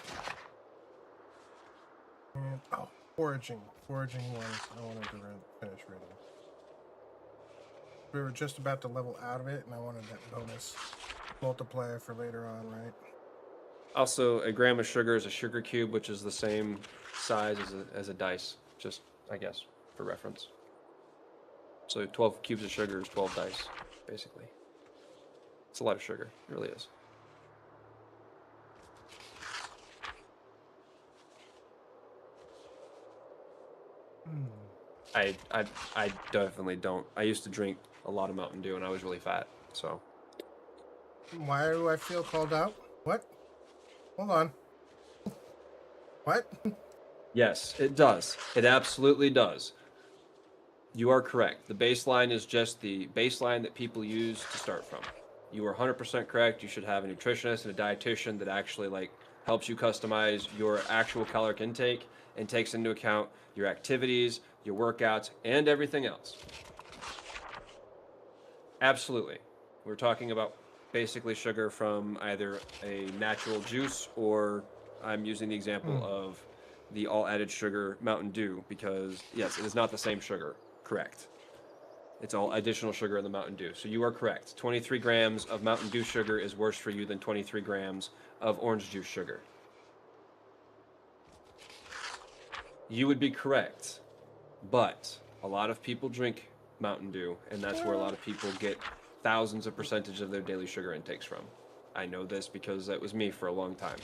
And, oh, foraging. Foraging 1. I wanted to finish reading. We were just about to level out of it, and I wanted that bonus multiplier for later on, right? Also, a gram of sugar is a sugar cube, which is the same size as a dice, just, I guess, for reference. So 12 cubes of sugar is 12 dice, basically. It's a lot of sugar. It really is. I definitely don't. I used to drink a lot of Mountain Dew, and I was really fat, so... Why do I feel called out? What? Hold on. What? Yes, it does. It absolutely does. You are correct. The baseline is just the baseline that people use to start from. You are 100% correct. You should have a nutritionist and a dietitian that actually like helps you customize your actual caloric intake and takes into account your activities, your workouts, and everything else. Absolutely. We're talking about basically sugar from either a natural juice or I'm using the example of the all added sugar Mountain Dew because, yes, it is not the same sugar. Correct. It's all additional sugar in the Mountain Dew. So you are correct. 23 grams of Mountain Dew sugar is worse for you than 23 grams of orange juice sugar. You would be correct. But a lot of people drink Mountain Dew, and that's where a lot of people get thousands of percentage of their daily sugar intakes from. I know this because that was me for a long time.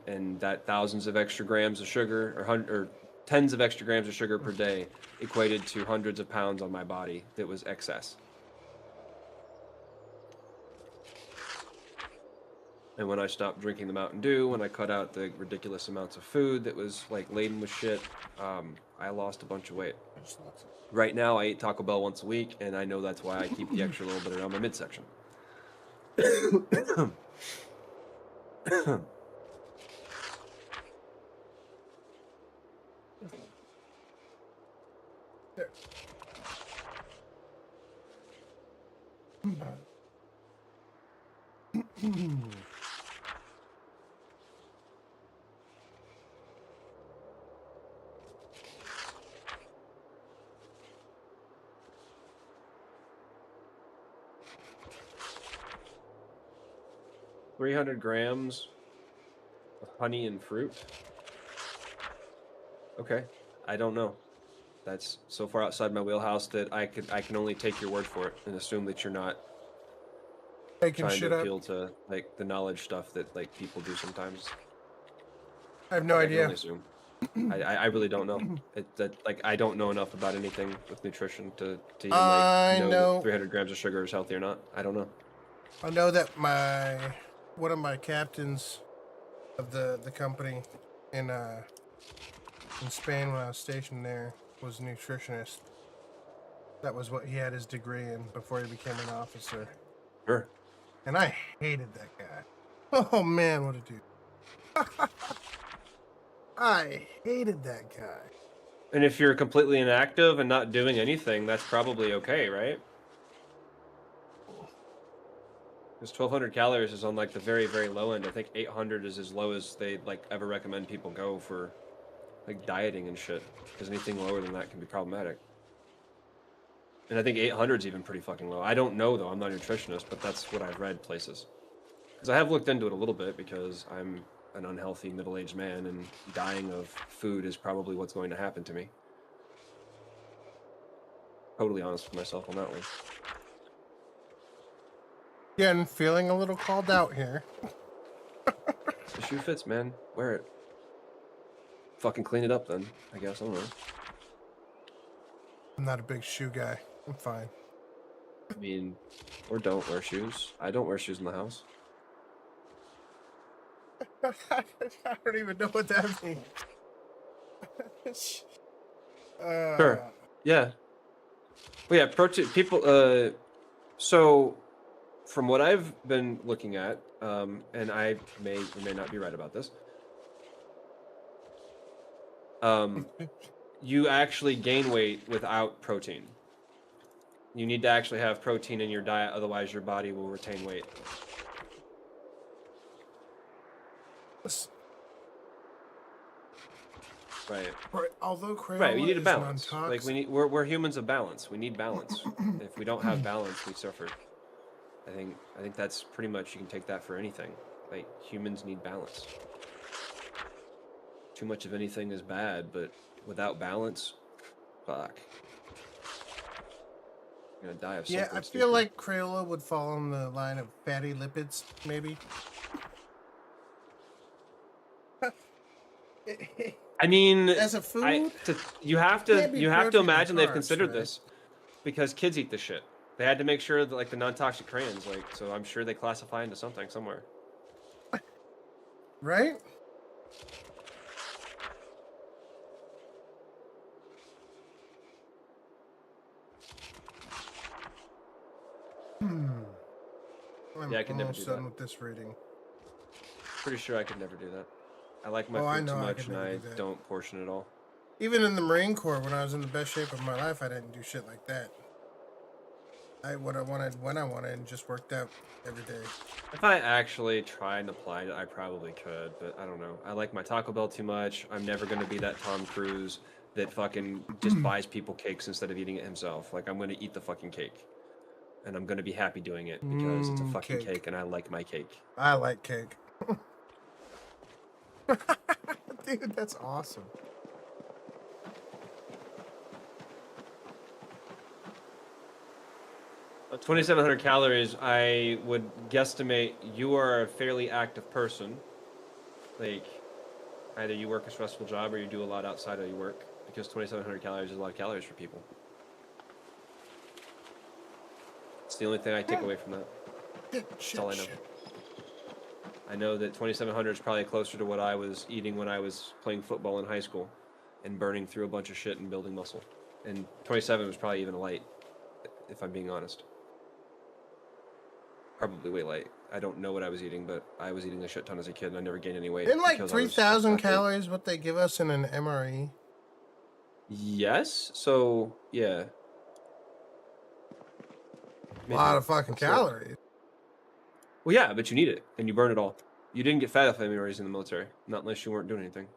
And that thousands of extra grams of sugar, or tens of extra grams of sugar per day, equated to hundreds of pounds on my body that was excess. And when I stopped drinking the Mountain Dew, when I cut out the ridiculous amounts of food that was like laden with shit, I lost a bunch of weight. Right now, I eat Taco Bell once a week, and I know that's why I keep the extra little bit around my midsection. There. $300 of honey and fruit. Okay, I don't know. That's so far outside my wheelhouse that I can only take your word for it and assume that you're not Making trying to shit up. appeal to like the knowledge stuff that like people do sometimes. I have no Like, I can only idea. assume. I really don't know. Like I don't know enough about anything with nutrition to even like I know know. that 300 grams of sugar is healthy or not. I don't know. I know that one of my captains of the company in Spain when I was stationed there was a nutritionist. That was what he had his degree in before he became an officer. Sure. And I hated that guy. Oh man, what a dude. I hated that guy. And if you're completely inactive and not doing anything, that's probably okay, right? Because 1,200 calories is on like the very, very low end. I think 800 is as low as they like ever recommend people go for like dieting and shit. Because anything lower than that can be problematic. And I think 800 is even pretty fucking low. I don't know though. I'm not a nutritionist, but that's what I've read places. Because I have looked into it a little bit because I'm an unhealthy middle-aged man and dying of food is probably what's going to happen to me. Totally honest with myself on that one. Again, feeling a little called out here. The shoe fits, man. Wear it. Fucking clean it up then, I guess. I don't know. I'm not a big shoe guy. I'm fine. I mean, or don't wear shoes. I don't wear shoes in the house. I don't even know what that means. Sure. Yeah. Well, yeah, protein people so from what I've been looking at, and I may or may not be right about this, you actually gain weight without protein. You need to actually have protein in your diet, otherwise your body will retain weight. Right. Although Crayola Right, you need a is balance. non-toxic. Like we're humans of balance. We need balance. If we don't have balance, we suffer. I think that's pretty much, you can take that for anything. Like humans need balance. Too much of anything is bad, but without balance, fuck. You're gonna die of something. Yeah, I stupid. feel like Crayola would fall on the line of fatty lipids, maybe. I mean, As a food, you have can't be to protein and imagine they've carbs, considered right? this because kids eat this shit. They had to make sure that like the non-toxic crayons, like, so I'm sure they classify into something somewhere. Right? I'm Yeah, I could never almost do done that. with this reading. Pretty sure I could never do that. I like my Oh, I food too know I much, could and never I do that. don't portion it all. Even in the Marine Corps, when I was in the best shape of my life, I didn't do shit like that. I ate what I wanted when I wanted and just worked out every day. If I actually tried and applied it, I probably could, but I don't know. I like my Taco Bell too much. I'm never going to be that Tom Cruise that fucking just buys people cakes instead of eating it himself. Like, I'm going to eat the fucking cake. And I'm going to be happy doing it because it's a fucking cake and I like my cake. I like cake. Dude, that's awesome. At 2,700 calories, I would guesstimate you are a fairly active person. Like, either you work a stressful job or you do a lot outside of your work, because 2,700 calories is a lot of calories for people. It's the only thing I take away from that. That's all I know. I know that 2,700 is probably closer to what I was eating when I was playing football in high school and burning through a bunch of shit and building muscle. And 27 was probably even light, if I'm being honest. Probably way light. I don't know what I was eating, but I was eating a shit ton as a kid and I never gained any weight. Isn't like because I was 3,000 athlete. calories what they give us in an MRE? Yes. So yeah. A lot of fucking calories. Well, yeah, but you need it, and you burn it all. You didn't get fat off MREs in the military, not unless you weren't doing anything.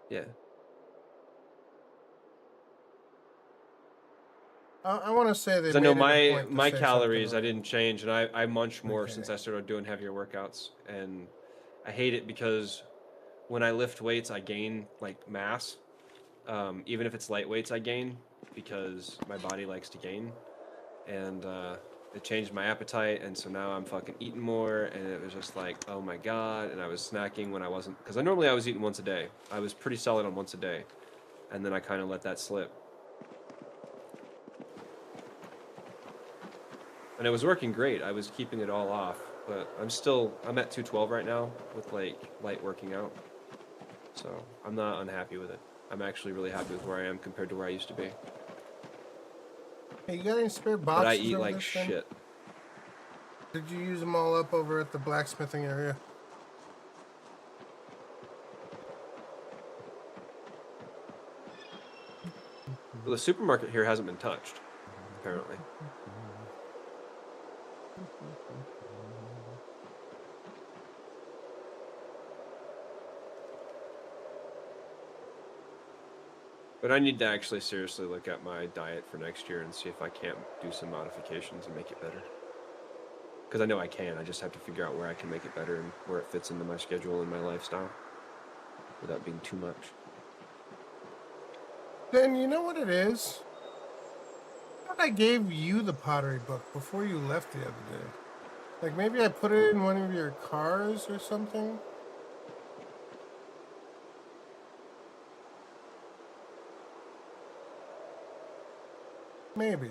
Yeah. I want to say they 'Cause I made know it a point to my say calories something I didn't change, and I munch more Okay. since I started doing heavier workouts, and I hate it because when I lift weights, I gain like mass. Even if it's light weights, I gain because my body likes to gain, and it changed my appetite, and so now I'm fucking eating more, and it was just like, oh my god, and I was snacking when I wasn't, because normally I was eating once a day. I was pretty solid on once a day, and then I kind of let that slip. And it was working great. I was keeping it all off, but I'm at 212 right now with like light working out. So I'm not unhappy with it. I'm actually really happy with where I am compared to where I used to be. Hey, you got any spare But I boxes eat over like this thing? shit. Did you use them all up over at the blacksmithing area? Well, the supermarket here hasn't been touched, apparently. But I need to actually seriously look at my diet for next year and see if I can't do some modifications and make it better. Because I know I can. I just have to figure out where I can make it better and where it fits into my schedule and my lifestyle without being too much. Then you know what it is? I thought I gave you the pottery book before you left the other day. Like maybe I put it in one of your cars or something? Maybe.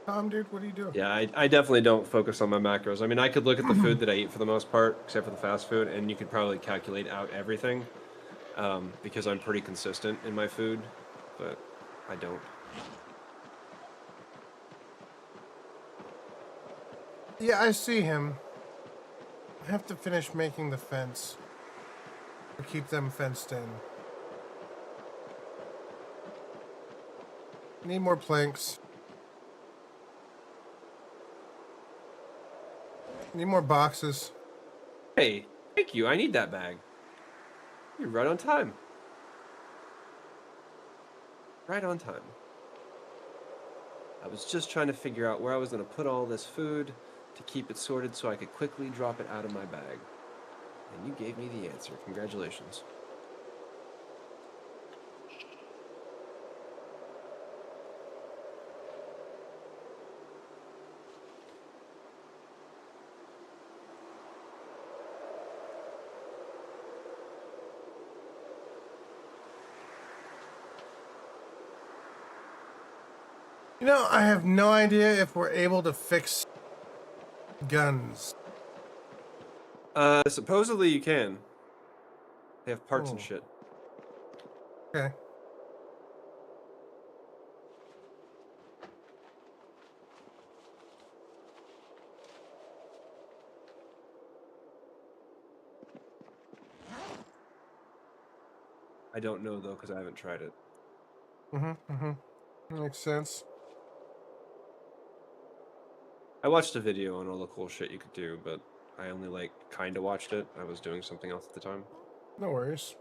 Tom, dude, what are you doing? Yeah, I definitely don't focus on my macros. I mean, I could look at the food that I eat for the most part, except for the fast food, and you could probably calculate out everything because I'm pretty consistent in my food, but I don't. Yeah, I see him. I have to finish making the fence to keep them fenced in. Need more planks. Need more boxes. Hey, thank you. I need that bag. You're right on time. Right on time. I was just trying to figure out where I was going to put all this food to keep it sorted so I could quickly drop it out of my bag. And you gave me the answer. Congratulations. You know, I have no idea if we're able to fix guns. Supposedly you can. They have parts and Oh. shit. Okay. I don't know though because I haven't tried it. Makes sense. I watched a video on all the cool shit you could do, but I only like kind of watched it. I was doing something else at the time. No worries.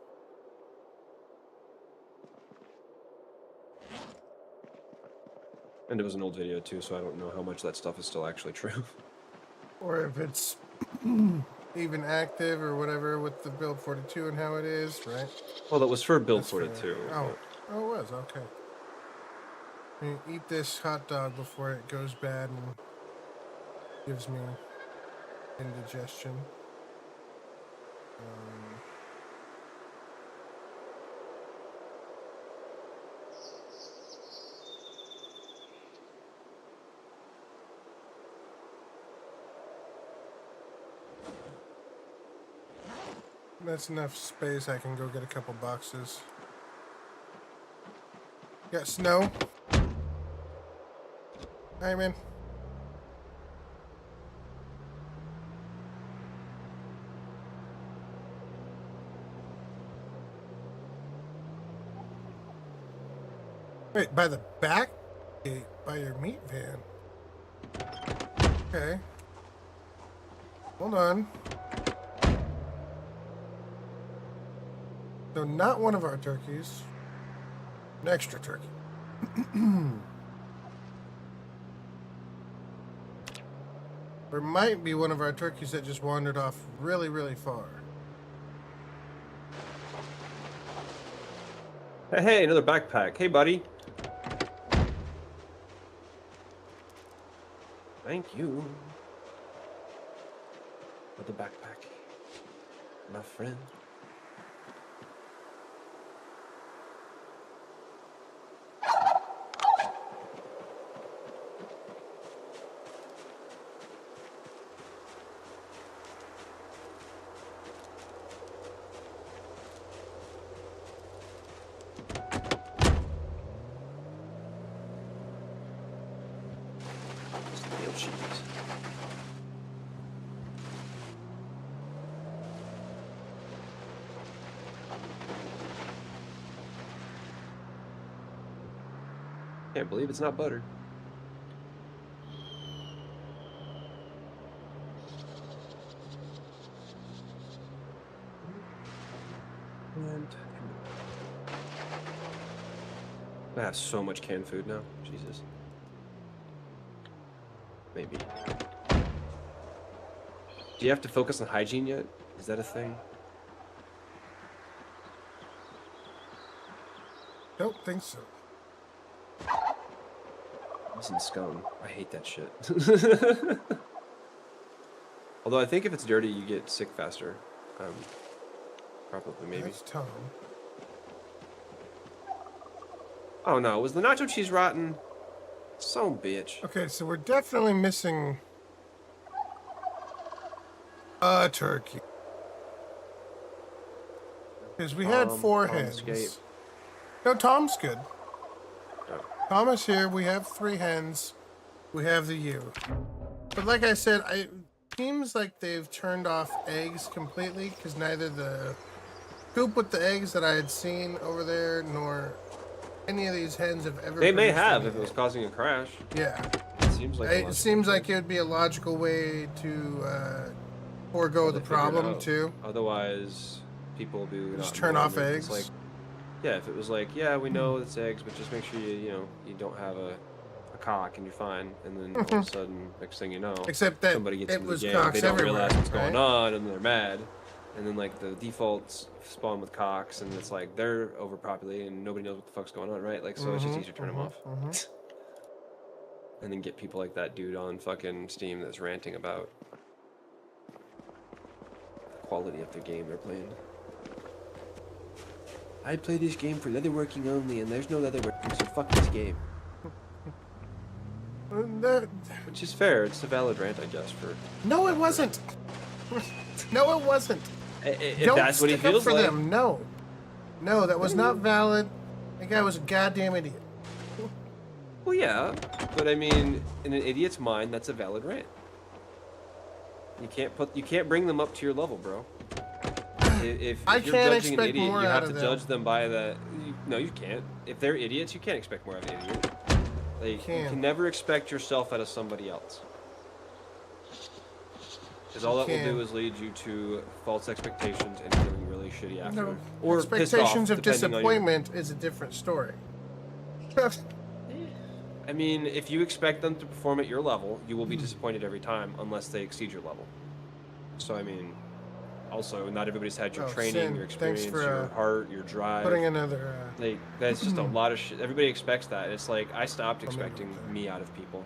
And it was an old video too, so I don't know how much that stuff is still actually true. Or if it's even active or whatever with the build 42 and how it is, right? Well, it was for Build That's fair. 42. Oh, oh, it was okay. You eat this hot dog before it goes bad and gives me indigestion. That's enough space. I can go get a couple boxes. Got snow. Hi, man. Wait, by the back gate, by your meat van. Okay. Hold on. So not one of our turkeys. An extra turkey. Or might be one of our turkeys that just wandered off really, really far. Hey, another backpack. Hey, buddy. Thank you for the backpack, my friend. Steel cheese. Can't believe it's not buttered. And I have so much canned food now. Jesus. Maybe. Do you have to focus on hygiene yet? Is that a thing? Don't think so. Listen, scum. I hate that shit. Although I think if it's dirty, you get sick faster. Probably, maybe. That's Tom. Oh no, was the nacho cheese rotten? So bitch. Okay, so we're definitely missing a turkey. Because we had 4 hens. escape. No, Tom's good. Oh. Tom is here. We have 3 hens. We have the ewe. But like I said, it seems like they've turned off eggs completely because neither the coop with the eggs that I had seen over there nor any of these hens have ever. They may produced have any if it was eggs. causing a crash. Yeah. It seems like. It seems like it would be a logical way to forego the problem too. Otherwise, people will be Just not turn off normal. eggs. It's like, yeah, if it was like, yeah, we know it's eggs, but just make sure you don't have a cock and you're fine. And then all of a sudden, next thing you know, Except that somebody gets it into was the game, cocks they don't everywhere, realize what's going right? on, and they're mad. And then like the defaults spawn with cocks, and it's like they're overpopulated, and nobody knows what the fuck's going on, right? Like, so it's just easier to turn them off. And then get people like that dude on fucking Steam that's ranting about the quality of the game they're playing. I play this game for leatherworking only, and there's no leatherworking, so fuck this game. Which is fair. It's a valid rant, I guess. No, it wasn't. No, it wasn't. If Don't that's what he stick up feels for like. them. No, that was not valid. That guy was a goddamn idiot. Well, yeah, but I mean, in an idiot's mind, that's a valid rant. You can't bring them up to your level, bro. If I you're can't judging an expect idiot, more you out have to of judge them. them by the. No, you can't. If they're idiots, you can't expect more of an idiot. Like, you can never expect yourself out of somebody else. Because all that will do is lead you to false expectations and feeling really shitty after. No, Or pissed off, expectations of depending on your- disappointment is a different story. I mean, if you expect them to perform at your level, you will be disappointed every time unless they exceed your level. So, I mean, also, not everybody's had your training, Sin, your thanks experience, for, your heart, your drive. Putting another. Like, that's just a lot of shit. Everybody expects that. It's like, I stopped I'll make it expecting there. me out of people,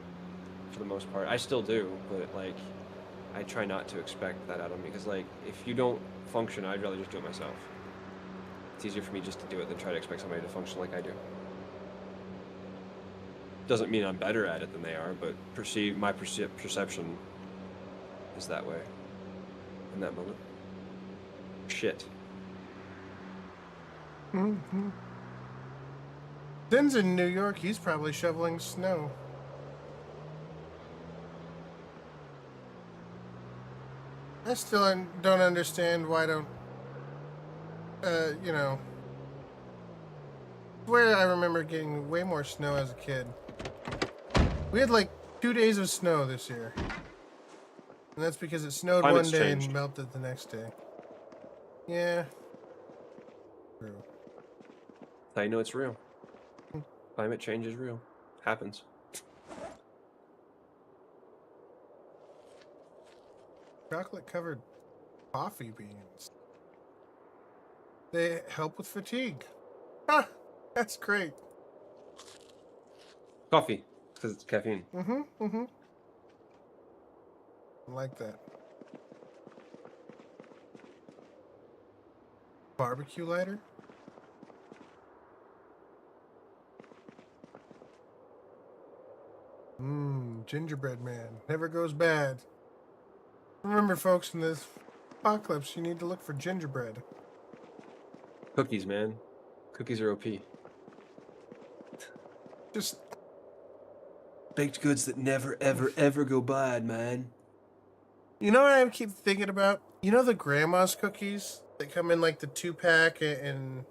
for the most part. I still do, but, like, I try not to expect that out of me. Because, like, if you don't function, I'd rather just do it myself. It's easier for me just to do it than try to expect somebody to function like I do. Doesn't mean I'm better at it than they are, but my perception is that way in that moment. Shit. Din's in New York. He's probably shoveling snow. I still don't understand why don't, Where I remember getting way more snow as a kid. We had like 2 days of snow this year. And that's because it snowed Climate's one day changed. and melted the next day. Yeah. True. That's how you know it's real. Climate change is real. Happens. Chocolate covered coffee beans. They help with fatigue. Ah, that's great. Coffee, because it's caffeine. Mm-hmm. I like that. Barbecue lighter? Gingerbread man. Never goes bad. Remember, folks, in this apocalypse, you need to look for gingerbread. Cookies, man. Cookies are OP. Just, Baked goods that never, ever, ever go bad, man. you know what I keep thinking about? You know the grandma's cookies? They come in like the 2-pack and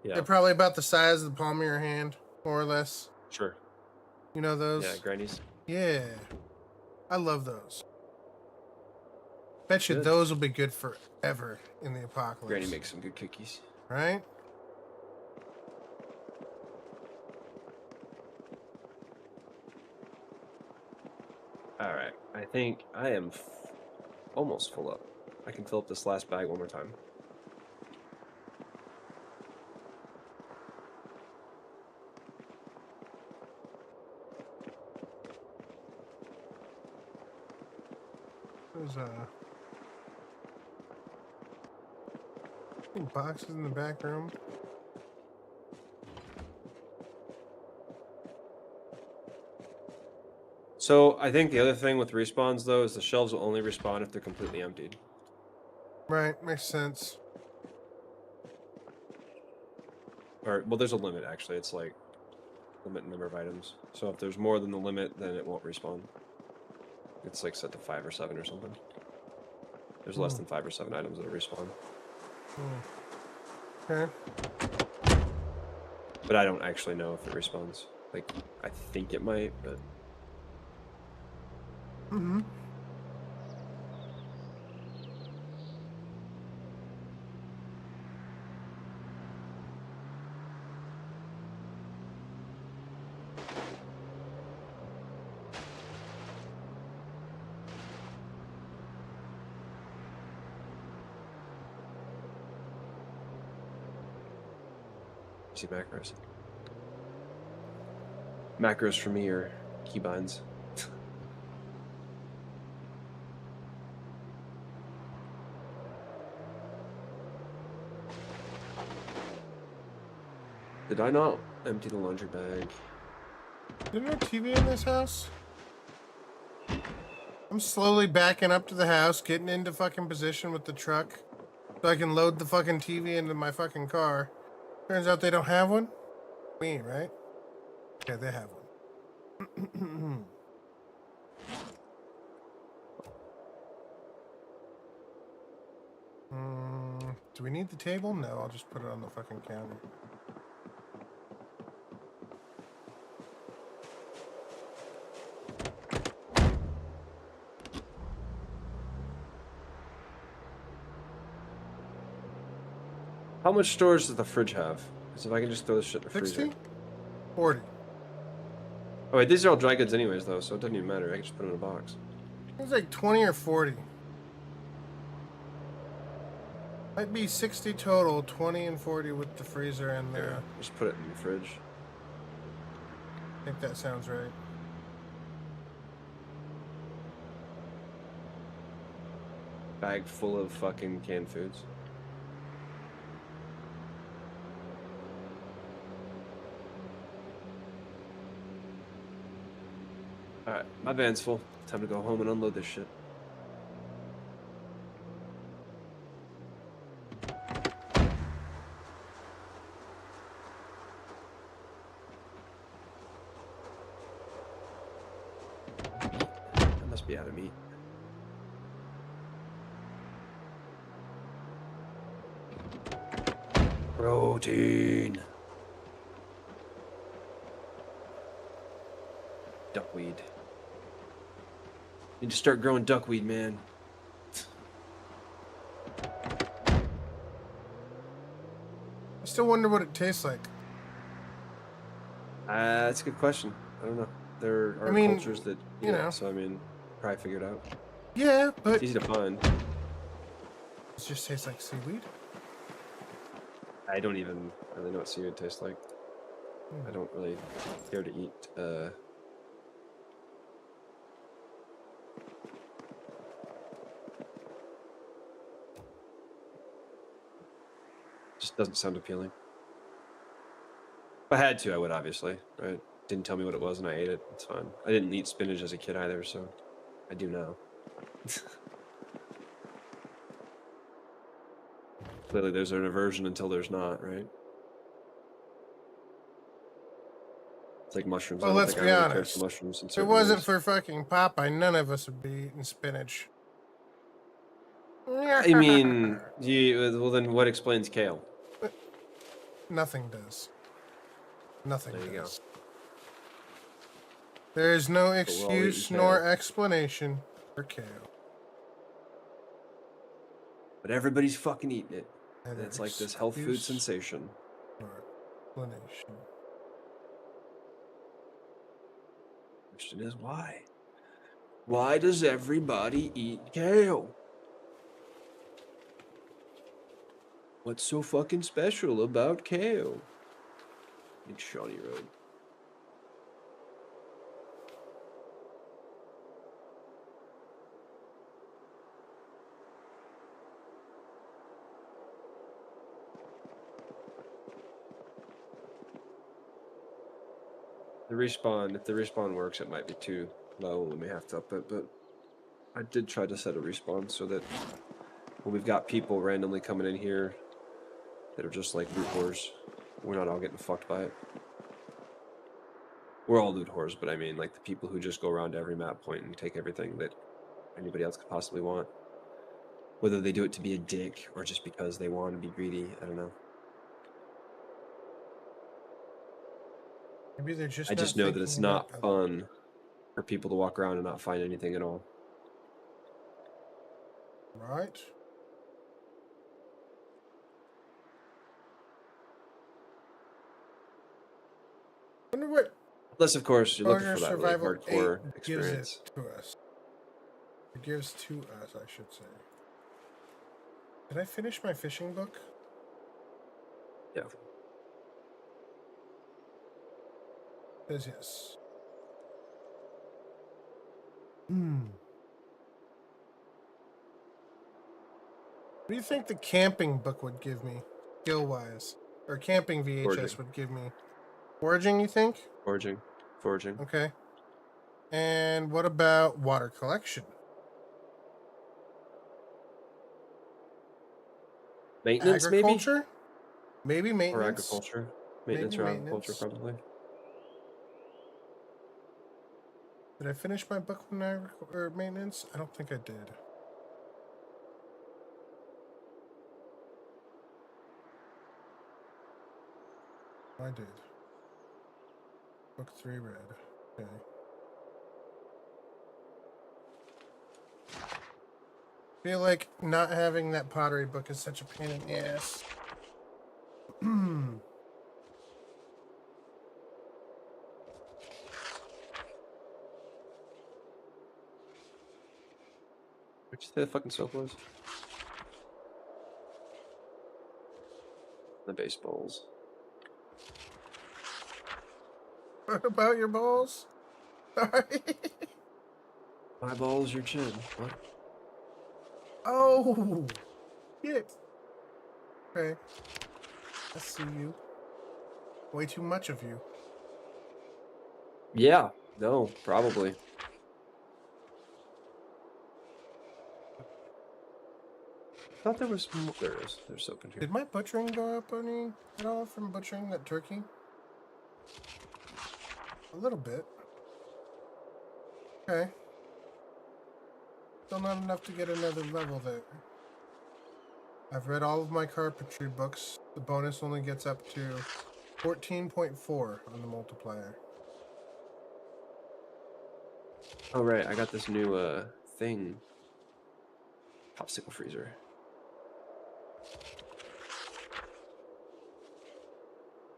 Yeah, they're probably about the size of the palm of your hand, more or less. sure. You know those? Yeah, grannies. Yeah. I love those. Bet you Good. those will be good forever in the apocalypse. Granny makes some good cookies. Right? All right, I think I am almost full up. I can fill up this last bag one more time. There's boxes in the back room. So I think the other thing with respawns though is the shelves will only respawn if they're completely emptied. Right, makes sense. Or well, there's a limit actually. It's like limit number of items. So if there's more than the limit, then it won't respawn. It's like set to 5 or 7 or something. There's less than 5 or 7 items that respawn. Okay. But I don't actually know if it respawns. Like, I think it might, but Mm-hmm. see macros. Macros for me are keybinds. Did I not empty the laundry bag? Is there a TV in this house? I'm slowly backing up to the house, getting into fucking position with the truck so I can load the fucking TV into my fucking car. Turns out they don't have one. Me, right? Yeah, they have one. Do we need the table? No, I'll just put it on the fucking counter. How much storage does the fridge have? Because if I can just throw this shit in the 60? freezer. 40. Oh wait, these are all dry goods anyways though, so it doesn't even matter. I can just put it in a box. It was like 20 or 40. Might be 60 total, 20 and 40 with the freezer and the... Here, just put it in the fridge. I think that sounds right. Bag full of fucking canned foods. Alright, my van's full. Time to go home and unload this shit. I must be out of meat. Protein. Need to start growing duckweed, man. I still wonder what it tastes like. That's a good question. I don't know. There are I mean, cultures that eat you know. it, so I mean, probably figure it out. Yeah, but It's easy to find. it just tastes like seaweed. I don't even really know what seaweed tastes like. I don't really care to eat. Just doesn't sound appealing. If I had to, I would obviously, right? Didn't tell me what it was and I ate it. It's fine. I didn't eat spinach as a kid either, so I do now. Clearly, there's an aversion until there's not, right? It's like mushrooms. Well, I don't let's think be I really cared honest. for mushrooms in If it certain wasn't ways. for fucking Popeye, none of us would be eating spinach. I mean, well, then what explains kale? Nothing does. Nothing There you go. does. There is no we're all eating excuse kale. nor explanation for kale. But everybody's fucking eating it. And Neither it's like this health food excuse sensation. nor explanation. Question is why? Why does everybody eat kale? What's so fucking special about kale? In Shawnee Road. The respawn, if the respawn works, it might be too low and we may have to up it, but I did try to set a respawn so that when we've got people randomly coming in here that are just like loot whores, we're not all getting fucked by it. We're all loot whores, but I mean like the people who just go around to every map point and take everything that anybody else could possibly want. Whether they do it to be a dick or just because they want to be greedy, I don't know. Maybe they're just. I just know that it's thinking not about fun for people to walk around and not find anything at all. Right. Wonder what Unless, of course, you're looking Exposure for that really Survival hardcore 8 gives experience. it to us. It gives to us, I should say. Did I finish my fishing book? Yeah. Says yes. Hmm. What do you think the camping book would give me, skill-wise? Or camping VHS Foraging. would give me? Foraging, you think? Foraging. Foraging. Okay. And what about water collection? Maintenance, maybe? Agriculture? Maybe Or maintenance. agriculture. Maintenance Maybe or agriculture, maintenance. probably. Did I finish my book on or maintenance? I don't think I did. I did. Book 3 read. Okay. Feel like not having that pottery book is such a pain in the ass. What'd you say the fucking soap was? The baseballs. What about your balls? Sorry. My balls, your chin. What? Oh, shit. Okay. I see you. Way too much of you. Yeah. No, probably. I thought there was more. There is. There's soap in here. Did my butchering go up any at all from butchering that turkey? A little bit. Okay. Still not enough to get another level there. I've read all of my carpentry books. The bonus only gets up to 14.4 on the multiplier. Oh, right. I got this new thing. Popsicle freezer.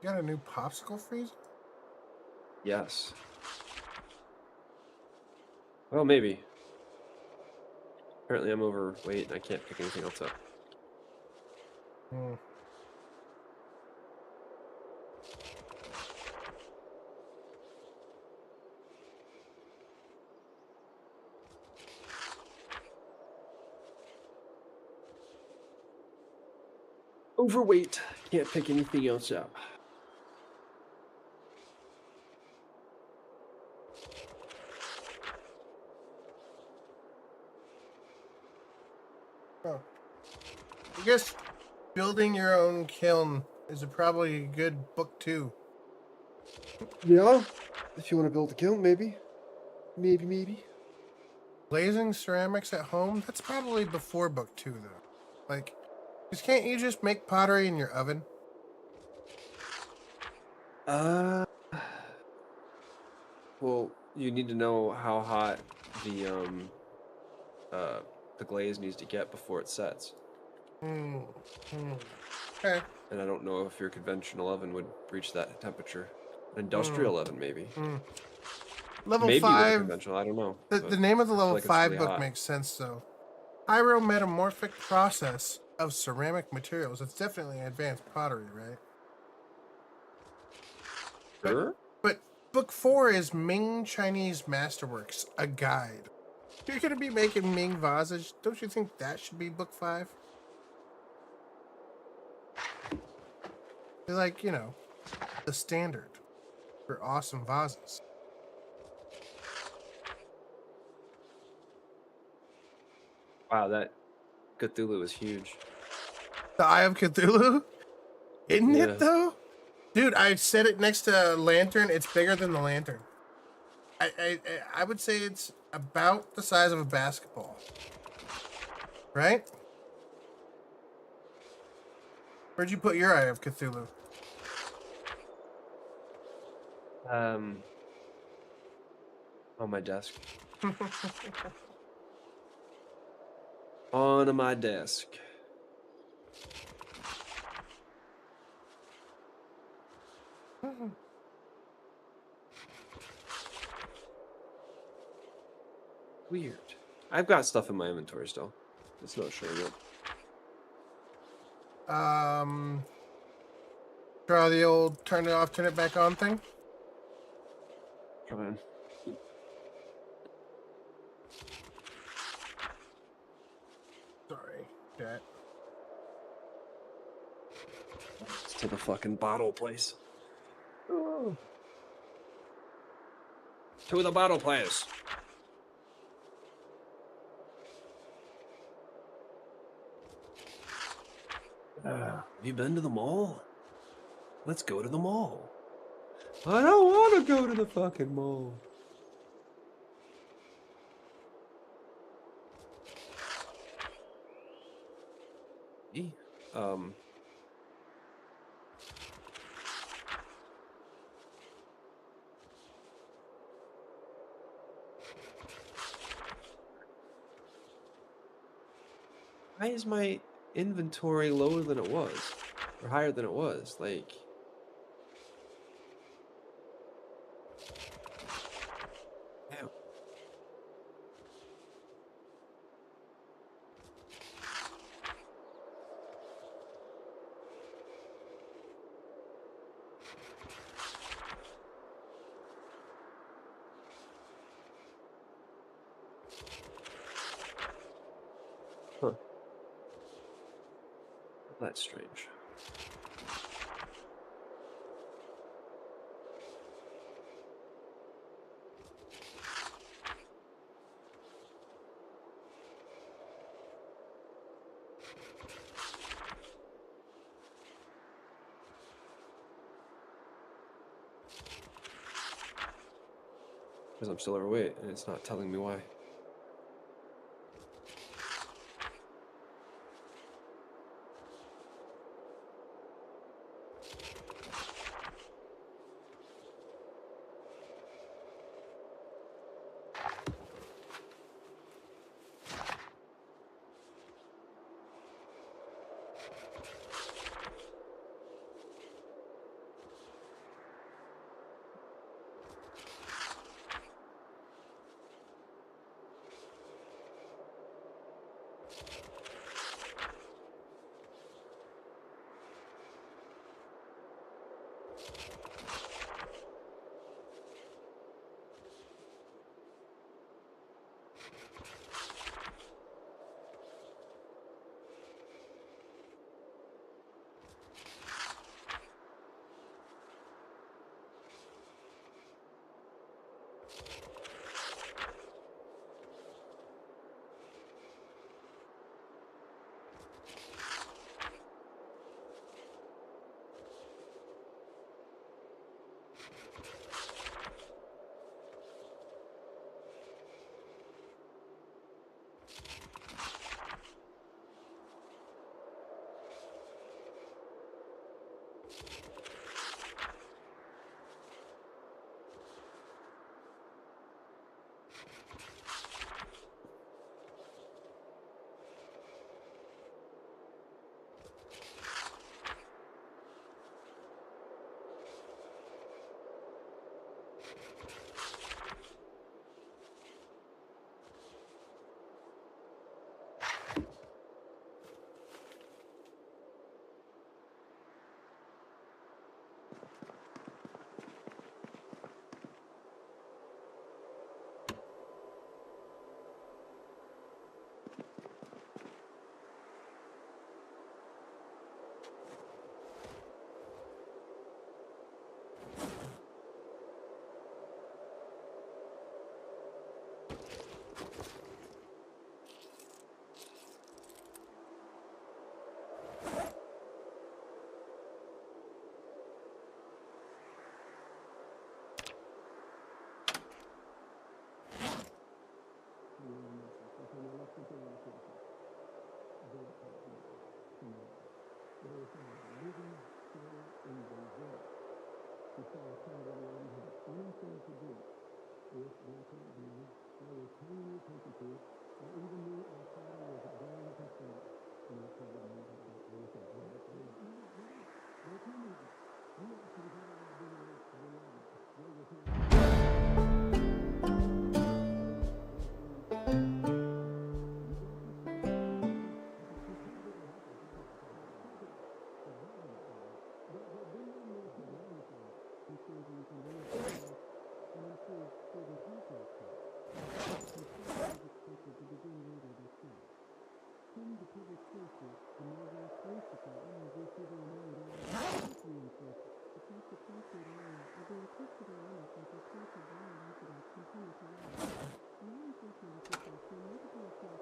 You got a new popsicle freezer? Yes. Well, maybe. Apparently I'm overweight and I can't pick anything else up. Hmm. Overweight. Can't pick anything else up. Oh. I guess building your own kiln is probably a good book too. Yeah. If you want to build a kiln, maybe. Maybe. Glazing ceramics at home, that's probably before book 2 though. Like, 'cause can't you just make pottery in your oven? Uh, well, you need to know how hot the uh the glaze needs to get before it sets. Hmm. Hmm. Okay. And I don't know if your conventional oven would reach that temperature. An Hmm. industrial oven, maybe. Hmm. Level Maybe with a 5. conventional, I don't know. The But name of the I feel level like it's 5 really book hot. makes sense though. Pyrometamorphic process of ceramic materials. It's definitely advanced pottery, right? But Sure. but book 4 is Ming Chinese Masterworks, a guide. You're gonna be making Ming vases. Don't you think that should be book 5? They're like, the standard for awesome vases. Wow, that Cthulhu is huge. The Eye of Cthulhu? Isn't it Yeah. though? Dude, I set it next to a lantern. It's bigger than the lantern. I would say it's about the size of a basketball. Right? Where'd you put your Eye of Cthulhu? On my desk. On my desk. Weird. I've got stuff in my inventory still. It's not showing up. Try the old turn it off, turn it back on thing. Come on. Sorry, chat. It's to the fucking bottle place. Oh. To the bottle place. Have you been to the mall? Let's go to the mall. I don't want to go to the fucking mall. E. Why is my inventory lower than it was? Or higher than it was? Like... Damn. Huh. That's strange. Because I'm still overweight, and it's not telling me why.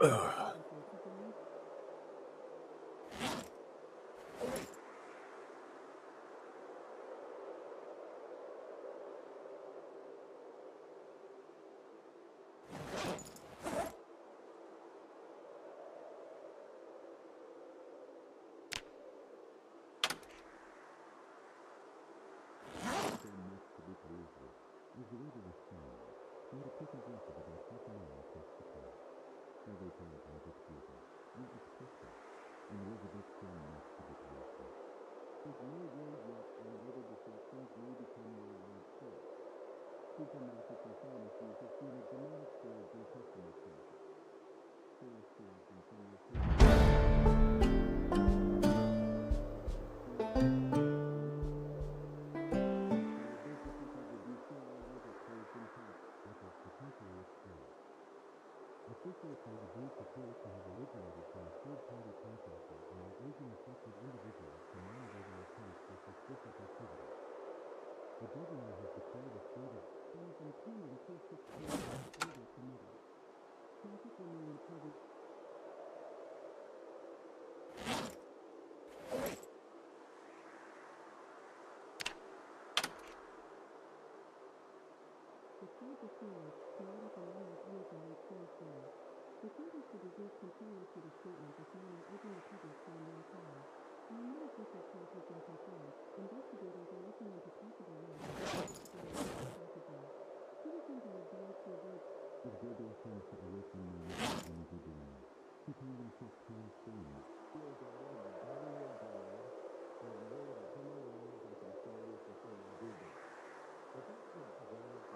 Ugh.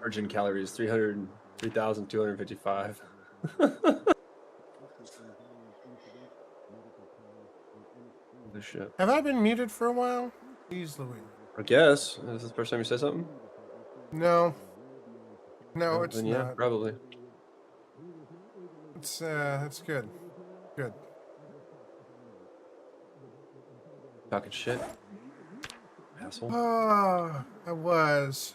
Margin calories 3,255. Holy shit. Have I been muted for a while? Jeez Louise. I guess. Is this the first time you said something? No, no, Well, it's then yeah, not. probably. It's good. Good. Talking shit, asshole. Ah, I was.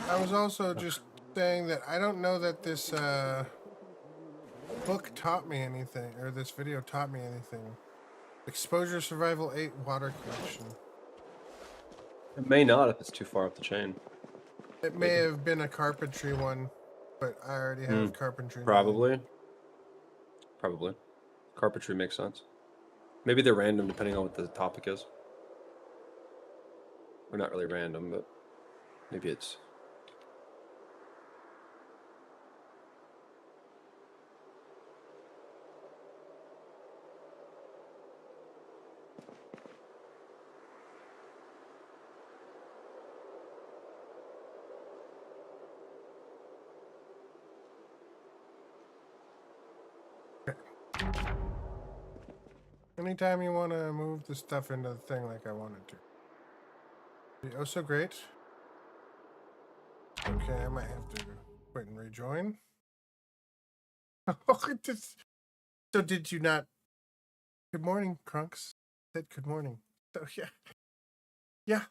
I was also just saying that I don't know that this book taught me anything, or this video taught me anything. Exposure Survival 8 Water Collection. It may not if it's too far up the chain. It may Maybe. have been a carpentry one, but I already have carpentry 9. Probably. Probably. Carpentry makes sense. Maybe they're random depending on what the topic is. Or not really random, but maybe it's. Anytime you want to move the stuff into the thing like I wanted to. Be oh so great. Okay, I might have to quit and rejoin. So did you not? Good morning, Crunks. Said good morning. So yeah. Yeah.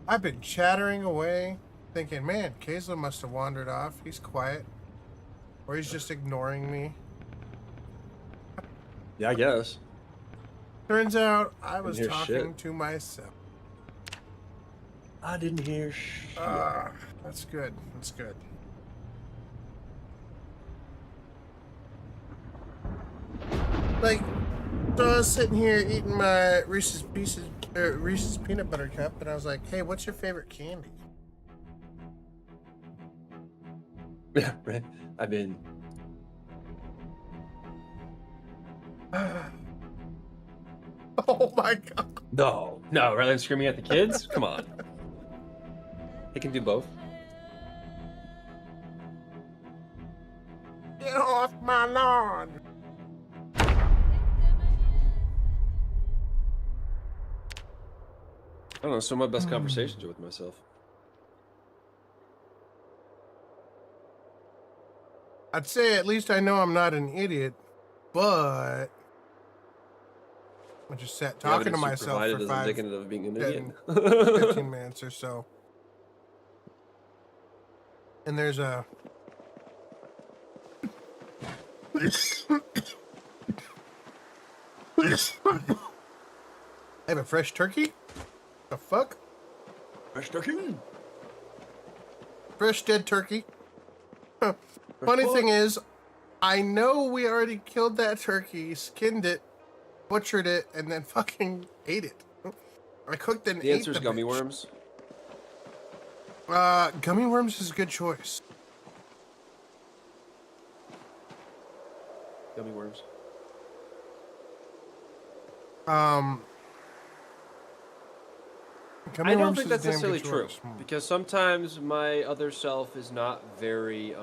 I've been chattering away, thinking, man, Kayla must have wandered off. He's quiet. Or he's just ignoring me. Yeah, I guess. Turns out I was hear talking shit. to myself. I didn't hear shit. That's good. That's good. Like, so I was sitting here eating my Reese's peanut butter cup, and I was like, "Hey, what's your favorite candy?" Yeah, right. I mean, Oh my god! no, rather than screaming at the kids, come on. They can do both. Get off my lawn! I don't know. Some of my best conversations are with myself. I'd say at least I know I'm not an idiot, but I just sat The talking to evidence you myself provided for is 5, indicative of being an 10, idiot. 15 minutes or so. And there's a... I have a fresh turkey? The fuck? Fresh turkey. Fresh dead turkey. Funny thing is, I know we already killed that turkey, skinned it, butchered it, and then fucking ate it. I cooked and The ate answer is the gummy bitch. worms. Gummy worms is a good choice. Gummy worms. Gummy I don't worms think is that's a damn good necessarily true choice. because sometimes my other self is not very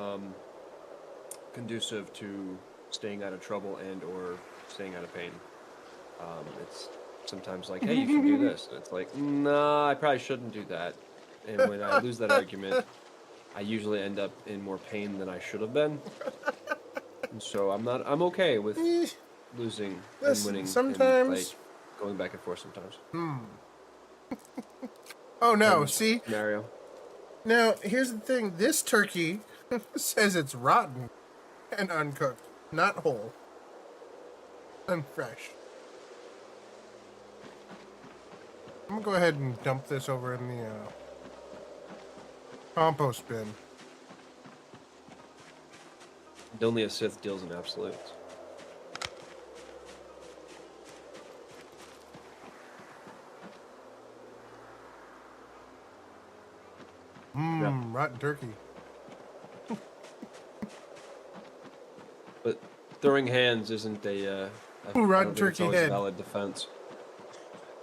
conducive to staying out of trouble and or staying out of pain. It's sometimes like, hey, you can do this. And it's like, nah, I probably shouldn't do that. And when I lose that argument, I usually end up in more pain than I should have been. And so I'm okay with losing and Listen, winning sometimes... and like going back and forth sometimes. Oh no, see? Scenario. Now, here's the thing. This turkey says it's rotten and uncooked, not whole. And fresh. I'm gonna go ahead and dump this over in the compost bin. Only a Sith deals in absolutes. Rotten turkey. But throwing hands isn't a I Ooh, don't rotten think it's turkey always head. a valid defense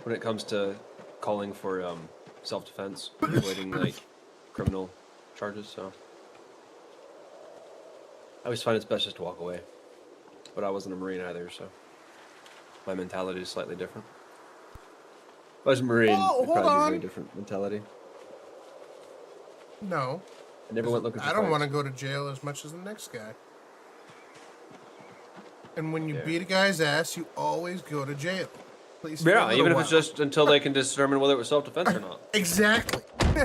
when it comes to calling for self-defense, avoiding like criminal charges. So I always find it's best just to walk away. But I wasn't a Marine either, so my mentality is slightly different. If I was a Marine, Oh, it'd hold probably be a very on. different mentality. No. I never went looking for I don't want fights. to go to jail as much as the next guy. And when you Yeah. beat a guy's ass, you always go to jail. At least for a Yeah, little even if while. it's just until they can determine whether it was self-defense or not. Exactly.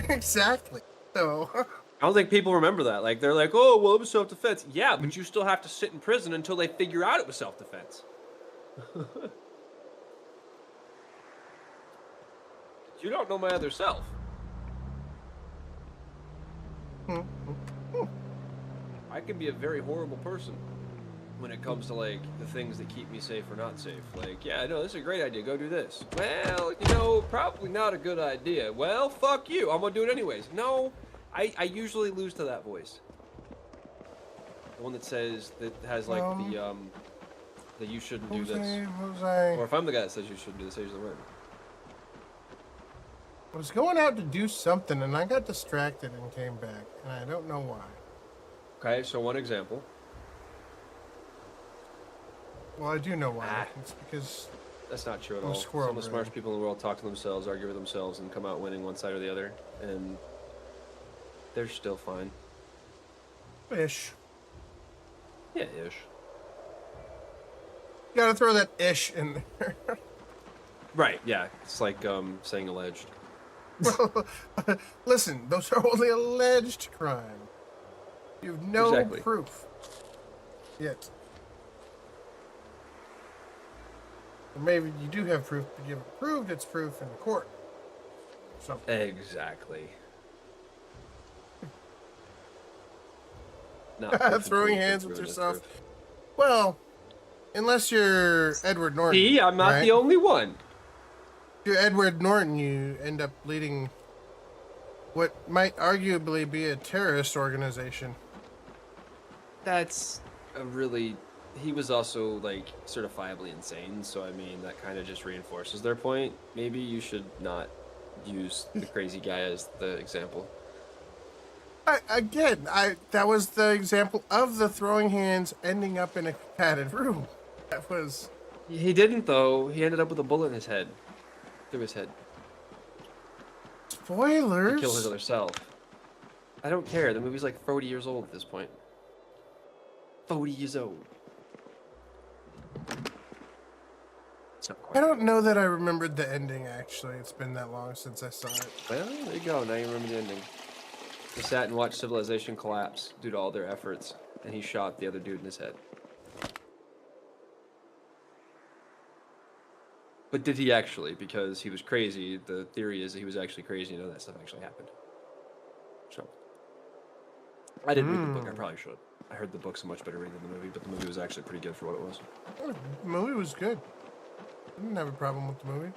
Exactly. So, I don't think people remember that. Like, they're like, oh, well, it was self-defense. Yeah, but you still have to sit in prison until they figure out it was self-defense. You don't know my other self. I can be a very horrible person when it comes to, like, the things that keep me safe or not safe. Like, yeah, no, this is a great idea. Go do this. Well, you know, probably not a good idea. Well, fuck you. I'm going to do it anyways. No, I usually lose to that voice. The one that says, that has, like, the you shouldn't do this. Or if I'm the guy that says you shouldn't do this, I usually win. I was going out to do something and I got distracted and came back, and I don't know why. Okay, so one example. Well, I do know why. It's because That's not true at I'm a all. squirrel Some of the brain. smartest people in the world talk to themselves, argue with themselves, and come out winning one side or the other. And they're still fine. ish. Yeah, ish. You gotta throw that ish in there. Right, yeah. It's like saying alleged. Well, listen, those are only alleged crimes. You have no Exactly. proof yet. Or maybe you do have proof, but you haven't proved it's proof in the court. So Exactly. throwing hands with yourself. Well, unless you're Edward Norton. See, I'm not right? the only one. If you're Edward Norton, you end up leading what might arguably be a terrorist organization. That's a really... He was also, like, certifiably insane, so, I mean, that kind of just reinforces their point. Maybe you should not use the crazy guy as the example. That was the example of the throwing hands ending up in a padded room. That was... He didn't, though. He ended up with a bullet in his head. Through his head. Spoilers! To kill his other self. I don't care. The movie's like 40 years old at this point. 40 years old. It's not quite. I don't know that I remembered the ending, actually. It's been that long since I saw it. Well, there you go. Now you remember the ending. He sat and watched civilization collapse due to all their efforts, and he shot the other dude in his head. But did he actually? Because he was crazy. The theory is that he was actually crazy and none of that stuff actually happened. So, I didn't read the book. I probably should. I heard the book's a much better read than the movie, but the movie was actually pretty good for what it was. The movie was good. I didn't have a problem with the movie.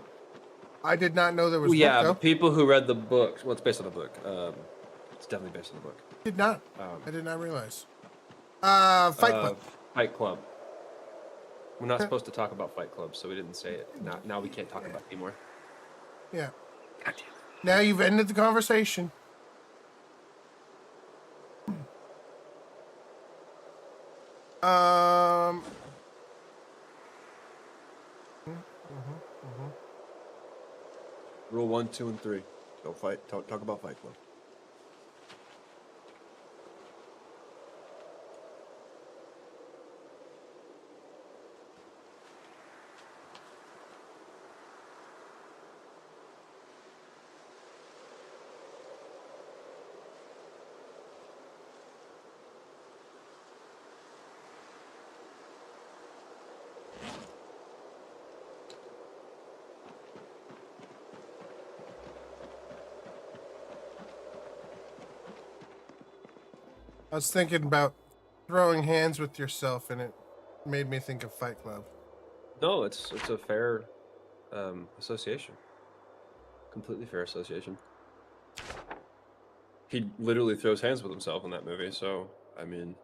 I did not know there was Well, yeah, book, though. but people who read the book, well, it's based on the book. It's definitely based on the book. Did not. I did not realize. Fight Club. Fight Club. We're not supposed to talk about Fight Club, so we didn't say it. Now we can't talk about it anymore. Yeah. God damn it. Now you've ended the conversation. Rule 1, 2, and 3. Don't fight. Talk about Fight Club. I was thinking about throwing hands with yourself, and it made me think of Fight Club. No, it's a fair association. Completely fair association. He literally throws hands with himself in that movie, so, I mean...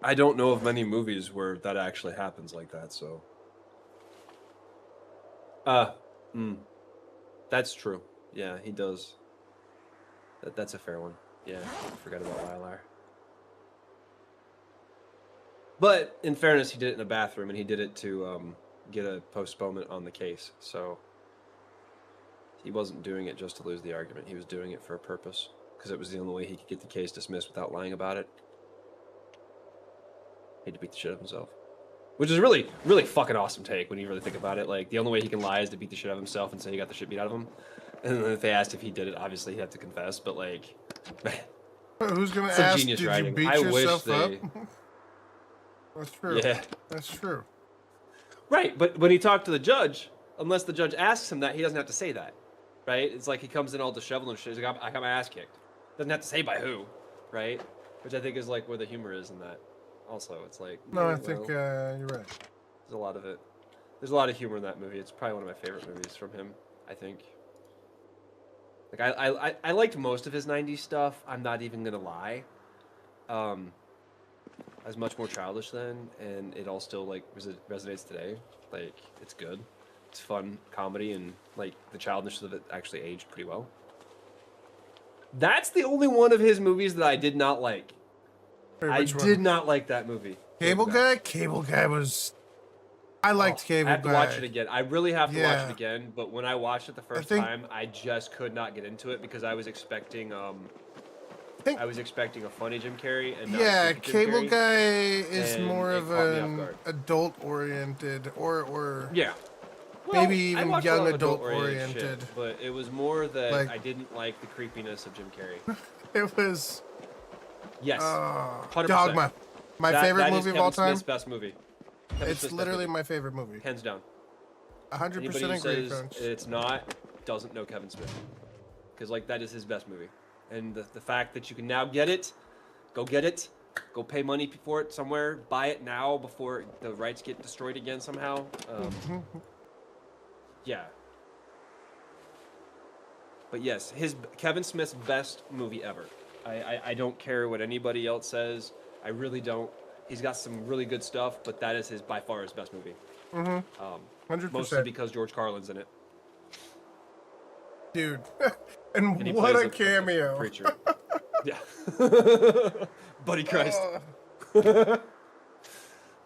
I don't know of many movies where that actually happens like that, so... That's true. Yeah, he does. That's a fair one. Yeah, I forgot about Lilar. But in fairness, he did it in a bathroom, and he did it to get a postponement on the case. So he wasn't doing it just to lose the argument. He was doing it for a purpose, because it was the only way he could get the case dismissed without lying about it. He had to beat the shit out of himself. Which is really, really fucking awesome take when you really think about it. Like, the only way he can lie is to beat the shit out of himself and say he got the shit beat out of him. And then if they asked if he did it, obviously he'd have to confess, but like... Who's gonna Some ask, genius did writing. you beat I wish yourself up? they- That's true. Yeah. That's true. Right, but when he talked to the judge, unless the judge asks him that, he doesn't have to say that. Right? It's like he comes in all disheveled and shit. He's like, I got my ass kicked. Doesn't have to say by who. Right? Which I think is like where the humor is in that. Also, it's like... No, I well, think you're right. there's a lot of it. There's a lot of humor in that movie. It's probably one of my favorite movies from him, I think. Like, I liked most of his 90s stuff. I'm not even going to lie. I was much more childish then, and it all still, like, resonates today. Like, it's good. It's fun comedy, and, like, the childishness of it actually aged pretty well. That's the only one of his movies that I did not like. Wait, I which one? did not like that movie. Cable Guy? Cable Guy was... I liked Cable Guy. I have to watch it again. I really have to watch Yeah. it again, but when I watched it the first time, I just could not get into it because I was expecting think- I was expecting a funny Jim Carrey and not Yeah, a creepy Jim Cable Carrey. Guy is and more it of caught me off an guard. adult-oriented, or Yeah. Well, maybe I even watched a young lot of adult-oriented. shit, but it was more that Like- I didn't like the creepiness of Jim Carrey. It was Yes. 100%. Dogma. My favorite that is movie of Kevin all time. Smith's best movie. Kevin It's Smith's best literally movie. my favorite movie. Hands down. 100% Anybody who agree, says Crunch. it's not doesn't know Kevin Smith, because like that is his best movie, and the fact that you can now get it, go pay money for it somewhere, buy it now before the rights get destroyed again somehow. Yeah. But yes, Kevin Smith's best movie ever. I don't care what anybody else says. I really don't. He's got some really good stuff, but that is by far his best movie. 100%. Mostly because George Carlin's in it. Dude. and And he what plays a cameo. preacher. Yeah. Buddy Christ.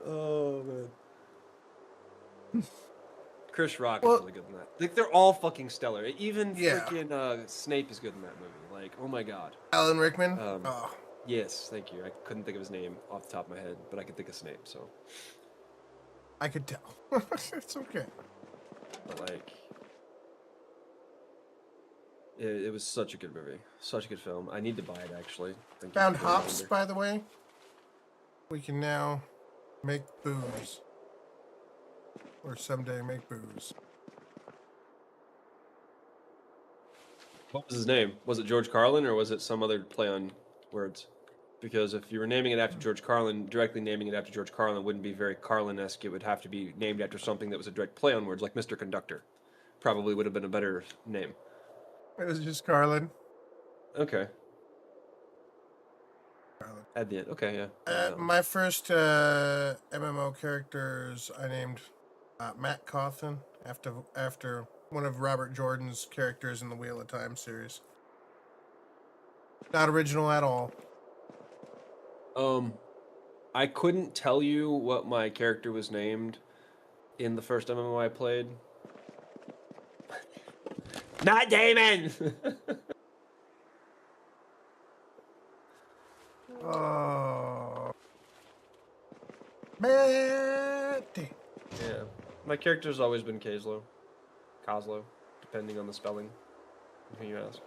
Oh man. Chris Rock is really good in that. Like they're all fucking stellar. Even freaking Snape is good in that movie. Like, oh my god. Alan Rickman? Yes, thank you. I couldn't think of his name off the top of my head, but I could think of Snape, so. I could tell. It's okay. But like it was such a good movie. Such a good film. I need to buy it actually. Thank you Found for the hops, reminder. by the way. We can now make booze. Or someday make booze. What was his name? Was it George Carlin or was it some other play on words? Because if you were naming it after George Carlin, directly naming it after George Carlin wouldn't be very Carlin-esque. It would have to be named after something that was a direct play on words, like Mr. Conductor. Probably would have been a better name. It was just Carlin. Okay. Carlin. At the end. Okay, yeah. My first MMO characters I named Matt Cawthon after one of Robert Jordan's characters in the Wheel of Time series. Not original at all. I couldn't tell you what my character was named in the first MMO I played. Not Damon! Oh. Matty. Yeah. My character's always been Kozlo, depending on the spelling. Who you ask.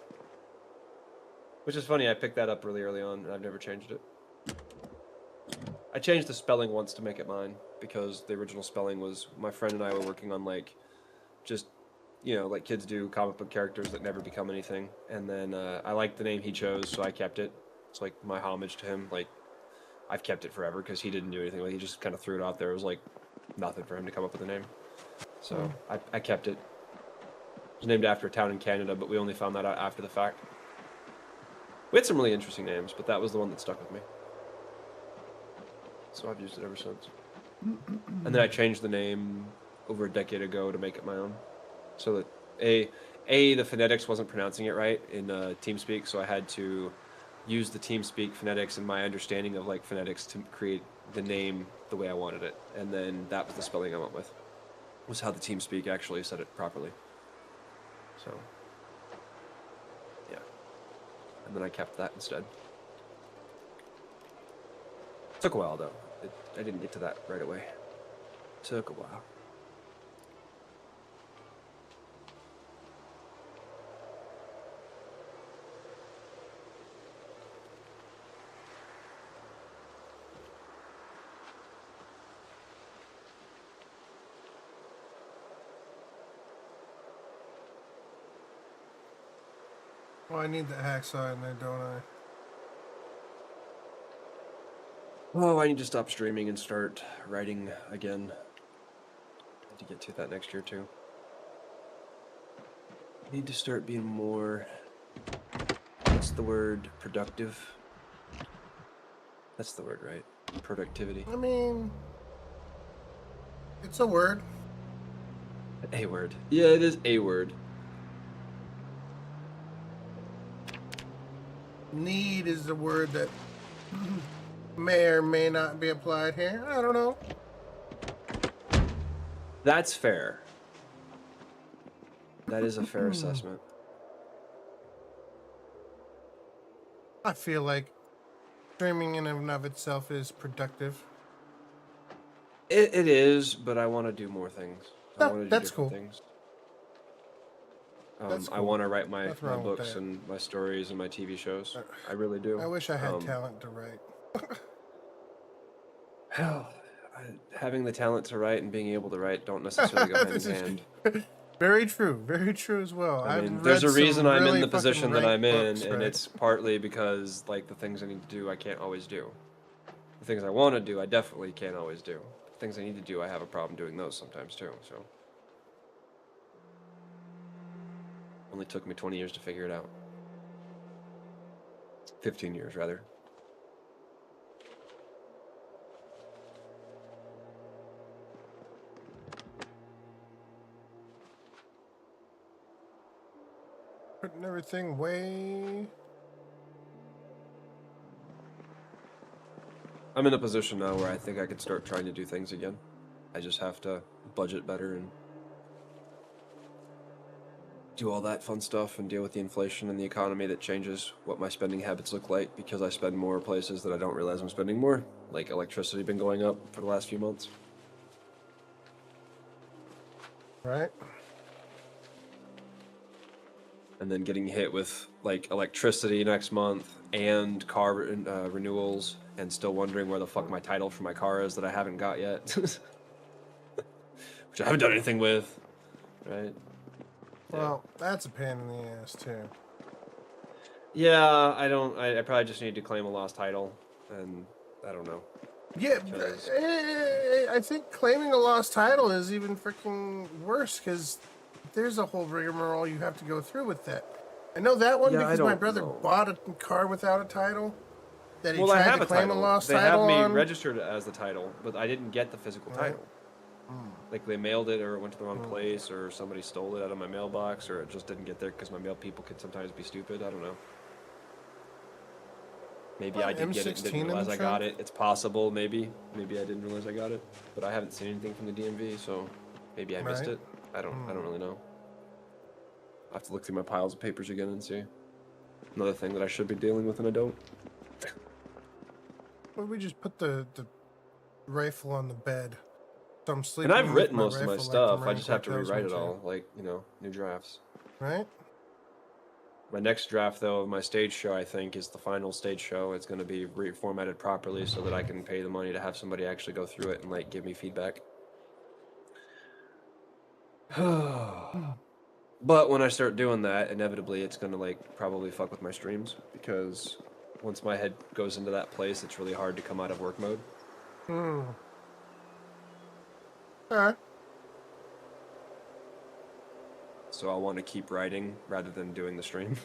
Which is funny, I picked that up really early on, and I've never changed it. I changed the spelling once to make it mine, because the original spelling was, my friend and I were working on, like, just, you know, like kids do, comic book characters that never become anything. And then I liked the name he chose, so I kept it. It's like my homage to him. Like, I've kept it forever, because he didn't do anything. Like, he just kind of threw it out there. It was like nothing for him to come up with a name. So I kept it. It was named after a town in Canada, but we only found that out after the fact. We had some really interesting names, but that was the one that stuck with me. So I've used it ever since. And then I changed the name over a decade ago to make it my own. So that the phonetics wasn't pronouncing it right in TeamSpeak, so I had to use the TeamSpeak phonetics and my understanding of like phonetics to create the name the way I wanted it, and then that was the spelling I went with. Was how the TeamSpeak actually said it properly. So, yeah. And then I kept that instead. Took a while though. I didn't get to that right away. Took a while. Well, I need the hacksaw in there, don't I? Oh, I need to stop streaming and start writing again. I need to get to that next year too. Need to start being more, what's the word, productive? That's the word, right? Productivity. I mean, it's a word. A word. Yeah, it is a word. Need is the word that may or may not be applied here. I don't know. That's fair. That is a fair assessment. I feel like streaming in and of itself is productive. It is, but I want to do more things. I No, want to do that's different cool. things. That's I cool. want to write my Nothing wrong with books that. and my stories and my TV shows. I really do. I wish I had talent to write. Having the talent to write and being able to write don't necessarily go hand in This is hand. very true. Very true as well. I mean, I've there's read a reason some I'm in really the fucking position that rank I'm in, books, and right? it's partly because, like, the things I need to do, I can't always do. The things I want to do, I definitely can't always do. The things I need to do, I have a problem doing those sometimes, too, so. Only took me 20 years to figure it out. 15 years, rather. Putting everything way. I'm in a position now where I think I could start trying to do things again. I just have to budget better and do all that fun stuff and deal with the inflation and the economy that changes what my spending habits look like because I spend more places that I don't realize I'm spending more. Like electricity been going up for the last few months. Right. And then getting hit with like electricity next month and car renewals and still wondering where the fuck my title for my car is that I haven't got yet. Which I haven't done anything with. Right? Well, that's a pain in the ass too. Yeah, I probably just need to claim a lost title, and I don't know. Yeah, Because- I think claiming a lost title is even freaking worse because there's a whole rigmarole you have to go through with that. I know that one Yeah, I because my don't brother know. bought a car without a title that he Well, I tried have to a claim title. a lost They title have me on. registered as the title, but I didn't get the physical Right. title. Like they mailed it, or it went to the wrong place, or somebody stole it out of my mailbox, or it just didn't get there because my mail people could sometimes be stupid. I don't know. Maybe Well, I did get it and M16 didn't in realize the I got trunk? it. It's possible, maybe. Maybe I didn't realize I got it, but I haven't seen anything from the DMV, so maybe I missed Right. it. I don't really know. I have to look through my piles of papers again and see. Another thing that I should be dealing with and I don't. Well, we just put the rifle on the bed. So I'm sleeping And I've with written my most of my rifle like stuff. the I Marine just Corps have to tells me rewrite it to. all, like, you know, new drafts. Right? My next draft, though, of my stage show, I think, is the final stage show. It's going to be reformatted properly so that I can pay the money to have somebody actually go through it and, like, give me feedback. But when I start doing that, inevitably it's going to, like, probably fuck with my streams because once my head goes into that place, it's really hard to come out of work mode. Alright. So I want to keep writing rather than doing the stream.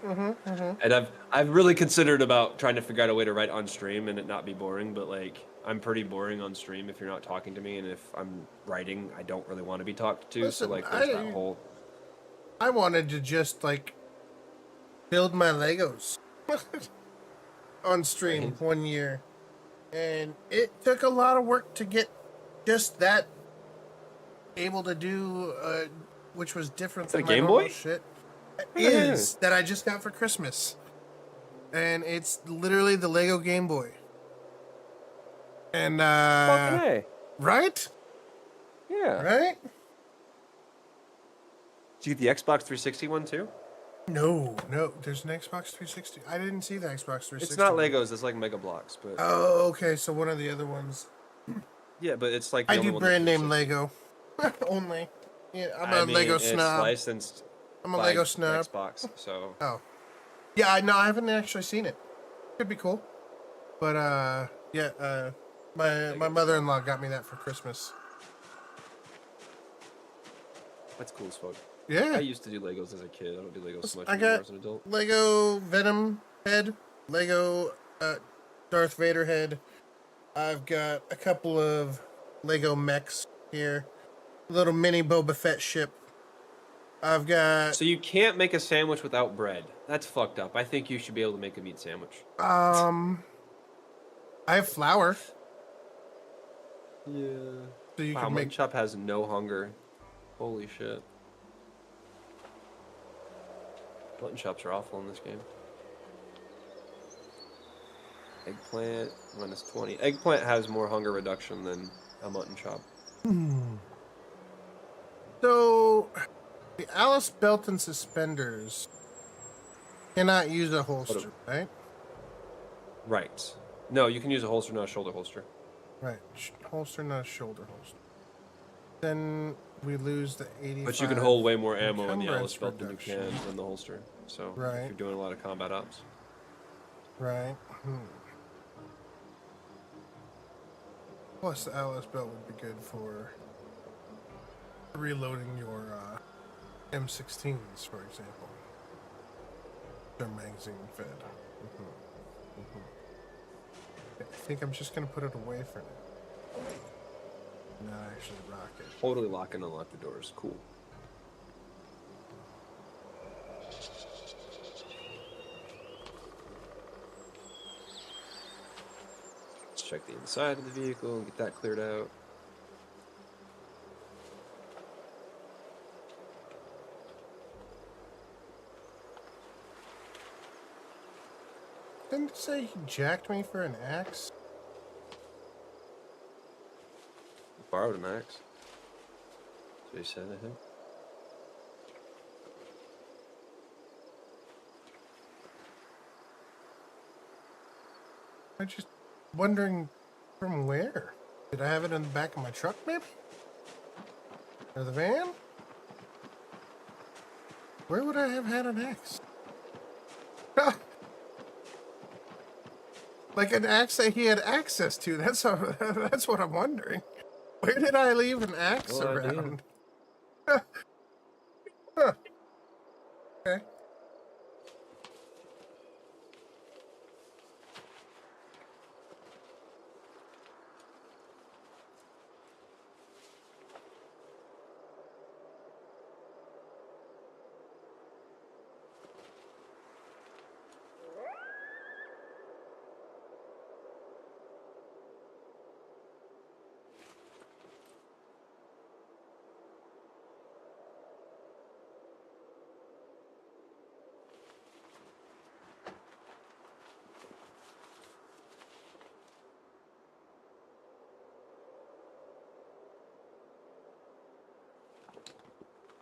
And I've really considered about trying to figure out a way to write on stream and it not be boring, but like I'm pretty boring on stream if you're not talking to me, and if I'm writing, I don't really want to be talked to. Listen, so like there's that whole. I wanted to just like build my Legos on stream Right. one year. and it took a lot of work to get just that able to do, which was different Is that than a my Game normal Boy? shit. Yeah. Is that I just got for Christmas, and it's literally the Lego Game Boy. And Fucking A. right, Yeah. right. Do you get the Xbox 360 one too? No, no. There's an Xbox 360. I didn't see the Xbox 360. It's not one. Legos. It's like Mega Blocks, but Oh, okay. So one of the other ones. yeah, but it's like the I only do one brand that's name 360. Lego only. Yeah, I'm I a mean, Lego it's snob. licensed I'm a by Lego snob. Xbox, so Oh, yeah. I haven't actually seen it. Could be cool. But yeah. My Legos. mother-in-law got me that for Christmas. That's cool as fuck. I Yeah. used to do Legos as a kid. I don't do Legos so much I anymore got as an adult. Lego Venom head, Lego Darth Vader head. I've got a couple of Lego mechs here. Little mini Boba Fett ship. I've got So you can't make a sandwich without bread. That's fucked up. I think you should be able to make a meat sandwich. I have flour, Yeah. so you Wow, could Mutton make. Chop has no hunger. Holy shit. Mutton chops are awful in this game. Eggplant, -20. Eggplant has more hunger reduction than a mutton chop. So the Alice belt and suspenders cannot use a holster, right? Right. No, you can use a holster, not a shoulder holster. Right, holster, not a shoulder holster. Then we lose the 85. But you can hold way more ammo in the encumbrance Alice belt than you reduction. can in the holster. So Right. if you're doing a lot of combat ops. Right. Plus, the Alice belt would be good for reloading your M16s, for example. They're magazine fed. I think I'm just gonna put it away for now. Not actually rock it. Totally lock and unlock the doors. Cool. Let's check the inside of the vehicle and get that cleared out. Didn't it say he jacked me for an axe? Borrowed an axe. That's what he said, I think. I'm just wondering from where. Did I have it in the back of my truck, maybe? Or the van? Where would I have had an axe? Like an axe that he had access to. That's what I'm wondering. Where did I leave an axe No idea. around? Huh. Okay.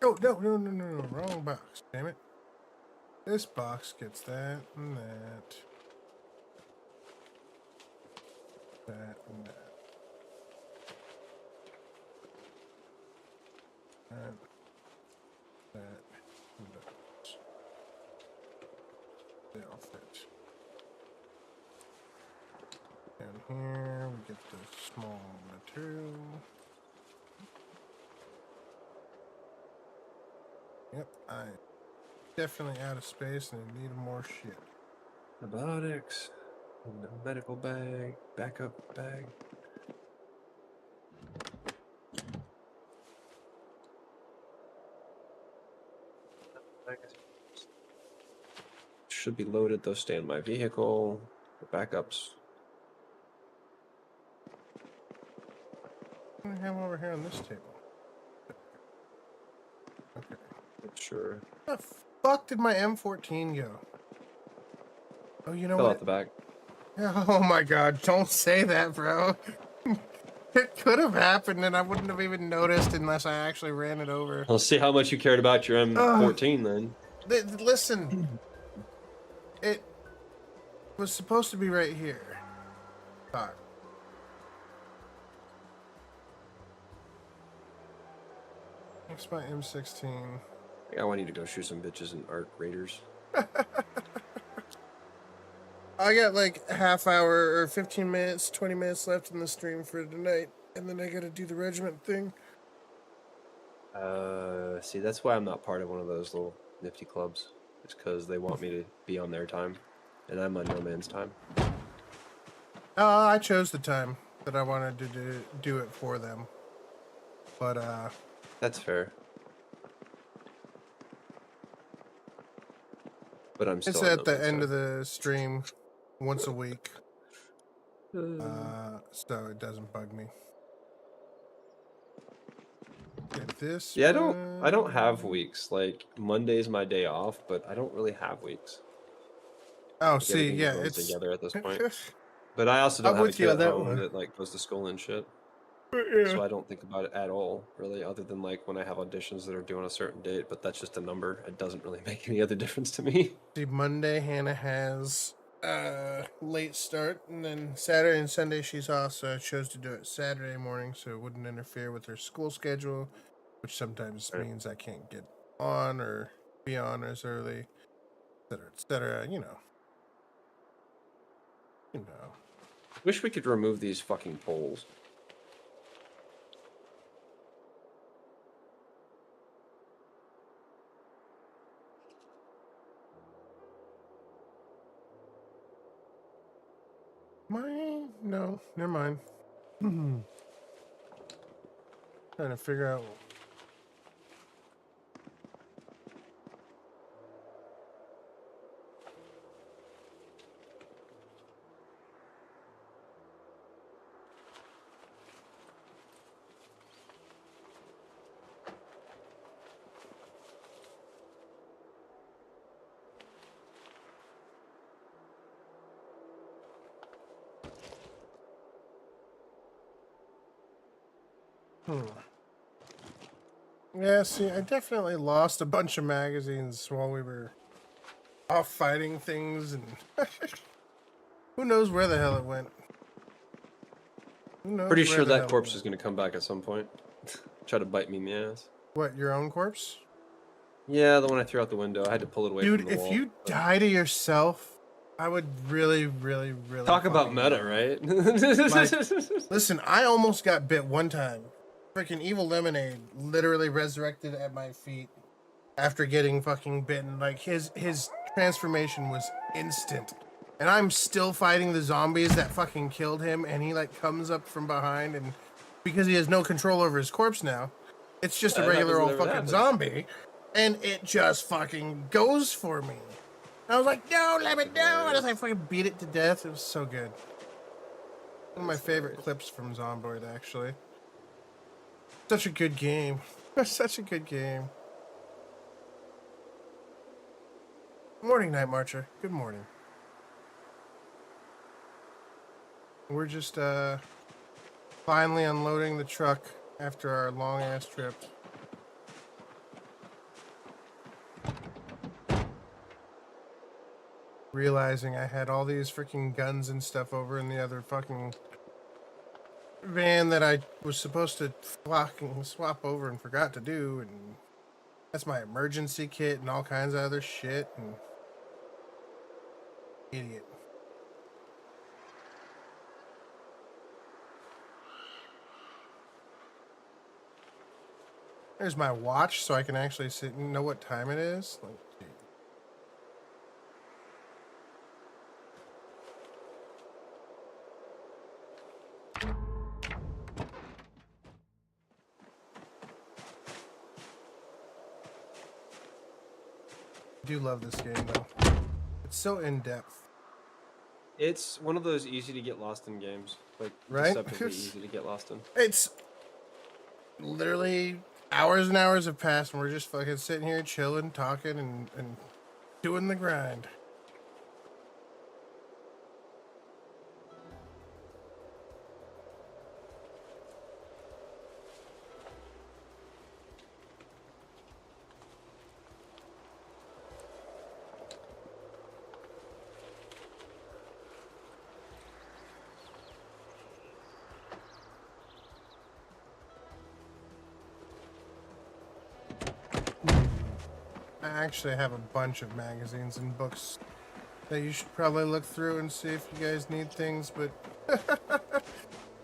Oh, no. Wrong box. Damn it. This box gets that and that. That and that. That and that. They all fit. And here we get the small material. Yep, I'm definitely out of space and I need more shit. Antibiotics, medical bag, backup bag. Should be loaded, though. Stay in my vehicle. For backups. What do I have over here on this table? Okay. Sure. Where the fuck did my M14 go? Oh, you know Fell out what? the back. Oh my god, don't say that, bro. It could have happened and I wouldn't have even noticed unless I actually ran it over. I'll see how much you cared about your M14 then. Listen, it was supposed to be right here. Fuck. What's my M16? I want you to go shoot some bitches in Arc Raiders. I got like a half hour or 15 minutes, 20 minutes left in the stream for tonight, and then I gotta do the regiment thing. See, that's why I'm not part of one of those little nifty clubs. It's because they want me to be on their time, and I'm on no man's time. I chose the time that I wanted to do it for them. But, That's fair. But I'm still it's on at no the man's end time. of the stream once a week. So it doesn't bug me. Get this. Yeah, I don't have weeks. Like Monday's my day off, but I don't really have weeks. Oh, Like, see, everything yeah, just runs it's together at this point. But I also I'm don't have a with you kid on at that home one. that like goes to school and shit. Yeah. So I don't think about it at all, really, other than like when I have auditions that are due on a certain date, but that's just a number. It doesn't really make any other difference to me. See, Monday Hannah has late start, and then Saturday and Sunday she's off, so I chose to do it Saturday morning so it wouldn't interfere with her school schedule, which sometimes Right. means I can't get on or be on as early, etc. You know. Wish we could remove these fucking poles. No, never mind. Trying to figure out. Yeah, see, I definitely lost a bunch of magazines while we were off fighting things, and who knows where the hell it went. Who knows Pretty where sure the that hell it corpse went. is going to come back at some point. Try to bite me in the ass. What, your own corpse? Yeah, the one I threw out the window. I had to pull it away Dude, from the if wall. you die to yourself, I would really, really, really Talk about fucking meta, love right? it. Listen, I almost got bit one time. Freaking Evil Lemonade literally resurrected at my feet after getting fucking bitten. Like, his transformation was instant. And I'm still fighting the zombies that fucking killed him, and he, like, comes up from behind, and because he has no control over his corpse now, it's just a That regular happens old whenever it fucking happens. zombie, and it just fucking goes for me. I was like, no, let me down. And I fucking beat it to death. It was so good. One of my favorite clips from Zomboid, actually. Such a good game. Such a good game. Morning, Night Marcher. Good morning. We're just finally unloading the truck after our long ass trip. Realizing I had all these freaking guns and stuff over in the other fucking van that I was supposed to fucking swap over and forgot to do, and that's my emergency kit and all kinds of other shit, and idiot. There's my watch so I can actually sit and know what time it is. Like, dude. I do love this game though. It's so in depth. It's one of those easy to get lost in games. Like, Right? deceptively easy to get lost in. It's literally hours and hours have passed, and we're just fucking sitting here chilling, talking, and doing the grind. I actually have a bunch of magazines and books that you should probably look through and see if you guys need things, but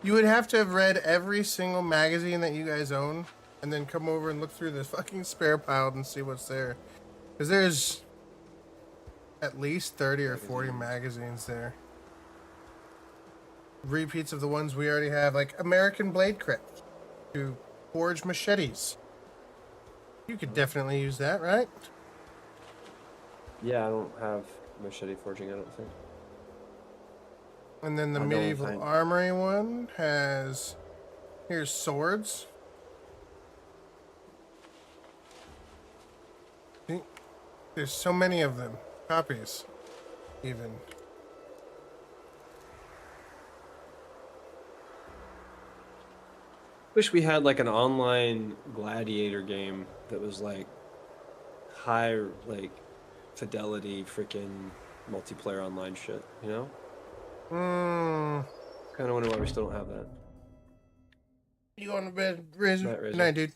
you would have to have read every single magazine that you guys own and then come over and look through this fucking spare pile and see what's there. Because there's at least 30 or 40 magazines there. Repeats of the ones we already have, like American Bladecraft to forge machetes. You could definitely use that, right? Yeah, I don't have machete forging, I don't think. And then the medieval armory one has, here's swords. See? There's so many of them. Copies, even. Wish we had like an online gladiator game that was like high like fidelity freaking multiplayer online shit, you know? Kind of wonder why we still don't have that. You going to bed, Razor? Good night, dude.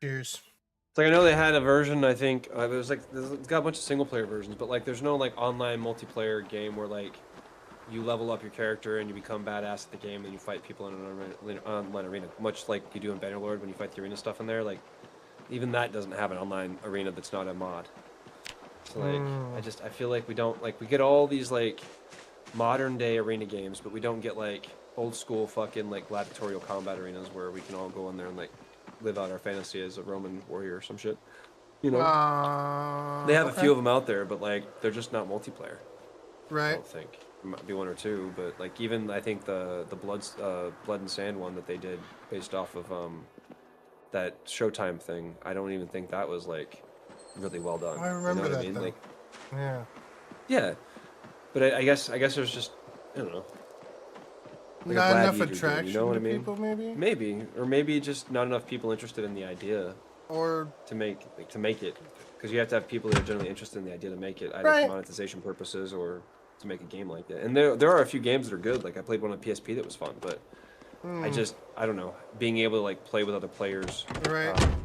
Cheers. It's like I know they had a version. I think it was like it's got a bunch of single player versions, but like there's no like online multiplayer game where like you level up your character and you become badass at the game and you fight people in an online arena, much like you do in Bannerlord when you fight the arena stuff in there. Like even that doesn't have an online arena that's not a mod. So like I feel like we don't like we get all these like modern day arena games, but we don't get like old school fucking like gladiatorial combat arenas where we can all go in there and like live out our fantasy as a Roman warrior or some shit. You know, they have a few of them out there, but like they're just not multiplayer. Right. I don't think. There might be one or two, but like even I think the blood and sand one that they did based off of that Showtime thing, I don't even think that was like really well done. I remember you know what that I mean? though. Like, yeah. But I guess there's just I don't know. Like not enough game, attraction you know what to I mean? people, maybe. Maybe just not enough people interested in the idea, or to make it, because you have to have people that are generally interested in the idea to make it, either for monetization purposes or to make a game like that. And there are a few games that are good. Like I played one on PSP that was fun, but I don't know, being able to like play with other players,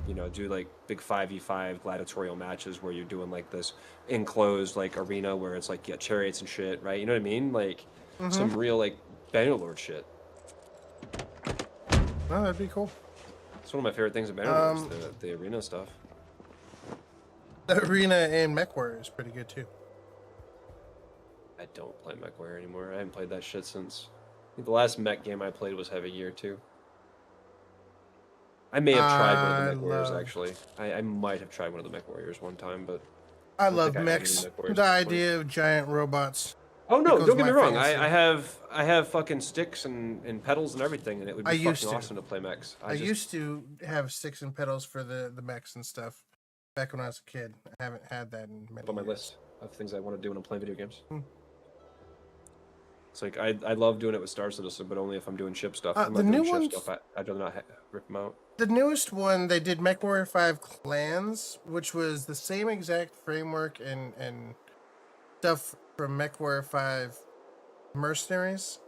you know, do like big 5v5 gladiatorial matches where you're doing like this enclosed like arena where it's like chariots and shit, right? You know what I mean? Like some real like Bannerlord shit. Oh, that'd be cool. It's one of my favorite things about Bannerlord, is the arena stuff. The arena in MechWarrior is pretty good too. I don't play MechWarrior anymore. I haven't played that shit since. I think the last mech game I played was Heavy Gear 2. I may have tried one of the Mech Warriors actually. I might have tried one of the Mech Warriors one time, but I love mechs. The idea of giant robots. Oh no, don't get me wrong. I have fucking sticks and pedals and everything, and it would be fucking awesome to play mechs. I used to have sticks and pedals for the mechs and stuff back when I was a kid. I haven't had that in many years. On my list of things I want to do when I'm playing video games. It's like I love doing it with Star Citizen, but only if I'm doing ship stuff. If I'm not doing ship stuff, I'd rather not rip them out. The newest one, they did MechWarrior 5 Clans, which was the same exact framework and stuff from MechWarrior 5 Mercenaries,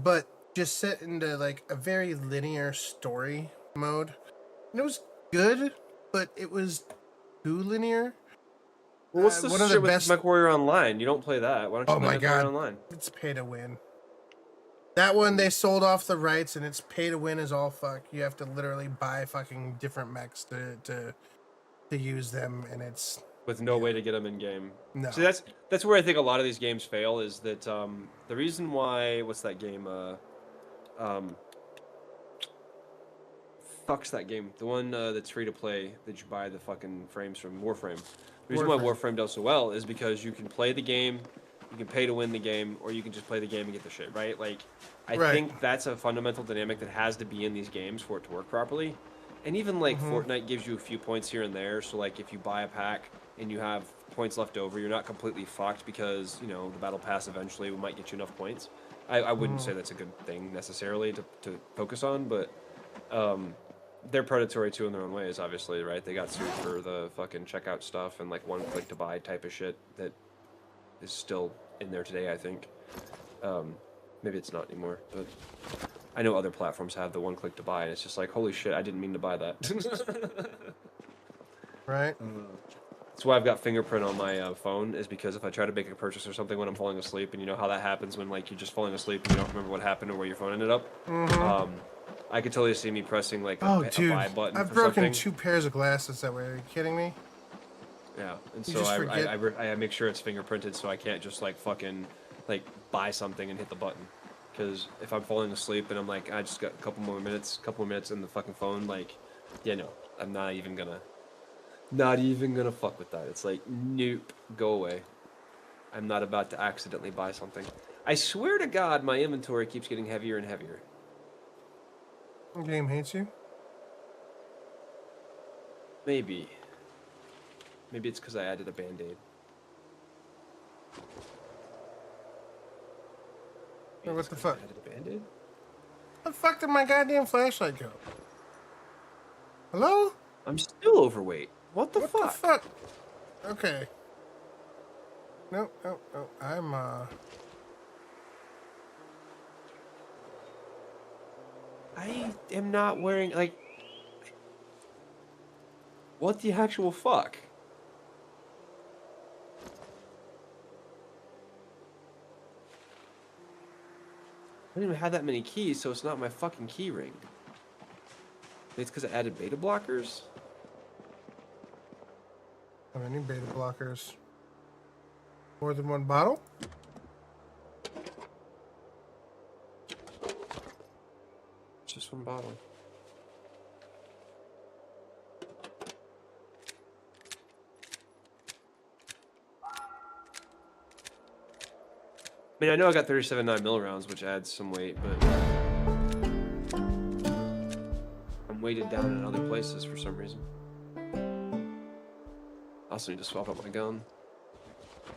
but just set into like a very linear story mode. And it was good, but it was too linear. Well, what's the shit with MechWarrior Online? You don't play that. Why don't you play MechWarrior Online? It's pay to win. That one, they sold off the rights, and it's pay to win as all fuck. You have to literally buy fucking different mechs to use them, and it's with no way to get them in game. No. See, that's where I think a lot of these games fail. Is that the reason why? What's that game? Fuck's that game? The one that's free to play that you buy the fucking frames from Warframe. The reason why Warframe does so well is because you can play the game You can pay to win the game, or you can just play the game and get the shit, right? Like, I Right. think that's a fundamental dynamic that has to be in these games for it to work properly. And even like Fortnite gives you a few points here and there, so like if you buy a pack and you have points left over, you're not completely fucked because, you know, the battle pass eventually might get you enough points. I wouldn't say that's a good thing necessarily to focus on, but they're predatory too in their own ways, obviously, right? They got sued for the fucking checkout stuff and like one click to buy type of shit that is still in there today, I think. Maybe it's not anymore, but I know other platforms have the one click to buy, and it's just like, holy shit, I didn't mean to buy that. Right. That's why I've got fingerprint on my phone, is because if I try to make a purchase or something when I'm falling asleep, and you know how that happens when like you're just falling asleep and you don't remember what happened or where your phone ended up, I could totally see me pressing like Oh, a dude, buy button I've for broken something. 2 pairs of glasses that way. Are you kidding me? Yeah, and You so just I forget- I make sure it's fingerprinted so I can't just like fucking like buy something and hit the button. Because if I'm falling asleep and I'm like, I just got a couple more minutes in the fucking phone, like, yeah, no, I'm not even gonna fuck with that. It's like, nope, go away. I'm not about to accidentally buy something. I swear to God, my inventory keeps getting heavier and heavier. The game hates you. Maybe it's because I added a band-aid. Hey, what the fuck? I added a band-aid? Where the fuck did my goddamn flashlight go? Hello? I'm still overweight. What the What fuck? the fuck? Okay. Nope, nope, nope. I'm, I am not wearing, like... What the actual fuck? I don't even have that many keys, so it's not my fucking key ring. Maybe it's because I added beta blockers? have any beta blockers? More than one bottle? Just one bottle. I mean, I know I got 37 9mm rounds, which adds some weight, but I'm weighted down in other places for some reason. I also need to swap out my gun.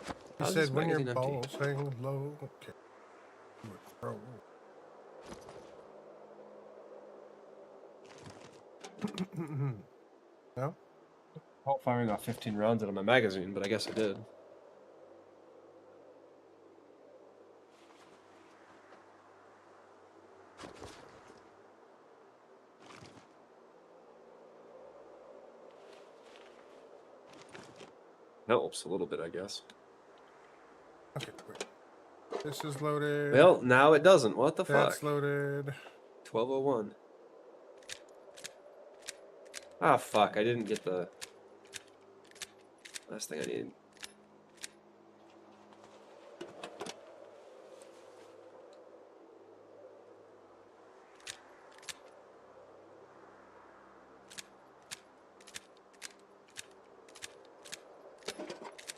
You How's this said when your magazine empty? balls hang low. Okay. Bro. No? Well, firing off 15 rounds out of my magazine, but I guess I did. Helps a little bit, I guess. Okay, wait. This is loaded. Well, now it doesn't. What the That's fuck? loaded. 1201. Ah, fuck. I didn't get the last thing I needed.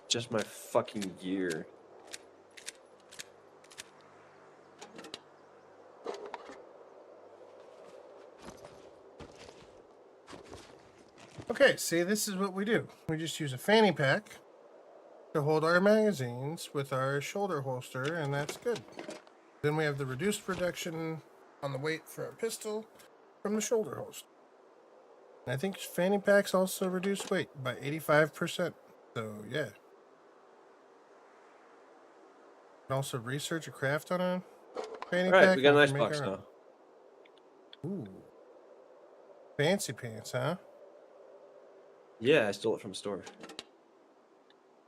Just my fucking gear. Okay, see, this is what we do. We just use a fanny pack to hold our magazines with our shoulder holster, and that's good. Then we have the reduced reduction on the weight for our pistol from the shoulder holster. And I think fanny packs also reduce weight by 85%. So, yeah. And also research a craft on a fanny Alright, pack. we got a and nice can make box our now. own. Ooh. Fancy pants, huh? Yeah, I stole it from a store.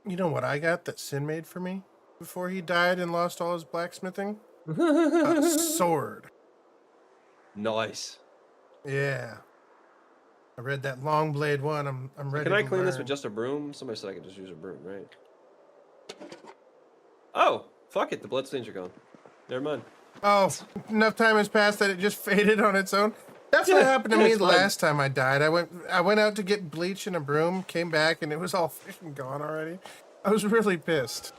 You know what I got that Sin made for me before he died and lost all his blacksmithing? A sword. Nice. Yeah. I read that long blade one. I'm ready Can I to clean this learn. with just a broom? Somebody said I could just use a broom, right? Oh, fuck it. The bloodstains are gone. Never mind. Oh, enough time has passed that it just faded on its own. That's what happened to me it's the fine. last time I died. I went out to get bleach and a broom, came back, and it was all freaking gone already. I was really pissed.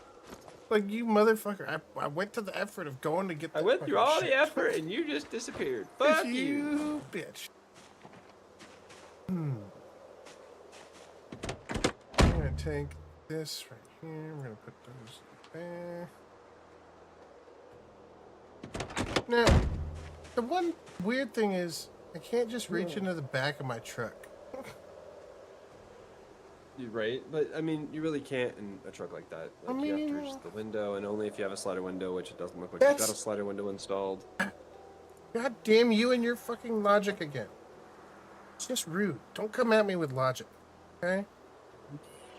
Like, you motherfucker. I went to the effort of going to get that I went through fucking all shit. the effort and you just disappeared. Fuck you. You bitch. I'm gonna take this right here. I'm gonna put those there. Now, the one weird thing is, I can't just reach into the back of my truck. You're right, but I mean, you really can't in a truck like that. Like, you have to reach the window, and only if you have a slider window, which it doesn't look like you've got a slider window installed. God damn you and your fucking logic again. It's just rude. Don't come at me with logic, okay?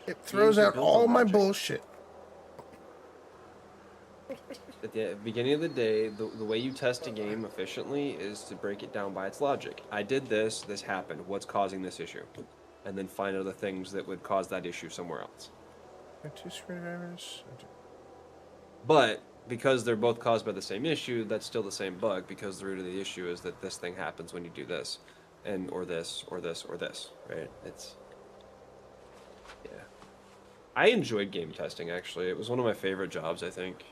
It throws out all my bullshit. At the beginning of the day, the way you test a game efficiently is to break it down by its logic. I did this, this happened, what's causing this issue? And then find other things that would cause that issue somewhere else. Two screwdrivers. But because they're both caused by the same issue, that's still the same bug, because the root of the issue is that this thing happens when you do this, and or this, or this, or this, right? It's... yeah. I enjoyed game testing, actually. It was one of my favorite jobs, I think.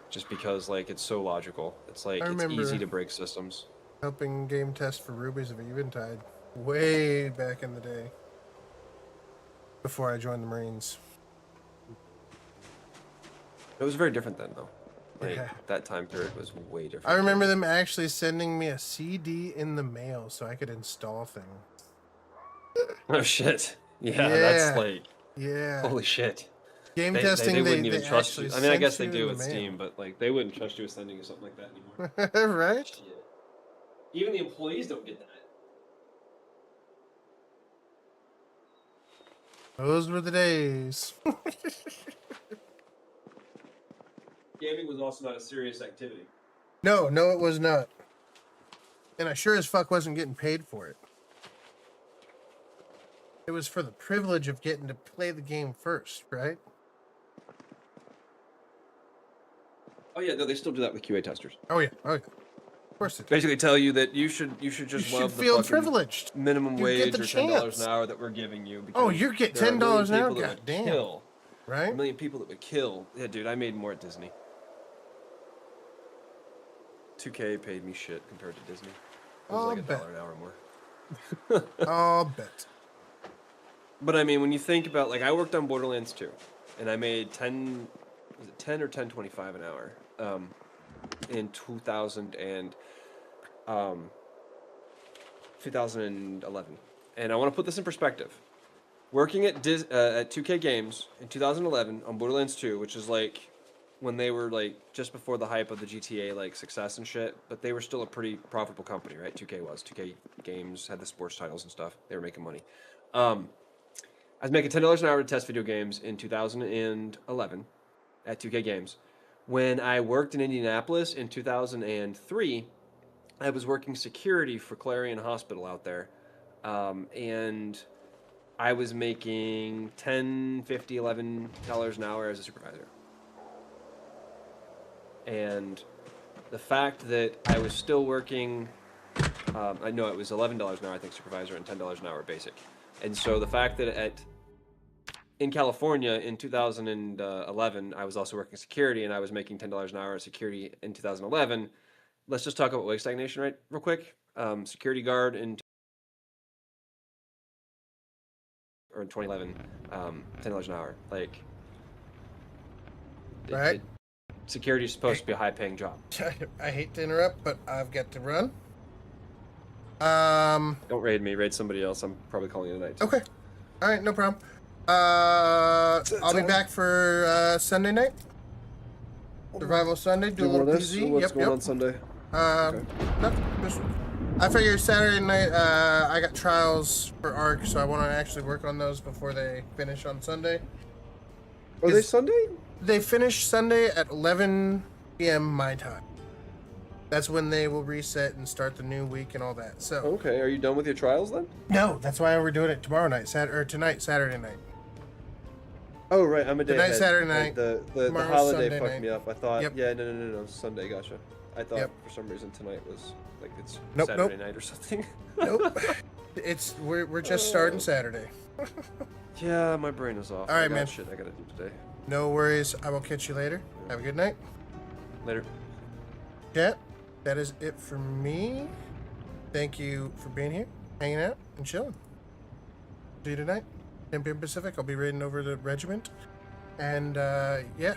Just because, like, it's so logical. It's like, it's easy to break systems. Helping game test for Rubies of Eventide way back in the day. Before I joined the Marines. It was very different then, though. Like, Yeah. that time period was way different. I remember them actually sending me a CD in the mail so I could install things. Oh, shit. Yeah, that's like... yeah. holy shit. Game testing, they wouldn't even trust you. I mean, I guess they do with mail. Steam, but like they wouldn't trust you with sending you something like that anymore. Right? Shit. Even the employees don't get that. Those were the days. Gaming was also not a serious activity. No, it was not. And I sure as fuck wasn't getting paid for it. It was for the privilege of getting to play the game first, right? Oh yeah, no, they still do that with QA testers. Oh yeah. Of course it. Basically, tell you that you should just You love should the feel fucking privileged. minimum You wage get the or $10 chance. an hour that we're giving you. Oh, because you get there are a million $10 an hour? people that God would damn. kill. Right? A million people that would kill. Yeah, dude, I made more at Disney. 2K paid me shit compared to Disney. It was like $1 an hour more. I'll bet. But I mean, when you think about, like, I worked on Borderlands 2, and I made 10 or 10.25 an hour in 2011. And I want to put this in perspective. Working at 2K Games in 2011 on Borderlands 2, which is like when they were like just before the hype of the GTA like success and shit, but they were still a pretty profitable company, right? 2K Games had the sports titles and stuff. They were making money. I was making $10 an hour to test video games in 2011 at 2K Games. When I worked in Indianapolis in 2003, I was working security for Clarion Hospital out there. And I was making $10, $50, $11 an hour as a supervisor. And the fact that I was still working, I know it was $11 an hour, I think, supervisor, and $10 an hour basic. And so the fact that in California in 2011, I was also working security, and I was making $10 an hour at security in 2011. Let's just talk about wage stagnation real quick. Security guard in 2011, $10 an hour. Like, Right. Security is supposed to be a high-paying job. I hate to interrupt, but I've got to run. Don't raid me. Raid somebody else. I'm probably calling it a night. Too. Okay. All right, no problem. I'll be back for Sunday night. Survival Sunday. Do a little PZ. What's going on Sunday? Nothing. I figure Saturday night. I got trials for ARC, so I want to actually work on those before they finish on Sunday. Are they Sunday? They finish Sunday at 11 p.m. my time. That's when they will reset and start the new week and all that. So. Okay. Are you done with your trials then? No, that's why we're doing it tomorrow night, Saturday night. Oh right, I'm a day Tonight, ahead. Saturday night. The Tomorrow's holiday Sunday fucked night. me up. I thought, Yep. yeah, no, Sunday, gotcha. I thought Yep. for some reason tonight was like it's Nope, Saturday nope. night or something. Nope. We're just starting Saturday. Yeah, my brain is off. All right, I got man. Shit, I gotta do today. No worries. I will catch you later. Have a good night. Later. Chat, that is it for me. Thank you for being here, hanging out, and chilling. See you tonight. 10 p.m. Pacific. I'll be raiding over the regiment. And, yeah.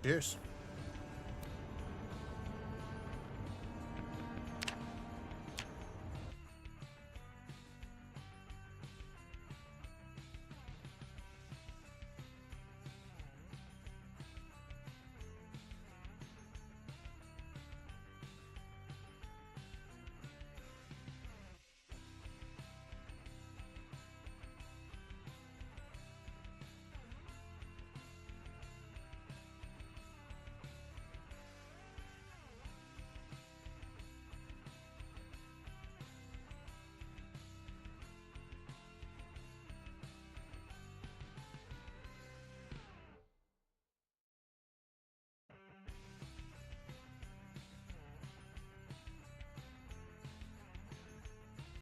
Cheers.